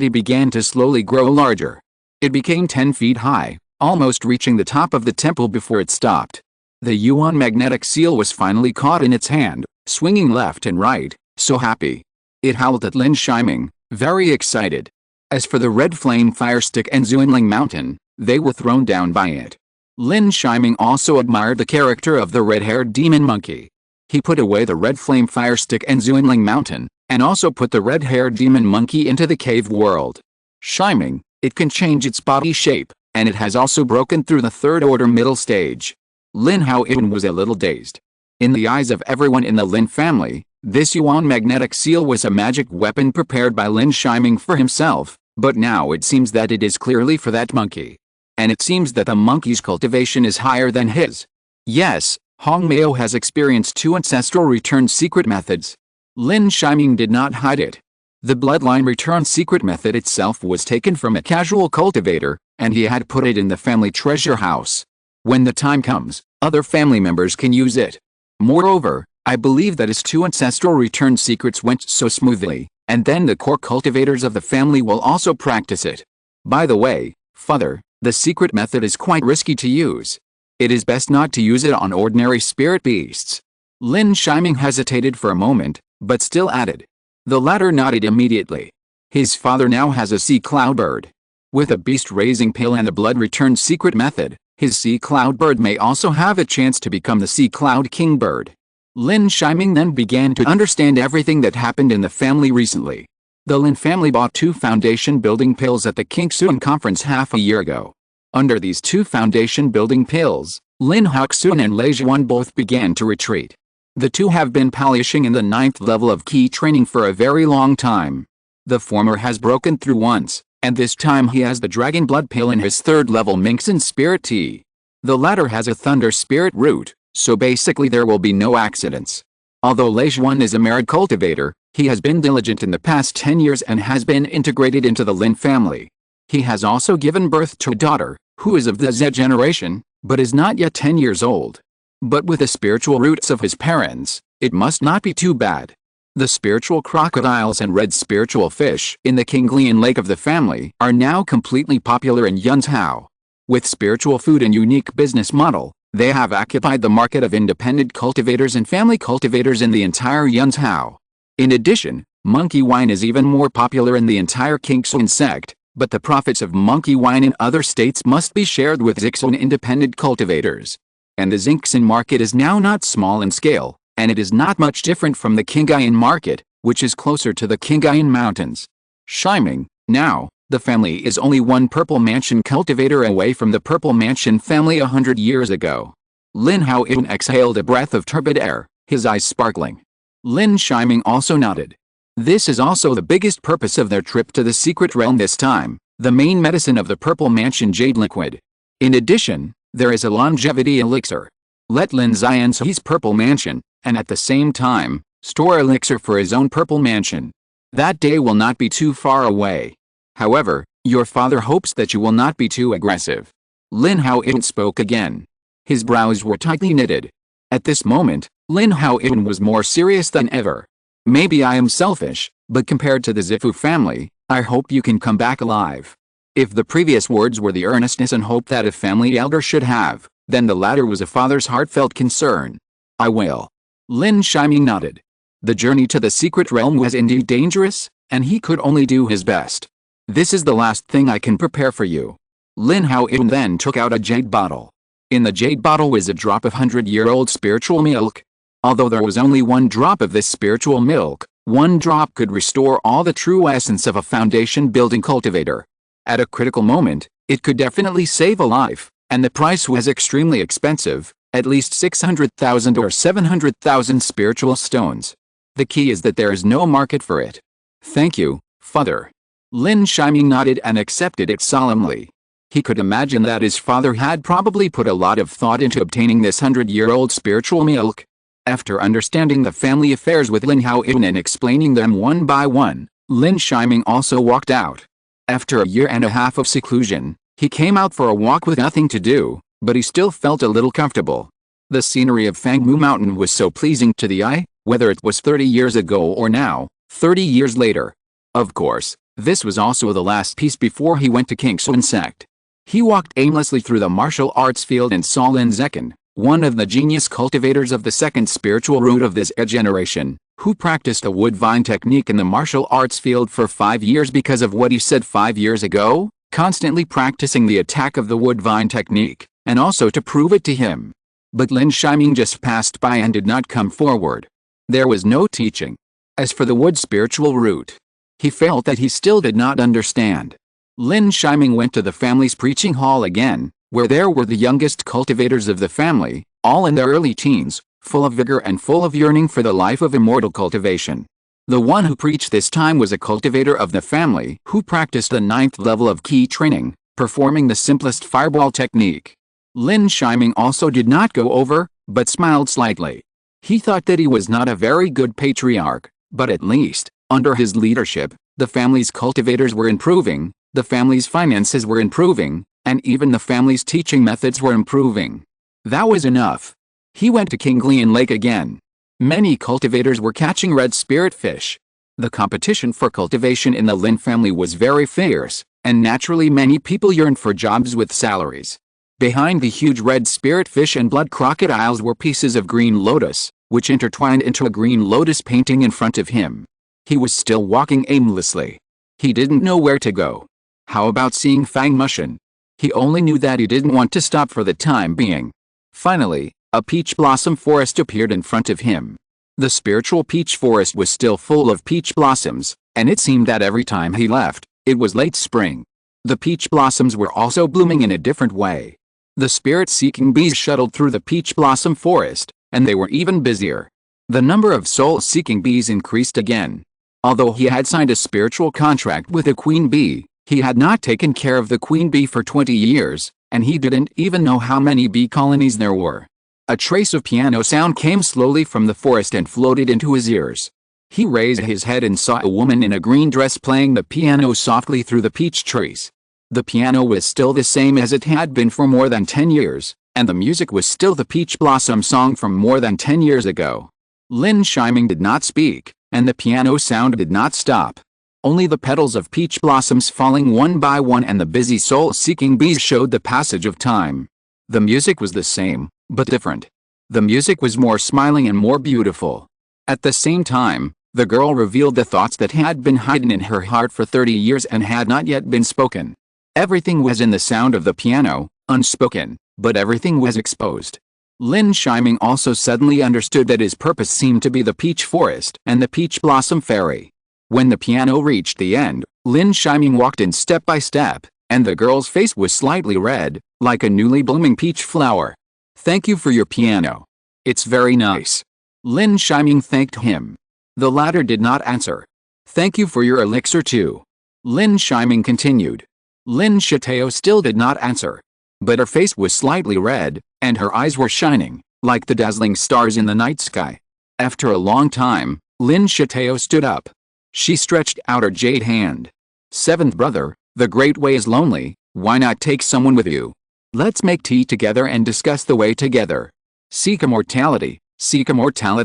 began to slowly grow larger. It became 10 feet high, almost reaching the top of the temple before it stopped. The Yuan magnetic seal was finally caught in its hand, swinging left and right, so happy. It howled at Lin Yi, very excited. As for the red flame fire stick and Zuanling mountain, they were thrown down by it. Lin Yi also admired the character of the red-haired demon monkey. He put away the red flame fire stick and Zuanling mountain, and also put the red-haired demon monkey into the cave world. Shiming, it can change its body shape, and it has also broken through the third-order middle stage. Lin Yi was a little dazed. In the eyes of everyone in the Lin family, this Yuan magnetic seal was a magic weapon prepared by Lin Yi for himself, but now it seems that it is clearly for that monkey. And it seems that the monkey's cultivation is higher than his. Yes, Hong Mao has experienced 2 ancestral return secret methods. Lin Yi did not hide it. The bloodline return secret method itself was taken from a casual cultivator, and he had put it in the family treasure house. When the time comes, other family members can use it. Moreover, I believe that his 2 ancestral return secrets went so smoothly, and then the core cultivators of the family will also practice it. By the way, Father, the secret method is quite risky to use. It is best not to use it on ordinary spirit beasts. Lin Yi hesitated for a moment, but still added. The latter nodded immediately. His father now has a sea cloud bird. With a beast raising pill and a blood return secret method, his sea cloud bird may also have a chance to become the sea cloud king bird. Lin Yi then began to understand everything that happened in the family recently. The Lin family bought 2 foundation building pills at the Kingsuan conference half a year ago. Under these 2 foundation building pills, Lin Haoxun and Lei Zhuan both began to retreat. The 2 have been polishing in the 9th level of key training for a very long time. The former has broken through once, and this time he has the dragon blood pill in his 3rd level Mingxin spirit tea. The latter has a thunder spirit root, so basically there will be no accidents. Although Lei Zhuan is a married cultivator, he has been diligent in the past 10 years and has been integrated into the Lin family. He has also given birth to a daughter, who is of the Z generation, but is not yet 10 years old. But with the spiritual roots of his parents, it must not be too bad. The spiritual crocodiles and red spiritual fish in the Qinglian lake of the family are now completely popular in Yunzhou. With spiritual food and unique business model, they have occupied the market of independent cultivators and family cultivators in the entire Yunzhou. In addition, monkey wine is even more popular in the entire Kingsuan sect, but the profits of monkey wine in other states must be shared with Zixuan independent cultivators. And the Zixuan market is now not small in scale, and it is not much different from the Qinglian market, which is closer to the Qinglian mountains. Shiming, now, the family is only 1 purple mansion cultivator away from the purple mansion family 100 years ago. Lin Haoyun exhaled a breath of turbid air, his eyes sparkling. Lin Yi also nodded. This is also the biggest purpose of their trip to the secret realm this time, the main medicine of the purple mansion jade liquid. In addition, there is a longevity elixir. Let Lin Yi enter his purple mansion, and at the same time, store elixir for his own purple mansion. That day will not be too far away. However, your father hopes that you will not be too aggressive. Lin Yi spoke again. His brows were tightly knitted. At this moment, Lin Yi was more serious than ever. Maybe I am selfish, but compared to the Zifu family, I hope you can come back alive. If the previous words were the earnestness and hope that a family elder should have, then the latter was a father's heartfelt concern. I will. Lin Yi nodded. The journey to the secret realm was indeed dangerous, and he could only do his best. This is the last thing I can prepare for you. Lin Yi then took out a jade bottle. In the jade bottle was a drop of 100-year-old spiritual milk. Although there was only one drop of this spiritual milk, one drop could restore all the true essence of a foundation-building cultivator. At a critical moment, it could definitely save a life, and the price was extremely expensive, at least 600,000 or 700,000 spiritual stones. The key is that there is no market for it. Thank you, father. Lin Yi nodded and accepted it solemnly. He could imagine that his father had probably put a lot of thought into obtaining this 100-year-old spiritual milk. After understanding the family affairs with Lin Yi and explaining them one by one, Lin Yi also walked out. After a year and a half of seclusion, he came out for a walk with nothing to do, but he still felt a little comfortable. The scenery of Fangmu Mountain was so pleasing to the eye, whether it was 30 years ago or now, 30 years later. Of course, this was also the last piece before he went to Kingsun sect. He walked aimlessly through the martial arts field and saw Lin Zekin, one of the genius cultivators of the second spiritual root of this generation, who practiced the wood vine technique in the martial arts field for 5 years because of what he said 5 years ago, constantly practicing the attack of the wood vine technique, and also to prove it to him. But Lin Yi just passed by and did not come forward. There was no teaching. As for the wood spiritual root, he felt that he still did not understand. Lin Yi went to the family's preaching hall again, where there were the youngest cultivators of the family, all in their early teens, full of vigor and full of yearning for the life of immortal cultivation. The one who preached this time was a cultivator of the family who practiced the 9th level of key training, performing the simplest fireball technique. Lin Yi also did not go over, but smiled slightly. He thought that he was not a very good patriarch, but at least, under his leadership, the family's cultivators were improving, the family's finances were improving, and even the family's teaching methods were improving. That was enough. He went to Kinglian Lake again. Many cultivators were catching red spirit fish. The competition for cultivation in the Lin family was very fierce, and naturally many people yearned for jobs with salaries. Behind the huge red spirit fish and blood crocodiles were pieces of green lotus, which intertwined into a green lotus painting in front of him. He was still walking aimlessly. He didn't know where to go. How about seeing Fang Mushin? He only knew that he didn't want to stop for the time being. Finally, a peach blossom forest appeared in front of him. The spiritual peach forest was still full of peach blossoms, and it seemed that every time he left, it was late spring. The peach blossoms were also blooming in a different way. The spirit-seeking bees shuttled through the peach blossom forest, and they were even busier. The number of soul-seeking bees increased again. Although he had signed a spiritual contract with a queen bee, he had not taken care of the queen bee for 20 years, and he didn't even know how many bee colonies there were. A trace of piano sound came slowly from the forest and floated into his ears. He raised his head and saw a woman in a green dress playing the piano softly through the peach trees. The piano was still the same as it had been for more than 10 years, and the music was still the peach blossom song from more than 10 years ago. Lin Yi did not speak, and the piano sound did not stop. Only the petals of peach blossoms falling one by one and the busy soul-seeking bees showed the passage of time. The music was the same, but different. The music was more smiling and more beautiful. At the same time, the girl revealed the thoughts that had been hidden in her heart for 30 years and had not yet been spoken. Everything was in the sound of the piano, unspoken, but everything was exposed. Lin Yi also suddenly understood that his purpose seemed to be the peach forest and the peach blossom fairy. When the piano reached the end, Lin Yi walked in step by step, and the girl's face was slightly red, like a newly blooming peach flower. "Thank you for your piano. It's very nice." Lin Yi thanked him. The latter did not answer. "Thank you for your elixir too." Lin Yi continued. Lin Shitao still did not answer. But her face was slightly red, and her eyes were shining. like the dazzling stars in the night sky. After a long time, Lin Yi stood up. She stretched out her jade hand. "Seventh brother, the great way is lonely, why not take someone with you? Let's make tea together and discuss the way together. Seek immortality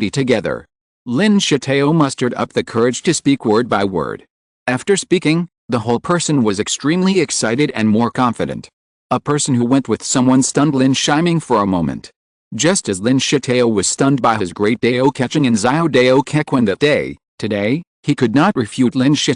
together." Lin Yi mustered up the courage to speak word by word. After speaking, the whole person was extremely excited and more confident. A person who went with someone stunned Lin Yi for a moment. Just as Lin Yi was stunned by his great Dao catching in Xiao Dao Kekwen that day, today, he could not refute Lin Yi.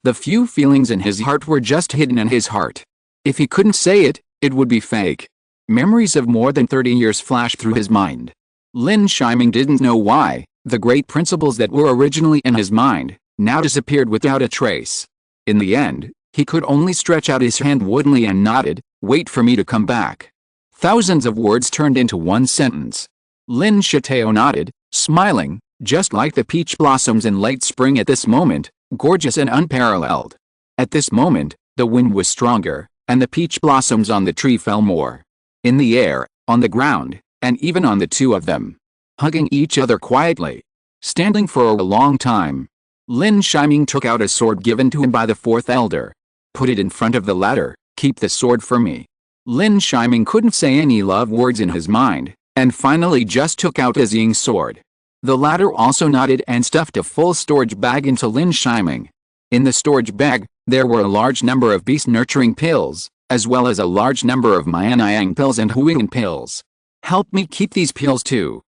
The few feelings in his heart were just hidden in his heart. If he couldn't say it, it would be fake. Memories of more than 30 years flashed through his mind. Lin Yi didn't know why. The great principles that were originally in his mind now disappeared without a trace. In the end, he could only stretch out his hand woodenly and nodded, "Wait for me to come back." Thousands of words turned into one sentence. Lin Yi nodded, smiling, just like the peach blossoms in late spring at this moment, gorgeous and unparalleled. At this moment, the wind was stronger, and the peach blossoms on the tree fell more. In the air, on the ground, and even on the two of them. Hugging each other quietly. Standing for a long time. Lin Yi took out a sword given to him by the fourth elder. "Put it in front of the ladder, keep the sword for me." Lin Yi couldn't say any love words in his mind, and finally just took out his Ying sword. The latter also nodded and stuffed a full storage bag into Lin Yi. In the storage bag, there were a large number of beast-nurturing pills, as well as a large number of Mianyang pills and Huingen pills. "Help me keep these pills too."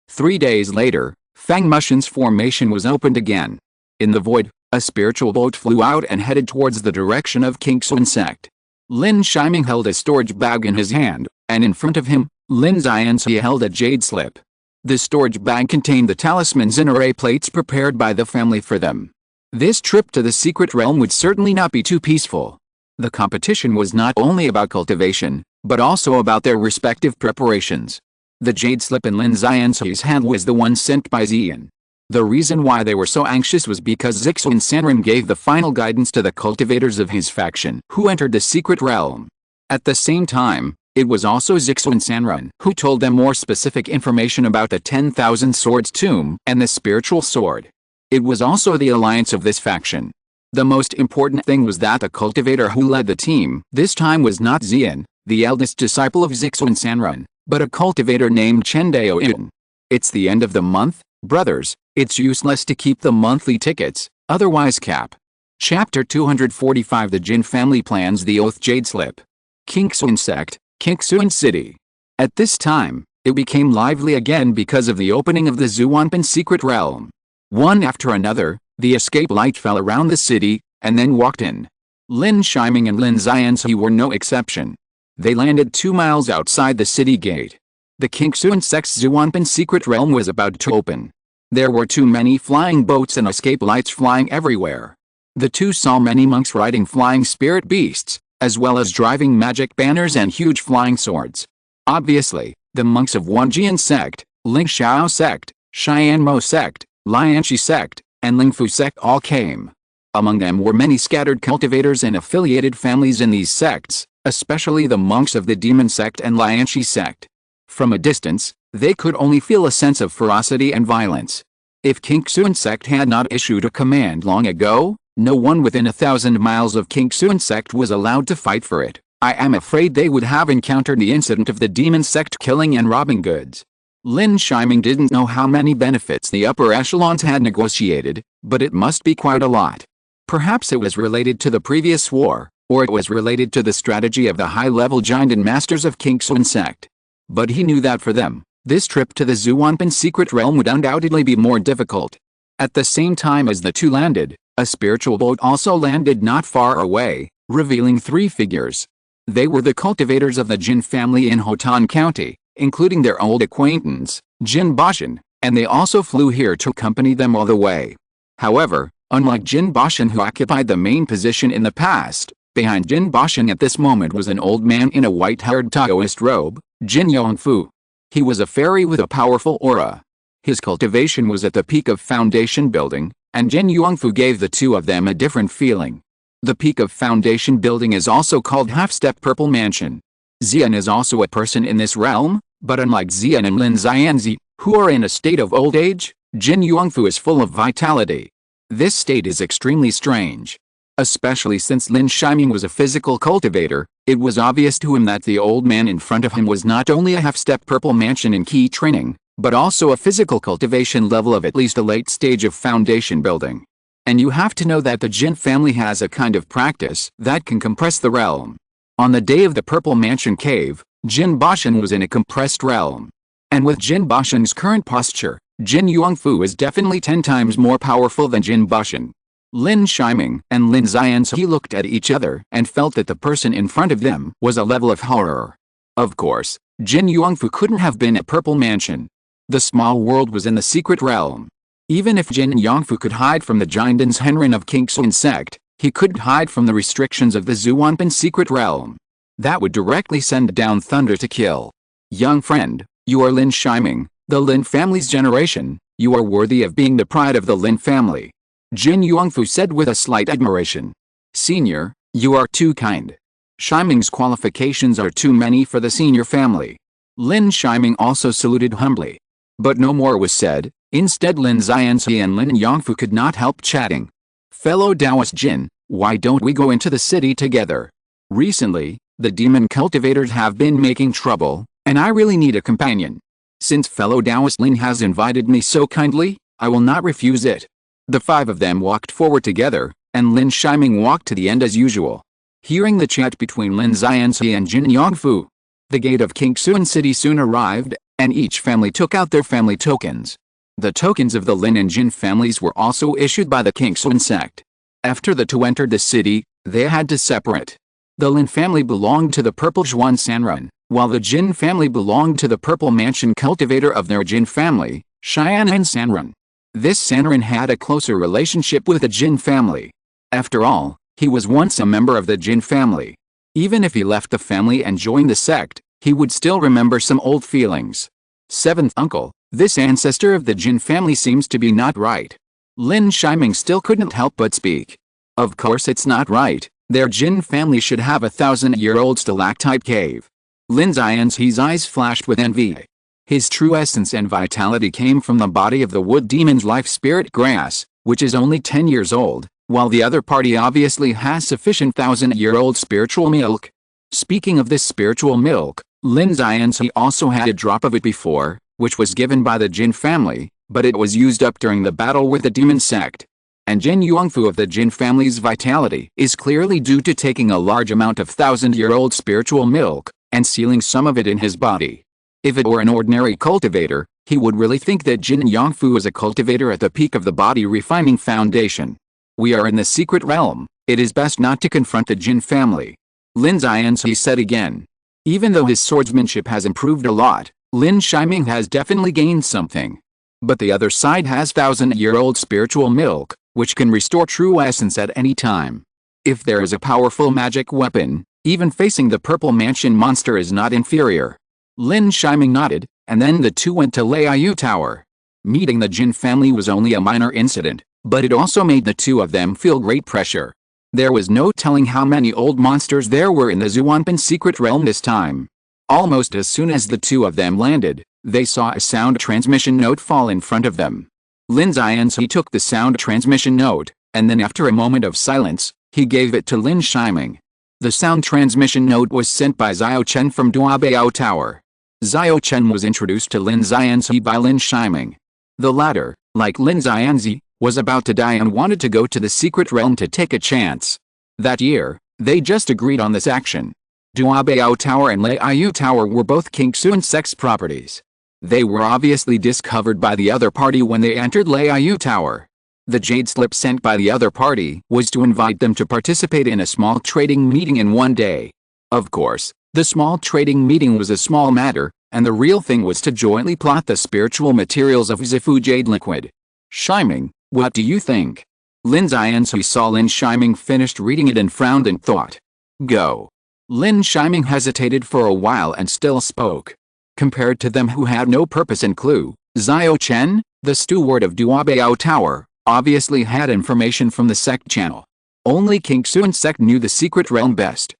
3 days later, Fang Mushin's formation was opened again. In the void, a spiritual boat flew out and headed towards the direction of Kingsun sect. Lin Yi held a storage bag in his hand, and in front of him, Lin Yi held a jade slip. The storage bag contained the talismans and array plates prepared by the family for them. This trip to the secret realm would certainly not be too peaceful. The competition was not only about cultivation, but also about their respective preparations. The jade slip in Lin Yi's hand was the one sent by Xian. The reason why they were so anxious was because Zixuan Sanren gave the final guidance to the cultivators of his faction who entered the secret realm. At the same time, it was also Zixuan Sanren who told them more specific information about the 10,000 Swords tomb and the spiritual sword. It was also the alliance of this faction. The most important thing was that the cultivator who led the team this time was not Xian, the eldest disciple of Zixuan Sanren, but a cultivator named Chen Daoyun. "It's the end of the month, brothers, it's useless to keep the monthly tickets, otherwise cap." Chapter 245 The Jin family plans the Oath Jade Slip. Kingsun sect, Kingsun city. At this time, it became lively again because of the opening of the Zuanpan secret realm. One after another, the escape light fell around the city, and then walked in. Lin Yi and Lin Yi were no exception. They landed 2 miles outside the city gate. The Kingsun sect's Zuanpan secret realm was about to open. There were too many flying boats and escape lights flying everywhere. The two saw many monks riding flying spirit beasts, as well as driving magic banners and huge flying swords. Obviously, the monks of Wanjian sect, Lingxiao sect, Xianmo sect, Lianxi sect, and Lingfu sect all came. Among them were many scattered cultivators and affiliated families in these sects, especially the monks of the Demon sect and Lianxi sect. From a distance, they could only feel a sense of ferocity and violence. If Kingsun sect had not issued a command long ago, no one within 1,000 miles of Kingsun sect was allowed to fight for it. I am afraid they would have encountered the incident of the Demon sect killing and robbing goods. Lin Yi didn't know how many benefits the upper echelons had negotiated, but it must be quite a lot. Perhaps it was related to the previous war, or it was related to the strategy of the high-level giant and masters of Kingsun sect. But he knew that for them, this trip to the Zuanpan secret realm would undoubtedly be more difficult. At the same time as the two landed, a spiritual boat also landed not far away, revealing 3 figures. They were the cultivators of the Jin family in Hotan County, including their old acquaintance, Jin Bashan, and they also flew here to accompany them all the way. However, unlike Jin Bashan who occupied the main position in the past, behind Jin Bashan at this moment was an old man in a white-haired Taoist robe, Jin Yongfu. He was a fairy with a powerful aura. His cultivation was at the peak of foundation building, and Jin Yongfu gave the two of them a different feeling. The peak of foundation building is also called half-step purple mansion. Xian is also a person in this realm, But unlike Xian and Lin Xianzi, who are in a state of old age, Jin Yongfu is full of vitality. This state is extremely strange. Especially since Lin Shiming was a physical cultivator, it was obvious to him that the old man in front of him was not only a half-step purple mansion in key training, but also a physical cultivation level of at least a late stage of foundation building. And you have to know that the Jin family has a kind of practice that can compress the realm. On the day of the Purple Mansion Cave, Jin Bashan was in a compressed realm. And with Jin Bashan's current posture, Jin Yongfu is definitely 10 times more powerful than Jin Bashan. Lin Shiming and Lin Xianzi looked at each other and felt that the person in front of them was a level of horror. Of course, Jin Yongfu couldn't have been at Purple Mansion. The small world was in the secret realm. Even if Jin Yongfu could hide from the Jinden's Henrin of Kingsun sect, he couldn't hide from the restrictions of the Zhuanpan secret realm. That would directly send down thunder to kill. Young friend, you are Lin Shiming, the Lin family's generation. You are worthy of being the pride of the Lin family. Jin Yongfu said with a slight admiration. Senior, you are too kind. Shiming's qualifications are too many for the senior family. Lin Shiming also saluted humbly. But no more was said. Instead Lin Xianzi and Lin Yongfu could not help chatting. Fellow Taoist Jin, why don't we go into the city together? Recently, the demon cultivators have been making trouble, and I really need a companion. Since fellow Taoist Lin has invited me so kindly, I will not refuse it. The 5 of them walked forward together, and Lin Shiming walked to the end as usual. Hearing the chat between Lin Xianzi and Jin Yongfu, the gate of Kingsun City soon arrived, and each family took out their family tokens. The tokens of the Lin and Jin families were also issued by the Kingsun sect. After the 2 entered the city, they had to separate. The Lin family belonged to the Purple Zhuan Sanrun, while the Jin family belonged to the Purple Mansion cultivator of their Jin family, Xianan Sanrun. This Sanrun had a closer relationship with the Jin family. After all, he was once a member of the Jin family. Even if he left the family and joined the sect, he would still remember some old feelings. 7th uncle, this ancestor of the Jin family seems to be not right. Lin Shiming still couldn't help but speak. Of course it's not right. Their Jin family should have a 1,000-year-old stalactite cave. Lin Xianzi's eyes flashed with envy. His true essence and vitality came from the body of the wood demon's life spirit grass, which is only 10 years old, while the other party obviously has sufficient 1,000-year-old spiritual milk. Speaking of this spiritual milk, Lin Xianzi also had a drop of it before, which was given by the Jin family, but it was used up during the battle with the demon sect. And Jin Yongfu of the Jin family's vitality is clearly due to taking a large amount of 1,000-year-old spiritual milk, and sealing some of it in his body. If it were an ordinary cultivator, he would really think that Jin Yongfu is a cultivator at the peak of the body refining foundation. We are in the secret realm, it is best not to confront the Jin family. Lin Xianzi said again. Even though his swordsmanship has improved a lot, Lin Shiming has definitely gained something. But the other side has 1,000-year-old spiritual milk, which can restore true essence at any time. If there is a powerful magic weapon, even facing the Purple Mansion monster is not inferior. Lin Shiming nodded, and then the 2 went to Liu Tower. Meeting the Jin family was only a minor incident, but it also made the 2 of them feel great pressure. There was no telling how many old monsters there were in the Zhuanpan secret realm this time. Almost as soon as the 2 of them landed, they saw a sound transmission note fall in front of them. Lin Xianzi took the sound transmission note, and then after a moment of silence, he gave it to Lin Shiming. The sound transmission note was sent by Xiao Chen from Duabao Tower. Xiao Chen was introduced to Lin Xianzi by Lin Shiming. The latter, like Lin Xianzi, was about to die and wanted to go to the secret realm to take a chance. That year, they just agreed on this action. Duabao Tower and Liu Tower were both Kingsun sect's properties. They were obviously discovered by the other party when they entered Liu Tower. The jade slip sent by the other party was to invite them to participate in a small trading meeting in one day. Of course, the small trading meeting was a small matter, and the real thing was to jointly plot the spiritual materials of Zifu jade liquid. Shiming, what do you think? Lin Xianzi saw Lin Shiming finished reading it and frowned in thought. Go. Lin Shiming hesitated for a while and still spoke. Compared to them who had no purpose and clue, Xiao Chen, the steward of Duabao Tower, obviously had information from the sect channel. Only Kingsun sect knew the secret realm best.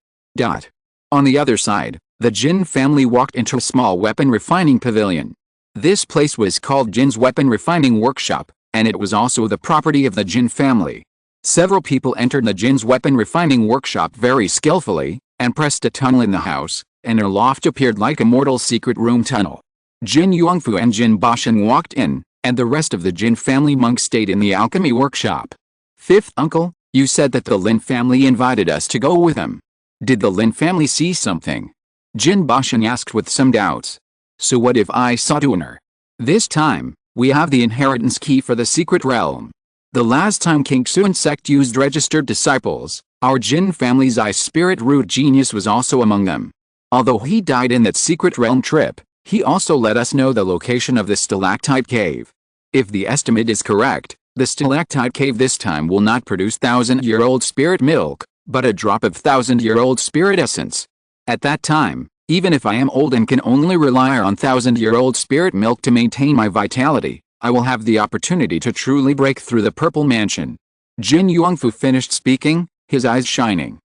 On the other side, The Jin family walked into a small weapon refining pavilion. This place was called Jin's Weapon Refining Workshop, and it was also the property of the Jin family. Several people entered the Jin's Weapon Refining Workshop very skillfully, and pressed a tunnel in the house, and a loft appeared like a mortal secret room tunnel. Jin Yongfu and Jin Bashan walked in, and the rest of the Jin family monks stayed in the alchemy workshop. Fifth uncle, you said that the Lin family invited us to go with them. Did the Lin family see something? Jin Bashan asked with some doubts. So what if I saw Tuner? This time, we have the inheritance key for the secret realm. The last time King Suan sect used registered disciples, our Jin family's ice spirit root genius was also among them. Although he died in that secret realm trip, he also let us know the location of the stalactite cave. If the estimate is correct, the stalactite cave this time will not produce 1,000-year-old spirit milk, but a drop of 1,000-year-old spirit essence. At that time, even if I am old and can only rely on 1,000-year-old spirit milk to maintain my vitality, I will have the opportunity to truly break through the Purple Mansion. Jin Yongfu finished speaking, his eyes shining.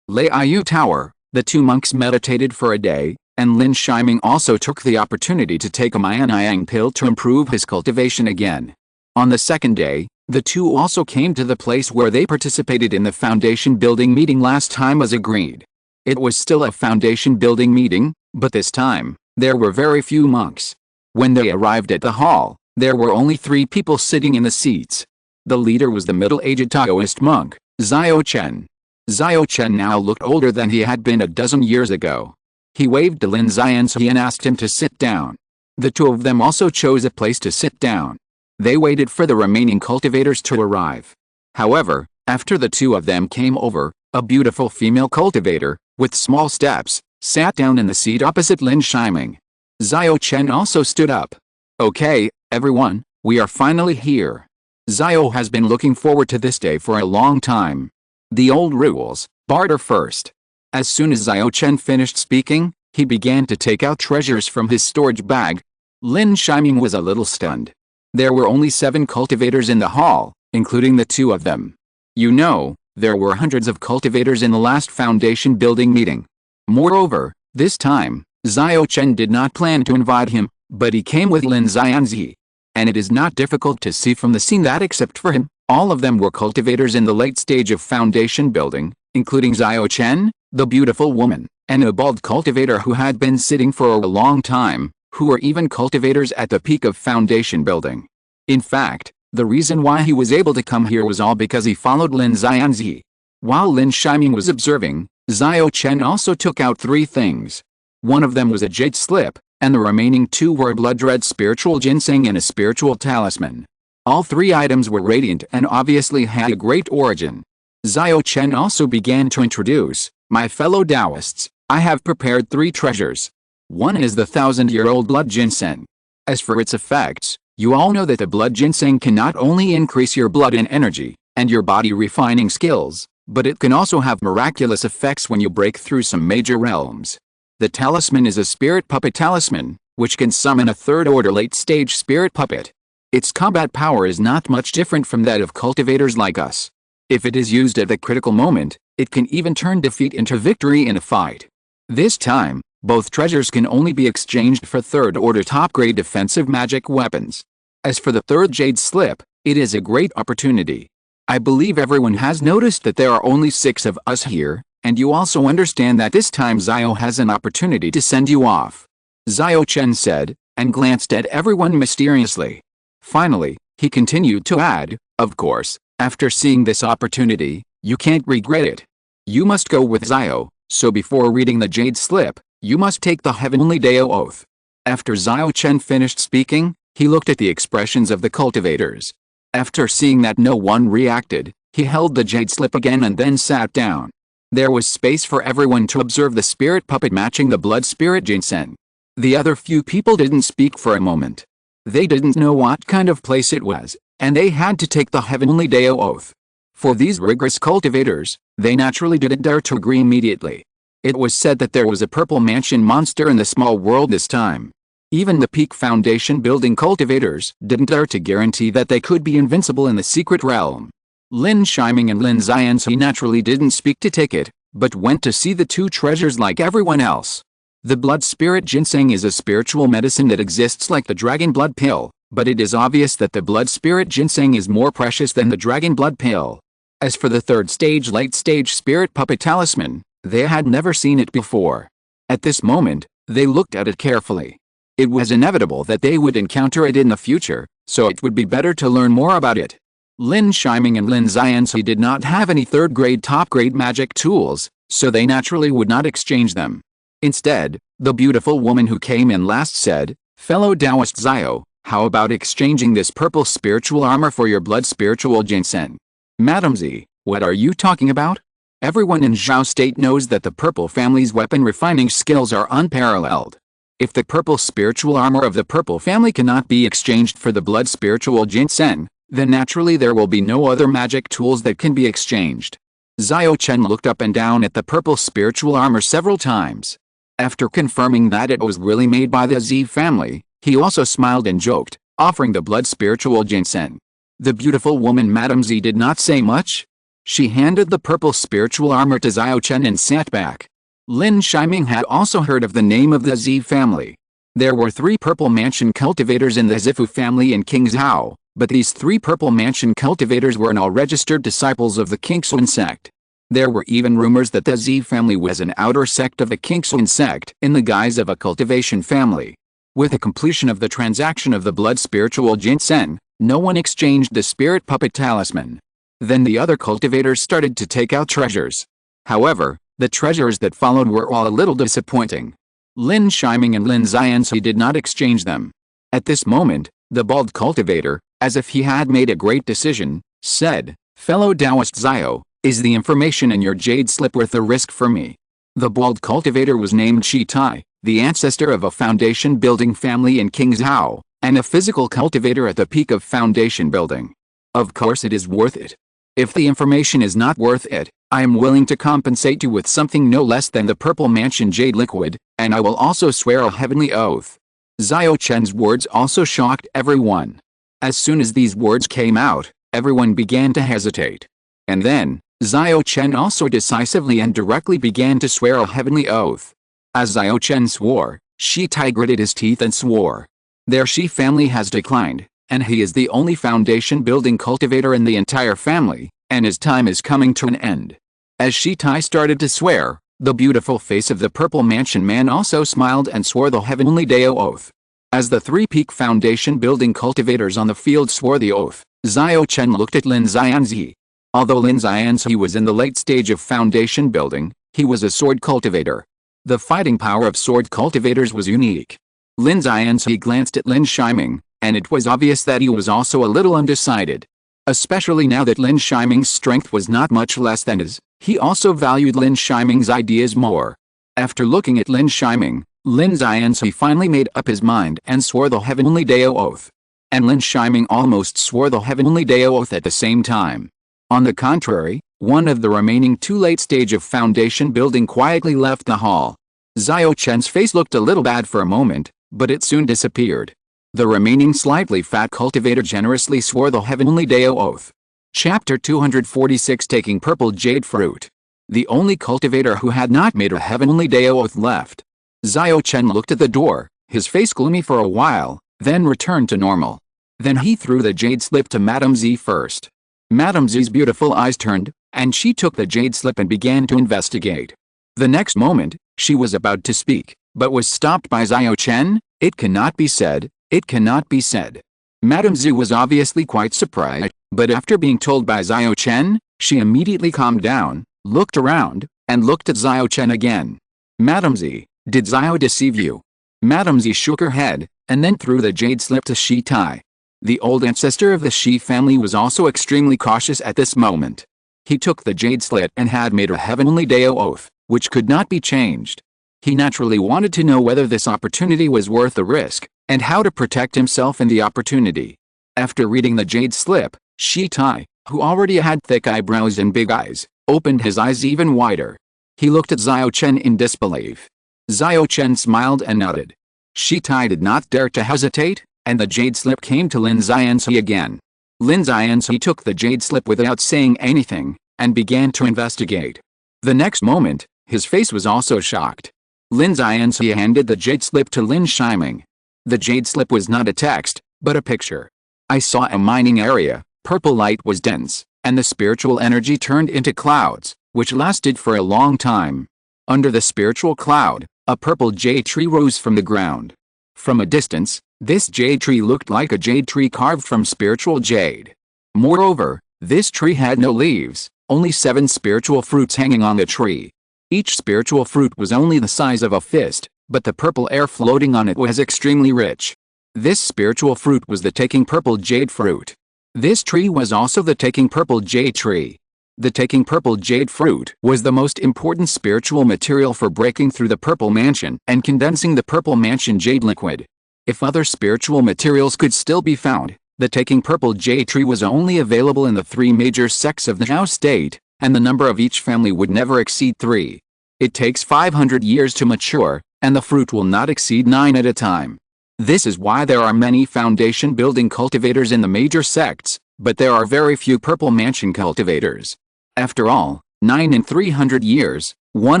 Lei Yu Tower, the two monks meditated for a day, and Lin Shiming also took the opportunity to take a Mianyang pill to improve his cultivation again. On the second day, the two also came to the place where they participated in the foundation building meeting last time as agreed. It was still a foundation building meeting, but this time, there were very few monks. When they arrived at the hall, there were only 3 people sitting in the seats. The leader was the middle-aged Taoist monk, Xiao Chen. Xiao Chen now looked older than he had been a dozen years ago. He waved to Lin Xianzi and asked him to sit down. The two of them also chose a place to sit down. They waited for the remaining cultivators to arrive. However, after the two of them came over, a beautiful female cultivator, with small steps, sat down in the seat opposite Lin Shiming. Xiao Chen also stood up. Okay, everyone, we are finally here. Xiao has been looking forward to this day for a long time. The old rules, barter first. As soon as Xiao Chen finished speaking, he began to take out treasures from his storage bag. Lin Shiming was a little stunned. There were only 7 cultivators in the hall, including the two of them. You know, there were hundreds of cultivators in the last foundation building meeting. Moreover, this time, Xiao Chen did not plan to invite him, but he came with Lin Xianzi. And it is not difficult to see from the scene that except for him, all of them were cultivators in the late stage of foundation building, including Xiao Chen, the beautiful woman, and a bald cultivator who had been sitting for a long time, who were even cultivators at the peak of foundation building. In fact, the reason why he was able to come here was all because he followed Lin Xianzi. While Lin Shiming was observing, Xiao Chen also took out 3 things. One of them was a jade slip, and the remaining 2 were a blood-red spiritual ginseng and a spiritual talisman. All 3 items were radiant and obviously had a great origin. Xiao Chen also began to introduce, my fellow Taoists, I have prepared 3 treasures. One is the 1,000-year-old blood ginseng. As for its effects, you all know that the blood ginseng can not only increase your blood and energy, and your body refining skills, but it can also have miraculous effects when you break through some major realms. The talisman is a spirit puppet talisman, which can summon a 3rd-order late-stage spirit puppet. Its combat power is not much different from that of cultivators like us. If it is used at the critical moment, it can even turn defeat into victory in a fight. This time, both treasures can only be exchanged for 3rd-order top-grade defensive magic weapons. As for the 3rd jade slip, it is a great opportunity. I believe everyone has noticed that there are only 6 of us here, and you also understand that this time Xiao has an opportunity to send you off. Xiao Chen said, and glanced at everyone mysteriously. Finally, he continued to add, of course, after seeing this opportunity, you can't regret it. You must go with Xiao, so before reading the jade slip, you must take the Heavenly Dao Oath. After Xiao Chen finished speaking, he looked at the expressions of the cultivators. After seeing that no one reacted, he held the jade slip again and then sat down. There was space for everyone to observe the spirit puppet matching the blood spirit ginseng. The other few people didn't speak for a moment. They didn't know what kind of place it was, and they had to take the Heavenly Dao Oath. For these rigorous cultivators, they naturally didn't dare to agree immediately. It was said that there was a purple mansion monster in the small world this time. Even the peak foundation building cultivators didn't dare to guarantee that they could be invincible in the secret realm. Lin Shiming and Lin Xianzi naturally didn't speak to take it, but went to see the two treasures like everyone else. The blood spirit ginseng is a spiritual medicine that exists like the dragon blood pill, but it is obvious that the blood spirit ginseng is more precious than the dragon blood pill. As for the third stage late stage spirit puppet talisman, they had never seen it before. At this moment, they looked at it carefully. It was inevitable that they would encounter it in the future, so it would be better to learn more about it. Lin Shiming and Lin Xianxi did not have any third-grade top-grade magic tools, so they naturally would not exchange them. Instead, the beautiful woman who came in last said, "Fellow Taoist Xiao, how about exchanging this purple spiritual armor for your blood spiritual ginseng?" "Madam Zi, what are you talking about?" Everyone in Zhao State knows that the Purple family's weapon refining skills are unparalleled. If the purple spiritual armor of the Purple family cannot be exchanged for the blood spiritual ginseng, then naturally there will be no other magic tools that can be exchanged. Xiao Chen looked up and down at the purple spiritual armor several times. After confirming that it was really made by the Zi family, he also smiled and joked, offering the blood spiritual ginseng. The beautiful woman Madam Zi did not say much. She handed the purple spiritual armor to Xiao Chen and sat back. Lin Shiming had also heard of the name of the Zi family. There were 3 purple mansion cultivators in the Zifu family in King Zhao, but these 3 purple mansion cultivators were all registered disciples of the Kingxuan sect. There were even rumors that the Zi family was an outer sect of the Kingxuan sect in the guise of a cultivation family. With the completion of the transaction of the blood spiritual ginseng, no one exchanged the spirit puppet talisman. Then the other cultivators started to take out treasures. However, the treasures that followed were all a little disappointing. Lin Shiming and Lin Xianxi did not exchange them. At this moment, the bald cultivator, as if he had made a great decision, said, "Fellow Taoist Xiao, is the information in your jade slip worth the risk for me?" The bald cultivator was named Shi Tai, the ancestor of a foundation building family in King Zhao, and a physical cultivator at the peak of foundation building. "Of course it is worth it. If the information is not worth it, I am willing to compensate you with something no less than the Purple Mansion Jade Liquid, and I will also swear a heavenly oath." Xiao Chen's words also shocked everyone. As soon as these words came out, everyone began to hesitate. And then, Xiao Chen also decisively and directly began to swear a heavenly oath. As Xiao Chen swore, Shi Tai gritted his teeth and swore. Their Shi family has declined, and he is the only foundation building cultivator in the entire family, and his time is coming to an end. As Shi Tai started to swear, the beautiful face of the Purple Mansion man also smiled and swore the heavenly Dao oath. As the 3 peak foundation building cultivators on the field swore the oath, Xiao Chen looked at Lin Xianxi. Although Lin Xianxi was in the late stage of foundation building, he was a sword cultivator. The fighting power of sword cultivators was unique. Lin Xianxi glanced at Lin Shiming, and it was obvious that he was also a little undecided. Especially now that Lin Shiming's strength was not much less than his, he also valued Lin Shiming's ideas more. After looking at Lin Shiming, Lin Xianxi finally made up his mind and swore the heavenly Dao oath. And Lin Shiming almost swore the heavenly Dao oath at the same time. On the contrary, one of the remaining 2 late stage of foundation building quietly left the hall. Xiao Chen's face looked a little bad for a moment, but it soon disappeared. The remaining slightly fat cultivator generously swore the heavenly Dao oath. Chapter 246 Taking Purple Jade Fruit. The only cultivator who had not made a heavenly Dao oath left. Xiao Chen looked at the door, his face gloomy for a while, then returned to normal. Then he threw the jade slip to Madame Zi first. Madame Zi's beautiful eyes turned, and she took the jade slip and began to investigate. The next moment, she was about to speak, but was stopped by Xiao Chen. "It cannot be said, it cannot be said." Madame Zi was obviously quite surprised, but after being told by Xiao Chen, she immediately calmed down, looked around, and looked at Xiao Chen again. "Madame Zi, did Xiao deceive you?" Madame Zi shook her head, and then threw the jade slip to Shi Tai. The old ancestor of the Shi family was also extremely cautious at this moment. He took the jade slip and had made a heavenly Dao oath, which could not be changed. He naturally wanted to know whether this opportunity was worth the risk, and how to protect himself in the opportunity. After reading the jade slip, Shi Tai, who already had thick eyebrows and big eyes, opened his eyes even wider. He looked at Xiao Chen in disbelief. Xiao Chen smiled and nodded. Shi Tai did not dare to hesitate, and the jade slip came to Lin Xianxi again. Lin Xianxi took the jade slip without saying anything, and began to investigate. The next moment, his face was also shocked. Lin Yi handed the jade slip to Lin Shiming. The jade slip was not a text, but a picture. I saw a mining area, purple light was dense, and the spiritual energy turned into clouds, which lasted for a long time. Under the spiritual cloud, a purple jade tree rose from the ground. From a distance, this jade tree looked like a jade tree carved from spiritual jade. Moreover, this tree had no leaves, only 7 spiritual fruits hanging on the tree. Each spiritual fruit was only the size of a fist, but the purple air floating on it was extremely rich. This spiritual fruit was the taking purple jade fruit. This tree was also the taking purple jade tree. The taking purple jade fruit was the most important spiritual material for breaking through the purple mansion and condensing the purple mansion jade liquid. If other spiritual materials could still be found, the taking purple jade tree was only available in the 3 major sects of the Zhao state, and the number of each family would never exceed 3. It takes 500 years to mature, and the fruit will not exceed 9 at a time. This is why there are many foundation building cultivators in the major sects, but there are very few purple mansion cultivators. After all, 9 in 300 years, one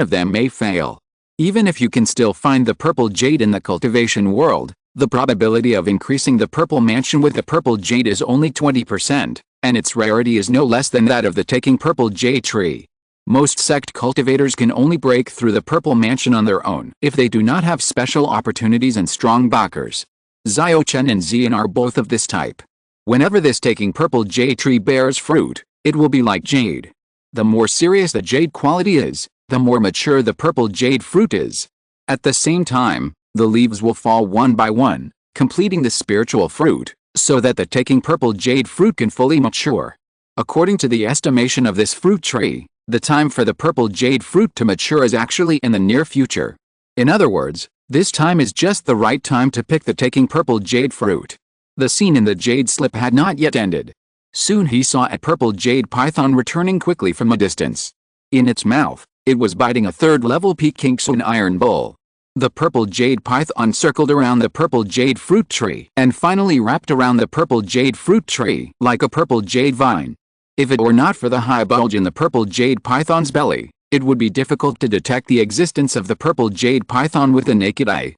of them may fail. Even if you can still find the purple jade in the cultivation world, the probability of increasing the purple mansion with the purple jade is only 20%, and its rarity is no less than that of the taking purple jade tree. Most sect cultivators can only break through the purple mansion on their own if they do not have special opportunities and strong backers. Xiao Chen and Xian are both of this type. Whenever this taking purple jade tree bears fruit, it will be like jade. The more serious the jade quality is, the more mature the purple jade fruit is. At the same time, the leaves will fall one by one, completing the spiritual fruit, so that the taking purple jade fruit can fully mature. According to the estimation of this fruit tree, the time for the purple jade fruit to mature is actually in the near future. In other words, this time is just the right time to pick the taking purple jade fruit. The scene in the jade slip had not yet ended. Soon he saw a purple jade python returning quickly from a distance. In its mouth, it was biting a 3rd-level Peking Sun iron bull. The purple jade python circled around the purple jade fruit tree and finally wrapped around the purple jade fruit tree like a purple jade vine. If it were not for the high bulge in the purple jade python's belly, it would be difficult to detect the existence of the purple jade python with the naked eye.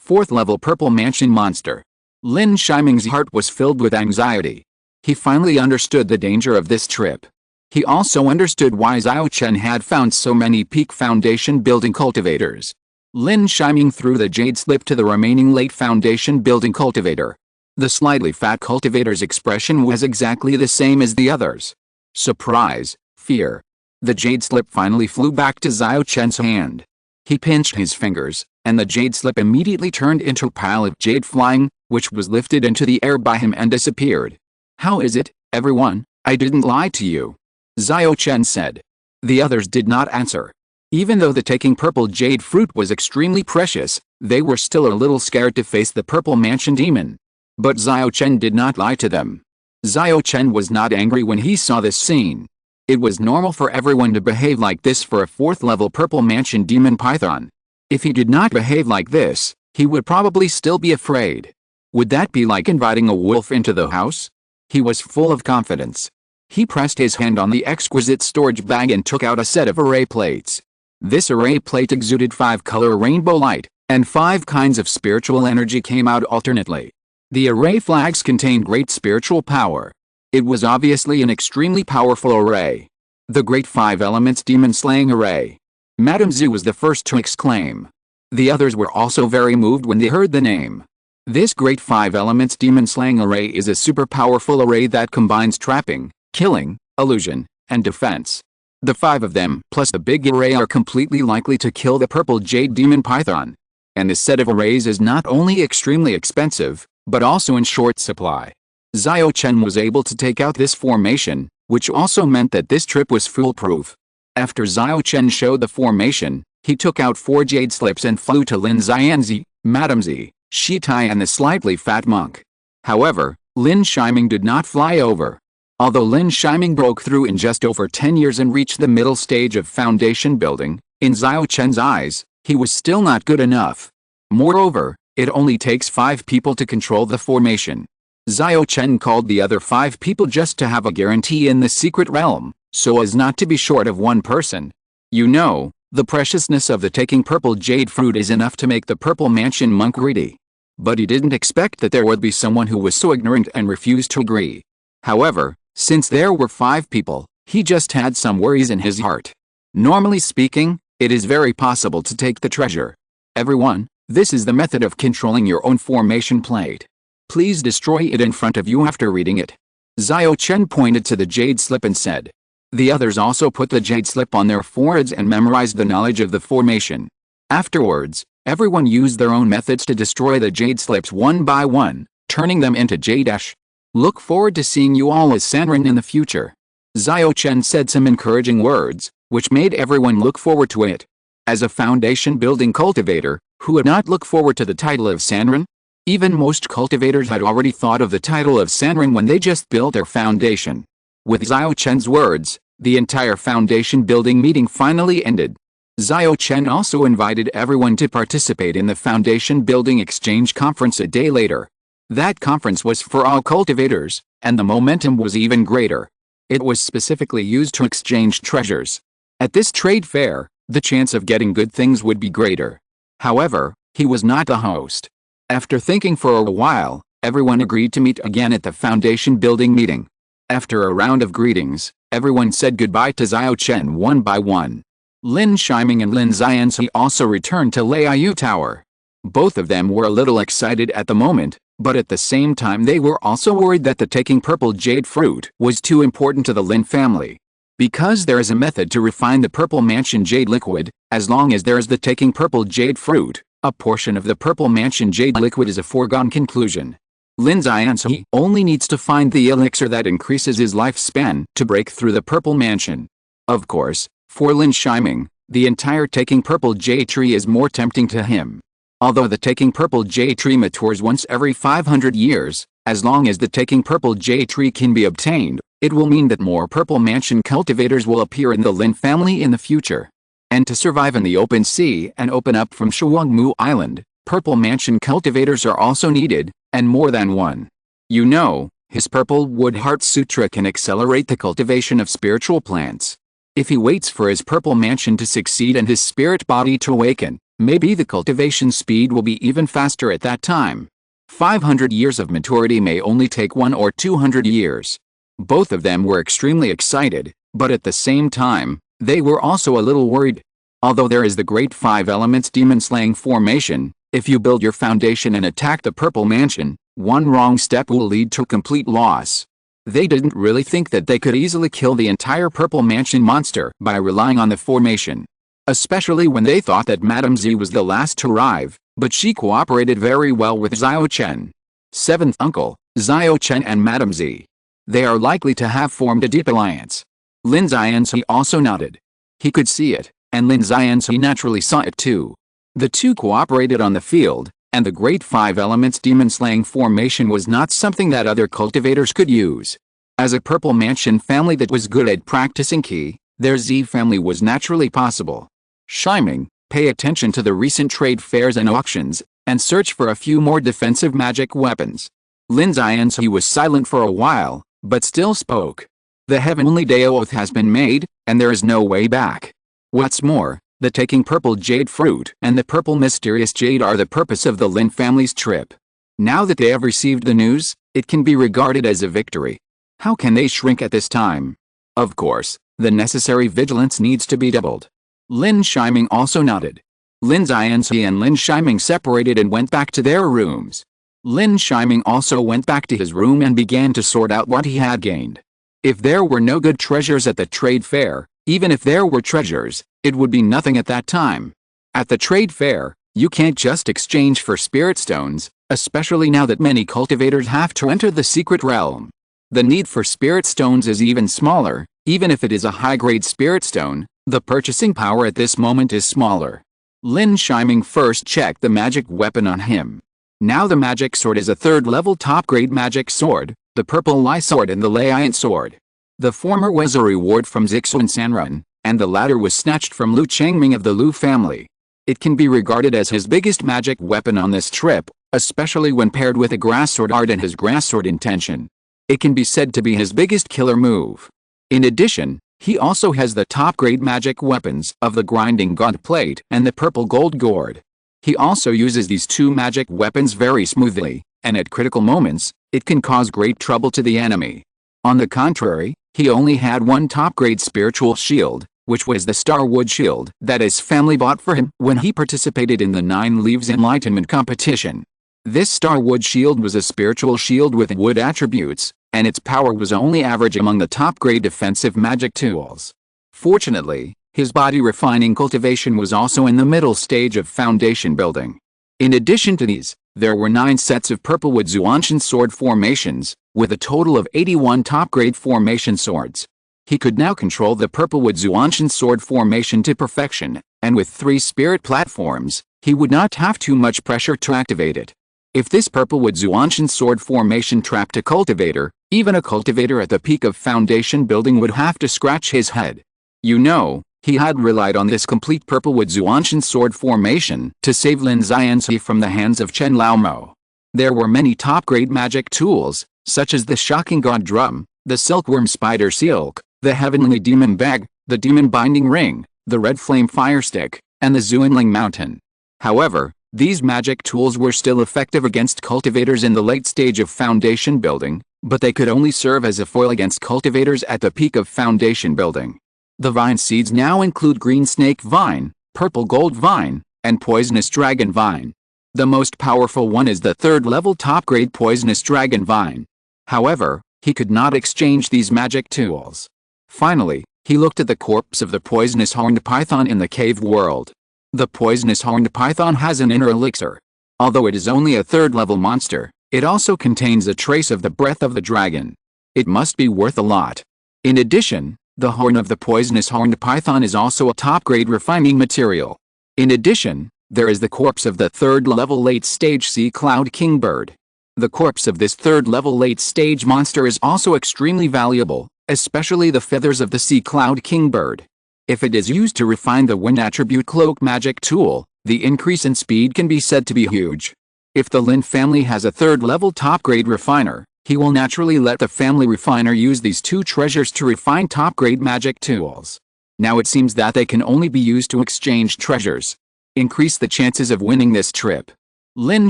4th-level purple mansion monster. Lin Shiming's heart was filled with anxiety. He finally understood the danger of this trip. He also understood why Xiao Chen had found so many peak foundation building cultivators. Lin Shiming threw the jade slip to the remaining late foundation building cultivator. The slightly fat cultivator's expression was exactly the same as the others. Surprise, fear. The jade slip finally flew back to Xiao Chen's hand. He pinched his fingers, and the jade slip immediately turned into a pile of jade flying, which was lifted into the air by him and disappeared. "How is it, everyone? I didn't lie to you," Xiao Chen said. The others did not answer. Even though the taking purple jade fruit was extremely precious, they were still a little scared to face the purple mansion demon. But Xiao Chen did not lie to them. Xiao Chen was not angry when he saw this scene. It was normal for everyone to behave like this for a 4th-level purple mansion demon python. If he did not behave like this, he would probably still be afraid. Would that be like inviting a wolf into the house? He was full of confidence. He pressed his hand on the exquisite storage bag and took out a set of array plates. This array plate exuded 5-color rainbow light, and 5 kinds of spiritual energy came out alternately. The array flags contained great spiritual power. It was obviously an extremely powerful array. The Great 5 Elements Demon Slaying Array. Madame Zhu was the first to exclaim. The others were also very moved when they heard the name. This Great 5 Elements Demon Slaying Array is a super powerful array that combines trapping, killing, illusion, and defense. The 5 of them plus the big array are completely likely to kill the purple jade demon python. And this set of arrays is not only extremely expensive, but also in short supply. Xiao Chen was able to take out this formation, which also meant that this trip was foolproof. After Xiao Chen showed the formation, he took out 4 jade slips and flew to Lin Xianzi, Madame Zi, Shi Tai and the slightly fat monk. However, Lin Shiming did not fly over. Although Lin Shiming broke through in just over 10 years and reached the middle stage of foundation building, in Xiao Chen's eyes, he was still not good enough. Moreover, it only takes 5 people to control the formation. Xiao Chen called the other 5 people just to have a guarantee in the secret realm, so as not to be short of one person. You know, the preciousness of the taking purple jade fruit is enough to make the purple mansion monk greedy. But he didn't expect that there would be someone who was so ignorant and refused to agree. However, since there were 5 people, he just had some worries in his heart. Normally speaking, it is very possible to take the treasure. Everyone, this is the method of controlling your own formation plate. Please destroy it in front of you after reading it. Xiao Chen pointed to the jade slip and said. The others also put the jade slip on their foreheads and memorized the knowledge of the formation. Afterwards, everyone used their own methods to destroy the jade slips one by one, turning them into jade ash. Look forward to seeing you all as Sanren in the future. Xiao Chen said some encouraging words, which made everyone look forward to it. As a foundation-building cultivator, who would not look forward to the title of Sanren? Even most cultivators had already thought of the title of Sanren when they just built their foundation. With Xiao Chen's words, the entire foundation-building meeting finally ended. Xiao Chen also invited everyone to participate in the foundation-building exchange conference a day later. That conference was for all cultivators, and the momentum was even greater. It was specifically used to exchange treasures. At this trade fair, the chance of getting good things would be greater. However, he was not the host. After thinking for a while, everyone agreed to meet again at the foundation building meeting. After a round of greetings, everyone said goodbye to Xiao Chen one by one. Lin Shiming and Lin Xianxi also returned to Lin Yi Tower. Both of them were a little excited at the moment, but at the same time they were also worried that the taking purple jade fruit was too important to the Lin family. Because there is a method to refine the purple mansion jade liquid, as long as there is the taking purple jade fruit, a portion of the purple mansion jade liquid is a foregone conclusion. Lin Xianxi only needs to find the elixir that increases his lifespan to break through the purple mansion. Of course, for Lin Shiming, the entire taking purple jade tree is more tempting to him. Although the taking purple jade tree matures once every 500 years, as long as the taking purple jade tree can be obtained, it will mean that more purple mansion cultivators will appear in the Lin family in the future. And to survive in the open sea and open up from Shuangmu Island, purple mansion cultivators are also needed, and more than one. You know, his Purple Wood Heart Sutra can accelerate the cultivation of spiritual plants. If he waits for his purple mansion to succeed and his spirit body to awaken, maybe the cultivation speed will be even faster at that time. 500 years of maturity may only take 1 or 200 years. Both of them were extremely excited, but at the same time, they were also a little worried. Although there is the Great 5 Elements demon-slaying formation, if you build your foundation and attack the purple mansion, one wrong step will lead to complete loss. They didn't really think that they could easily kill the entire purple mansion monster by relying on the formation. Especially when they thought that Madame Z was the last to arrive, but she cooperated very well with Xiao Chen. 7th uncle, Xiao Chen and Madame Z. They are likely to have formed a deep alliance. Lin Xianxi also nodded. He could see it, and Lin Xianxi naturally saw it too. The two cooperated on the field, and the Great 5 Elements demon-slaying formation was not something that other cultivators could use. As a purple mansion family that was good at practicing Qi, their Z family was naturally possible. Shiming, pay attention to the recent trade fairs and auctions, and search for a few more defensive magic weapons. Lin Xianxi was silent for a while, but still spoke. The Heavenly Day oath has been made, and there is no way back. What's more, the taking purple jade fruit and the purple mysterious jade are the purpose of the Lin family's trip. Now that they have received the news, it can be regarded as a victory. How can they shrink at this time? Of course, the necessary vigilance needs to be doubled. Lin Shiming also nodded. Lin Xianxi and Lin Shiming separated and went back to their rooms. Lin Shiming also went back to his room and began to sort out what he had gained. If there were no good treasures at the trade fair, even if there were treasures, it would be nothing at that time. At the trade fair, you can't just exchange for spirit stones, especially now that many cultivators have to enter the secret realm. The need for spirit stones is even smaller. Even if it is a high-grade spirit stone, the purchasing power at this moment is smaller. Lin Shiming first checked the magic weapon on him. Now the magic sword is a 3rd-level top-grade magic sword, the purple Li sword and the Liant sword. The former was a reward from Zixuan Sanrun, and the latter was snatched from Lu Changming of the Lu family. It can be regarded as his biggest magic weapon on this trip, especially when paired with a grass sword art and his grass sword intention. It can be said to be his biggest killer move. In addition, He also has the top-grade magic weapons of the grinding god plate and the purple gold gourd. He also uses these two magic weapons very smoothly, and at critical moments, it can cause great trouble to the enemy. On the contrary, he only had one top-grade spiritual shield, which was the Starwood shield that his family bought for him when he participated in the 9 Leaves Enlightenment competition. This Starwood shield was a spiritual shield with wood attributes, and its power was only average among the top-grade defensive magic tools. Fortunately, his body refining cultivation was also in the middle stage of foundation building. In addition to these, there were 9 sets of purplewood Zuanshan sword formations, with a total of 81 top-grade formation swords. He could now control the purplewood Zuanshan sword formation to perfection, and with 3 spirit platforms, he would not have too much pressure to activate it. If this purplewood Zuanshan sword formation trapped a cultivator, even a cultivator at the peak of foundation building would have to scratch his head. You know, he had relied on this complete purplewood Zuanshan sword formation to save Lin Yi from the hands of Chen Laomo. There were many top-grade magic tools, such as the shocking god drum, the silkworm spider silk, the heavenly demon bag, the demon binding ring, the red flame fire stick, and the Zuanling mountain. However, these magic tools were still effective against cultivators in the late stage of foundation building, but they could only serve as a foil against cultivators at the peak of foundation building. The vine seeds now include green snake vine, purple gold vine, and poisonous dragon vine. The most powerful one is the 3rd-level top-grade poisonous dragon vine. However, he could not exchange these magic tools. Finally, he looked at the corpse of the poisonous horned python in the cave world. The poisonous horned python has an inner elixir. Although it is only a 3rd-level monster, it also contains a trace of the breath of the dragon. It must be worth a lot. In addition, the horn of the poisonous horned python is also a top-grade refining material. In addition, there is the corpse of the 3rd-level late-stage sea cloud kingbird. The corpse of this 3rd-level late-stage monster is also extremely valuable, especially the feathers of the sea cloud kingbird. If it is used to refine the wind attribute cloak magic tool, the increase in speed can be said to be huge. If the Lin family has a 3rd-level top-grade refiner, he will naturally let the family refiner use these 2 treasures to refine top-grade magic tools. Now it seems that they can only be used to exchange treasures. Increase the chances of winning this trip. Lin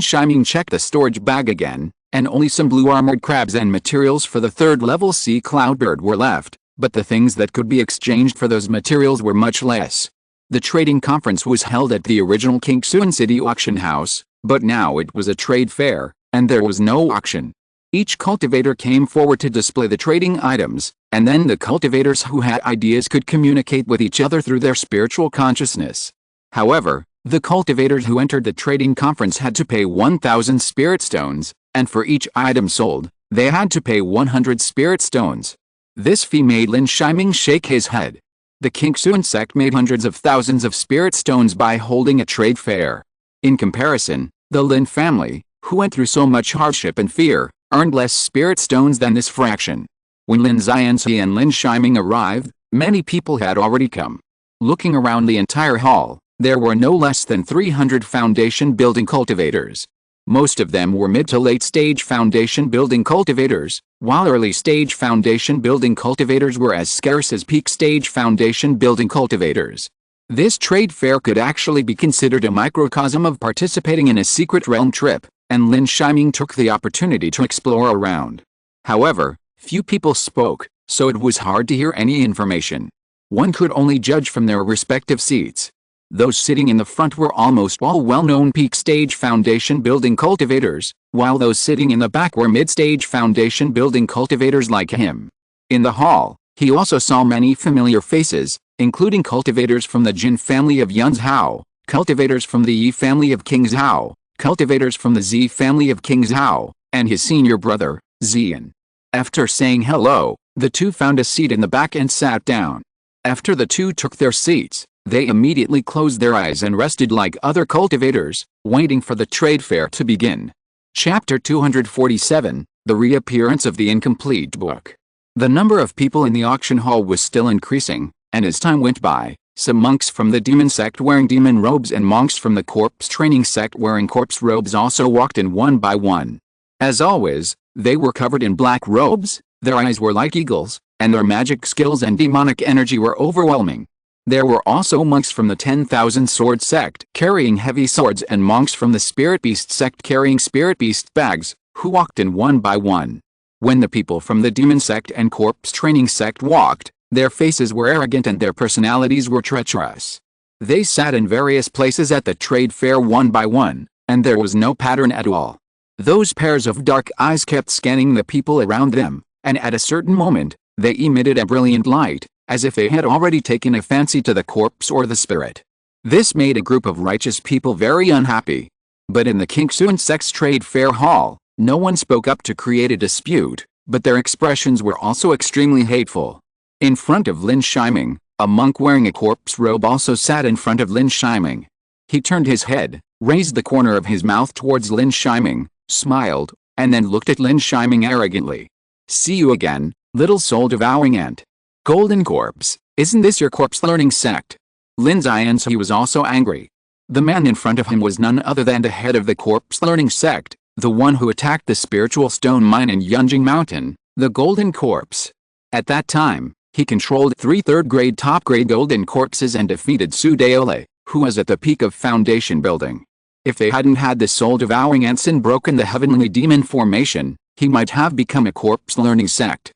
Shiming checked the storage bag again, and only some blue armored crabs and materials for the 3rd-level sea cloudbird were left, but the things that could be exchanged for those materials were much less. The trading conference was held at the original Kingsuan City auction house, but now it was a trade fair, and there was no auction. Each cultivator came forward to display the trading items, and then the cultivators who had ideas could communicate with each other through their spiritual consciousness. However, the cultivators who entered the trading conference had to pay 1,000 spirit stones, and for each item sold, they had to pay 100 spirit stones. This fee made Lin Shiming shake his head. The Kingsuan sect made hundreds of thousands of spirit stones by holding a trade fair. In comparison, the Lin family, who went through so much hardship and fear, earned less spirit stones than this fraction. When Lin Yi and Lin Shiming arrived, many people had already come. Looking around the entire hall, there were no less than 300 foundation building cultivators. Most of them were mid to late stage foundation building cultivators, while early stage foundation building cultivators were as scarce as peak stage foundation building cultivators. This trade fair could actually be considered a microcosm of participating in a secret realm trip, and Lin Shiming took the opportunity to explore around. However, few people spoke, so it was hard to hear any information. One could only judge from their respective seats. Those sitting in the front were almost all well-known peak-stage foundation building cultivators, while those sitting in the back were mid-stage foundation building cultivators like him. In the hall, he also saw many familiar faces, including cultivators from the Jin family of Yun's Hao, cultivators from the Yi family of King's Hao, cultivators from the Z family of King's Hao, and his senior brother, Zian. After saying hello, the two found a seat in the back and sat down. After the two took their seats, they immediately closed their eyes and rested like other cultivators, waiting for the trade fair to begin. Chapter 247, The Reappearance of the Incomplete Book. The number of people in the auction hall was still increasing, and as time went by, some monks from the demon sect wearing demon robes and monks from the corpse training sect wearing corpse robes also walked in one by one. As always, they were covered in black robes, their eyes were like eagles, and their magic skills and demonic energy were overwhelming. There were also monks from the 10,000 Sword sect carrying heavy swords and monks from the Spirit Beast sect carrying Spirit Beast bags, who walked in one by one. When the people from the Demon sect and Corpse Training sect walked, their faces were arrogant and their personalities were treacherous. They sat in various places at the trade fair one by one, and there was no pattern at all. Those pairs of dark eyes kept scanning the people around them, and at a certain moment, they emitted a brilliant light, as if they had already taken a fancy to the corpse or the spirit. This made a group of righteous people very unhappy. But in the Kingsuan sect's trade fair hall, no one spoke up to create a dispute, but their expressions were also extremely hateful. In front of Lin Shiming, a monk wearing a corpse robe also sat in front of Lin Shiming. He turned his head, raised the corner of his mouth towards Lin Shiming, smiled, and then looked at Lin Shiming arrogantly. "See you again, little soul-devouring ant. Golden corpse, isn't this your corpse learning sect?" Lin Yi was also angry. The man in front of him was none other than the head of the corpse learning sect, the one who attacked the spiritual stone mine in Yunjing Mountain, the Golden Corpse. At that time, he controlled 3 third-grade top-grade golden corpses and defeated Su Daole, who was at the peak of foundation building. If they hadn't had the soul-devouring ants and broken the heavenly demon formation, he might have become a corpse-learning sect.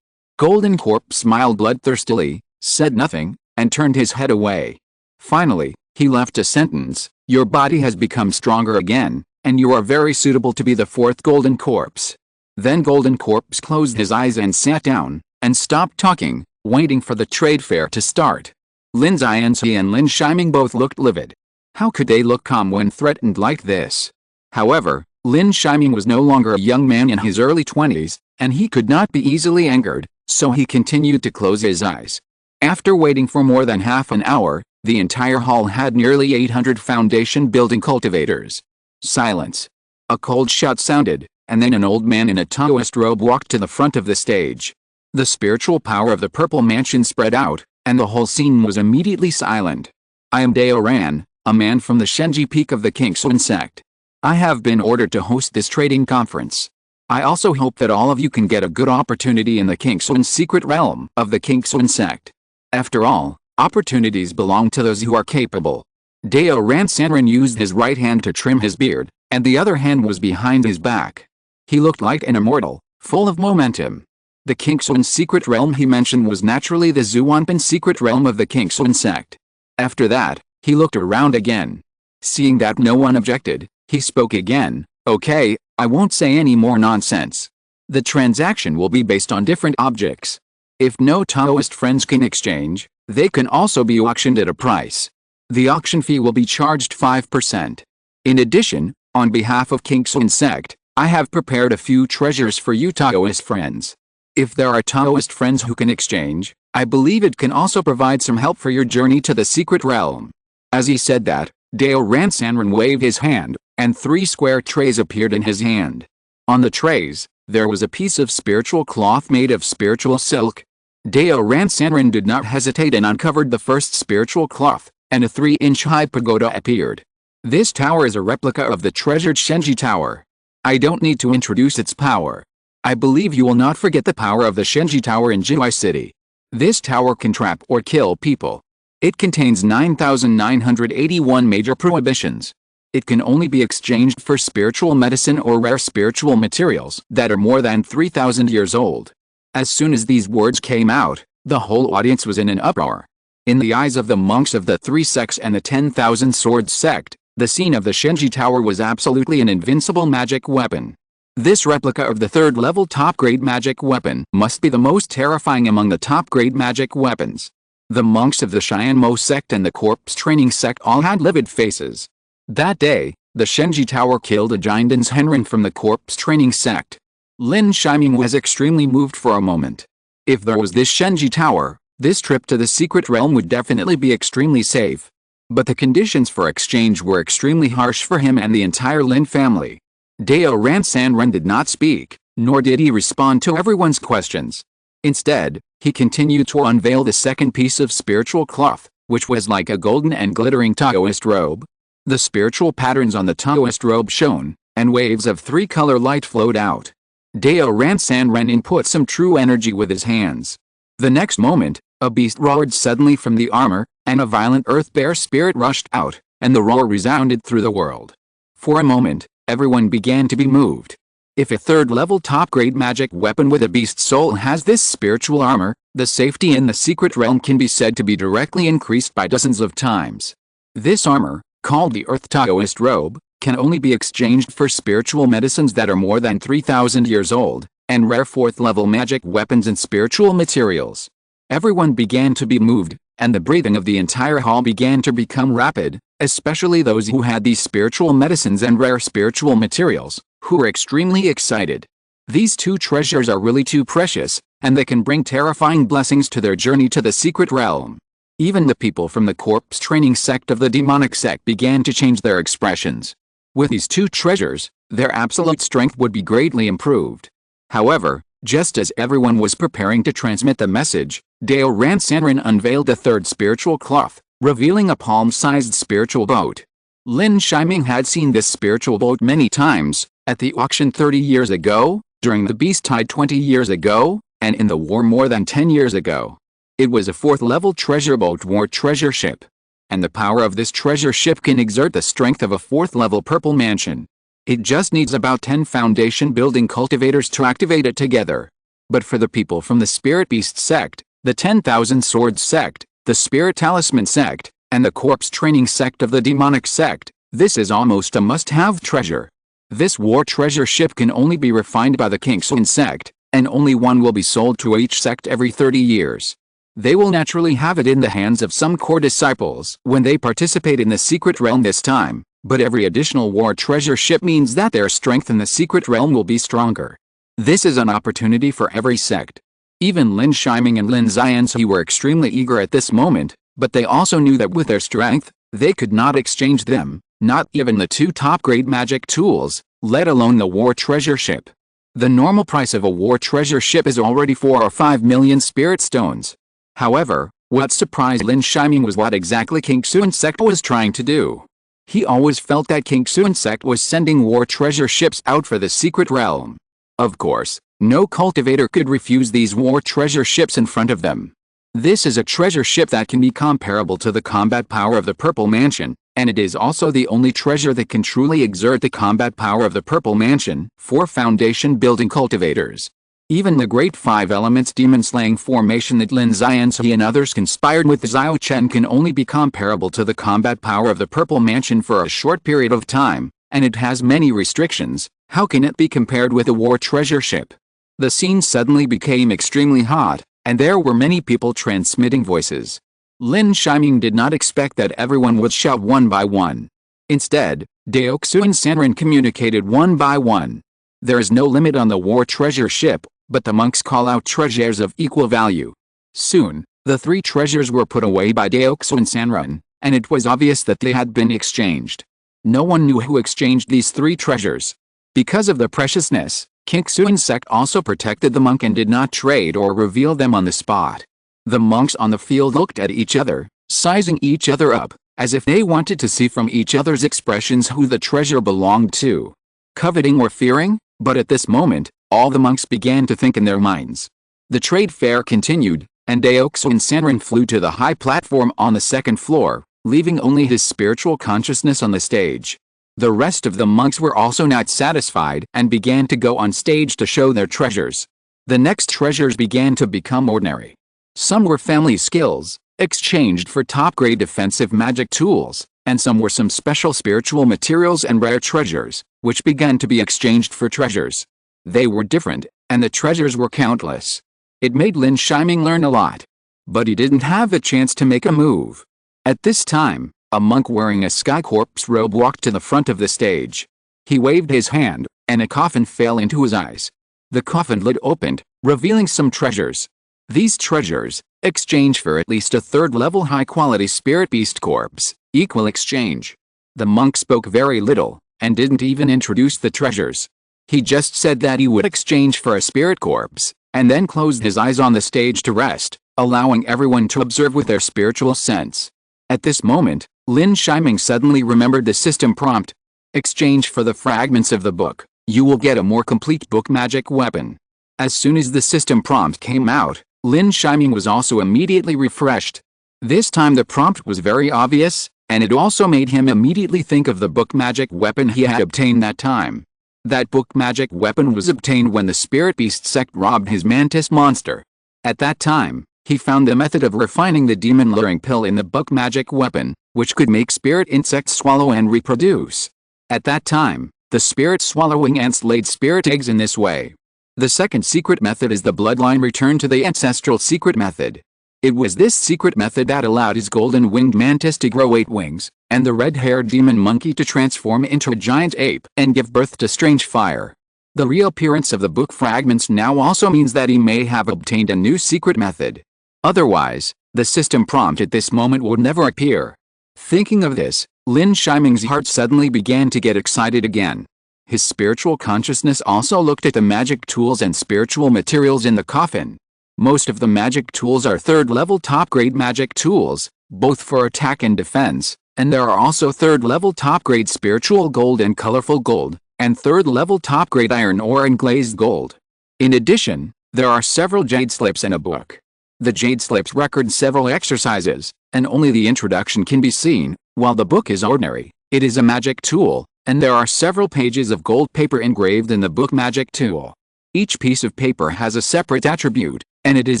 Golden Corpse smiled bloodthirstily, said nothing, and turned his head away. Finally, he left a sentence: "Your body has become stronger again, and you are very suitable to be the 4th Golden Corpse." Then Golden Corpse closed his eyes and sat down, and stopped talking, waiting for the trade fair to start. Lin Yi and Lin Shiming both looked livid. How could they look calm when threatened like this? However, Lin Shiming was no longer a young man in his early 20s, and he could not be easily angered, so he continued to close his eyes. After waiting for more than half an hour, the entire hall had nearly 800 foundation building cultivators. Silence. A cold shout sounded, and then an old man in a Taoist robe walked to the front of the stage. The spiritual power of the Purple Mansion spread out, and the whole scene was immediately silent. "I am Dao Ran, a man from the Shenji Peak of the Kingsuan sect. I have been ordered to host this trading conference. I also hope that all of you can get a good opportunity in the Kingsuan secret realm of the Kingsuan sect. After all, opportunities belong to those who are capable." Dao Ran Sanren used his right hand to trim his beard, and the other hand was behind his back. He looked like an immortal, full of momentum. The Kingsuan secret realm he mentioned was naturally the Zuanpan secret realm of the Kingsuan sect. After that, he looked around again. Seeing that no one objected, he spoke again. "Okay, I won't say any more nonsense. The transaction will be based on different objects. If no Taoist friends can exchange, they can also be auctioned at a price. The auction fee will be charged 5%. In addition, on behalf of Kingsuan sect, I have prepared a few treasures for you Taoist friends. If there are Taoist friends who can exchange, I believe it can also provide some help for your journey to the secret realm." As he said that, Dao Ran Sanren waved his hand, and 3 square trays appeared in his hand. On the trays, there was a piece of spiritual cloth made of spiritual silk. Dao Ran Sanren did not hesitate and uncovered the first spiritual cloth, and a 3-inch-high pagoda appeared. This tower is a replica of the treasured Shenji Tower. I don't need to introduce its power. I believe you will not forget the power of the Shenji Tower in Jiwai City. This tower can trap or kill people. It contains 9,981 major prohibitions. It can only be exchanged for spiritual medicine or rare spiritual materials that are more than 3,000 years old. As soon as these words came out, the whole audience was in an uproar. In the eyes of the monks of the 3 sects and the 10,000 Swords sect, the scene of the Shenji Tower was absolutely an invincible magic weapon. This replica of the 3rd-level top-grade magic weapon must be the most terrifying among the top-grade magic weapons. The monks of the Xianmo sect and the Corpse Training sect all had livid faces. That day, the Shenji Tower killed a Jinden's Henrin from the Corpse Training sect. Lin Shiming was extremely moved for a moment. If there was this Shenji Tower, this trip to the secret realm would definitely be extremely safe. But the conditions for exchange were extremely harsh for him and the entire Lin family. Dao Ran Sanren did not speak, nor did he respond to everyone's questions. Instead, he continued to unveil the second piece of spiritual cloth, which was like a golden and glittering Taoist robe. The spiritual patterns on the Taoist robe shone, and waves of 3-color light flowed out. Dao Ran San ran and put some true energy with his hands. The next moment, a beast roared suddenly from the armor, and a violent earth bear spirit rushed out, and the roar resounded through the world. For a moment, everyone began to be moved. If a third-level top-grade magic weapon with a beast soul has this spiritual armor, the safety in the secret realm can be said to be directly increased by dozens of times. This armor, called the Earth Taoist robe, can only be exchanged for spiritual medicines that are more than 3,000 years old, and rare fourth-level magic weapons and spiritual materials. Everyone began to be moved, and the breathing of the entire hall began to become rapid, especially those who had these spiritual medicines and rare spiritual materials, who were extremely excited. These two treasures are really too precious, and they can bring terrifying blessings to their journey to the secret realm. Even the people from the corpse training sect of the demonic sect began to change their expressions. With these two treasures, their absolute strength would be greatly improved. However, just as everyone was preparing to transmit the message, Dao Ran Sanran unveiled a third spiritual cloth, revealing a palm-sized spiritual boat. Lin Shiming had seen this spiritual boat many times, at the auction 30 years ago, during the beast tide 20 years ago, and in the war more than 10 years ago. It was a fourth-level treasure boat war treasure ship. And the power of this treasure ship can exert the strength of a fourth-level purple mansion. It just needs about 10 foundation building cultivators to activate it together. But for the people from the Spirit Beast sect, the 10,000 Swords sect, the Spirit Talisman sect, and the Corpse Training sect of the Demonic sect, this is almost a must-have treasure. This war treasure ship can only be refined by the Kingston sect, and only one will be sold to each sect every 30 years. They will naturally have it in the hands of some core disciples when they participate in the secret realm this time, but every additional war treasure ship means that their strength in the secret realm will be stronger. This is an opportunity for every sect. Even Lin Shiming and Lin Xianzi were extremely eager at this moment, but they also knew that with their strength, they could not exchange them, not even the two top-grade magic tools, let alone the war treasure ship. The normal price of a war treasure ship is already 4 or 5 million spirit stones. However, what surprised Lin Shiming was what exactly King Xuan sect was trying to do. He always felt that King Xuan sect was sending war treasure ships out for the secret realm. Of course, no cultivator could refuse these war treasure ships in front of them. This is a treasure ship that can be comparable to the combat power of the Purple Mansion, and it is also the only treasure that can truly exert the combat power of the Purple Mansion for foundation building cultivators. Even the Great Five Elements demon-slaying formation that Lin Xianzi and others conspired with Xiao Chen can only be comparable to the combat power of the Purple Mansion for a short period of time, and it has many restrictions. How can it be compared with a war treasure ship? The scene suddenly became extremely hot, and there were many people transmitting voices. Lin Shiming did not expect that everyone would shout one by one. Instead, Dao Xuan Sanran communicated one by one. There is no limit on the war treasure ship, but the monks call out treasures of equal value. Soon, the three treasures were put away by Dao Xuan Sanran, and it was obvious that they had been exchanged. No one knew who exchanged these three treasures. Because of the preciousness, King Xuan sect also protected the monk and did not trade or reveal them on the spot. The monks on the field looked at each other, sizing each other up, as if they wanted to see from each other's expressions who the treasure belonged to. Coveting or fearing? But at this moment, all the monks began to think in their minds. The trade fair continued, and Dao Xuan Sanran flew to the high platform on the second floor, leaving only his spiritual consciousness on the stage. The rest of the monks were also not satisfied and began to go on stage to show their treasures. The next treasures began to become ordinary. Some were family skills, exchanged for top-grade defensive magic tools, and some were some special spiritual materials and rare treasures, which began to be exchanged for treasures. They were different, and the treasures were countless. It made Lin Shiming learn a lot. But he didn't have a chance to make a move. At this time, a monk wearing a sky corpse robe walked to the front of the stage. He waved his hand, and a coffin fell into his eyes. The coffin lid opened, revealing some treasures. These treasures, exchange for at least a third-level high-quality spirit beast corpse, equal exchange. The monk spoke very little, and didn't even introduce the treasures. He just said that he would exchange for a spirit corpse, and then closed his eyes on the stage to rest, allowing everyone to observe with their spiritual sense. At this moment, Lin Shiming suddenly remembered the system prompt. Exchange for the fragments of the book, You will get a more complete book magic weapon. As soon as the system prompt came out, Lin Yi was also immediately refreshed. This time the prompt was very obvious, and it also made him immediately think of the book magic weapon he had obtained that time. That book magic weapon was obtained when the Spirit Beast sect robbed his mantis monster. At that time, he found the method of refining the demon luring pill in the book magic weapon, which could make spirit insects swallow and reproduce. At that time, the spirit swallowing ants laid spirit eggs in this way. The second secret method is the bloodline return to the ancestral secret method. It was this secret method that allowed his golden-winged mantis to grow 8 wings, and the red-haired demon monkey to transform into a giant ape and give birth to strange fire. The reappearance of the book fragments now also means that he may have obtained a new secret method. Otherwise, the system prompt at this moment would never appear. Thinking of this, Lin Yi's heart suddenly began to get excited again. His spiritual consciousness also looked at the magic tools and spiritual materials in the coffin. Most of the magic tools are third-level top-grade magic tools, both for attack and defense, and there are also third-level top-grade spiritual gold and colorful gold, and third-level top-grade iron ore and glazed gold. In addition, there are several jade slips in a book. The jade slips record several exercises, and only the introduction can be seen. While the book is ordinary, it is a magic tool, and there are several pages of gold paper engraved in the book magic tool. Each piece of paper has a separate attribute, and it is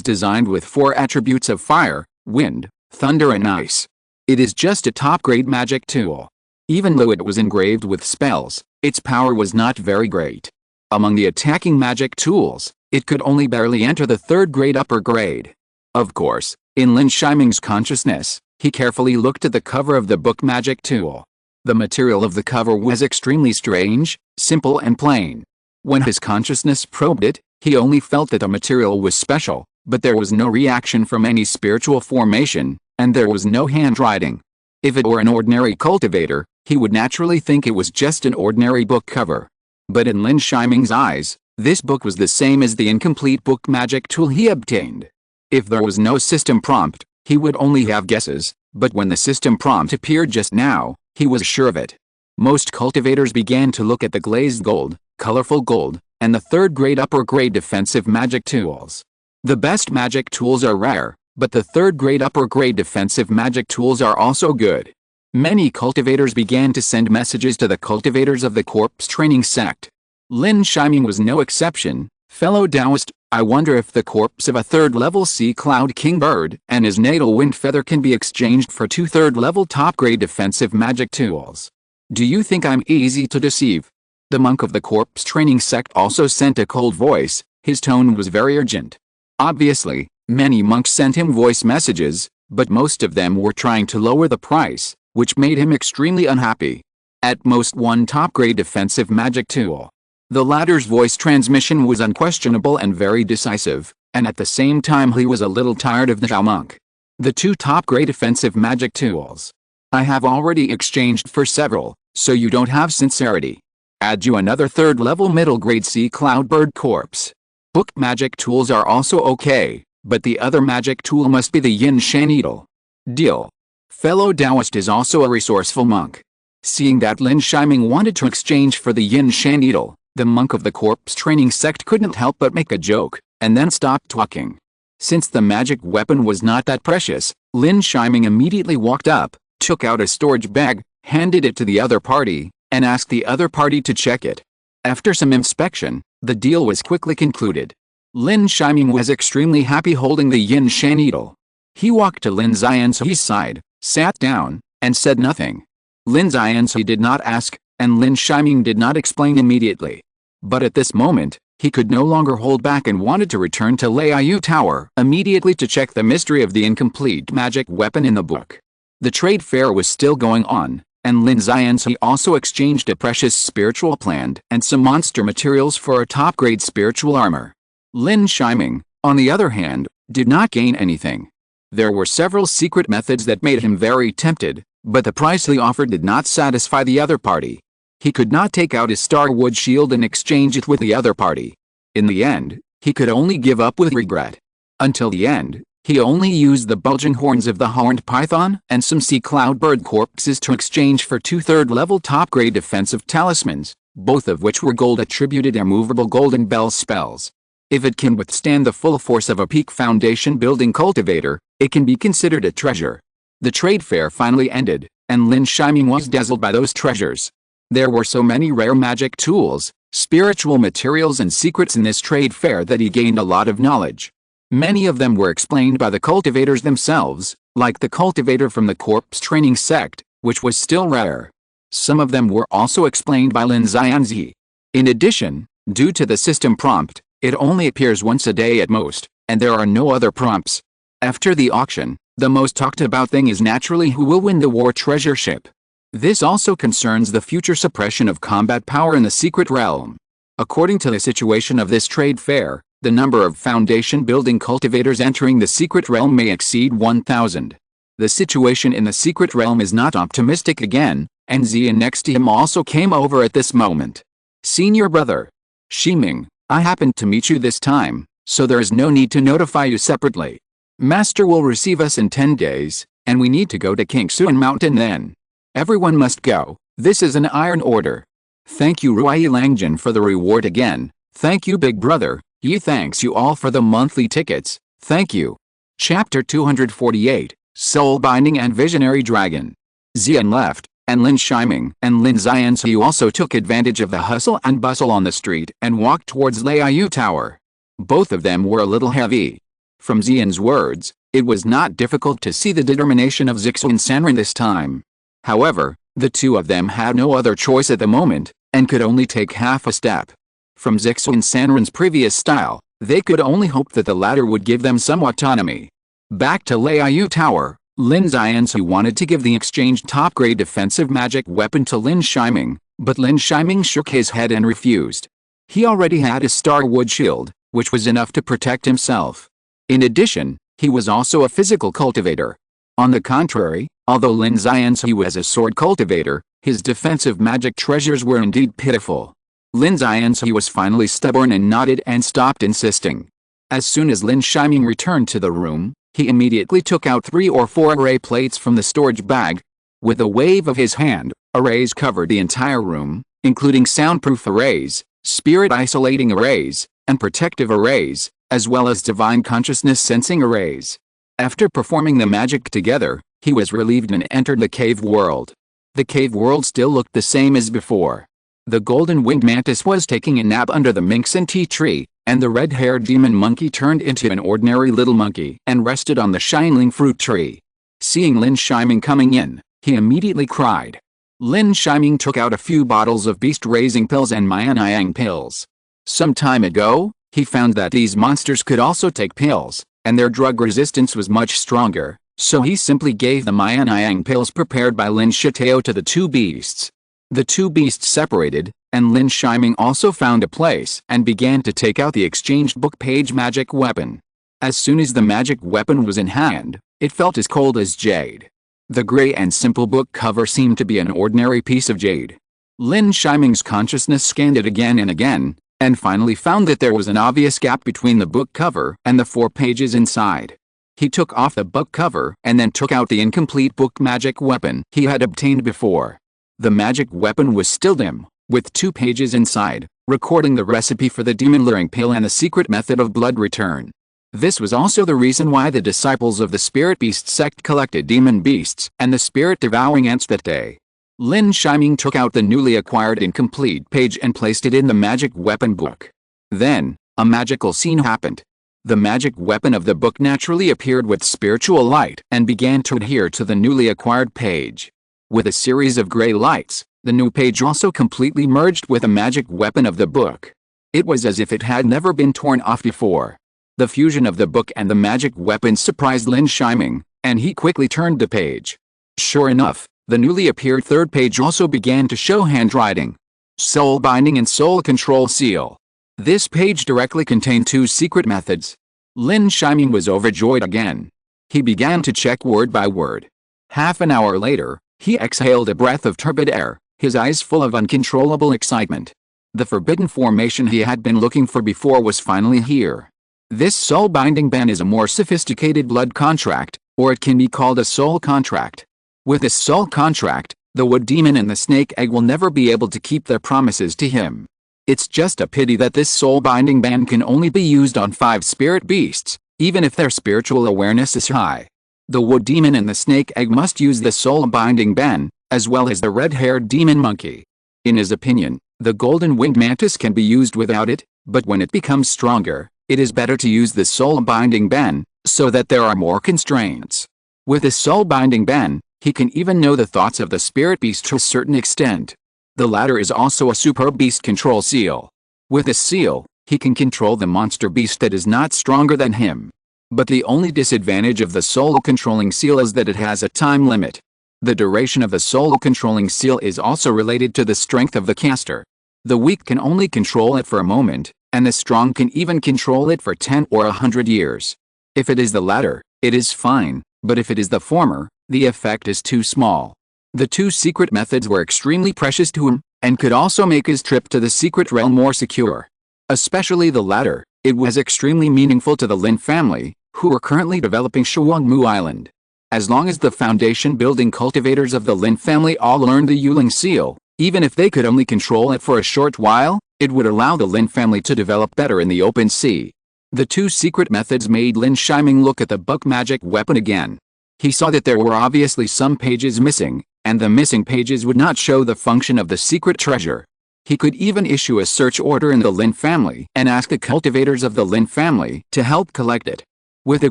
designed with 4 attributes of fire, wind, thunder and ice. It is just a top-grade magic tool. Even though it was engraved with spells, its power was not very great. Among the attacking magic tools, it could only barely enter the 3rd grade upper grade. Of course, in Lin Yi's consciousness, he carefully looked at the cover of the book magic tool. The material of the cover was extremely strange, simple and plain. When his consciousness probed it, he only felt that the material was special, but there was no reaction from any spiritual formation, and there was no handwriting. If it were an ordinary cultivator, he would naturally think it was just an ordinary book cover. But in Lin Yi's eyes, this book was the same as the incomplete book magic tool he obtained. If there was no system prompt, he would only have guesses, but when the system prompt appeared just now, he was sure of it. Most cultivators began to look at the glazed gold, colorful gold, and the 3rd grade upper grade defensive magic tools. The best magic tools are rare, but the 3rd grade upper grade defensive magic tools are also good. Many cultivators began to send messages to the cultivators of the corpse training sect. Lin Yi was no exception. Fellow Taoist, I wonder if the corpse of a 3rd-level sea cloud kingbird and his natal wind feather can be exchanged for 2 3rd-level top-grade defensive magic tools. Do you think I'm easy to deceive? The monk of the corpse training sect also sent a cold voice. His tone was very urgent. Obviously, many monks sent him voice messages, but most of them were trying to lower the price, which made him extremely unhappy. At most 1 top-grade defensive magic tool. The latter's voice transmission was unquestionable and very decisive, and at the same time he was a little tired of the Tao monk. The 2 top-grade offensive magic tools. I have already exchanged for several, so you don't have sincerity. Add you another 3rd-level middle-grade sea cloud bird corpse. Book magic tools are also okay, but the other magic tool must be the yin shan needle. Deal. Fellow Taoist is also a resourceful monk. Seeing that Lin Yi wanted to exchange for the yin shan needle, the monk of the corpse training sect couldn't help but make a joke, and then stopped talking. Since the magic weapon was not that precious, Lin Yi immediately walked up, took out a storage bag, handed it to the other party, and asked the other party to check it. After some inspection, the deal was quickly concluded. Lin Yi was extremely happy holding the yin shan needle. He walked to Lin Yi's side, sat down, and said nothing. Lin Yi did not ask, and Lin Yi did not explain immediately. But at this moment, he could no longer hold back and wanted to return to Lin Tower immediately to check the mystery of the incomplete magic weapon in the book. The trade fair was still going on, and Lin Yi also exchanged a precious spiritual plant and some monster materials for a top-grade spiritual armor. Lin Yi, on the other hand, did not gain anything. There were several secret methods that made him very tempted, but the price he offered did not satisfy the other party. He could not take out his starwood shield and exchange it with the other party. In the end, he could only give up with regret. Until the end, he only used the bulging horns of the horned python and some sea cloud bird corpses to exchange for 2 3rd-level top-grade defensive talismans, both of which were gold-attributed immovable golden bell spells. If it can withstand the full force of a peak foundation-building cultivator, it can be considered a treasure. The trade fair finally ended, and Lin Shiming was dazzled by those treasures. There were so many rare magic tools, spiritual materials and secrets in this trade fair that he gained a lot of knowledge. Many of them were explained by the cultivators themselves, like the cultivator from the corpse training sect, which was still rare. Some of them were also explained by Lin Yi. In addition, due to the system prompt, it only appears once a day at most, and there are no other prompts. After the auction, the most talked about thing is naturally who will win the war treasure ship. This also concerns the future suppression of combat power in the secret realm. According to the situation of this trade fair, the number of foundation-building cultivators entering the secret realm may exceed 1,000. The situation in the secret realm is not optimistic again, and Zian next to him also came over at this moment. Senior brother Shiming, I happened to meet you this time, so there is no need to notify you separately. Master will receive us in 10 days, and we need to go to Kingsuan Mountain then. Everyone must go, this is an iron order. Thank you Ruai Langjin for the reward again, thank you big brother, Yi thanks you all for the monthly tickets, thank you. Chapter 248, Soul Binding and Visionary Dragon. Zian left, and Lin Shiming and Lin Xiansu also took advantage of the hustle and bustle on the street and walked towards Liu Tower. Both of them were a little heavy. From Zian's words, it was not difficult to see the determination of Zixuan Sanren this time. However, the two of them had no other choice at the moment, and could only take half a step. From Zixuan Sanren's previous style, they could only hope that the latter would give them some autonomy. Back to Liu Tower, Lin Xiansu wanted to give the exchanged top-grade defensive magic weapon to Lin Shiming, but Lin Shiming shook his head and refused. He already had a Starwood shield, which was enough to protect himself. In addition, he was also a physical cultivator. On the contrary, although Lin Xiansu was a sword cultivator, his defensive magic treasures were indeed pitiful. Lin Xiansu was finally stubborn and nodded and stopped insisting. As soon as Lin Shiming returned to the room, he immediately took out 3 or 4 array plates from the storage bag. With a wave of his hand, arrays covered the entire room, including soundproof arrays, spirit isolating arrays, and protective arrays, as well as divine consciousness sensing arrays. After performing the magic together, he was relieved and entered the cave world. The cave world still looked the same as before. The golden-winged mantis was taking a nap under the Minxin tea tree, and the red-haired demon monkey turned into an ordinary little monkey and rested on the shining fruit tree. Seeing Lin Shiming coming in, he immediately cried. Lin Shiming took out a few bottles of beast-raising pills and Mianyang pills. Some time ago, he found that these monsters could also take pills, and their drug resistance was much stronger, so he simply gave the Mianyang pills prepared by Lin Shitao to the 2 beasts. The 2 beasts separated, and Lin Shiming also found a place and began to take out the exchanged book page magic weapon. As soon as the magic weapon was in hand, it felt as cold as jade. The gray and simple book cover seemed to be an ordinary piece of jade. Lin Shiming's consciousness scanned it again and again, and finally found that there was an obvious gap between the book cover and the 4 pages inside. He took off the book cover and then took out the incomplete book magic weapon he had obtained before. The magic weapon was still dim, with 2 pages inside, recording the recipe for the demon luring pill and the secret method of blood return. This was also the reason why the disciples of the Spirit Beast sect collected demon beasts and the spirit-devouring ants that day. Lin Shiming took out the newly acquired incomplete page and placed it in the magic weapon book. Then, a magical scene happened. The magic weapon of the book naturally appeared with spiritual light and began to adhere to the newly acquired page. With a series of gray lights, the new page also completely merged with the magic weapon of the book. It was as if it had never been torn off before. The fusion of the book and the magic weapon surprised Lin Shiming, and he quickly turned the page. Sure enough, the newly appeared 3rd page also began to show handwriting. Soul Binding and Soul Control Seal. This page directly contained 2 secret methods. Lin Shiming was overjoyed again. He began to check word by word. Half an hour later, he exhaled a breath of turbid air, his eyes full of uncontrollable excitement. The forbidden formation he had been looking for before was finally here. This soul binding band is a more sophisticated blood contract, or it can be called a soul contract. With this soul contract, The wood demon and the snake egg will never be able to keep their promises to him. It's just a pity that this soul-binding band can only be used on 5 spirit beasts, even if their spiritual awareness is high. The wood demon and the snake egg must use the soul-binding band, as well as the red-haired demon monkey. In his opinion, the golden-winged mantis can be used without it, but when it becomes stronger, it is better to use the soul-binding band, so that there are more constraints. With the soul-binding band, he can even know the thoughts of the spirit beast to a certain extent. The latter is also a super beast control seal. With this seal, he can control the monster beast that is not stronger than him. But the only disadvantage of the soul-controlling seal is that it has a time limit. The duration of the soul-controlling seal is also related to the strength of the caster. The weak can only control it for a moment, and the strong can even control it for 10 or 100 years. If it is the latter, it is fine, but if it is the former, the effect is too small. The 2 secret methods were extremely precious to him, and could also make his trip to the secret realm more secure. Especially the latter, it was extremely meaningful to the Lin family, who were currently developing Shuangmu Island. As long as the foundation-building cultivators of the Lin family all learned the Yuling seal, even if they could only control it for a short while, it would allow the Lin family to develop better in the open sea. The 2 secret methods made Lin Shiming look at the book magic weapon again. He saw that there were obviously some pages missing, and the missing pages would not show the function of the secret treasure. He could even issue a search order in the Lin family and ask the cultivators of the Lin family to help collect it. With the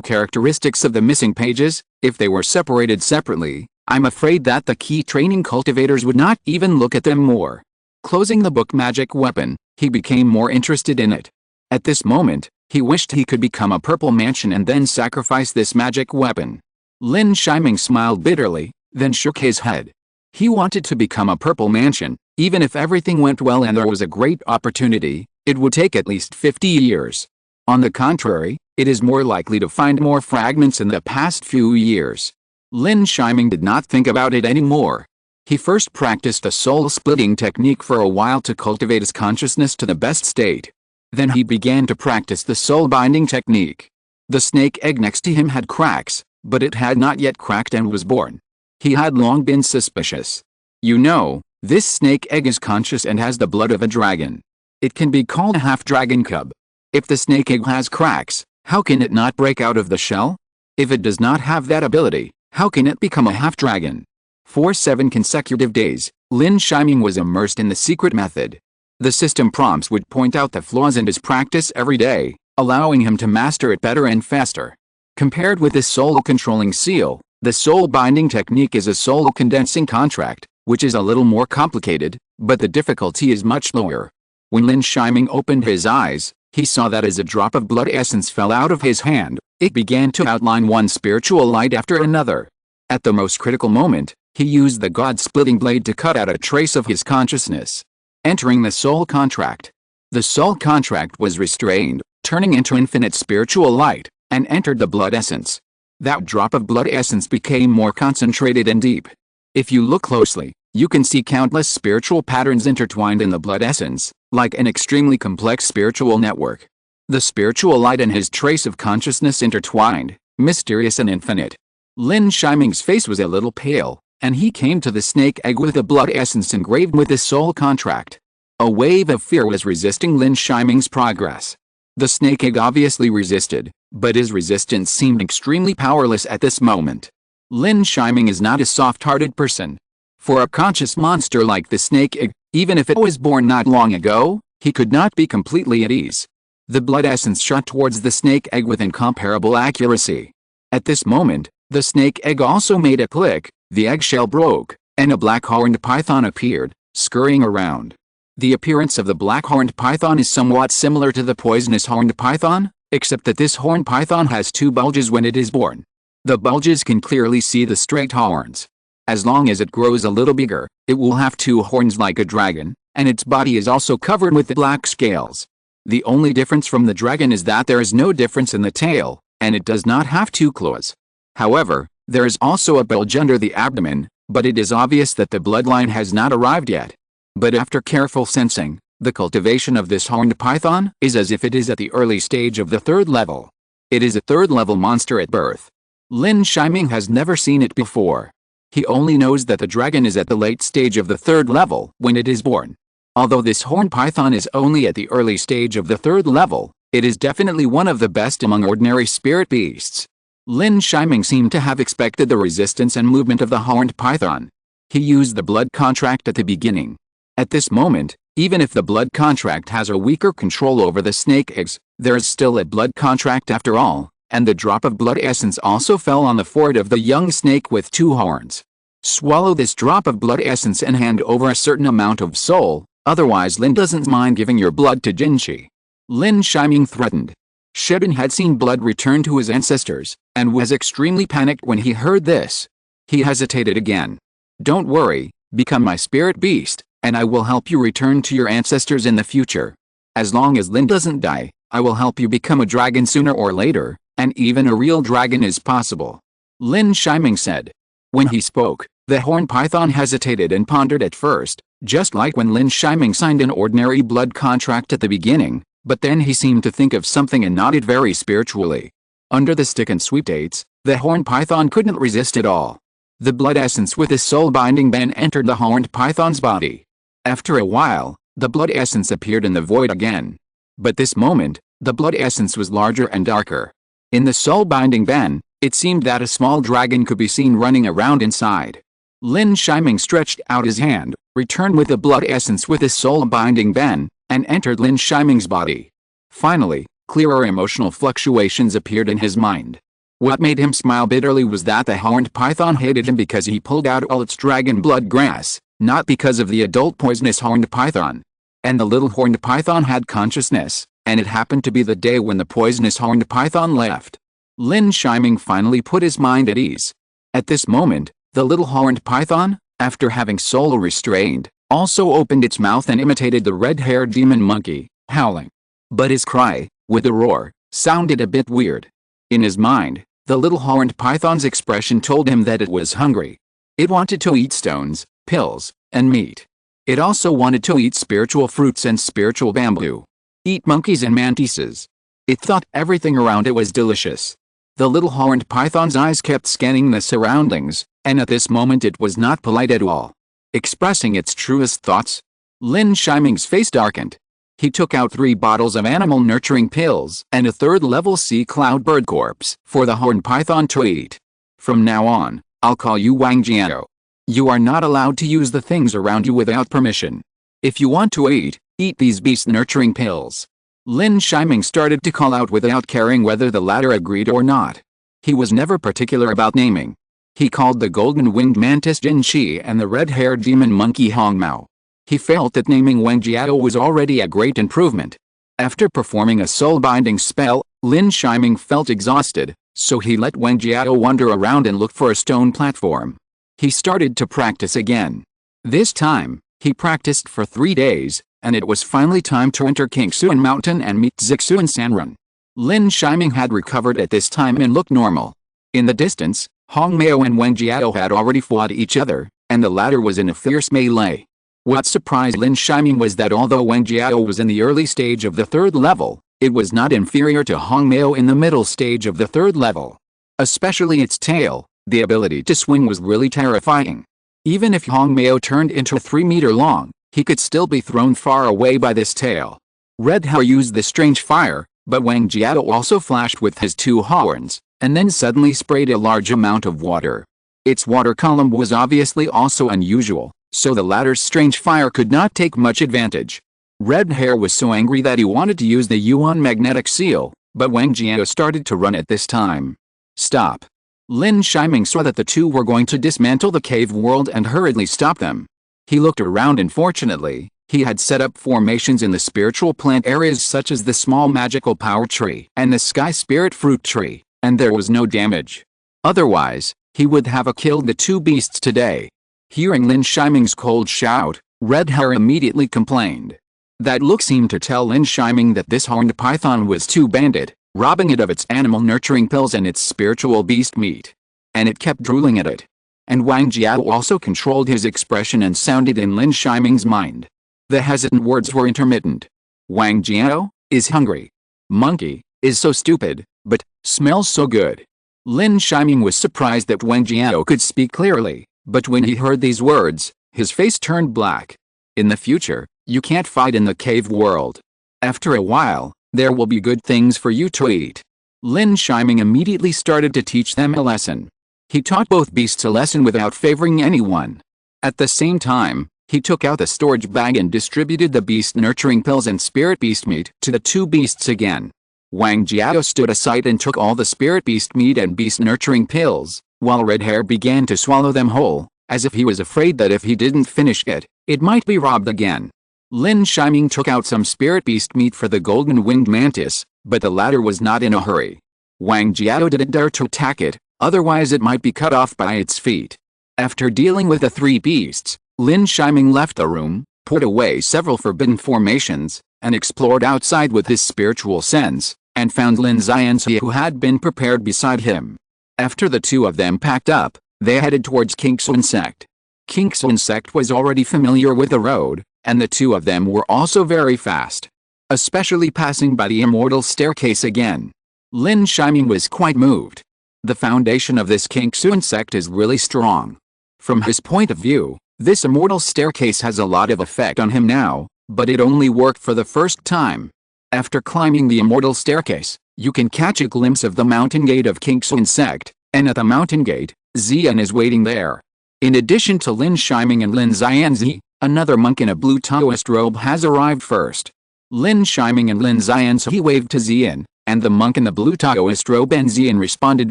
characteristics of the missing pages, if they were separated separately, I'm afraid that the key training cultivators would not even look at them more. Closing the book magic weapon, he became more interested in it. At this moment, he wished he could become a purple mansion and then sacrifice this magic weapon. Lin Shiming smiled bitterly, then shook his head. He wanted to become a purple mansion, even if everything went well and there was a great opportunity, it would take at least 50 years. On the contrary, it is more likely to find more fragments in the past few years. Lin Shiming did not think about it anymore. He first practiced the soul-splitting technique for a while to cultivate his consciousness to the best state. Then he began to practice the soul-binding technique. The snake egg next to him had cracks, but it had not yet cracked and was born. He had long been suspicious. You know, this snake egg is conscious and has the blood of a dragon. It can be called a half-dragon cub. If the snake egg has cracks, how can it not break out of the shell? If it does not have that ability, how can it become a half-dragon? For 7 consecutive days, Lin Shiming was immersed in the secret method. The system prompts would point out the flaws in his practice every day, allowing him to master it better and faster. Compared with the soul-controlling seal, the soul-binding technique is a soul-condensing contract, which is a little more complicated, but the difficulty is much lower. When Lin Shiming opened his eyes, he saw that as a drop of blood essence fell out of his hand, it began to outline one spiritual light after another. At the most critical moment, he used the God-splitting blade to cut out a trace of his consciousness. Entering the soul contract. The soul contract was restrained, turning into infinite spiritual light, and entered the blood essence. That drop of blood essence became more concentrated and deep. If you look closely, you can see countless spiritual patterns intertwined in the blood essence, like an extremely complex spiritual network. The spiritual light and his trace of consciousness intertwined, mysterious and infinite. Lin Shiming's face was a little pale, and he came to the snake egg with the blood essence engraved with the soul contract. A wave of fear was resisting Lin Shiming's progress. The snake egg obviously resisted, but his resistance seemed extremely powerless at this moment. Lin Shiming is not a soft-hearted person. For a conscious monster like the snake egg, even if it was born not long ago, he could not be completely at ease. The blood essence shot towards the snake egg with incomparable accuracy. At this moment, the snake egg also made a click, the eggshell broke, and a black-horned python appeared, scurrying around. The appearance of the black-horned python is somewhat similar to the poisonous horned python, except that this horned python has 2 bulges when it is born. The bulges can clearly see the straight horns. As long as it grows a little bigger, it will have 2 horns like a dragon, and its body is also covered with the black scales. The only difference from the dragon is that there is no difference in the tail, and it does not have 2 claws. However, there is also a bulge under the abdomen, but it is obvious that the bloodline has not arrived yet. But after careful sensing, the cultivation of this horned python is as if it is at the early stage of the 3rd level. It is a 3rd level monster at birth. Lin Shiming has never seen it before. He only knows that the dragon is at the late stage of the 3rd level when it is born. Although this horned python is only at the early stage of the 3rd level, it is definitely one of the best among ordinary spirit beasts. Lin Shiming seemed to have expected the resistance and movement of the horned python. He used the blood contract at the beginning. At this moment, even if the blood contract has a weaker control over the snake eggs, there is still a blood contract after all, and the drop of blood essence also fell on the forehead of the young snake with 2 horns. Swallow this drop of blood essence and hand over a certain amount of soul, otherwise Lin doesn't mind giving your blood to Jinshi. Lin Shiming threatened. Shedin had seen blood return to his ancestors, and was extremely panicked when he heard this. He hesitated again. Don't worry, become my spirit beast, and I will help you return to your ancestors in the future. As long as Lin doesn't die, I will help you become a dragon sooner or later, and even a real dragon is possible. Lin Shiming said. When he spoke, the horned python hesitated and pondered at first, just like when Lin Shiming signed an ordinary blood contract at the beginning, but then he seemed to think of something and nodded very spiritually. Under the stick and sweep dates, the horned python couldn't resist at all. The blood essence with the soul-binding band entered the horned python's body. After a while, the blood essence appeared in the void again. But this moment, the blood essence was larger and darker. In the soul-binding band, it seemed that a small dragon could be seen running around inside. Lin Shiming stretched out his hand, returned with the blood essence with the soul-binding band, and entered Lin Shiming's body. Finally, clearer emotional fluctuations appeared in his mind. What made him smile bitterly was that the horned python hated him because he pulled out all its dragon blood grass, not because of the adult poisonous horned python. And the little horned python had consciousness, and it happened to be the day when the poisonous horned python left. Lin Shiming finally put his mind at ease. At this moment, the little horned python, after having soul restrained, also opened its mouth and imitated the red-haired demon monkey, howling. But his cry, with a roar, sounded a bit weird. In his mind, the little horned python's expression told him that it was hungry. It wanted to eat stones, pills, and meat. It also wanted to eat spiritual fruits and spiritual bamboo. Eat monkeys and mantises. It thought everything around it was delicious. The little horned python's eyes kept scanning the surroundings, and at this moment it was not polite at all. Expressing its truest thoughts. Lin Shiming's face darkened. He took out 3 bottles of animal nurturing pills and a 3rd-level sea cloud bird corpse for the horned python to eat. From now on, I'll call you Wang Jiao. You are not allowed to use the things around you without permission. If you want to eat these beast nurturing pills. Lin Shiming started to call out without caring whether the latter agreed or not. He was never particular about naming. He called the golden-winged mantis Jinshi and the red-haired demon monkey Hongmao. He felt that naming Wang Jiao was already a great improvement. After performing a soul-binding spell, Lin Shiming felt exhausted, so he let Wang Jiao wander around and look for a stone platform. He started to practice again. This time, he practiced for 3 days, and it was finally time to enter Kingsuan Mountain and meet Zixuan Sanrun. Lin Shiming had recovered at this time and looked normal. In the distance, Hongmao and Wang Jiao had already fought each other, and the latter was in a fierce melee. What surprised Lin Shiming was that although Wang Jiao was in the early stage of the 3rd level, it was not inferior to Hongmao in the middle stage of the 3rd level. Especially its tail, the ability to swing was really terrifying. Even if Hongmao turned into 3 meter long, he could still be thrown far away by this tail. Red Hair used the strange fire, but Wang Jiao also flashed with his 2 horns, and then suddenly sprayed a large amount of water. Its water column was obviously also unusual, so the latter's strange fire could not take much advantage. Red Hair was so angry that he wanted to use the Yuan magnetic seal, but Wang Jiao started to run at this time. Stop. Lin Shiming saw that the 2 were going to dismantle the cave world and hurriedly stopped them. He looked around and fortunately, he had set up formations in the spiritual plant areas such as the small magical power tree and the sky spirit fruit tree, and there was no damage. Otherwise, he would have killed the 2 beasts today. Hearing Lin Shiming's cold shout, Red Hair immediately complained. That look seemed to tell Lin Shiming that this horned python was too bandit, robbing it of its animal nurturing pills and its spiritual beast meat. And it kept drooling at it. And Wang Jiao also controlled his expression and sounded in Lin Shiming's mind. The hesitant words were intermittent. Wang Jiao is hungry. Monkey is so stupid, but smells so good. Lin Shiming was surprised that Wang Jiao could speak clearly, But when he heard these words, his face turned black. In the future, you can't fight in the cave world. After a while, there will be good things for you to eat. Lin Yi immediately started to teach them a lesson. He taught both beasts a lesson without favoring anyone. At the same time, he took out the storage bag and distributed the beast nurturing pills and spirit beast meat to the two beasts again. Wang Jiao stood aside and took all the spirit beast meat and beast nurturing pills, while Red Hair began to swallow them whole, as if he was afraid that if he didn't finish it, it might be robbed again. Lin Yi took out some spirit beast meat for the golden winged mantis, but the latter was not in a hurry. Wang Jiao didn't dare to attack it, otherwise it might be cut off by its feet. After dealing with the three beasts, Lin Yi left the room, put away several forbidden formations, and explored outside with his spiritual sense, and found Lin Yi who had been prepared beside him. After the two of them packed up, they headed towards Kingsun sect. Kingsun sect was already familiar with the road, and the two of them were also very fast. Especially passing by the immortal staircase again. Lin Yi was quite moved. The foundation of this Kingsun sect is really strong. From his point of view, this immortal staircase has a lot of effect on him now, but it only worked for the first time. After climbing the immortal staircase, you can catch a glimpse of the mountain gate of Kingsun sect, and at the mountain gate, Xian is waiting there. In addition to Lin Yi and Lin Xianzi, another monk in a blue Taoist robe has arrived first. Lin Yi and Lin Xianzi waved to Xian, and the monk in the blue Taoist robe and Xian responded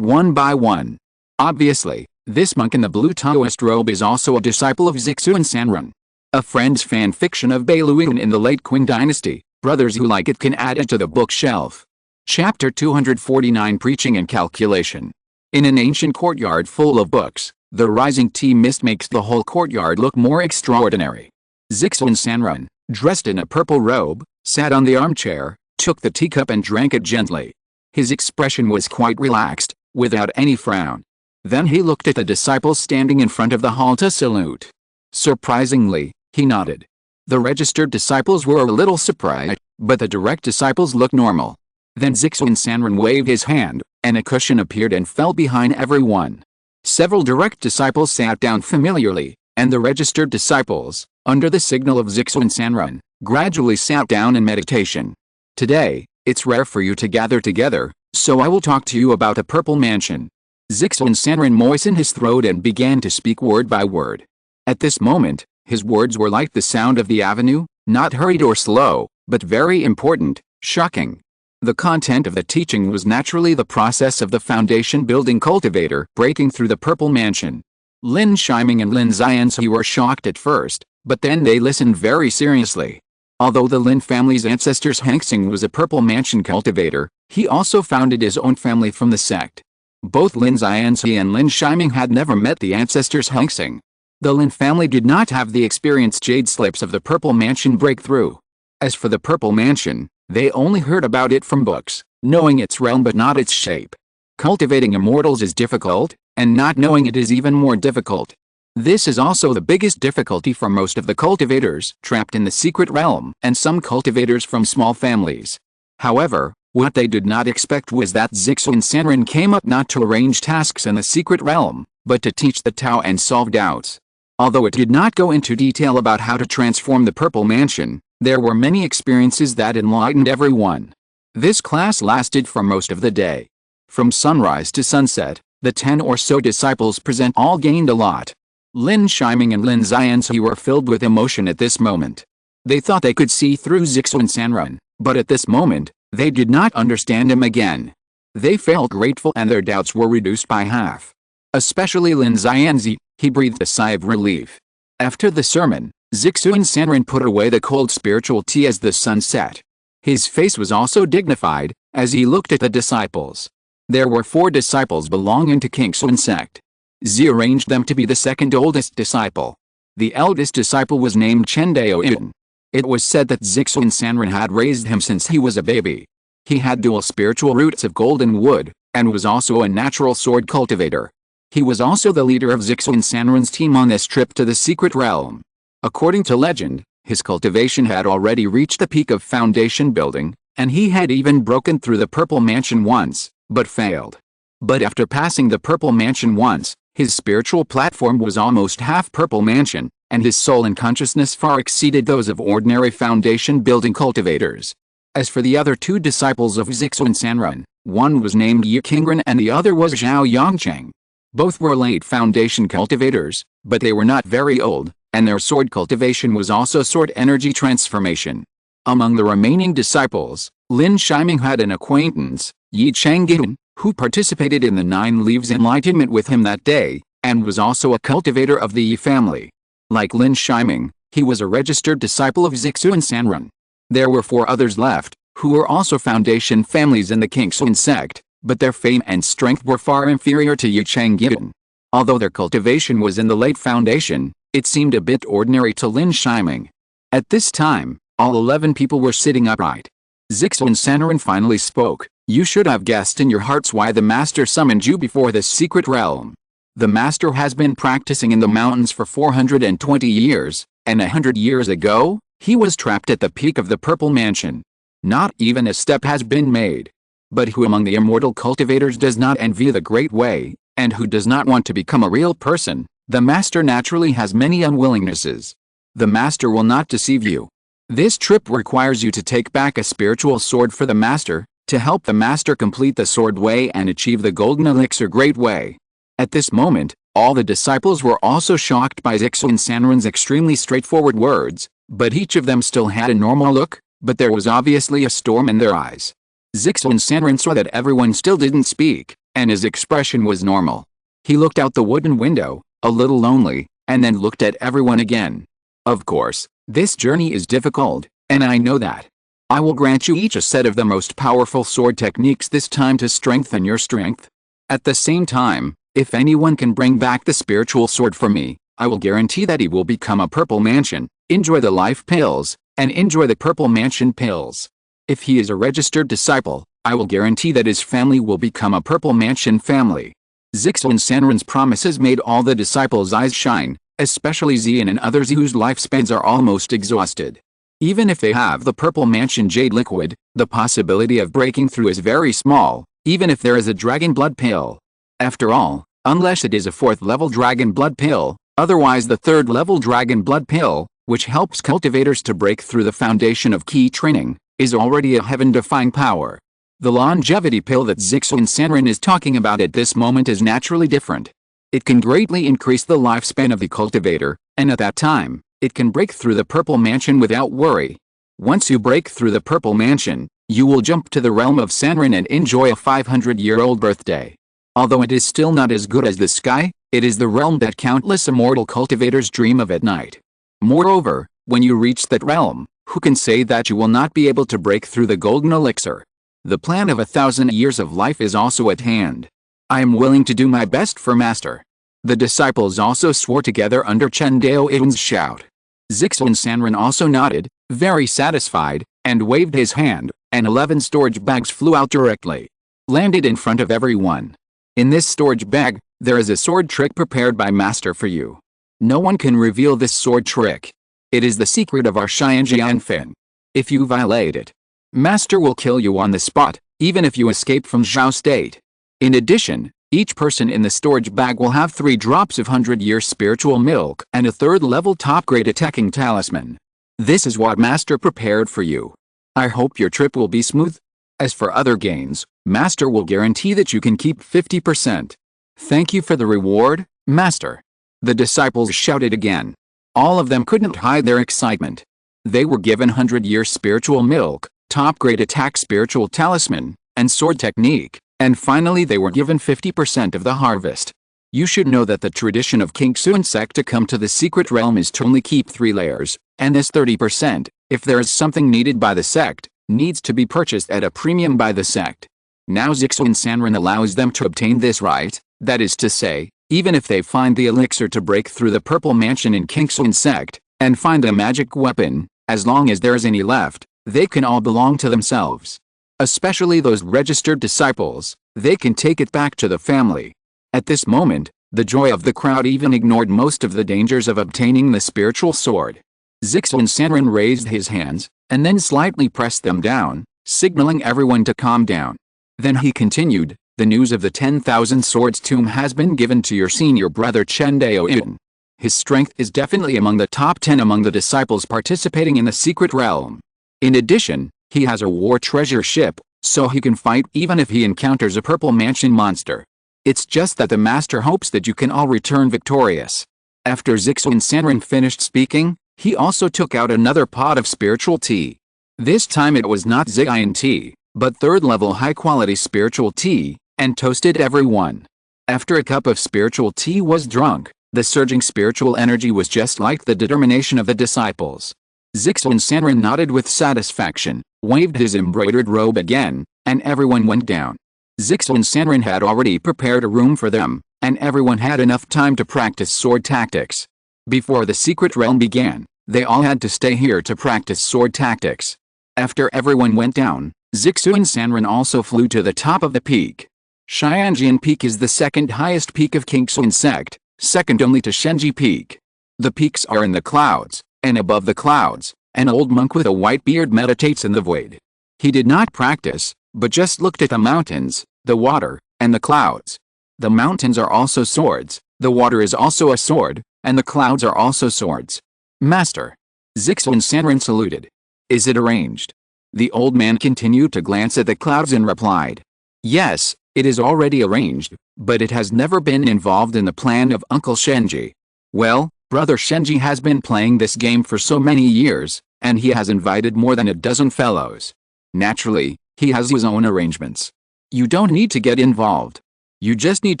one by one. Obviously, this monk in the blue Taoist robe is also a disciple of Zixuan Sanren. A friend's fan fiction of Beiluan in the late Qing dynasty. Brothers who like it can add it to the bookshelf. Chapter 249 Preaching and Calculation. In an ancient courtyard full of books, the rising tea mist makes the whole courtyard look more extraordinary. Zixuan Sanren, dressed in a purple robe, sat on the armchair, took the teacup and drank it gently. His expression was quite relaxed, without any frown. Then he looked at the disciples standing in front of the hall to salute. Surprisingly, he nodded. The registered disciples were a little surprised, but the direct disciples looked normal. Then Zixuan Sanren waved his hand, and a cushion appeared and fell behind everyone. Several direct disciples sat down familiarly, and the registered disciples, under the signal of Zixuan Sanren, gradually sat down in meditation. Today, it's rare for you to gather together, so I will talk to you about a purple mansion. Zixuan Sanren moistened his throat and began to speak word by word. At this moment, his words were like the sound of the avenue, not hurried or slow, but very important, shocking. The content of the teaching was naturally the process of the foundation-building cultivator breaking through the purple mansion. Lin Yi and Lin Xianzi were shocked at first, but then they listened very seriously. Although the Lin family's ancestors Hengxing was a purple mansion cultivator, he also founded his own family from the sect. Both Lin Xianzi and Lin Yi had never met the ancestors Hengxing. The Lin family did not have the experienced jade slips of the Purple Mansion breakthrough. As for the Purple Mansion, they only heard about it from books, knowing its realm but not its shape. Cultivating immortals is difficult, and not knowing it is even more difficult. This is also the biggest difficulty for most of the cultivators trapped in the secret realm and some cultivators from small families. However, what they did not expect was that Zixuan Sanren came up not to arrange tasks in the secret realm, but to teach the Tao and solve doubts. Although it did not go into detail about how to transform the Purple Mansion, there were many experiences that enlightened everyone. This class lasted for most of the day. From sunrise to sunset, the 10 or so disciples present all gained a lot. Lin Yi and Lin Xianzi were filled with emotion at this moment. They thought they could see through Zixuan Sanren, but at this moment, they did not understand him again. They felt grateful and their doubts were reduced by half. Especially Lin Xianzi, he breathed a sigh of relief. After the sermon, Zixuan Sanren put away the cold spiritual tea as the sun set. His face was also dignified, as he looked at the disciples. There were 4 disciples belonging to Kingsun sect. Xi arranged them to be the second oldest disciple. The eldest disciple was named Chen Daoyin. It was said that Zixuan Sanren had raised him since he was a baby. He had dual spiritual roots of golden wood, and was also a natural sword cultivator. He was also the leader of Zixuan Sanren's team on this trip to the secret realm. According to legend, his cultivation had already reached the peak of foundation building, and he had even broken through the Purple Mansion once, but failed. But after passing the Purple Mansion once, His spiritual platform was almost half Purple Mansion, and his soul and consciousness far exceeded those of ordinary foundation-building cultivators. As for the other two disciples of Zixuan Sanren, one was named Yi Qingren and the other was Zhao Yongcheng. Both were late foundation cultivators, but they were not very old, and their sword cultivation was also sword energy transformation. Among the remaining disciples, Lin Shiming had an acquaintance, Yi Changyin, who participated in the Nine Leaves Enlightenment with him that day, and was also a cultivator of the Yi family. Like Lin Shiming, he was a registered disciple of Zixuan Sanren. There were 4 others left, who were also foundation families in the Qingxuan sect, but their fame and strength were far inferior to Yi Changyin. Although their cultivation was in the late foundation, it seemed a bit ordinary to Lin Shiming. At this time, all 11 people were sitting upright. Zixuan Sanren finally spoke. "You should have guessed in your hearts why the master summoned you before this secret realm. The master has been practicing in the mountains for 420 years, and 100 years ago, he was trapped at the peak of the Purple Mansion. Not even a step has been made. But who among the immortal cultivators does not envy the Great Way, and who does not want to become a real person? The master naturally has many unwillingnesses. The master will not deceive you. This trip requires you to take back a spiritual sword for the master, to help the master complete the sword way and achieve the golden elixir Great Way." At this moment, all the disciples were also shocked by Zixuan Sanren's extremely straightforward words, but each of them still had a normal look, but there was obviously a storm in their eyes. Zixuan Sanren saw that everyone still didn't speak, and his expression was normal. He looked out the wooden window, a little lonely, and then looked at everyone again. "Of course, this journey is difficult, and I know that. I will grant you each a set of the most powerful sword techniques this time to strengthen your strength. At the same time, if anyone can bring back the spiritual sword for me, I will guarantee that he will become a Purple Mansion, enjoy the life pills, and enjoy the Purple Mansion pills. If he is a registered disciple, I will guarantee that his family will become a Purple Mansion family." Zixuan Sanren's promises made all the disciples' eyes shine, especially Xian and others whose lifespans are almost exhausted. Even if they have the Purple Mansion Jade Liquid, the possibility of breaking through is very small, even if there is a Dragon Blood Pill. After all, unless it is a 4th level Dragon Blood Pill, otherwise the 3rd level Dragon Blood Pill, which helps cultivators to break through the foundation of key training, is already a heaven-defying power. The longevity pill that Zixuan Sanren is talking about at this moment is naturally different. It can greatly increase the lifespan of the cultivator, and at that time, it can break through the Purple Mansion without worry. Once you break through the Purple Mansion, you will jump to the realm of Sanren and enjoy a 500-year-old birthday. Although it is still not as good as the sky, it is the realm that countless immortal cultivators dream of at night. Moreover, when you reach that realm, who can say that you will not be able to break through the golden elixir? The plan of 1,000 years of life is also at hand. I am willing to do my best for Master. The disciples also swore together under Chen Dao Iwan's shout. Zixuan Sanren also nodded, very satisfied, and waved his hand, and 11 storage bags flew out directly. Landed in front of everyone. In this storage bag, there is a sword trick prepared by Master for you. No one can reveal this sword trick. It is the secret of our Xianjianfen. If you violate it, Master will kill you on the spot, even if you escape from Zhao State. In addition, each person in the storage bag will have 3 drops of 100-year spiritual milk and a 3rd-level top-grade attacking talisman. This is what Master prepared for you. I hope your trip will be smooth. As for other gains, Master will guarantee that you can keep 50%. Thank you for the reward, Master. The disciples shouted again. All of them couldn't hide their excitement. They were given 100-year spiritual milk, top-grade attack spiritual talisman, and sword technique, and finally they were given 50% of the harvest. You should know that the tradition of Qingxuan sect to come to the secret realm is to only keep 3 layers, and this 30%, if there is something needed by the sect, needs to be purchased at a premium by the sect. Now Zixuan Sanren allows them to obtain this right, that is to say, even if they find the elixir to break through the Purple Mansion in Qingxuan sect, and find a magic weapon, as long as there is any left, they can all belong to themselves. Especially those registered disciples, they can take it back to the family. At this moment, the joy of the crowd even ignored most of the dangers of obtaining the spiritual sword. Zixuan Sanren raised his hands, and then slightly pressed them down, signaling everyone to calm down. Then he continued, The news of the 10,000 Swords tomb has been given to your senior brother Chen Daoyun. His strength is definitely among the top 10 among the disciples participating in the secret realm. In addition, he has a war treasure ship, so he can fight even if he encounters a purple mansion monster. It's just that the master hopes that you can all return victorious. After Zixuan Sanren finished speaking, he also took out another pot of spiritual tea. This time it was not Zion tea, but third-level high-quality spiritual tea, and toasted everyone. After a cup of spiritual tea was drunk, the surging spiritual energy was just like the determination of the disciples. Zixuan Sanren nodded with satisfaction, waved his embroidered robe again, and everyone went down. Zixuan Sanren had already prepared a room for them, and everyone had enough time to practice sword tactics. Before the secret realm began, they all had to stay here to practice sword tactics. After everyone went down, Zixuan Sanren also flew to the top of the peak. Xianjian Peak is the second highest peak of Qingxuan sect, second only to Shenji Peak. The peaks are in the clouds, and above the clouds, an old monk with a white beard meditates in the void. He did not practice, but just looked at the mountains, the water, and the clouds. The mountains are also swords, the water is also a sword, and the clouds are also swords. Master. Zixuan Sanren saluted. Is it arranged? The old man continued to glance at the clouds and replied. Yes, it is already arranged, but it has never been involved in the plan of Uncle Shenji. Well, Brother Shenji has been playing this game for so many years, and he has invited more than a dozen fellows. Naturally, he has his own arrangements. You don't need to get involved. You just need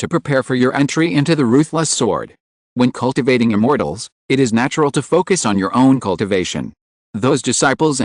to prepare for your entry into the ruthless sword. When cultivating immortals, it is natural to focus on your own cultivation. Those disciples,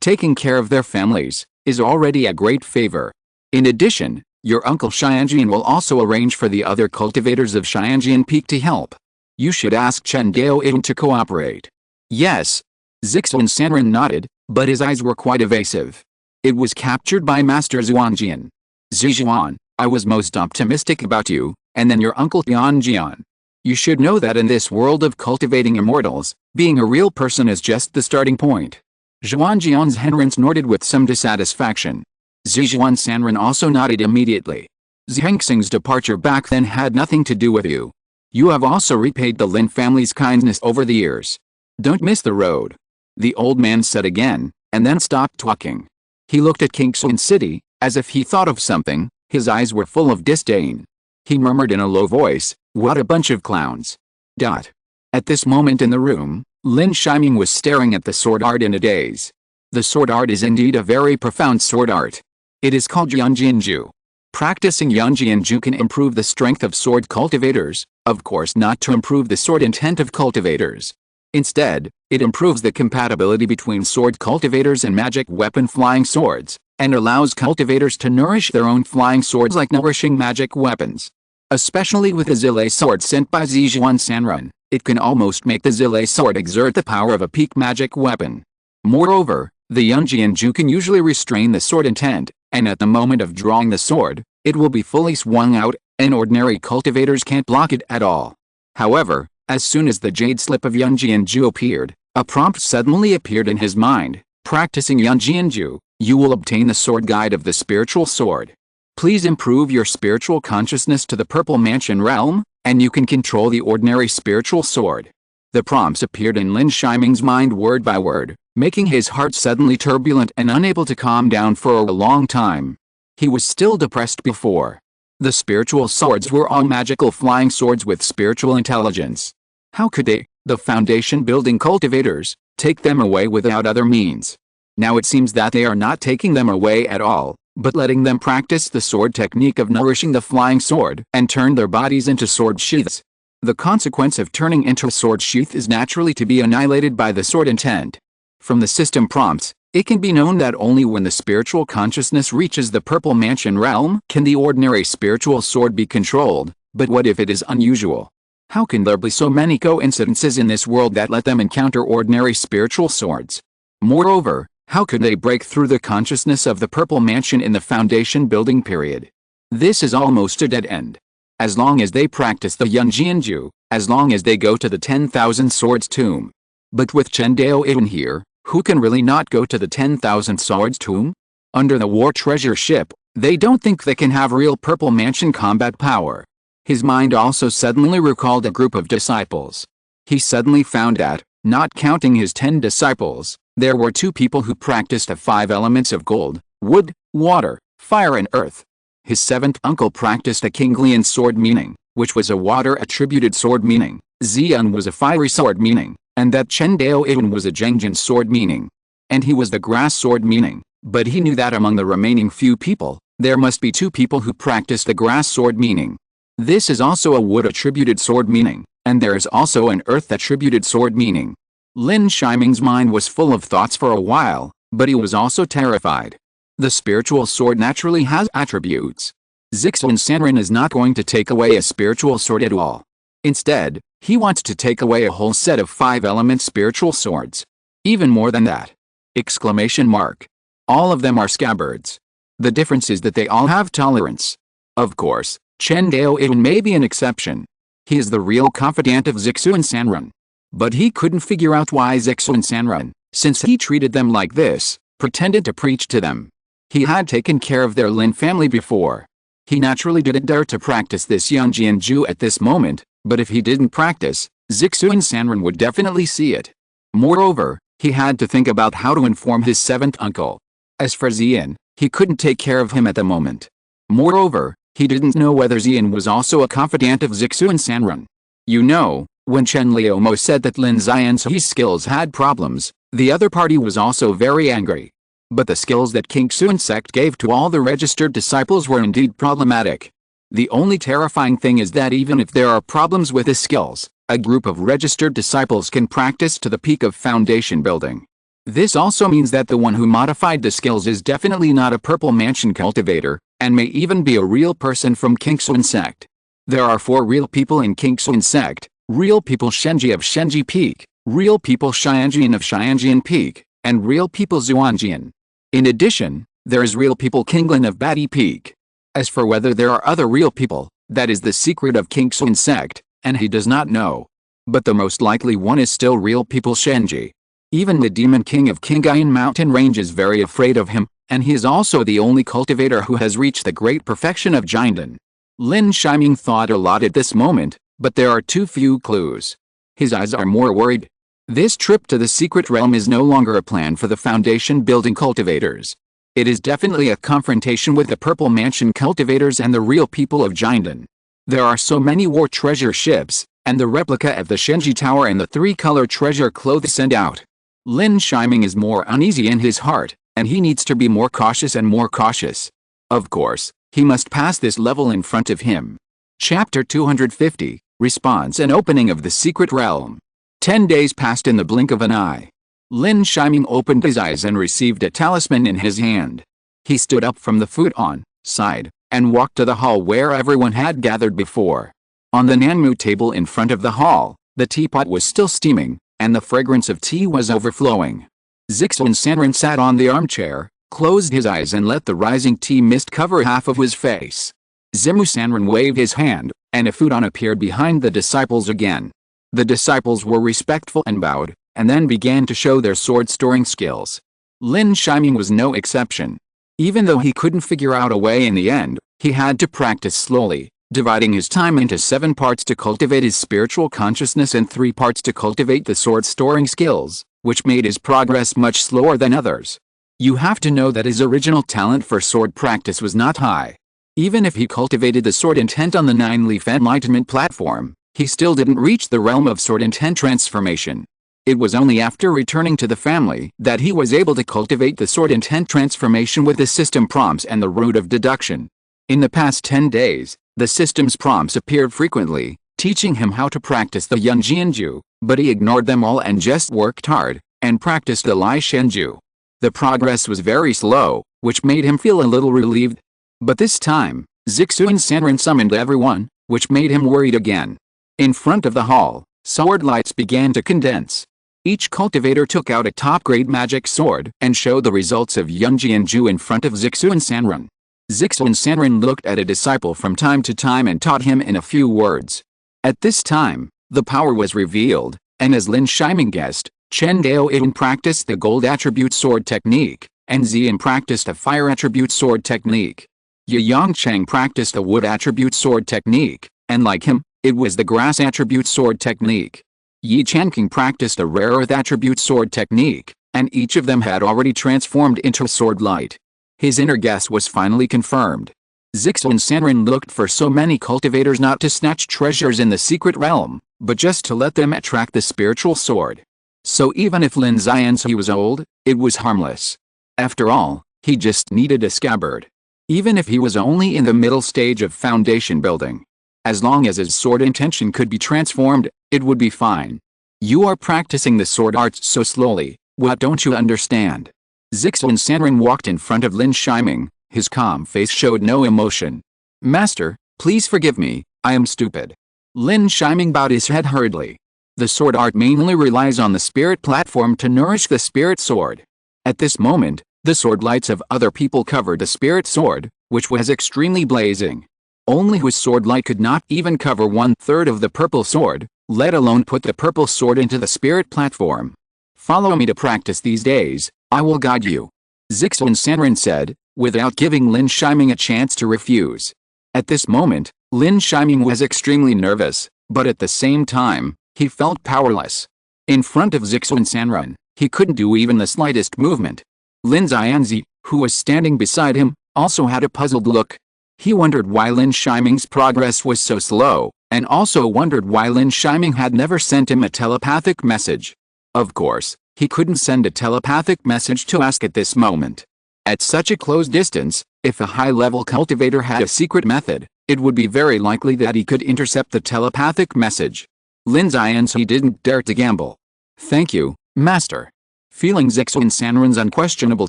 taking care of their families, is already a great favor. In addition, your uncle Xianjian will also arrange for the other cultivators of Xianjian Peak to help. You should ask Chen Daoyun to cooperate. Yes. Zixuan Sanren nodded, but his eyes were quite evasive. It was captured by Master Zhuangjian. Zizhuan, I was most optimistic about you, and then your uncle Tianjian. You should know that in this world of cultivating immortals, being a real person is just the starting point. Zhuangjian's Henrins nodded with some dissatisfaction. Zizhuan Sanren also nodded immediately. Zhengxing's departure back then had nothing to do with you. You have also repaid the Lin family's kindness over the years. Don't miss the road. The old man said again, and then stopped talking. He looked at Qingxuan City, as if he thought of something, his eyes were full of disdain. He murmured in a low voice, what a bunch of clowns. At this moment in the room, Lin Shiming was staring at the sword art in a daze. The sword art is indeed a very profound sword art. It is called Yanjianju. Practicing Yanjianju can improve the strength of sword cultivators, of course not to improve the sword intent of cultivators. Instead, it improves the compatibility between sword cultivators and magic weapon flying swords, and allows cultivators to nourish their own flying swords like nourishing magic weapons. Especially with the Zile sword sent by Zizhuan Sanren, it can almost make the Zile sword exert the power of a peak magic weapon. Moreover, the Yanjianju can usually restrain the sword intent, and at the moment of drawing the sword, it will be fully swung out, and ordinary cultivators can't block it at all. However, as soon as the jade slip of Yanjianju appeared, a prompt suddenly appeared in his mind. Practicing Yanjianju, you will obtain the sword guide of the spiritual sword. Please improve your spiritual consciousness to the purple mansion realm, and you can control the ordinary spiritual sword. The prompts appeared in Lin Shiming's mind word by word, making his heart suddenly turbulent and unable to calm down for a long time. He was still depressed before. The spiritual swords were all magical flying swords with spiritual intelligence. How could they, the foundation building cultivators, take them away without other means? Now it seems that they are not taking them away at all, but letting them practice the sword technique of nourishing the flying sword and turn their bodies into sword sheaths. The consequence of turning into a sword sheath is naturally to be annihilated by the sword intent. From the system prompts, it can be known that only when the spiritual consciousness reaches the purple mansion realm can the ordinary spiritual sword be controlled, but what if it is unusual? How can there be so many coincidences in this world that let them encounter ordinary spiritual swords? Moreover, how could they break through the consciousness of the purple mansion in the foundation building period? This is almost a dead end. As long as they practice the Yanjianju, as long as they go to the 10,000 Swords tomb. But with Chen Daoyun here, who can really not go to the 10,000 Swords tomb? Under the war treasure ship, They don't think they can have real Purple Mansion combat power. His mind also suddenly recalled a group of disciples. He suddenly found that, not counting his 10 disciples, there were 2 people who practiced the 5 elements of gold, wood, water, fire and earth. His 7th uncle practiced a Kinglian sword meaning, which was a water-attributed sword meaning, Xian was a fiery sword meaning, and that Chen Dao Yun was a Zhengjin sword meaning. And he was the grass sword meaning, but he knew that among the remaining few people, there must be 2 people who practiced the grass sword meaning. This is also a wood-attributed sword meaning, and there is also an earth-attributed sword meaning. Lin Shiming's mind was full of thoughts for a while, but he was also terrified. The spiritual sword naturally has attributes. Zixuan Sanren is not going to take away a spiritual sword at all. Instead, he wants to take away a whole set of 5-element spiritual swords. Even more than that! Exclamation mark. All of them are scabbards. The difference is that they all have tolerance. Of course, Chen Dao Yun may be an exception. He is the real confidant of Zixuan Sanren. But he couldn't figure out why Zixuan Sanren, since he treated them like this, pretended to preach to them. He had taken care of their Lin family before. He naturally didn't dare to practice this Yangjian Ju at this moment, but if he didn't practice, Zixuan Sanren would definitely see it. Moreover, he had to think about how to inform his 7th uncle. As for Xian, he couldn't take care of him at the moment. Moreover, he didn't know whether Xian was also a confidant of Zixuan Sanren. You know, when Chen Liumo said that Lin Xian's skills had problems, the other party was also very angry. But the skills that Qingxuan sect gave to all the registered disciples were indeed problematic. The only terrifying thing is that even if there are problems with the skills, a group of registered disciples can practice to the peak of foundation building. This also means that the one who modified the skills is definitely not a Purple Mansion cultivator, and may even be a real person from Qingxuan sect. There are 4 real people in Qingxuan sect, real people Shenji of Shenji Peak, real people Xianjian of Xianjian Peak, and real people Zuanjian. In addition, there is real people Kinglin of Bati Peak. As for whether there are other real people, that is the secret of Qingxuan sect, and he does not know. But the most likely one is still real people Shenji. Even the demon king of Qingayan mountain range is very afraid of him, and he is also the only cultivator who has reached the great perfection of Jinden. Lin Shiming thought a lot at this moment, but there are too few clues. His eyes are more worried. This trip to the secret realm is no longer a plan for the foundation building cultivators. It is definitely a confrontation with the Purple Mansion cultivators and the real people of Jinden. There are so many war treasure ships, and the replica of the Shenji Tower and the 3-color treasure clothes sent out. Lin Shiming is more uneasy in his heart, and he needs to be more cautious and more cautious. Of course, he must pass this level in front of him. Chapter 250, Response and Opening of the Secret Realm. 10 days passed in the blink of an eye. Lin Shiming opened his eyes and received a talisman in his hand. He stood up from the futon, sighed, and walked to the hall where everyone had gathered before. On the Nanmu table in front of the hall, the teapot was still steaming, and the fragrance of tea was overflowing. Zixuan Sanren sat on the armchair, closed his eyes and let the rising tea mist cover half of his face. Zimu Sanren waved his hand, and a futon appeared behind the disciples again. The disciples were respectful and bowed, and then began to show their sword-storing skills. Lin Shiming was no exception. Even though he couldn't figure out a way in the end, he had to practice slowly, dividing his time into 7 parts to cultivate his spiritual consciousness and 3 parts to cultivate the sword-storing skills, which made his progress much slower than others. You have to know that his original talent for sword practice was not high. Even if he cultivated the sword intent on the 9-leaf enlightenment platform, he still didn't reach the realm of sword intent transformation. It was only after returning to the family that he was able to cultivate the sword intent transformation with the system prompts and the root of deduction. In the past 10 days, the system's prompts appeared frequently, teaching him how to practice the Yunjianju, but he ignored them all and just worked hard, and practiced the Lai Shenju. The progress was very slow, which made him feel a little relieved. But this time, Zixuan Sanren summoned everyone, which made him worried again. In front of the hall, sword lights began to condense. Each cultivator took out a top-grade magic sword and showed the results of Yunjianju in front of Zixuan Sanren. Zixuan Sanren looked at a disciple from time to time and taught him in a few words. At this time, the power was revealed, and as Lin Shiming guessed, Chen Dao Yun practiced the gold attribute sword technique, and Xian practiced a fire attribute sword technique. Ye Yongchang practiced the wood attribute sword technique, and like him, it was the grass attribute sword technique. Yi Chanking practiced the rare earth attribute sword technique, and each of them had already transformed into a sword light. His inner guess was finally confirmed. Zixuan Sanren looked for so many cultivators not to snatch treasures in the secret realm, but just to let them attract the spiritual sword. So even if Lin Xianzi was old, it was harmless. After all, he just needed a scabbard. Even if he was only in the middle stage of foundation building. As long as his sword intention could be transformed, it would be fine. You are practicing the sword arts so slowly, what don't you understand? Zixuan Sanren walked in front of Lin Shiming, his calm face showed no emotion. Master, please forgive me, I am stupid. Lin Shiming bowed his head hurriedly. The sword art mainly relies on the spirit platform to nourish the spirit sword. At this moment, the sword lights of other people covered the spirit sword, which was extremely blazing. Only his sword light could not even cover 1/3 of the purple sword, let alone put the purple sword into the spirit platform. Follow me to practice these days, I will guide you. Zixuan Sanren said, without giving Lin Shiming a chance to refuse. At this moment, Lin Shiming was extremely nervous, but at the same time, he felt powerless. In front of Zixuan Sanren, he couldn't do even the slightest movement. Lin Xianzi, who was standing beside him, also had a puzzled look. He wondered why Lin Shiming's progress was so slow, and also wondered why Lin Shiming had never sent him a telepathic message. Of course, he couldn't send a telepathic message to ask at this moment. At such a close distance, if a high-level cultivator had a secret method, it would be very likely that he could intercept the telepathic message. Lin Xianzi didn't dare to gamble. Thank you, Master. Feeling Zixuan Sanren's unquestionable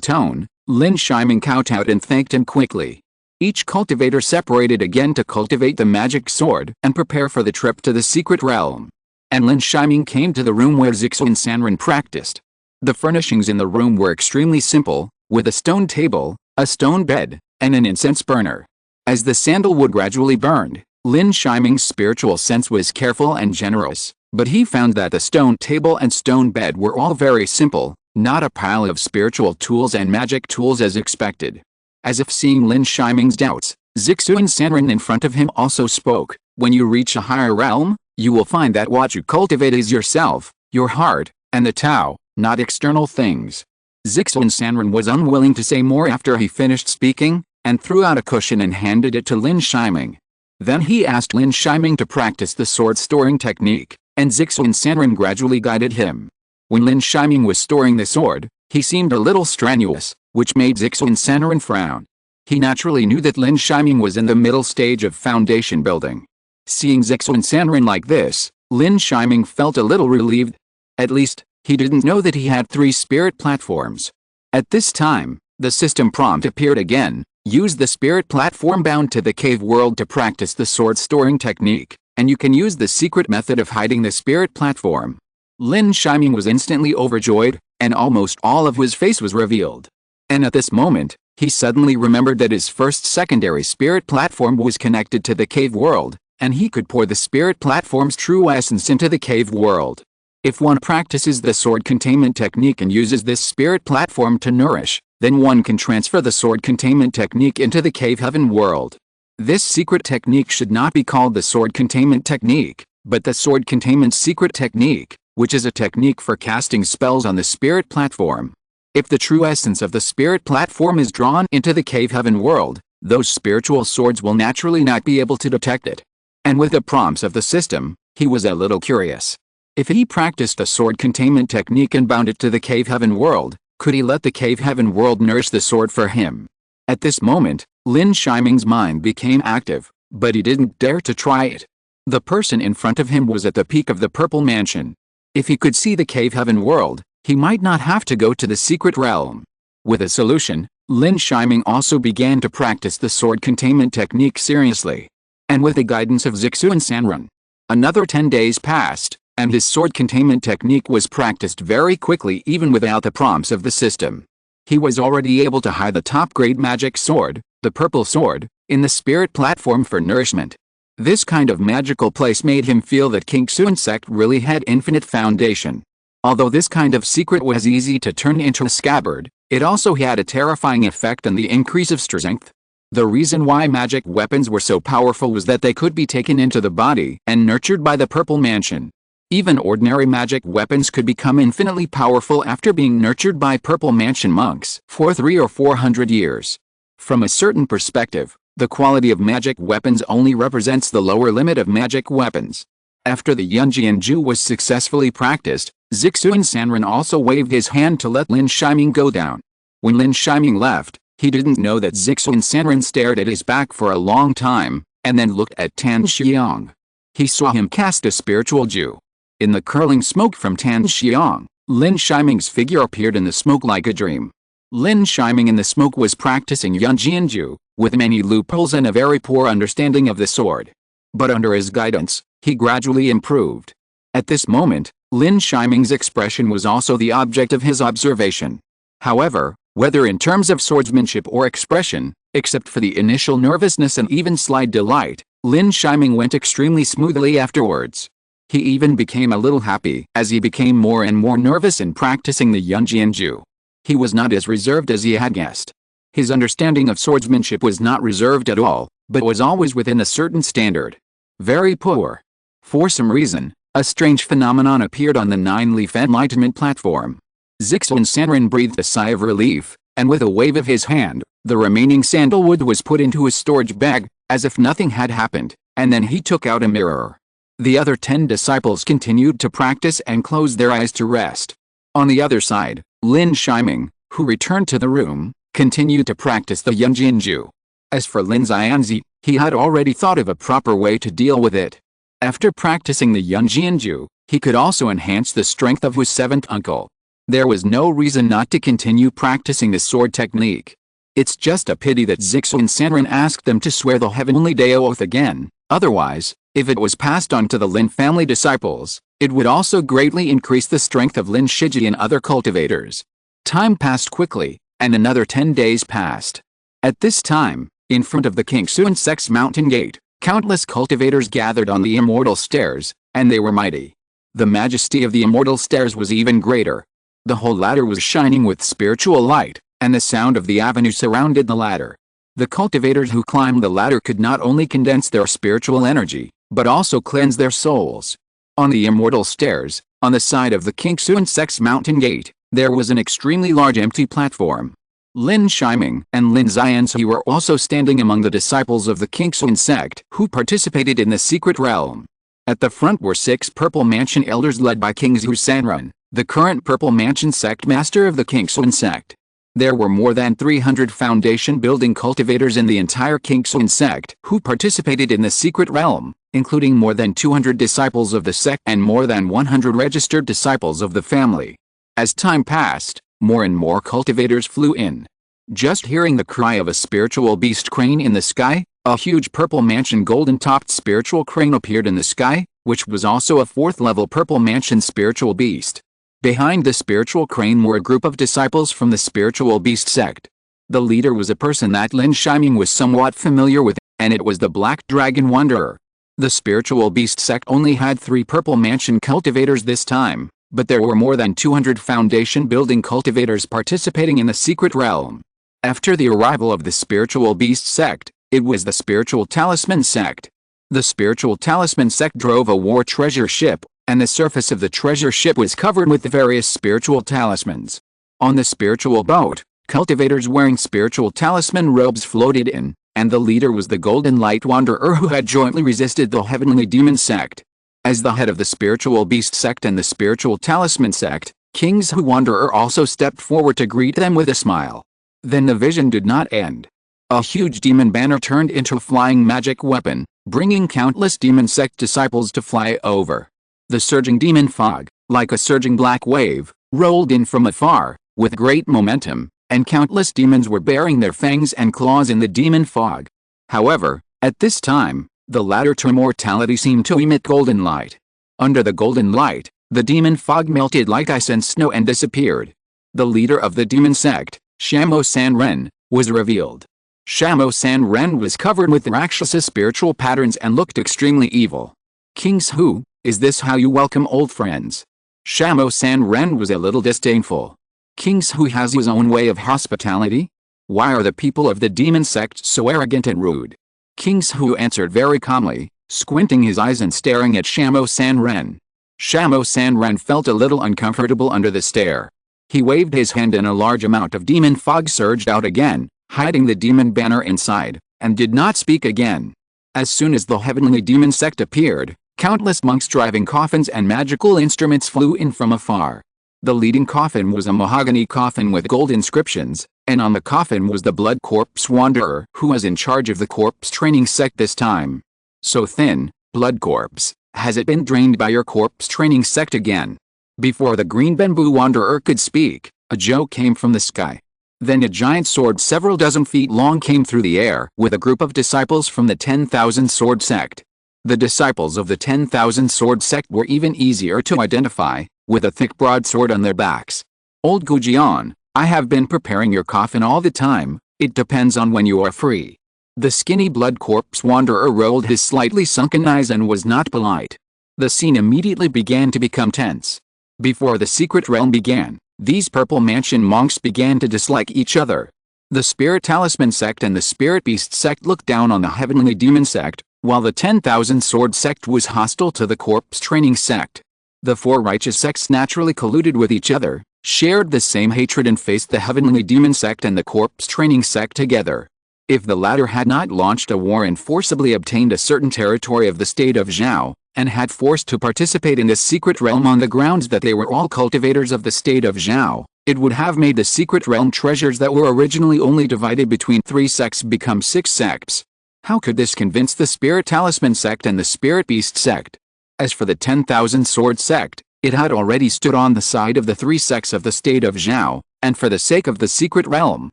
tone, Lin Shiming kowtowed and thanked him quickly. Each cultivator separated again to cultivate the magic sword and prepare for the trip to the secret realm. And Lin Shiming came to the room where Zixuan Sanren practiced. The furnishings in the room were extremely simple, with a stone table, a stone bed, and an incense burner. As the sandalwood gradually burned, Lin Shiming's spiritual sense was careful and generous, but he found that the stone table and stone bed were all very simple, not a pile of spiritual tools and magic tools as expected. As if seeing Lin Shiming's doubts, Zixuan Sanren in front of him also spoke. When you reach a higher realm, you will find that what you cultivate is yourself, your heart, and the Tao, not external things. Zixuan Sanren was unwilling to say more after he finished speaking, and threw out a cushion and handed it to Lin Shiming. Then he asked Lin Shiming to practice the sword storing technique, and Zixuan Sanren gradually guided him. When Lin Shiming was storing the sword, he seemed a little strenuous, which made Zixuan Sanren frown. He naturally knew that Lin Shiming was in the middle stage of foundation building. Seeing Zixuan Sanren like this, Lin Shiming felt a little relieved. At least, he didn't know that he had 3 spirit platforms. At this time, the system prompt appeared again. Use the spirit platform bound to the cave world to practice the sword storing technique, and you can use the secret method of hiding the spirit platform. Lin Shiming was instantly overjoyed, and almost all of his face was revealed. And at this moment, he suddenly remembered that his first secondary spirit platform was connected to the cave world, and he could pour the spirit platform's true essence into the cave world. If one practices the sword containment technique and uses this spirit platform to nourish, then one can transfer the sword containment technique into the cave heaven world. This secret technique should not be called the sword containment technique, but the sword containment secret technique, which is a technique for casting spells on the spirit platform. If the true essence of the spirit platform is drawn into the cave heaven world, those spiritual swords will naturally not be able to detect it. And with the prompts of the system, he was a little curious. If he practiced the sword containment technique and bound it to the cave heaven world, could he let the cave heaven world nourish the sword for him? At this moment, Lin Shiming's mind became active, but he didn't dare to try it. The person in front of him was at the peak of the purple mansion. If he could see the cave heaven world, he might not have to go to the secret realm. With a solution, Lin Shiming also began to practice the sword containment technique seriously. And with the guidance of Zixuan Sanren. Another 10 days passed, and his sword containment technique was practiced very quickly even without the prompts of the system. He was already able to hide the top-grade magic sword, the purple sword, in the spirit platform for nourishment. This kind of magical place made him feel that King Xuan sect really had infinite foundation. Although this kind of secret was easy to turn into a scabbard, it also had a terrifying effect on the increase of strength. The reason why magic weapons were so powerful was that they could be taken into the body and nurtured by the Purple Mansion. Even ordinary magic weapons could become infinitely powerful after being nurtured by Purple Mansion monks for 300 or 400 years. From a certain perspective, the quality of magic weapons only represents the lower limit of magic weapons. After the Yunjianju was successfully practiced, Zixuan Sanren also waved his hand to let Lin Shiming go down. When Lin Shiming left, he didn't know that Zixuan Sanren stared at his back for a long time, and then looked at Tan Xiang. He saw him cast a spiritual Ju. In the curling smoke from Tan Xiang, Lin Shiming's figure appeared in the smoke like a dream. Lin Shiming in the smoke was practicing Yunjianju, with many loopholes and a very poor understanding of the sword. But under his guidance, he gradually improved. At this moment, Lin Shiming's expression was also the object of his observation. However, whether in terms of swordsmanship or expression, except for the initial nervousness and even slight delight, Lin Shiming went extremely smoothly afterwards. He even became a little happy as he became more and more nervous in practicing the Yunjianju. He was not as reserved as he had guessed. His understanding of swordsmanship was not reserved at all, but was always within a certain standard. Very poor. For some reason, a strange phenomenon appeared on the nine-leaf enlightenment platform. Zixuan Sanren breathed a sigh of relief, and with a wave of his hand, the remaining sandalwood was put into his storage bag, as if nothing had happened, and then he took out a mirror. The other 10 disciples continued to practice and closed their eyes to rest. On the other side, Lin Shiming, who returned to the room, continued to practice the Yunjianju. As for Lin Xianzi, he had already thought of a proper way to deal with it. After practicing the Yunjianju, he could also enhance the strength of his seventh uncle. There was no reason not to continue practicing the sword technique. It's just a pity that Zixuan Sanren asked them to swear the Heavenly Dao oath again, otherwise, if it was passed on to the Lin family disciples, it would also greatly increase the strength of Lin Shiji and other cultivators. Time passed quickly, and another 10 days passed. At this time, in front of the Kingsuan sect's mountain gate, countless cultivators gathered on the immortal stairs, and they were mighty. The majesty of the immortal stairs was even greater. The whole ladder was shining with spiritual light, and the sound of the avenue surrounded the ladder. The cultivators who climbed the ladder could not only condense their spiritual energy, but also cleanse their souls. On the immortal stairs, on the side of the Kingsuan sect's mountain gate, there was an extremely large empty platform. Lin Shiming and Lin Xianzi were also standing among the disciples of the Kingsuan sect who participated in the secret realm. At the front were 6 Purple Mansion elders led by King Zhu Sanren, the current Purple Mansion sect master of the Kingsuan sect. There were more than 300 foundation-building cultivators in the entire Kingsuan sect who participated in the secret realm, including more than 200 disciples of the sect and more than 100 registered disciples of the family. As time passed, more and more cultivators flew in. Just hearing the cry of a spiritual beast crane in the sky, a huge Purple Mansion golden-topped spiritual crane appeared in the sky, which was also a 4th-level Purple Mansion spiritual beast. Behind the spiritual crane were a group of disciples from the spiritual beast sect. The leader was a person that Lin Shiming was somewhat familiar with, and it was the Black Dragon Wanderer. The spiritual beast sect only had 3 Purple Mansion cultivators this time, but there were more than 200 foundation-building cultivators participating in the secret realm. After the arrival of the spiritual beast sect, it was the spiritual talisman sect. The spiritual talisman sect drove a war treasure ship, and the surface of the treasure ship was covered with the various spiritual talismans. On the spiritual boat, cultivators wearing spiritual talisman robes floated in, and the leader was the Golden Light Wanderer who had jointly resisted the Heavenly Demon sect. As the head of the spiritual beast sect and the spiritual talisman sect, King Zhu Wanderer also stepped forward to greet them with a smile. Then the vision did not end. A huge demon banner turned into a flying magic weapon, bringing countless demon sect disciples to fly over. The surging demon fog, like a surging black wave, rolled in from afar, with great momentum, and countless demons were bearing their fangs and claws in the demon fog. However, at this time, the ladder to immortality seemed to emit golden light. Under the golden light, the demon fog melted like ice and snow and disappeared. The leader of the demon sect, Shamo Sanren, was revealed. Shamo Sanren was covered with Rakshasa spiritual patterns and looked extremely evil. King Zhu, is this how you welcome old friends? Shamo Sanren was a little disdainful. King Zhu has his own way of hospitality? Why are the people of the demon sect so arrogant and rude? King Su answered very calmly, squinting his eyes and staring at Shamo Sanren. Shamo Sanren felt a little uncomfortable under the stare. He waved his hand and a large amount of demon fog surged out again, hiding the demon banner inside, and did not speak again. As soon as the heavenly demon sect appeared, countless monks driving coffins and magical instruments flew in from afar. The leading coffin was a mahogany coffin with gold inscriptions, and on the coffin was the blood corpse wanderer who was in charge of the corpse training sect this time. So thin, blood corpse, has it been drained by your corpse training sect again? Before the green bamboo wanderer could speak, a joke came from the sky. Then a giant sword several dozen feet long came through the air with a group of disciples from the 10,000 sword sect. The disciples of the 10,000 sword sect were even easier to identify, with a thick broadsword on their backs. Old Gujian, I have been preparing your coffin all the time, it depends on when you are free. The skinny blood corpse wanderer rolled his slightly sunken eyes and was not polite. The scene immediately began to become tense. Before the secret realm began, these purple mansion monks began to dislike each other. The spirit talisman sect and the spirit beast sect looked down on the heavenly demon sect, while the 10,000 sword sect was hostile to the corpse training sect. The four righteous sects naturally colluded with each other, shared the same hatred and faced the heavenly demon sect and the corpse training sect together. If the latter had not launched a war and forcibly obtained a certain territory of the state of Zhao, and had forced to participate in the secret realm on the grounds that they were all cultivators of the state of Zhao, it would have made the secret realm treasures that were originally only divided between 3 sects become 6 sects. How could this convince the spirit talisman sect and the spirit beast sect? As for the 10,000 sword sect, it had already stood on the side of the 3 sects of the state of Zhao, and for the sake of the secret realm,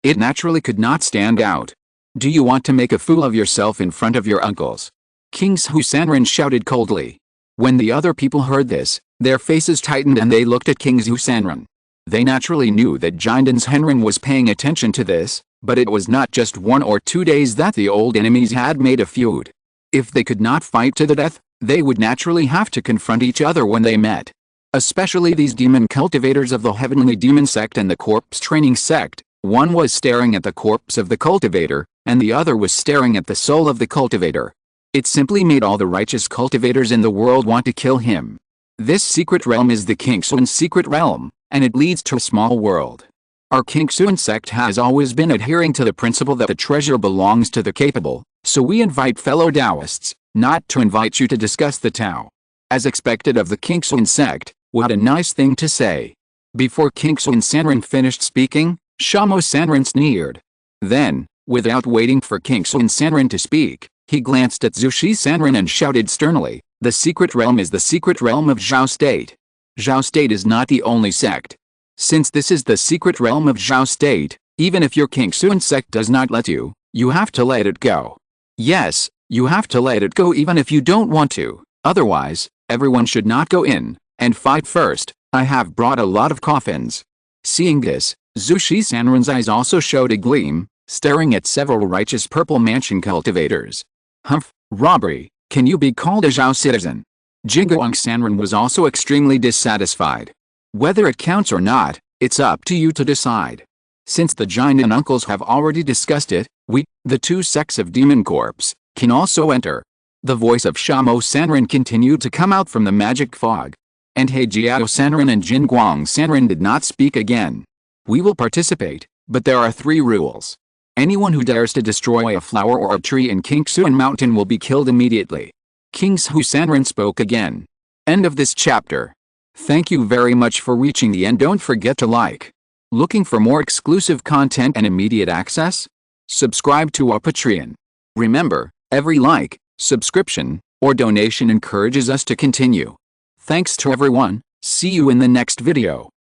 it naturally could not stand out. Do you want to make a fool of yourself in front of your uncles? King Su Sanren shouted coldly. When the other people heard this, their faces tightened and they looked at King Su Sanren. They naturally knew that Jinden's Henren was paying attention to this, but it was not just 1 or 2 days that the old enemies had made a feud. If they could not fight to the death, they would naturally have to confront each other when they met. Especially these demon cultivators of the heavenly demon sect and the corpse training sect. One was staring at the corpse of the cultivator, and the other was staring at the soul of the cultivator. It simply made all the righteous cultivators in the world want to kill him. This secret realm is the Kingsuan secret realm, and it leads to a small world. Our Kingsuan sect has always been adhering to the principle that the treasure belongs to the capable, so we invite fellow Taoists, not to invite you to discuss the Tao. As expected of the Kingsuan sect, what a nice thing to say. Before Kingsuan Sanren finished speaking, Shamo Sanren sneered. Then, without waiting for Kingsuan Sanren to speak, he glanced at Zushi Sanren and shouted sternly, "The secret realm is the secret realm of Zhao State. Zhao State is not the only sect. Since this is the secret realm of Zhao State, even if your Kingsuan sect does not let you, you have to let it go. Yes, you have to let it go even if you don't want to, otherwise, everyone should not go in, and fight first. I have brought a lot of coffins." Seeing this, Zushi Sanren's eyes also showed a gleam, staring at several righteous purple mansion cultivators. Humph, robbery, can you be called a Zhao citizen? Jingguang Sanren was also extremely dissatisfied. Whether it counts or not, it's up to you to decide. Since the Jinan uncles have already discussed it, we, the 2 sects of Demon Corps, can also enter. The voice of Shamo Sanren continued to come out from the magic fog. And Hejiao Sanren and Jingguang Sanren did not speak again. We will participate, but there are 3 rules. Anyone who dares to destroy a flower or a tree in Kingsuan Mountain will be killed immediately. King Su Sanren spoke again. End of this chapter. Thank you very much for reaching the end. Don't forget to like. Looking for more exclusive content and immediate access? Subscribe to our Patreon. Remember, every like, subscription, or donation encourages us to continue. Thanks to everyone. See you in the next video.